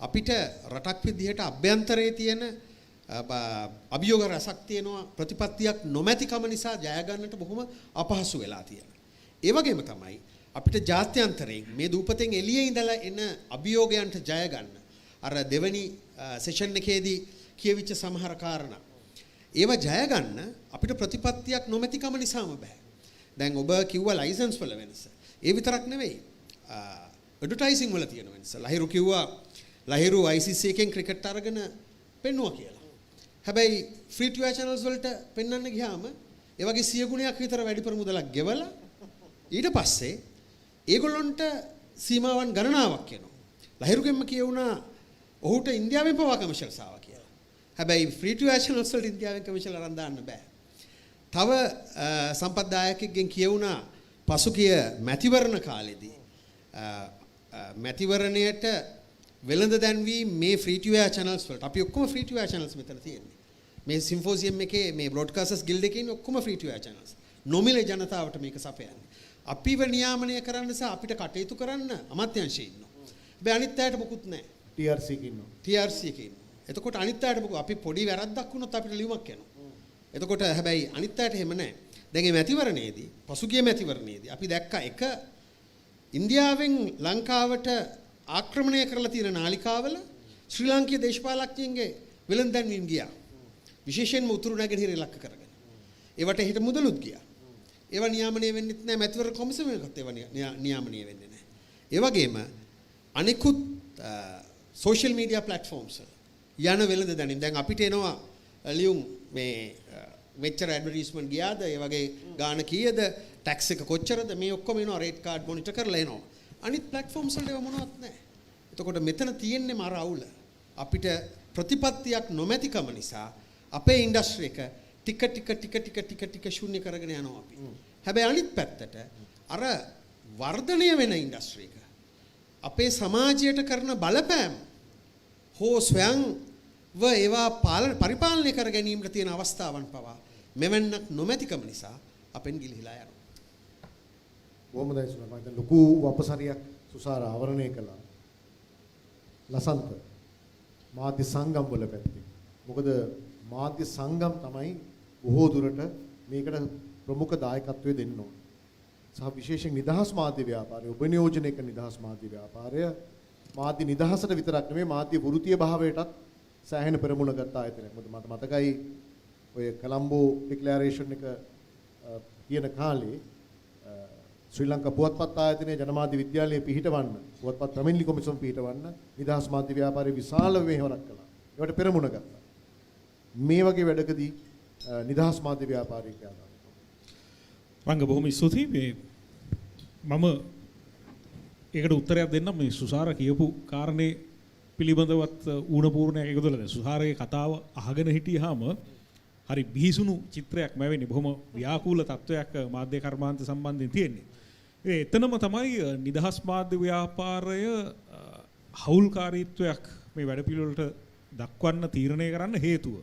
අපිට රටක් විදිහට අභ්‍යන්තරයේ තියෙන අභියෝග රසක් තියෙනවා ප්‍රතිපත්තියක් නොමැතිකම නිසා ජය ගන්නට බොහොම අපහසු වෙලා තියෙනවා. ඒ වගේම තමයි අපිට ජාත්‍යන්තරයෙන් මේ දූපතෙන් එළියේ ඉඳලා එන අභියෝගයන්ට ජය ගන්න. අර දෙවනි සෙෂන් එකේදී කියවිච්ච සමහර කාරණා. ඒවා ජය ගන්න අපිට ප්‍රතිපත්තියක් නොමැතිකම නිසාම බෑ. දැන් ඔබ කිව්වා ලයිසන්ස් වල වෙනස. ඒ විතරක් නෙවෙයි. ඇඩ්වර්ටයිසින් වල තියෙන වෙනස. ලහිරු කිව්වා ලහිරු ICC එකෙන් ක්‍රිකට් අරගෙන පෙන්නුවා කියලා. හැබැයි ෆ්‍රී ටු එයාර් channels වලට පෙන්වන්න ගියාම ඒ වගේ 100 ගුණයක් විතර වැඩිපුර මුදලක් ගෙවලා ඊට පස්සේ ඒගොල්ලන්ට සීමාවන් ගණනාවක් එනවා. ලහිරුගෙන්ම කියුණා ඔහුට ඉන්දියාවෙන් පවා කමර්ෂල්ස් ආවා කියලා. හැබැයි ෆ්‍රී ටු එයාර් channels වලට ඉන්දියාවෙන් කමර්ෂල් අරන් දාන්න බෑ. තව සම්පත්දායකෙක්ගෙන් කියුණා පසුගිය මැතිවරණ කාලෙදී මැතිවරණයට වෙළඳ දැන්වීම මේ ෆ්‍රී ටු එයාර් channels වලට අපි ඔක්කොම ෆ්‍රී ටු එයාර් channels මෙතන තියෙන්නේ. මේ සිම්ෆෝසියම් එකේ මේ බ්‍රෝඩ්කාස්ටර්ස් ගිල්ඩ් එකේ ඉන්නේ ඔක්කොම ෆ්‍රී ටු එයාර් channels. නොමිලේ ජනතාවට මේක සපයන්නේ. අපිව නියාමනය කරන්න සහ අපිට කටයුතු කරන්න අමාත්‍යාංශයේ ඉන්නවා. හැබැයි අනිත් අයට මොකුත් නැහැ. TRC එකේ ඉන්නවා. TRC එකේ ඉන්නවා. එතකොට අනිත් අයට මොකද අපි පොඩි වැරද්දක් වුණොත් අපිට ලියුමක් යනවා. එතකොට හැබැයි අනිත් අයට එහෙම නැහැ. දැන් මේ මැතිවරණයේදී පසුගිය මැතිවරණයේදී අපි දැක්කා එක ඉන්දියාවෙන් ලංකාවට ආක්‍රමණය කරලා තියෙන නාලිකාවල ශ්‍රී ලාංකීය දේශපාලඥයින්ගේ වෙළඳ දැන්වීම් ගියා. විශේෂයෙන්ම උතුරු නැගෙනහිර ඉලක්ක කරගෙන. ඒවට හිට මුදලුත් ගියා. ඒවා නියාමනය වෙන්නෙත් නැහැ මැතිවරණ කොමිසම එකත් ඒවා නියාමනය වෙන්නේ නැහැ. ඒ වගේම අනිකුත් සෝෂල් මීඩියා ප්ලැට්ෆෝම්ස් යන වෙළඳ දැනීම් දැන් අපිට එනවා ලියුම් මේ මෙච්චර ඇඩ්වර්ටයිස්මන්ට් ගියාද ඒ වගේ ගාණ කීයද ටැක්ස් එක කොච්චරද මේ ඔක්කොම එනවා රේට් කාඩ් මොනිටර් කරලා එනවා. අනිත් ප්ලැට්ෆෝම්ස් වල ඒව මොනවත් නැහැ. එතකොට මෙතන තියෙන්නේ මර අවුල. අපිට ප්‍රතිපත්තියක් නොමැතිකම නිසා අපේ ඉන්ඩස්ට්‍රි එක ටික ශූන්‍ය කරගෙන යනවා අපි. හැබැයි අනිත් පැත්තට අර වර්ධනය වෙන ඉන්ඩස්ට්‍රි එක අපේ සමාජයට කරන බලපෑම හෝ ස්වයංව ඒවා පරිපාලනය කර ගැනීමට තියෙන අවස්ථාවන් පවා මෙවන්නක් නොමැතිකම නිසා අපෙන් ගිලිහිලා යනවා. බොහොම දැයිසුනා මම දැන් ලොකු වපසරියක් සුසාර ආවරණය කළා. ලසන්ත මාධ්‍ය සංගම් වල පැත්තේ. මොකද මාධ්‍ය සංගම් තමයි බොහෝ දුරට මේකට ප්‍රමුඛ දායකත්වය දෙන්න ඕන. සහ විශේෂයෙන් නිදහස් මාධ්‍ය ව්‍යාපාරය, උපනියෝජනයක නිදහස් මාධ්‍ය ව්‍යාපාරය මාධ්‍ය නිදහසට විතරක් නෙමෙයි මාධ්‍ය වෘත්තීය භාවයටත් සෑහෙන පෙරමුණ ගත්ත ආයතනයක්. මොකද මට මතකයි ඔය කොලම්බෝ ඩික්ලරේෂන් එක කියන කාලේ ශ්‍රී ලංකා පුවත්පත් ආයතනයේ ජනමාධ්‍ය විද්‍යාලයේ පිහිටවන්න පුවත්පත් ප්‍රමින්ලි කොමිසම පිහිටවන්න නිදහස් මාධ්‍ය ව්‍යාපාරයේ විශාල මෙහෙවරක් කළා. ඒවට පෙරමුණ ගත්තා. මේ වගේ වැඩකදී නිදහස් මාධ්‍ය ව්‍යාපාරික ආදායම. රංග බොහොම ස්තුතියි. මම ඒකට උත්තරයක් දෙන්න මේ සුසාර කියපු කාරණේ පිළිබඳවත් ඌණපූර්ණයක් එකතුලා දැන් සුසාරගේ කතාව අහගෙන හිටියාම හරි බිහිසුණු චිත්‍රයක් මැවෙන්නේ. බොහොම ව්‍යාකූල තත්වයක් මාධ්‍ය කර්මාන්ත සම්බන්ධයෙන් තියෙන්නේ. එතනම තමයි නිදහස් මාධ්‍ය ව්‍යාපාරය හවුල්කාරීත්වයක් මේ වැඩපිළිවෙලට දක්වන්න තීරණය කරන්න හේතුව.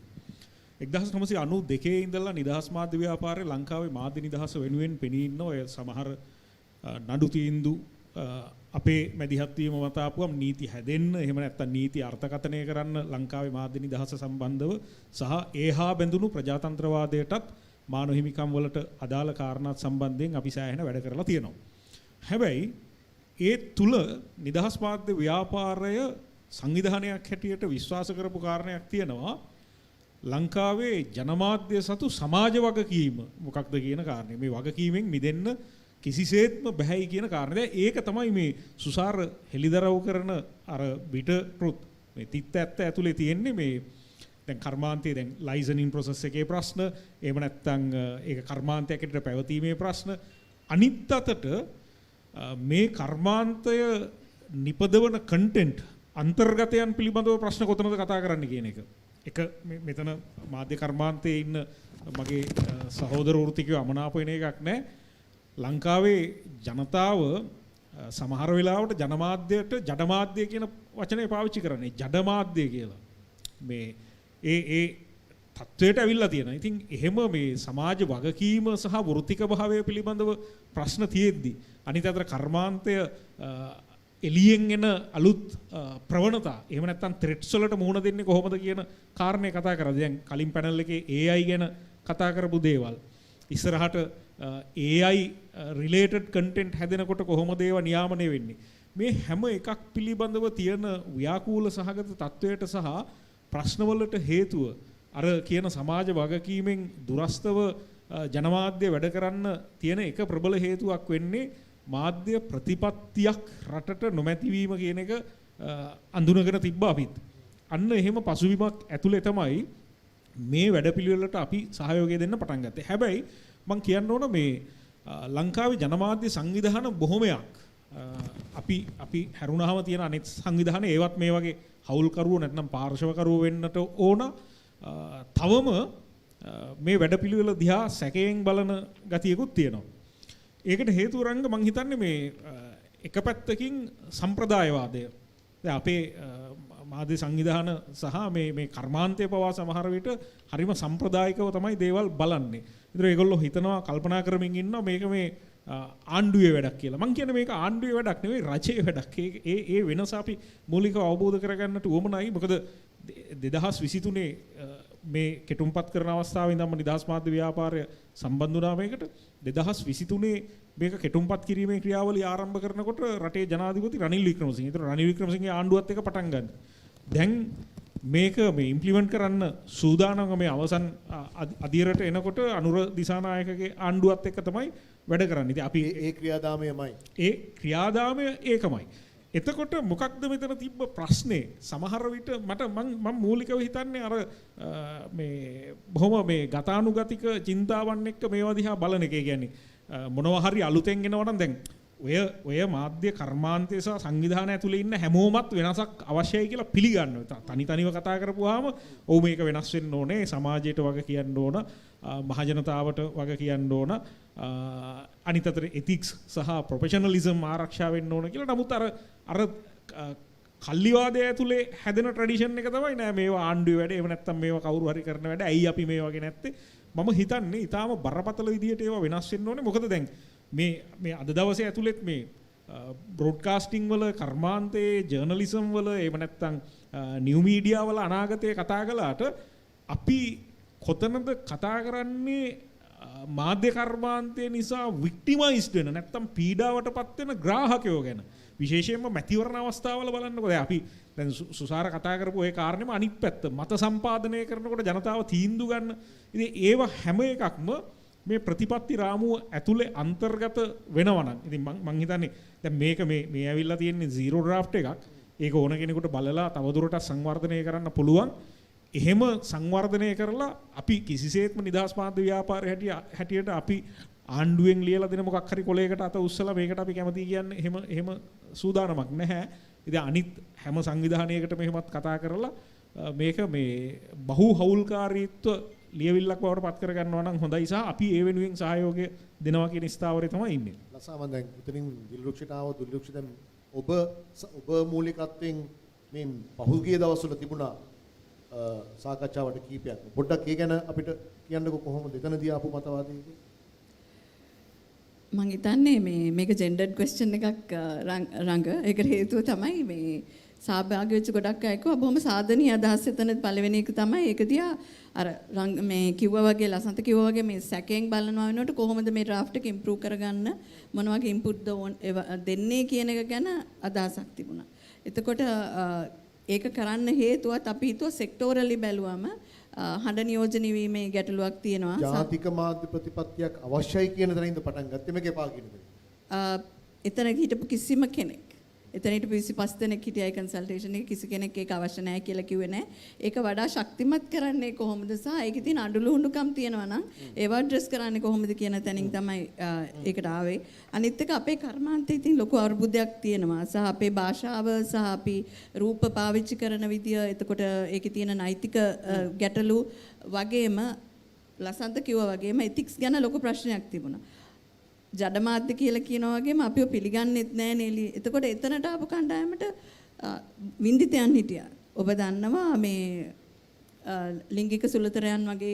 1992 ඉඳලා නිදහස් මාධ්‍ය ව්‍යාපාරය ලංකාවේ මාධ්‍ය නිදහස වෙනුවෙන් පෙනී ඉන්න ඔය සමහර නඩු තීන්දුව අපේ මැදිහත් වීම මත ආපුවම නීති හැදෙන්න එහෙම නැත්නම් නීති අර්ථකථනය කරන්න ලංකාවේ මාධ්‍ය නිදහස සම්බන්ධව සහ ඒහා බැඳුණු ප්‍රජාතන්ත්‍රවාදයටත් මානව හිමිකම් වලට අදාළ කාරණාත් සම්බන්ධයෙන් අපි සෑහෙන වැඩ කරලා තියෙනවා. හැබැයි ඒ තුල නිදහස් මාධ්‍ය ව්‍යාපාරය සංවිධානයක් හැටියට විශ්වාස කරපු කාරණයක් තියෙනවා. ලංකාවේ ජනමාධ්‍ය සතු සමාජ වගකීම මොකක්ද කියන කාරණේ. මේ වගකීමෙන් මිදෙන්න කිසිසේත්ම බැහැයි කියන කාරණේ. ඒක තමයි මේ සුසාර හෙලිදරව් කරන අර බිටරුත් මේ තිත්ත ඇත්ත ඇතුලේ තියෙන්නේ මේ දැන් කර්මාන්තයේ දැන් ලයිසනින් ප්‍රොසෙස් එකේ ප්‍රශ්න එහෙම නැත්නම් ඒක කර්මාන්තයක් ඇතුළට පැවතීමේ ප්‍රශ්න අනිත් අතට මේ කර්මාන්තය නිපදවන කන්ටෙන්ට් අන්තර්ගතයන් පිළිබඳව ප්‍රශ්න කොතනද කතා කරන්න කියන එක. එක මෙතන මාධ්‍ය කර්මාන්තයේ ඉන්න මගේ සහෝදරවරු ටිකව අමනාප වෙන එකක් නෑ. ලංකාවේ ජනතාව සමහර වෙලාවට ජනමාධ්‍යයට ජඩමාධ්‍ය කියන වචනේ පාවිච්චි කරන්නේ. ජඩමාධ්‍ය කියලා. මේ ඒ තත්වයට ඇවිල්ලා තියෙනවා. ඉතින් එහෙම මේ සමාජ වගකීම සහ වෘත්තික භාවය පිළිබඳව ප්‍රශ්න තියෙද්දි අනිත් අතට කර්මාන්තය එළියෙන් එන අලුත් ප්‍රවණතා එහෙම නැත්නම් ත්‍රෙට්ස් වලට මුහුණ දෙන්නේ කොහොමද කියන කාරණේ කතා කරා. දැන් කලින් පැනල් එකේ AI ගැන කතා කරපු දේවල් ඉස්සරහට AI related content හැදෙනකොට කොහොමද ඒවා නියාමනය වෙන්නේ. මේ හැම එකක් පිළිබඳව තියෙන ව්‍යාකූල සහගත තත්වයට සහ ප්‍රශ්නවලට හේතුව අර කියන සමාජ වගකීමෙන් දුරස්තව ජනමාධ්‍ය වැඩ කරන්න තියෙන එක ප්‍රබල හේතුවක් වෙන්නේ මාධ්‍ය ප්‍රතිපත්තියක් රටට නොමැතිවීම කියන එක අඳුනගෙන තිබ්බ අපිත්. අන්න එහෙම පසුබිමක් ඇතුලේ තමයි මේ වැඩපිළිවෙලට අපි සහයෝගය දෙන්න පටන් ගත්තේ. හැබැයි මම කියන්න ඕන මේ ලංකාවේ ජනමාධ්‍ය සංවිධාන බොහොමයක් අපි හැරුණාම තියෙන අනෙක් සංවිධාන ඒවත් මේ වගේ හවුල්කරුවෝ නැත්නම් පාර්ශවකරුවෝ වෙන්නට ඕන. තවම මේ වැඩපිළිවෙල දිහා සැකයෙන් බලන ගතියකුත් තියෙනවා. ඒකට හේතුව රංග මං හිතන්නේ මේ එක පැත්තකින් සම්ප්‍රදායවාදය. දැන් අපේ මාධ්‍ය සංවිධාන සහ මේ කර්මාන්තය පවා සමහර විට හරිම සම්ප්‍රදායිකව තමයි දේවල් බලන්නේ. ඒතර ඒගොල්ලෝ හිතනවා කල්පනා කරමින් ඉන්නවා මේක මේ ආණ්ඩුවේ වැඩක් කියලා. මං කියන්නේ මේක ආණ්ඩුවේ වැඩක් නෙවෙයි රජයේ වැඩක්. ඒ වෙනස අපි මූලිකව අවබෝධ කරගන්නට උවමනයි. මොකද 2023 මේ කෙටුම්පත් කරන අවස්ථාවේ ඉඳන්ම නිදහස් මාධ්‍ය ව්‍යාපාරය සම්බන්ධ වුණා මේකට. 2023 මේක කෙටුම්පත් කිරීමේ ක්‍රියාවලිය ආරම්භ කරනකොට රටේ ජනාධිපති රනිල් වික්‍රමසිංහ. ඒතර රනිල් වික්‍රමසිංහගේ ආණ්ඩුවත් එක පටන් ගන්න. දැන් මේක මේ ඉම්ප්ලිමන්ට් කරන්න සූදානම් මේ අවසන් අධීරයට එනකොට අනුර දිසානායකගේ ආණ්ඩුවත් එක්ක තමයි වැඩ කරන්නේ. ඉතින් අපි ඒ ක්‍රියාදාමයමයි. ඒ ක්‍රියාදාමය ඒකමයි. එතකොට මොකක්ද මෙතන තිබ්බ ප්‍රශ්නේ? සමහර විට මම මූලිකව හිතන්නේ අර මේ බොහොම මේ ගතානුගතික චින්තාවන් එක්ක මේවා දිහා බලන එක. ඒ කියන්නේ මොනවා හරි අලුතෙන් එනවා නම් දැන් ඔය මාධ්‍ය කර්මාන්තය සහ සංවිධානය ඇතුලේ ඉන්න හැමෝමත් වෙනසක් අවශ්‍යයි කියලා පිළිගන්නවා. තනිව කතා කරපුවාම ඔව් මේක වෙනස් වෙන්න ඕනේ, සමාජයට වග කියන්න ඕන, මහජනතාවට වග කියන්න ඕන, අනිත් අතට එතික්ස් සහ ප්‍රොෆෙෂනලිසම් ආරක්ෂා වෙන්න ඕන කියලා. නමුත් අර කල්ලිවාදය ඇතුලේ හැදෙන ට්‍රැඩිෂන් එක තමයි නෑ මේවා ආණ්ඩුවේ වැඩ, එහෙම නැත්නම් මේවා කවුරු හරි කරන වැඩ, ඇයි අපි මේ වගේ නැත්තේ? මම හිතන්නේ ඊටාම බරපතල විදියට ඒවා වෙනස් වෙන්න ඕනේ. මොකද දැන් මේ අද දවසේ ඇතුළෙත් මේ බ්‍රෝඩ්කාස්ටිං වල කර්මාන්තයේ ජර්නලිසම් වල එහෙම නැත්නම් නිව් මීඩියා වල අනාගතයේ කතා කළාට අපි කොතනද කතා කරන්නේ මාධ්‍ය කර්මාන්තය නිසා වික්ටිමයිස්ඩ් වෙන නැත්නම් පීඩාවටපත් වෙන ග්‍රාහකයෝ ගැන. විශේෂයෙන්ම මැතිවරණ අවස්ථාවල බලන්නකො දැන් අපි දැන් සුසාර කතා කරපු ওই කාරණේම අනිත් පැත්ත මත සම්පාදනය කරනකොට ජනතාව තීන්දුව ගන්න. ඉතින් ඒව හැම එකක්ම මේ ප්‍රතිපත්ති රාමුව ඇතුලේ අන්තර්ගත වෙනවා නම් ඉතින් මං හිතන්නේ දැන් මේක මේ ඇවිල්ලා තියෙන්නේ zero draft එකක්. ඒක ඕන කෙනෙකුට බලලා තවදුරටත් සංවර්ධනය කරන්න පුළුවන්. එහෙම සංවර්ධනය කරලා අපි කිසිසේත්ම නිදහස් මාධ්‍ය ව්‍යාපාරය හැටියට අපි ආණ්ඩුවෙන් ලියලා දෙන මොකක් හරි කොලයකට අත උස්සලා මේකට අපි කැමති කියන්නේ එහෙම සූදානමක් නැහැ. ඉතින් අනිත් හැම සංවිධානයකටම එහෙමත් කතා කරලා මේක මේ බහු හවුල්කාරීත්ව ලියවිල්ලක් බවට පත් කර ගන්නවා නම් හොඳයි සහ අපි ඒ වෙනුවෙන් සහයෝගය දෙනවා කියන ස්ථාවරේ තමයි ඉන්නේ. ලසා මම දැන් උතනින් දිලුක්ෂිට ආව දිලුක්ෂිත දැන් ඔබ මූලිකත්වයෙන් මේ පහුගිය දවස්වල තිබුණා සාකච්ඡාවට කීපයක්. පොඩ්ඩක් ඒ ගැන අපිට කියන්නකෝ කොහොමද එතනදී ආපු මතවාදීක? මම හිතන්නේ මේක ජෙන්ඩර්ඩ් ක්වෙස්චන් එකක් රංග. ඒකට හේතුව තමයි මේ සහභාගී වෙච්ච ගොඩක් අය කිව්වා බොහොම සාධනීය අදහස් එතන පළවෙනි එක තමයි ඒක දිහා අර මේ කිව්වා වගේ ලසන්ත කිව්වා වගේ මේ සැකයෙන් බලනවා වෙනකොට කොහොමද මේ ඩ්‍රාෆ්ට් එක ඉම්ප්‍රූව් කරගන්න මොන වගේ ඉන්පුට් දෙන්නේ කියන එක ගැන අදහසක් තිබුණා. එතකොට ඒක කරන්න හේතුවත් අපි හිතුවා සෙක්ටෝරලි බැලුවම හඬ නියෝජනය වීමේ ගැටලුවක් තියෙනවා. ජාතික මාධ්‍ය ප්‍රතිපත්තියක් අවශ්‍යයි කියන තැනින්ද පටන් ගත්තේ මේක එපා කියන එක. එතන හිටපු කිසිම කෙනෙක් එතන හිටපු 25 දෙනෙක් හිටියයි කන්සල්ටේෂන් එකේ කිසි කෙනෙක් ඒක අවශ්‍ය නැහැ කියලා කිව්වේ නැහැ. ඒක වඩා ශක්තිමත් කරන්නේ කොහොමද සහ ඒකේ තියෙන අඩලු හුඬුකම් තියෙනවා නම් ඒව ඇඩ්‍රස් කරන්නේ කොහොමද කියන තැනින් තමයි ඒකට ආවේ. අනිත් එක අපේ කර්මාන්තයේ ඉතින් ලොකු අර්බුදයක් තියෙනවා සහ අපේ භාෂාව සහ අපි රූප පාවිච්චි කරන විදිය එතකොට ඒකේ තියෙන නෛතික ගැටලු වගේම ලසන්ත කිව්වා වගේම එතික්ස් ගැන ලොකු ප්‍රශ්නයක් තිබුණා. ජඩමාධ්‍ය කියලා කියනවා වගේම අපිව පිළිගන්නෙත් නැහැ නේලි. එතකොට එතනට ආපු කණ්ඩායමට වින්දිතයන් හිටියා. ඔබ දන්නවා මේ ලිංගික සුළුතරයන් වගේ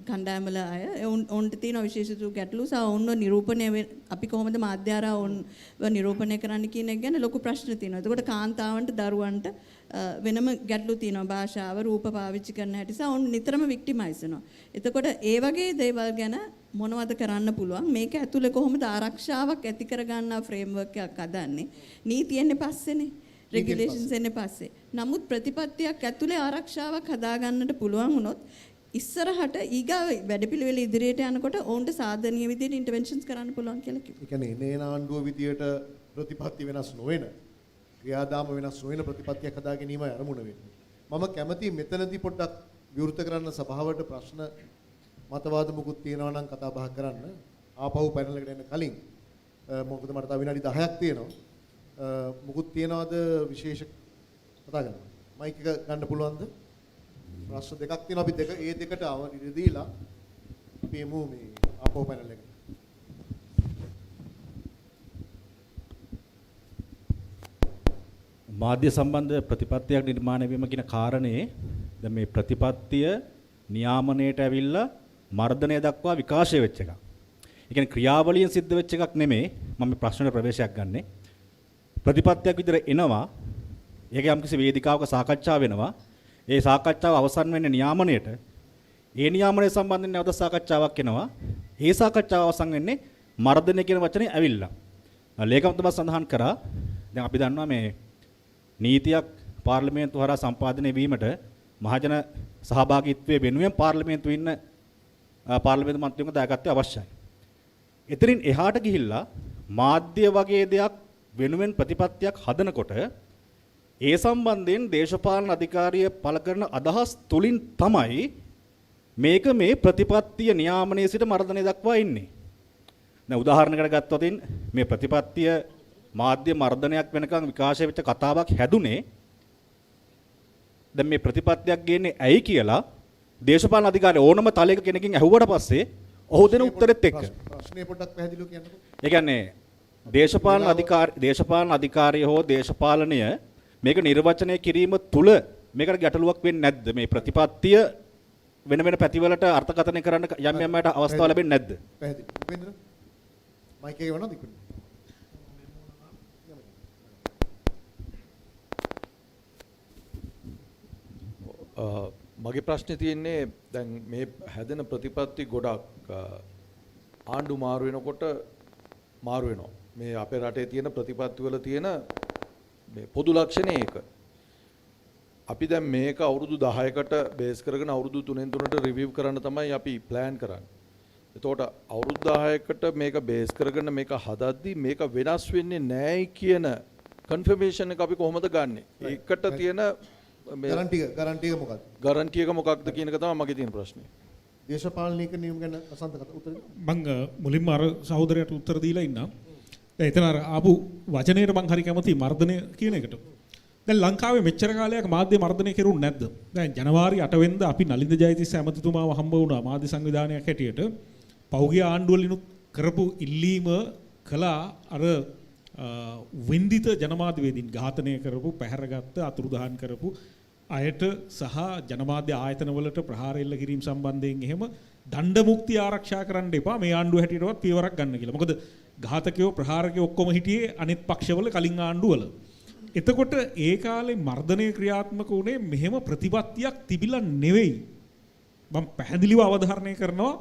කණ්ඩායම්වල අය ඔවුන්ට තියෙන විශේෂිත ගැටලු සහ ඔවුන්ව නිරූපණය අපි කොහොමද මාධ්‍යාරා ඔවුන්ව නිරූපණය කරන්න කියන එක ගැන ලොකු ප්‍රශ්න තියෙනවා. එතකොට කාන්තාවන්ට දරුවන්ට වෙනම ගැටලු තියෙනවා. භාෂාව රූප පාවිච්චි කරන හැටි සහ ඔවුන් නිතරම වික්ටිමයිස් වෙනවා. එතකොට ඒ වගේ දේවල් ගැන මොනවද කරන්න පුළුවන් මේක ඇතුලේ කොහොමද ආරක්ෂාවක් ඇති කරගන්නා ෆ්‍රේම්වර්ක් එකක් හදන්නේ. නීතිය එන්නේ පස්සේනේ. රෙගියුලේෂන්ස් එන්නේ පස්සේ. නමුත් ප්‍රතිපත්තියක් ඇතුලේ ආරක්ෂාවක් හදාගන්නට පුළුවන් වුණොත් ඉස්සරහට ඊගාව වැඩපිළිවෙල ඉදිරියට යනකොට ඔවුන්ට සාධනීය විදිහට ඉන්ටර්වෙන්ෂන්ස් කරන්න පුළුවන් කියලා කිව්වා. ඒ කියන්නේ එනේන ආණ්ඩුව විදියට ප්‍රතිපත්ති වෙනස් නොවන ක්‍රියාදාම වෙනස් නොවන ප්‍රතිපත්තියක් හදා ගැනීම අරමුණ වෙන්නේ. මම කැමති මෙතනදී පොඩ්ඩක් විවෘත කරන්න සභාවට ප්‍රශ්න මතවාද මුකුත් තියෙනවා නම් කතා බහ කරන්න. ආපහු පැනල් එකට එන්න කලින් මොකද මට තව විනාඩි 10ක් තියෙනවා. මුකුත් තියනවාද විශේෂ කතා කරන්න. මයික් එක ගන්න පුළුවන්ද? ප්‍රශ්න දෙකක් තියෙනවා අපි ඒ දෙකට අවධිය දීලා අපි එමු මේ ආපහු පැනල් එකට. මාධ්‍ය සම්බන්ධ ප්‍රතිපත්තියක් නිර්මාණය වීම කියන කාරණේ දැන් මේ ප්‍රතිපත්තිය නියාමනයට ඇවිල්ලා මර්ධනය දක්වා විකාශය වෙච්ච එකක්. ඒ කියන්නේ ක්‍රියාවලියෙන් සිද්ධ වෙච්ච එකක් නෙමෙයි. මම මේ ප්‍රශ්නෙට ප්‍රවේශයක් ගන්නෙ. ප්‍රතිපත්තියක් විතර එනවා. ඒක යම්කිසි වේදිකාවක සාකච්ඡා වෙනවා. ඒ සාකච්ඡාව අවසන් වෙන්නේ නියාමනයට. ඒ නියාමනය සම්බන්ධයෙන් නැවත සාකච්ඡාවක් එනවා. ඒ සාකච්ඡාව අවසන් වෙන්නේ මර්ධනය කියන වචනේ ඇවිල්ලා. ලේකම්තුමා සඳහන් කරා දැන් අපි දන්නවා මේ නීතියක් පාර්ලිමේන්තුව හරහා සම්පාදනය වීමට මහජන සහභාගීත්වයේ වෙනුවෙන් පාර්ලිමේන්තුවේ ඉන්න පාර්ලිමේන්තු මන්ත්‍රීවරුන්ගේ දායකත්වය අවශ්‍යයි. එතනින් එහාට ගිහිල්ලා මාධ්‍ය වගේ දෙයක් වෙනුවෙන් ප්‍රතිපත්තියක් හදනකොට ඒ සම්බන්ධයෙන් දේශපාලන අධිකාරිය පළ කරන අදහස් තුලින් තමයි මේක මේ ප්‍රතිපත්තිය නියාමනයේ සිට මර්ධනය දක්වා ඉන්නේ. දැන් උදාහරණයකට ගත්තොත් මේ ප්‍රතිපත්තිය මාධ්‍ය මර්ධනයක් වෙනකන් විකාශය වෙච්ච කතාවක් හැදුනේ දැන් මේ ප්‍රතිපත්තියක් ගේන්නේ ඇයි කියලා දේශපාලන අධිකාරිය ඕනම තලයක කෙනකින් ඇහුවට පස්සේ ඔහු දෙන උත්තරෙත් එක්ක ප්‍රශ්නේ පොඩ්ඩක් පැහැදිලිව කියන්නකෝ. ඒ කියන්නේ දේශපාලන අධිකාරිය හෝ දේශපාලනය මේක නිර්වචනය කිරීම තුල මේකට ගැටලුවක් වෙන්නේ නැද්ද? මේ ප්‍රතිපත්තිය වෙන වෙන පැතිවලට අර්ථකථනය කරන්න යම් යම් අයට අවස්ථාව ලැබෙන්නේ නැද්ද? පැහැදිලි. උපේන්ද්‍ර මයික් එක වුණාද ඉක්මනට? මගේ ප්‍රශ්නේ තියෙන්නේ දැන් මේ හැදෙන ප්‍රතිපත්ති ගොඩක් ආණ්ඩු මාරු වෙනකොට මාරු වෙනවා. මේ අපේ රටේ තියෙන ප්‍රතිපත්ති වල තියෙන මේ පොදු ලක්ෂණය ඒක. අපි දැන් මේක අවුරුදු 10කට බේස් කරගෙන අවුරුදු 3න් 3ට රිවිව් කරන්න තමයි අපි ප්ලෑන් කරන්නේ. එතකොට අවුරුදු 10කට මේක බේස් කරගෙන මේක හදද්දි මේක වෙනස් වෙන්නේ නැහැයි කියන කන්ෆර්මේෂන් එක අපි කොහොමද ගන්නෙ? ඒකට තියෙන ගාරන්ටි එක මොකක්ද? ගාරන්ටි එක මොකක්ද කියන එක තමයි මගේ තියෙන ප්‍රශ්නේ. දේශපාලනික නියම ගැන අසන්ත කතා උත්තර දෙන්න. මම මුලින්ම අර සහෝදරයට උත්තර දීලා ඉන්නම්. දැන් එතන අර ආපු වචනේට මම හරි කැමතියි මර්ධනය කියන එකට. දැන් ලංකාවේ මෙච්චර කාලයක් මාධ්‍ය මර්ධනය කෙරුන්නේ නැද්ද? දැන් ජනවාරි 8 වෙනිදා අපි නලින්ද ජයතිස්ස ඇමතිතුමාව හම්බ වුණා මාධ්‍ය සංවිධානයක් හැටියට. පෞගිය ආණ්ඩුවලිනුත් කරපු ඉල්ලීම කළා අර වින්දිත ජනමාධ්‍යවේදීන් ඝාතනය කරපු, පැහැරගත්ත, අතුරුදහන් කරපු අයට සහ ජනමාධ්‍ය ආයතනවලට ප්‍රහාර එල්ල කිරීම සම්බන්ධයෙන් එහෙම දණ්ඩ මුක්තිය ආරක්ෂා කරන්න එපා මේ ආණ්ඩුව හැටියටවත් පියවරක් ගන්න කියලා. මොකද ඝාතකයෝ ප්‍රහාරකයෝ ඔක්කොම හිටියේ අනිත් පක්ෂවල කලින් ආණ්ඩුවල. එතකොට ඒ කාලේ මර්ධනය ක්‍රියාත්මක වුණේ මෙහෙම ප්‍රතිපත්තියක් තිබිලා නෙවෙයි. මම පැහැදිලිව අවධාරණය කරනවා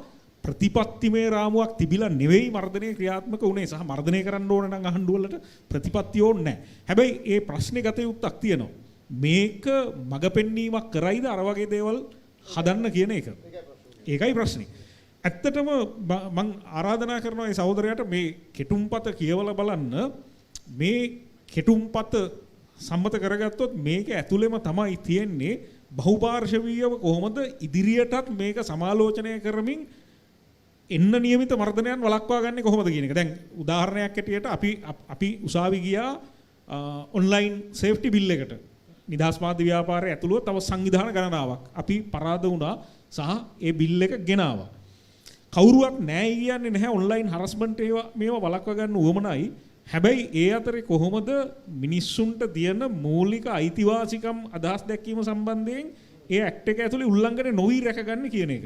ප්‍රතිපත්තිමය රාමුවක් තිබිලා නෙවෙයි මර්ධනය ක්‍රියාත්මක වුණේ. සහ මර්ධනය කරන්න ඕන නම් ආණ්ඩුවලට ප්‍රතිපත්තිය ඕනේ නැහැ. හැබැයි ඒ ප්‍රශ්නේ ගත යුත්තක් තියෙනවා. මේක මග පෙන්වීමක් කරයිද අර වගේ දේවල් හදන්න කියන එක. ඒකයි ප්‍රශ්නේ. ඇත්තටම මම ආරාධනා කරනවා මේ සහෝදරයාට මේ කෙටුම්පත කියවලා බලන්න. මේ කෙටුම්පත සම්මත කරගත්තොත් මේක ඇතුළෙම තමයි තියෙන්නේ බහුපාර්ශවීයව කොහොමද ඉදිරියටත් මේක සමාලෝචනය කරමින් එන්න නියමිත මර්ධනයන් වළක්වා ගන්න කොහොමද කියන එක. දැන් උදාහරණයක් ඇටියට අපි උසාවි ගියා ඔන්ලයින් සේෆ්ටි බිල් එකට. නිදහස් මාධ්‍ය ව්‍යාපාරය ඇතුළුව තව සංවිධාන ගණනාවක් අපි පරාද වුණා සහ ඒ බිල් එක ගෙනාවා. කවුරුවක් නැහැ කියන්නේ නැහැ ඔන්ලයින් හරස්මන්ට් මේවා වළක්වා ගන්න උවමනයි. හැබැයි ඒ අතරේ කොහොමද මිනිස්සුන්ට තියෙන මූලික අයිතිවාසිකම් අදහස් දැක්වීම සම්බන්ධයෙන් ඒ ඇක්ට් එක ඇතුලේ උල්ලංඝනය නොවි රැකගන්න කියන එක.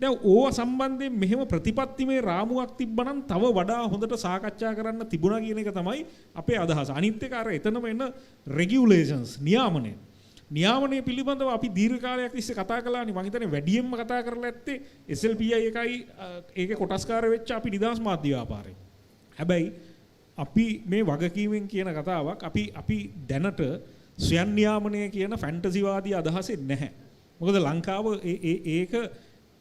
දැන් ඕවා සම්බන්ධයෙන් මෙහෙම ප්‍රතිපත්තිමේ රාමුවක් තිබ්බනම් තව වඩා හොඳට සාකච්ඡා කරන්න තිබුණා කියන එක තමයි අපේ අදහස. අනිත් එක අර එතනම එන රෙගියුලේෂන්ස් නියාමනය. නියාමනය පිළිබඳව අපි දීර්ඝ කාලයක් තිස්සේ කතා කළානේ. මම හිතන්නේ වැඩියෙන්ම කතා කරලා ඇත්තේ SLPI එකයි ඒකේ කොටස්කාර වෙච්ච අපි නිදහස් මාධ්‍ය ව්‍යාපාරය. හැබැයි අපි මේ වගකීමෙන් කියන කතාවක් අපි දැනට ස්වයං නියාමනය කියන ෆැන්ටසිවාදී අදහසෙ නැහැ. මොකද ලංකාව ඒක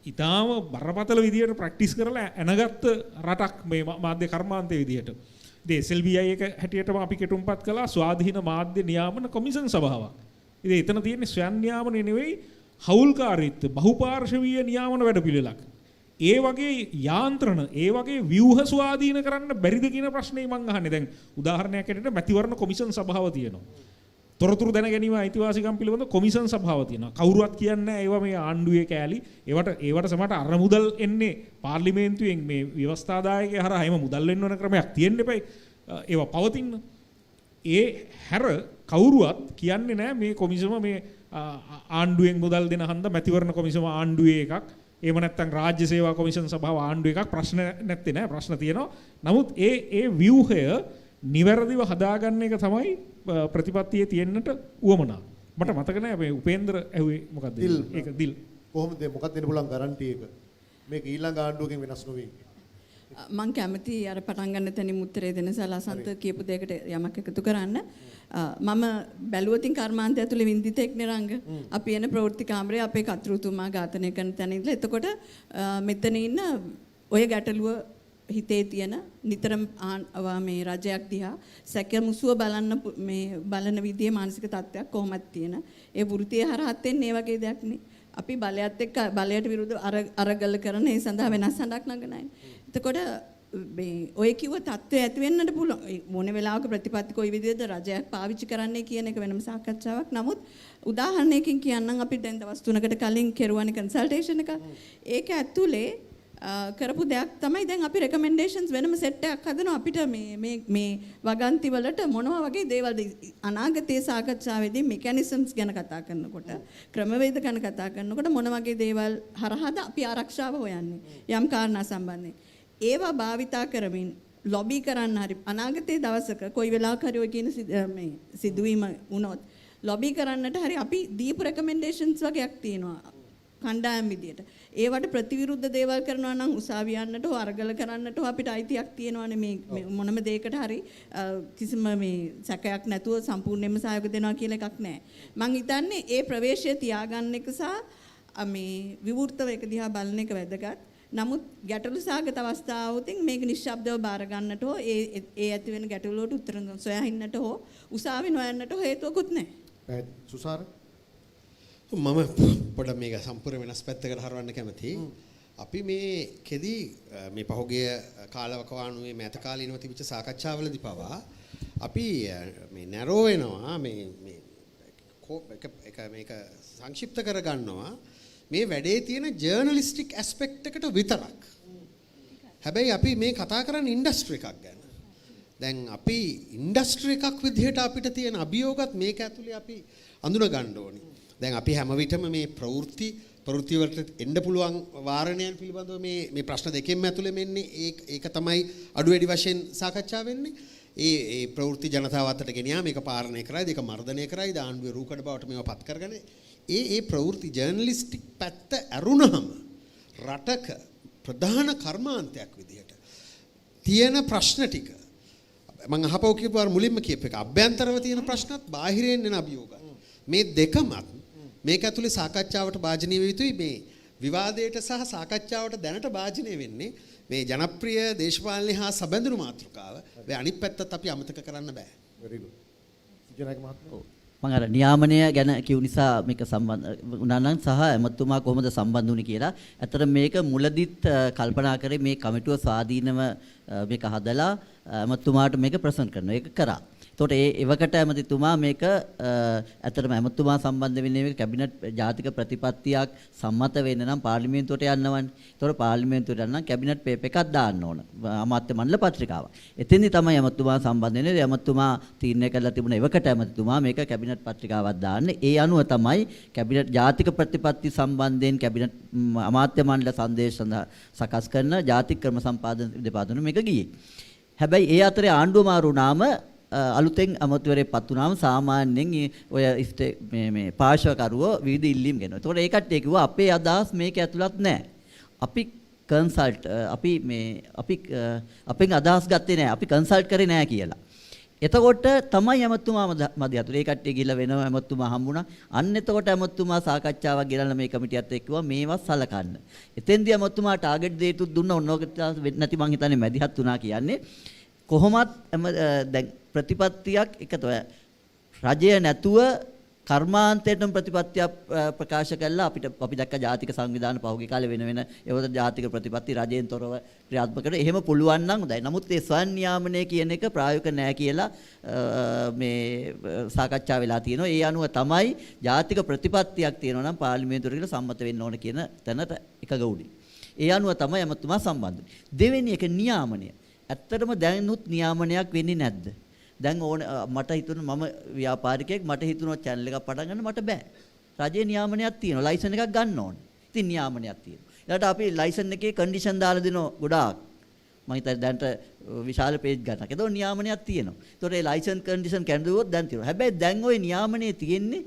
ඊටාම බරපතල විදියට ප්‍රැක්ටිස් කරලා ඇනගත්ත රටක් මේ මාධ්‍ය කර්මාන්තයේ විදියට. ඉතින් SLBI එක හැටියටම අපි කෙටුම්පත් කළා ස්වාධීන මාධ්‍ය නියාමන කොමිෂන් සභාවක්. ඉතින් එතන තියෙන්නේ ස්වයං නියාමනය නෙවෙයි හවුල්කාරීත්ව බහුපාර්ශවීය නියාමන වැඩපිළිවෙලක්. ඒ වගේ යාන්ත්‍රණ ඒ වගේ ව්‍යුහ ස්වාධීන කරන්න බැරිද කියන ප්‍රශ්නේ මම අහන්නේ. දැන් උදාහරණයක් ඇටියට මැතිවරණ කොමිෂන් සභාව තියෙනවා. තොරතුරු දැන ගැනීම අයිතිවාසිකම් පිළිබඳ කොමිෂන් සභාව තියෙනවා. කවුරුවත් කියන්නේ නැහැ ඒවා මේ ආණ්ඩුවේ කෑලි. ඒවට සමහරට අරමුදල් එන්නේ පාර්ලිමේන්තුවෙන් මේ ව්‍යවස්ථාදායකයා හරහා එහෙම මුදල් වෙන්න ඕන ක්‍රමයක් තියෙන්න එපයි. ඒවා පවතින්න. ඒ හැර කවුරුවත් කියන්නේ නැහැ මේ කොමිසම මේ ආණ්ඩුවෙන් මුදල් දෙන හන්ද මැතිවරණ කොමිසම ආණ්ඩුවේ එකක්. එහෙම නැත්නම් රාජ්‍ය සේවා කොමිෂන් සභාව ආණ්ඩුවේ එකක්. ප්‍රශ්න නැත්තේ නෑ. ප්‍රශ්න තියෙනවා. නමුත් ඒ ව්‍යුහය නිවැරදිව හදාගන්න එක තමයි ප්‍රතිපත්තියේ තියෙන්නට උවමනා. මට මතක නෑ මේ උපේන්ද්‍ර ඇහුවේ මොකක්ද ඒක දිල් කොහොමද මොකක්ද දෙන්න පුළුවන් ගැරන්ටි එක මේක ඊළඟ ආණ්ඩුවකින් වෙනස් නොවේ. මම කැමති අර පටන් ගන්න තැනින් උත්තරේ දෙන්න සලසන්ත කියපු දෙයකට යමක් එකතු කරන්න. මම බැලුවතින් කර්මාන්තය ඇතුලේ වින්දිතෙක් නෙරංග. අපි එන ප්‍රවෘත්ති කාමරේ අපේ කතෘතුමා ඝාතනය කරන තැන ඉඳලා එතකොට මෙතන ඉන්න ඔය ගැටලුව හිතේ තියෙන නිතරම මේ රජයක් දිහා සැකමුසුව බලන විදිහේ මානසික තත්ත්වයක් කොහොමද තියෙන ඒ වෘතිය හරහත් එන්නේ මේ වගේ දෙයක් නේ. අපි බලයත් එක්ක බලයට විරුද්ධව අරගල කරන ඒ සඳහා වෙනස් හඬක් නගනයි. එතකොට මේ ඔය කිව්ව තත්ත්වය ඇති වෙන්නට පුළුවන්. මොන වෙලාවක ප්‍රතිපත්ති කොයි විදිහද රජයක් පාවිච්චි කරන්නේ කියන එක වෙනම සාකච්ඡාවක්. නමුත් උදාහරණයකින් කියන්නම් අපි දැන් දවස් 3කට කලින් කෙරුවානේ කන්සල්ටේෂන් එක. ඒක ඇතුලේ කරපු දෙයක් තමයි දැන් අපි රෙකමෙන්ඩේෂන්ස් වෙනම සෙට් එකක් හදනවා අපිට මේ වගන්ති වලට මොනවා වගේ දේවල්ද අනාගතයේ සාකච්ඡාවේදී මෙකැනිසම්ස් ගැන කතා කරනකොට ක්‍රමවේද ගැන කතා කරනකොට මොන වගේ දේවල් හරහාද අපි ආරක්ෂාව හොයන්නේ යම් කාරණා සම්බන්ධයෙන් ඒවා භාවිතා කරමින් ලොබි කරන්න හරි අනාගතයේ දවසක කොයි වෙලාවක හරි ඔය කියන මේ සිදුවීම වුණොත් ලොබි කරන්නට හරි අපි දීපු රෙකමෙන්ඩේෂන්ස් වගේක් තියෙනවා කණ්ඩායම් විදියට. ඒවට ප්‍රතිවිරුද්ධ දේවල් කරනවා නම් උසාවි යන්නට හෝ අරගල කරන්නට හෝ අපිට අයිතියක් තියෙනවානේ මේ මොනම දෙයකට හරි කිසිම මේ සැකයක් නැතුව සම්පූර්ණයෙන්ම සහයෝග දෙනවා කියලා එකක් නැහැ. මං හිතන්නේ ඒ ප්‍රවේශය තියාගන්න එක සහ මේ විවෘතව එක දිහා බලන එක වැදගත්. නමුත් ගැටලු සාගත අවස්ථාවකින් මේක නිශ්ශබ්දව බාර ගන්නට හෝ ඒ ඇති වෙන ගැටලු වලට උත්තර සොයා හින්නට හෝ උසාවි නොයන්නට හේතුවකුත් නැහැ. සුසාර මම පොඩ්ඩක් මේක සම්පූර්ණ වෙනස් පැත්තකට හරවන්න කැමතියි. අපි මේකෙදි මේ පහුගිය කාලවකවානුවේ මෑත කාලීනව තිබිච්ච සාකච්ඡාවලදී පවා අපි මේ නැරෝ වෙනවා මේ මේක සංක්ෂිප්ත කරගන්නවා මේ වැඩේ තියෙන ජර්නලිස්ටික් ඇස්පෙක්ට් එකට විතරක්. හැබැයි අපි මේ කතා කරන්නේ ඉන්ඩස්ට්‍රි එකක් ගැන. දැන් අපි ඉන්ඩස්ට්‍රි එකක් විදිහට අපිට තියෙන අභියෝගත් මේක ඇතුලේ අපි අඳුන ගන්න ඕනේ. දැන් අපි හැම විටම මේ ප්‍රවෘත්ති වලට එන්න පුළුවන් වාරණයන් පිළිබඳව මේ ප්‍රශ්න දෙකෙන්ම ඇතුලේ මෙන්නේ ඒක තමයි අඩු වැඩි වශයෙන් සාකච්ඡා වෙන්නේ. ඒ ප්‍රවෘත්ති ජනතාව අතරට ගෙනියා මේක පාලනය කරයිද ඒක මර්ධනය කරයිද ආණ්ඩුවේ රූකඩ බවට මේවා පත් කරගෙන ඒ ප්‍රවෘත්ති ජර්නලිස්ටික් පැත්ත ඇරුණහම රටක ප්‍රධාන කර්මාන්තයක් විදිහට තියෙන ප්‍රශ්න ටික මම අහපව කියපුවා මුලින්ම කියප එක අභ්‍යන්තරව තියෙන ප්‍රශ්නත් බාහිරින් එන අභියෝගත් මේ දෙකමත් මේක ඇතුලේ සාකච්ඡාවට භාජනීය වෙ යුතුයි මේ විවාදයට සහ සාකච්ඡාවට දැනට භාජනය වෙන්නේ මේ ජනප්‍රිය දේශපාලනය හා සැබඳුණු මාතෘකාව මේ අනිත් පැත්තත් අපි අමතක කරන්න බෑ. very good. ජනක මහත්මයා මම අර නියාමනය ගැන කියු නිසා මේක සම්බන්ධ වුණා නම් සහ එමතුමා කොහොමද සම්බන්ධ වුනේ කියලා. ඇත්තට මේක මුලදිත් කල්පනා කරේ මේ කමිටුව ස්වාධීනව මේක හදලා එමතුමාට මේක ප්‍රසන්ට් කරනවා. ඒක කරා. එතකොට එවකට ඇමතිතුමා මේක ඇත්තටම ඇමතිතුමා සම්බන්ධ වෙන්නේ මේක කැබිනට් ජාතික ප්‍රතිපත්තියක් සම්මත වෙන්න නම් පාර්ලිමේන්තුවට යන්නවනේ. එතකොට පාර්ලිමේන්තුවට යන්න නම් කැබිනට් පේපර් එකක් දාන්න ඕන. අමාත්‍ය මණ්ඩල පත්‍රිකාවක්. එතෙන්දි තමයි ඇමතිතුමා සම්බන්ධ වෙන්නේ. ඇමතිතුමා තීරණය කළා තිබුණ එවකට ඇමතිතුමා මේක කැබිනට් පත්‍රිකාවක් දාන්නේ. ඒ අනුව තමයි කැබිනට් ජාතික ප්‍රතිපත්ති සම්බන්ධයෙන් කැබිනට් අමාත්‍ය මණ්ඩල සංදේශ සකස් කරන ජාතික ක්‍රම සම්පාදන දෙපාර්තමේන්තුව මේක ගියේ. හැබැයි ඒ අතරේ ආණ්ඩුව මාරු වුණාම අලුතෙන් අමතිවරයෙක් පත් වුණාම සාමාන්‍යයෙන් ඔය මේ පාර්ශවකරුවෝ විවිධ ඉල්ලීම් ගෙනවා. ඒතකොට ඒ කට්ටිය කිව්වා අපේ අදහස් මේක ඇතුළත් නැහැ. අපි කන්සල්ට් අපෙන් අදහස් ගත්තේ නැහැ. අපි කන්සල්ට් කරේ නැහැ කියලා. එතකොට තමයි ඇමතුමා මැද යතුරු. ඒ කට්ටිය ගිහිල්ලා වෙනම ඇමතුමා හම්බුණා. අන්න එතකොට ඇමතුමා සාකච්ඡාවක් ගෙනල්ලා මේ කමිටියත් එක්ක කිව්වා මේවා සලකන්න. එතෙන්දී ඇමතුමා ටාගට් දේටුත් දුන්නා. ඔන්නෝකට නැති මං හිතන්නේ මැදිහත් වුණා කියන්නේ. කොහොමත් දැන් ප්‍රතිපත්තියක් එකතෝ රජය නැතුව කර්මාන්තයටම ප්‍රතිපත්තියක් ප්‍රකාශ කළා අපි දැක්ක ජාතික සංවිධාන පහුගිය කාලේ වෙන ඒවද ජාතික ප්‍රතිපත්ති රජයෙන් තොරව ක්‍රියාත්මක කරන එහෙම පුළුවන් නම් හොඳයි. නමුත් ඒ ස්වයං නියාමනය කියන එක ප්‍රායෝගික නැහැ කියලා මේ සාකච්ඡා වෙලා තියෙනවා. ඒ අනුව තමයි ජාතික ප්‍රතිපත්තියක් තියෙනවා නම් පාර්ලිමේන්තුවට කියලා සම්මත වෙන්න ඕන කියන තැනට එකග උනේ. ඒ අනුව තමයි එමතුමා සම්බන්ධ වෙන්නේ. දෙවෙනි එක නියාමනය. ඇත්තටම දැනුත් නියාමනයක් වෙන්නේ නැද්ද? දැන් ඕන මට හිතුණා මම ව්‍යාපාරිකයෙක් මට හිතුණා channel එකක් පටන් ගන්න මට බෑ. රජයේ නියාමනයක් තියෙනවා. ලයිසන් එකක් ගන්න ඕනේ. ඉතින් නියාමනයක් තියෙනවා. ඊළඟට අපි ලයිසන් එකේ කන්ඩිෂන් දාලා දෙනවා ගොඩාක්. මම හිතන්නේ දැන්ට විශාල පේජ් ගණනක්. ඒතකොට නියාමනයක් තියෙනවා. ඒතකොට ඒ ලයිසන් කන්ඩිෂන් කැඳුවොත් දැන් තියෙනවා. හැබැයි දැන් ওই නියාමනයේ තියෙන්නේ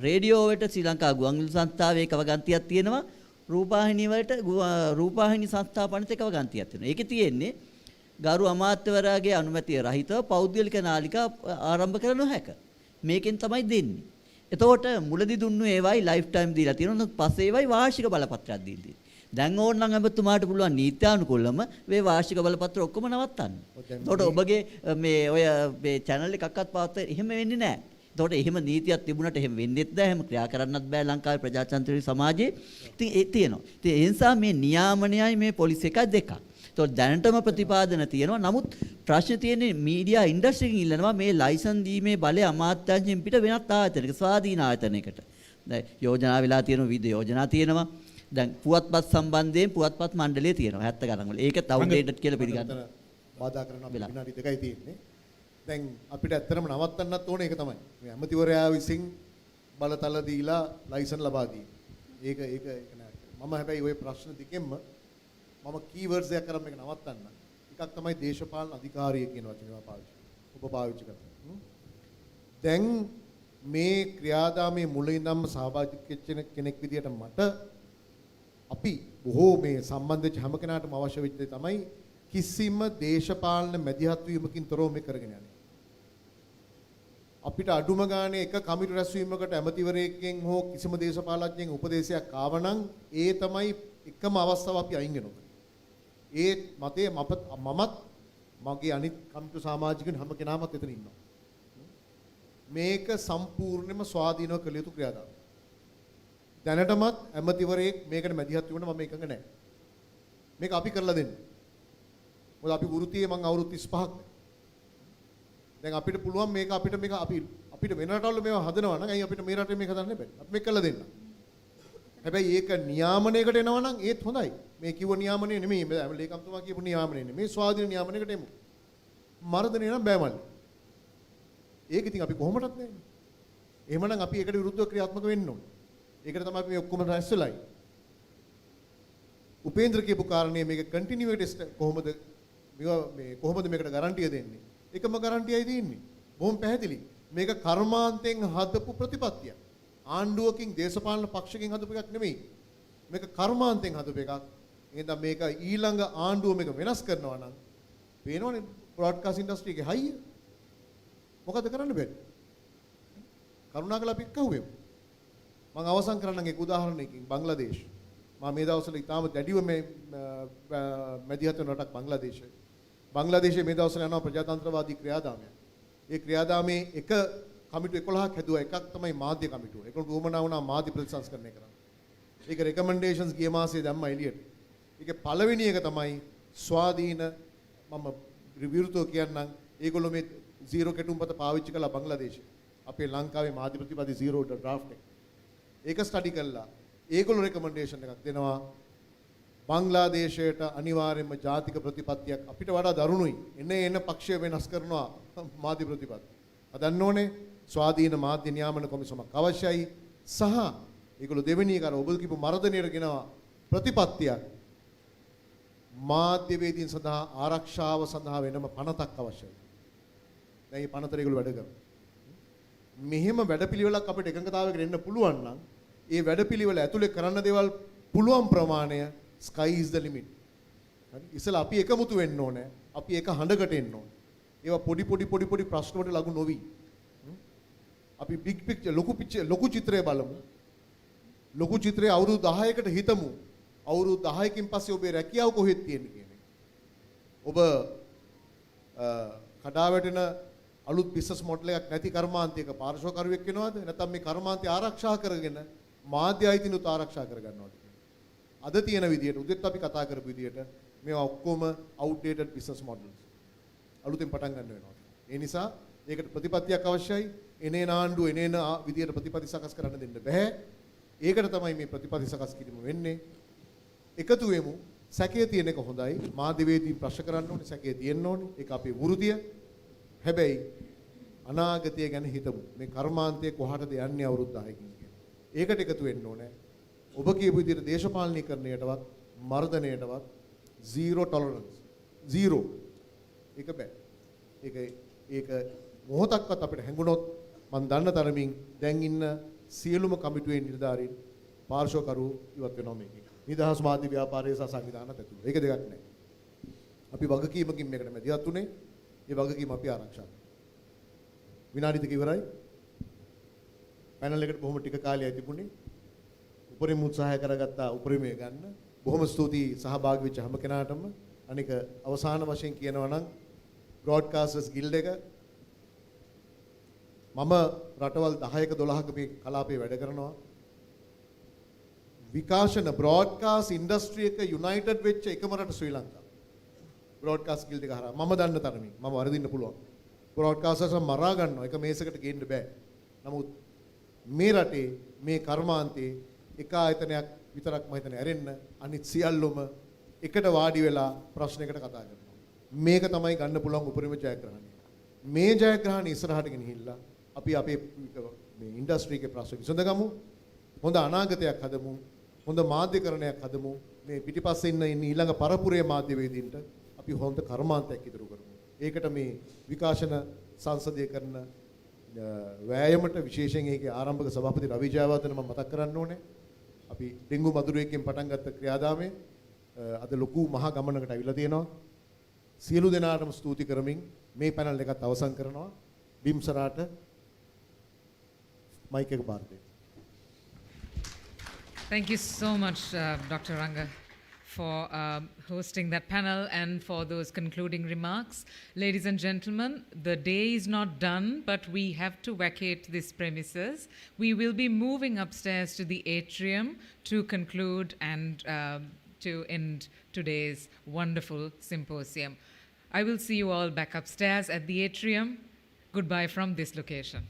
රේඩියෝ වලට ශ්‍රී ලංකා ගුවන්විදුලි සංස්ථාවේ එකව ගන්තියක් තියෙනවා. රූපවාහිනී වලට රූපවාහිනී සංස්ථා පනත එකව ගන්තියක් තියෙනවා. ඒකේ තියෙන්නේ ගරු අමාත්‍යවරයාගේ අනුමැතිය රහිතව පෞද්ගලික නාලිකා ආරම්භ කර නොහැක. මේකෙන් තමයි දෙන්නේ. එතකොට මුලදී දුන්නු ඒවයි ලයිෆ් ටයිම් දීලා තියෙනවා. පස්සේ ඒවයි වාර්ෂික බලපත්‍රයක් දීලා තියෙනවා. දැන් ඕනනම් ඔබතුමාට පුළුවන් නීත්‍යානුකූලව මේ වාර්ෂික බලපත්‍ර ඔක්කොම නවත්තන්න. එතකොට ඔබගේ මේ ඔය මේ channel එකක්වත් පවත්ත එහෙම වෙන්නේ නැහැ. එතකොට එහෙම නීතියක් තිබුණට එහෙම වෙන්නේත් නැහැ. එහෙම ක්‍රියා කරන්නත් බෑ ලංකාවේ ප්‍රජාතන්ත්‍රීය සමාජයේ. ඉතින් ඒ තියෙනවා. ඉතින් ඒ නිසා මේ නියාමනයයි මේ පොලිස් එකයි දෙකක්. ඒතකොට දැනටම ප්‍රතිපාදන තියෙනවා. නමුත් ප්‍රශ්නේ තියෙන්නේ මීඩියා ඉන්ඩස්ට්‍රි එකකින් ඉල්ලනවා මේ ලයිසන් දීමේ බලය අමාත්‍යාංශයෙන් පිට වෙනත් ආයතනයක ස්වාධීන ආයතනයකට. දැන් යෝජනා වෙලා තියෙන විවිධ යෝජනා තියෙනවා. දැන් පුවත්පත් සම්බන්ධයෙන් පුවත්පත් මණ්ඩලය තියෙනවා 70 ගණන් වල. ඒකත් අවුට්ඩේටඩ් කියලා පිළිගන්න. බාධා කරන විනාඩි 2යි තියෙන්නේ. දැන් අපිට ඇත්තටම නවත්තන්නත් ඕනේ ඒක තමයි. මේ ඇමතිවරයා විසින් බලතල දීලා ලයිසන් ලබා දී. ඒක නෑ. මම හැබැයි ওই ප්‍රශ්න දෙකෙන්ම මම කීවර්ඩ්ස් එකක් කරන් මේක නවත්තන්න. එකක් තමයි දේශපාලන අධිකාරිය කියන වචනේ ඔබ පාවිච්චි කරනවා. දැන් මේ ක්‍රියාදාමයේ මුලින්ම සහභාගී වෙච්ච කෙනෙක් විදියට මට අපි බොහෝ මේ සම්බන්ධ වෙච්ච හැම කෙනාටම අවශ්‍ය වෙච්ච දේ තමයි කිසිම දේශපාලන මැදිහත් වීමකින් තොරව මේ කරගෙන යන්නේ. අපිට අඩුම ගානේ එක කමිටු රැස්වීමකට ඇමතිවරයෙක්ගෙන් හෝ කිසිම දේශපාලඥයෙක් උපදේශයක් ආවනම් ඒ තමයි එකම අවස්ථාව අපි අයින් වෙනවා. ඒ මතේ මමත් මගේ අනිත් කමිටු සමාජිකයන් හැම කෙනාමත් එතන ඉන්නවා. මේක සම්පූර්ණයෙන්ම ස්වාධීනව කළ යුතු ක්‍රියාදාමයක්. දැනටමත් ඇමතිවරයෙක් මේකට මැදිහත් වුණා මම එකඟ නැහැ. මේක අපි කරලා දෙන්න. මොකද අපි වෘත්තියේ මං අවුරුදු 35ක්. දැන් අපිට පුළුවන් මේක අපිට වෙන රටවල මේවා හදනවා නම් ඇයි අපිට මේ රටේ මේක හදන්න බැහැ? අපි මේක කරලා දෙන්න. හැබැයි ඒක නියාමනයකට එනවා නම් ඒත් හොඳයි. මේ කිව්ව නියාමනය නෙමෙයි. ලේකම්තුමා කියපු නියාමනය නෙමෙයි. ස්වාධීන නියාමනයකට එමු. මර්ධනය නම් බෑ මල්ලි. ඒක ඉතින් අපි කොහොමදත් නෑනේ. එහෙමනම් අපි ඒකට විරුද්ධව ක්‍රියාත්මක වෙන්න ඕනේ. ඒකට තමයි අපි මේ ඔක්කොම රැස් වෙලායි. උපේන්ද්‍ර කියපු කාරණේ මේක කන්ටිනියුටි කොහොමද කොහොමද මේකට ගැරන්ටිය දෙන්නේ? එකම ගැරන්ටියයි දෙන්නේ. බොහොම පැහැදිලි. මේක කර්මාන්තයෙන් හදපු ප්‍රතිපත්තියක්. ආණ්ඩුවකින් දේශපාලන පක්ෂකින් හදපු එකක් නෙමෙයි. මේක කර්මාන්තයෙන් හදපු එකක්. එහෙනම් මේක ඊළඟ ආණ්ඩුව මේක වෙනස් කරනවා නම් පේනවනේ බ්‍රෝඩ්කාස්ට් ඉන්ඩස්ට්‍රි එකේ හයිය. මොකද කරන්න බැරි? කරුණාකරලා අපි කවුවෙමු. මම අවසන් කරන්නම් එක උදාහරණයකින් බංග්ලාදේශ. මම මේ දවස්වල ඉතාම දැඩිව මේ මැදිහත් වෙන රටක් බංග්ලාදේශය. බංග්ලාදේශයේ මේ දවස්වල යනවා ප්‍රජාතන්ත්‍රවාදී ක්‍රියාදාමයක්. ඒ ක්‍රියාදාමයේ එක කමිටු 11ක් හැදුවා. එකක් තමයි මාධ්‍ය කමිටුව. ඒකට උවමනා වුණා මාධ්‍ය ප්‍රතිසංස්කරණය කරන්න. ඒක රෙකමෙන්ඩේෂන්ස් ගිය මාසයේ දැම්මා එළියට. ඒකේ පළවෙනි එක තමයි ස්වාධීන මම විරුද්ධව කියන්නම් ඒගොල්ලෝ මේ zero කෙටුම්පත පාවිච්චි කළා බංග්ලාදේශේ. අපේ ලංකාවේ මාධ්‍ය ප්‍රතිපත්ති zero draft එක. ඒක ස්ටඩි කළා. ඒගොල්ලෝ රෙකමෙන්ඩේෂන් එකක් දෙනවා. බංග්ලාදේශයට අනිවාර්යයෙන්ම ජාතික ප්‍රතිපත්තියක් අපිට වඩා දරුණුයි. එන පක්ෂය වෙනස් කරනවා මාධ්‍ය ප්‍රතිපත්ති. අදන්න ඕනේ ස්වාධීන මාධ්‍ය නියාමන කොමිසමක් අවශ්‍යයි. සහ ඒගොල්ලෝ දෙවෙනි එක අර ඔබ කිව්ව මර්ධනයට ගෙනවා ප්‍රතිපත්තියක්. මාධ්‍යවේදීන් සඳහා ආරක්ෂාව සඳහා වෙනම පනතක් අවශ්‍යයි. දැන් මේ පනතට ඒගොල්ලෝ වැඩ කරනවා. මෙහෙම වැඩපිළිවෙලක් අපිට එකඟතාවයකට එන්න පුළුවන් නම් ඒ වැඩපිළිවෙල ඇතුලේ කරන්න දේවල් පුළුවන් ප්‍රමාණය sky is the limit. හරි ඉතලා අපි එකමුතු වෙන්න ඕනේ. අපි එක හඬකට එන්න ඕනේ. ඒවා පොඩි ප්‍රශ්න වලට ලඟු නොවි. අපි big picture ලොකු චිත්‍රය බලමු. ලොකු චිත්‍රය අවුරුදු 10කට හිතමු. අවුරුදු 10කින් පස්සේ ඔබේ රැකියාව කොහෙද තියෙන්නේ කියන එක. ඔබ කඩා වැටෙන අලුත් බිස්නස් මොඩල් එකක් නැති කර්මාන්තයක පාර්ශ්වකරුවෙක් වෙනවද? නැත්නම් මේ කර්මාන්තය ආරක්ෂා කරගෙන මාධ්‍ය අයිතිනුත් ආරක්ෂා කරගන්නවද? අද තියෙන විදිහට උදෙත් අපි කතා කරපු විදිහට මේවා ඔක්කොම outdated business models. අලුතෙන් පටන් ගන්න වෙනවා. ඒ නිසා ඒකට ප්‍රතිපත්තියක් අවශ්‍යයි. එනේන ආණ්ඩුව එනේන විදිහට ප්‍රතිපත්ති සකස් කරන්න දෙන්න බෑ. ඒකට තමයි මේ ප්‍රතිපත්ති සකස් කිරීම වෙන්නේ. එකතු වෙමු. සැකය තියෙන එක හොඳයි. මාධ්‍යවේදී ප්‍රශ්න කරන්න ඕනේ. සැකය තියෙන්න ඕනේ. ඒක අපේ වෘතිය. හැබැයි අනාගතය ගැන හිතමු. මේ කර්මාන්තයේ කොහටද යන්නේ අවුරුදු 10කින් කියලා. ඒකට එකතු වෙන්න ඕනේ. ඔබ කියපු විදිහට දේශපාලනීකරණයටවත් මර්ධනයටවත් zero tolerance. zero. ඒක බෑ. ඒක මොහොතක්වත් අපිට හැඟුණොත් මම දන්න තරමින් දැන් ඉන්න සියලුම කමිටුවේ නිලධාරීන් පාර්ශ්වකරු ඉවත් වෙනවා මේකෙන්. නිදහස් මාධ්‍ය ව්‍යාපාරයේ සහ සංවිධානත් ඇතුළු. ඒක දෙකක් නෑ. අපි වගකීමකින් මේකට මැදිහත් උනේ. ඒ වගකීම අපි ආරක්ෂා කරනවා. විනාඩි දෙක ඉවරයි. පැනල් එකට බොහොම ටික කාලයයි තිබුණේ. උපරිම උත්සාහය කරගත්තා උපරිමය ගන්න. බොහොම ස්තුතියි සහභාගී වෙච්ච හැම කෙනාටම. අනික අවසාන වශයෙන් කියනවා නම් බ්‍රෝඩ්කාස්ටර්ස් ගිල්ඩ් එක මම රටවල් 10ක 12ක මේ කලාපේ වැඩ කරනවා. විකාශන බ්‍රෝඩ්කාස්ට් ඉන්ඩස්ට්‍රි එක යුනයිටඩ් වෙච්ච එකම රට ශ්‍රී ලංකාව. බ්‍රෝඩ්කාස්ට් ගිල්ඩ් එක හරහා මම දන්න තරමින් මම වරදින්න පුළුවන්. බ්‍රෝඩ්කාස්ටර්ස් මරා ගන්නවා. එක මේසකට ගේන්න බෑ. නමුත් මේ රටේ මේ කර්මාන්තේ එක ආයතනයක් විතරක් මම හිතන්නේ ඇරෙන්න අනිත් සියල්ලම එකට වාඩි වෙලා ප්‍රශ්නයකට කතා කරනවා. මේක තමයි ගන්න පුළුවන් උපරිම ජයග්‍රහණය. මේ ජයග්‍රහණය ඉස්සරහට ගෙනහිල්ලා අපි අපේ මේ ඉන්ඩස්ට්‍රි එකේ ප්‍රශ්න විසඳගමු. හොඳ අනාගතයක් හදමු. හොඳ මාධ්‍යකරණයක් හදමු. මේ පිටිපස්සේ ඉන්න ඊළඟ පරපුරේ මාධ්‍යවේදීන්ට අපි හොඳ කර්මාන්තයක් ඉදිරි කරමු. ඒකට මේ විකාශන සංසදයේ කරන වෑයමට විශේෂයෙන් ඒකේ ආරම්භක සභාපති රවි ජයවර්ධන මම මතක් කරන්න ඕනේ. අපි ඩෙංගු මදුරුවෙක්ගෙන් පටන් ගත්ත ක්‍රියාදාමයේ අද ලොකු මහා ගමනකට අවිලා තියෙනවා. සියලු දෙනාටම ස්තුති කරමින් මේ පැනල් එකත් අවසන් කරනවා. බිම්සරාට මයික් එක බාර දෙන්න. Thank you so much, Dr. Ranga, for hosting that panel and for those concluding remarks. Ladies and gentlemen, the day is not done, but we have to vacate this premises. We will be moving upstairs to the atrium to conclude and to end today's wonderful symposium. I will see you all back upstairs at the atrium. Goodbye from this location.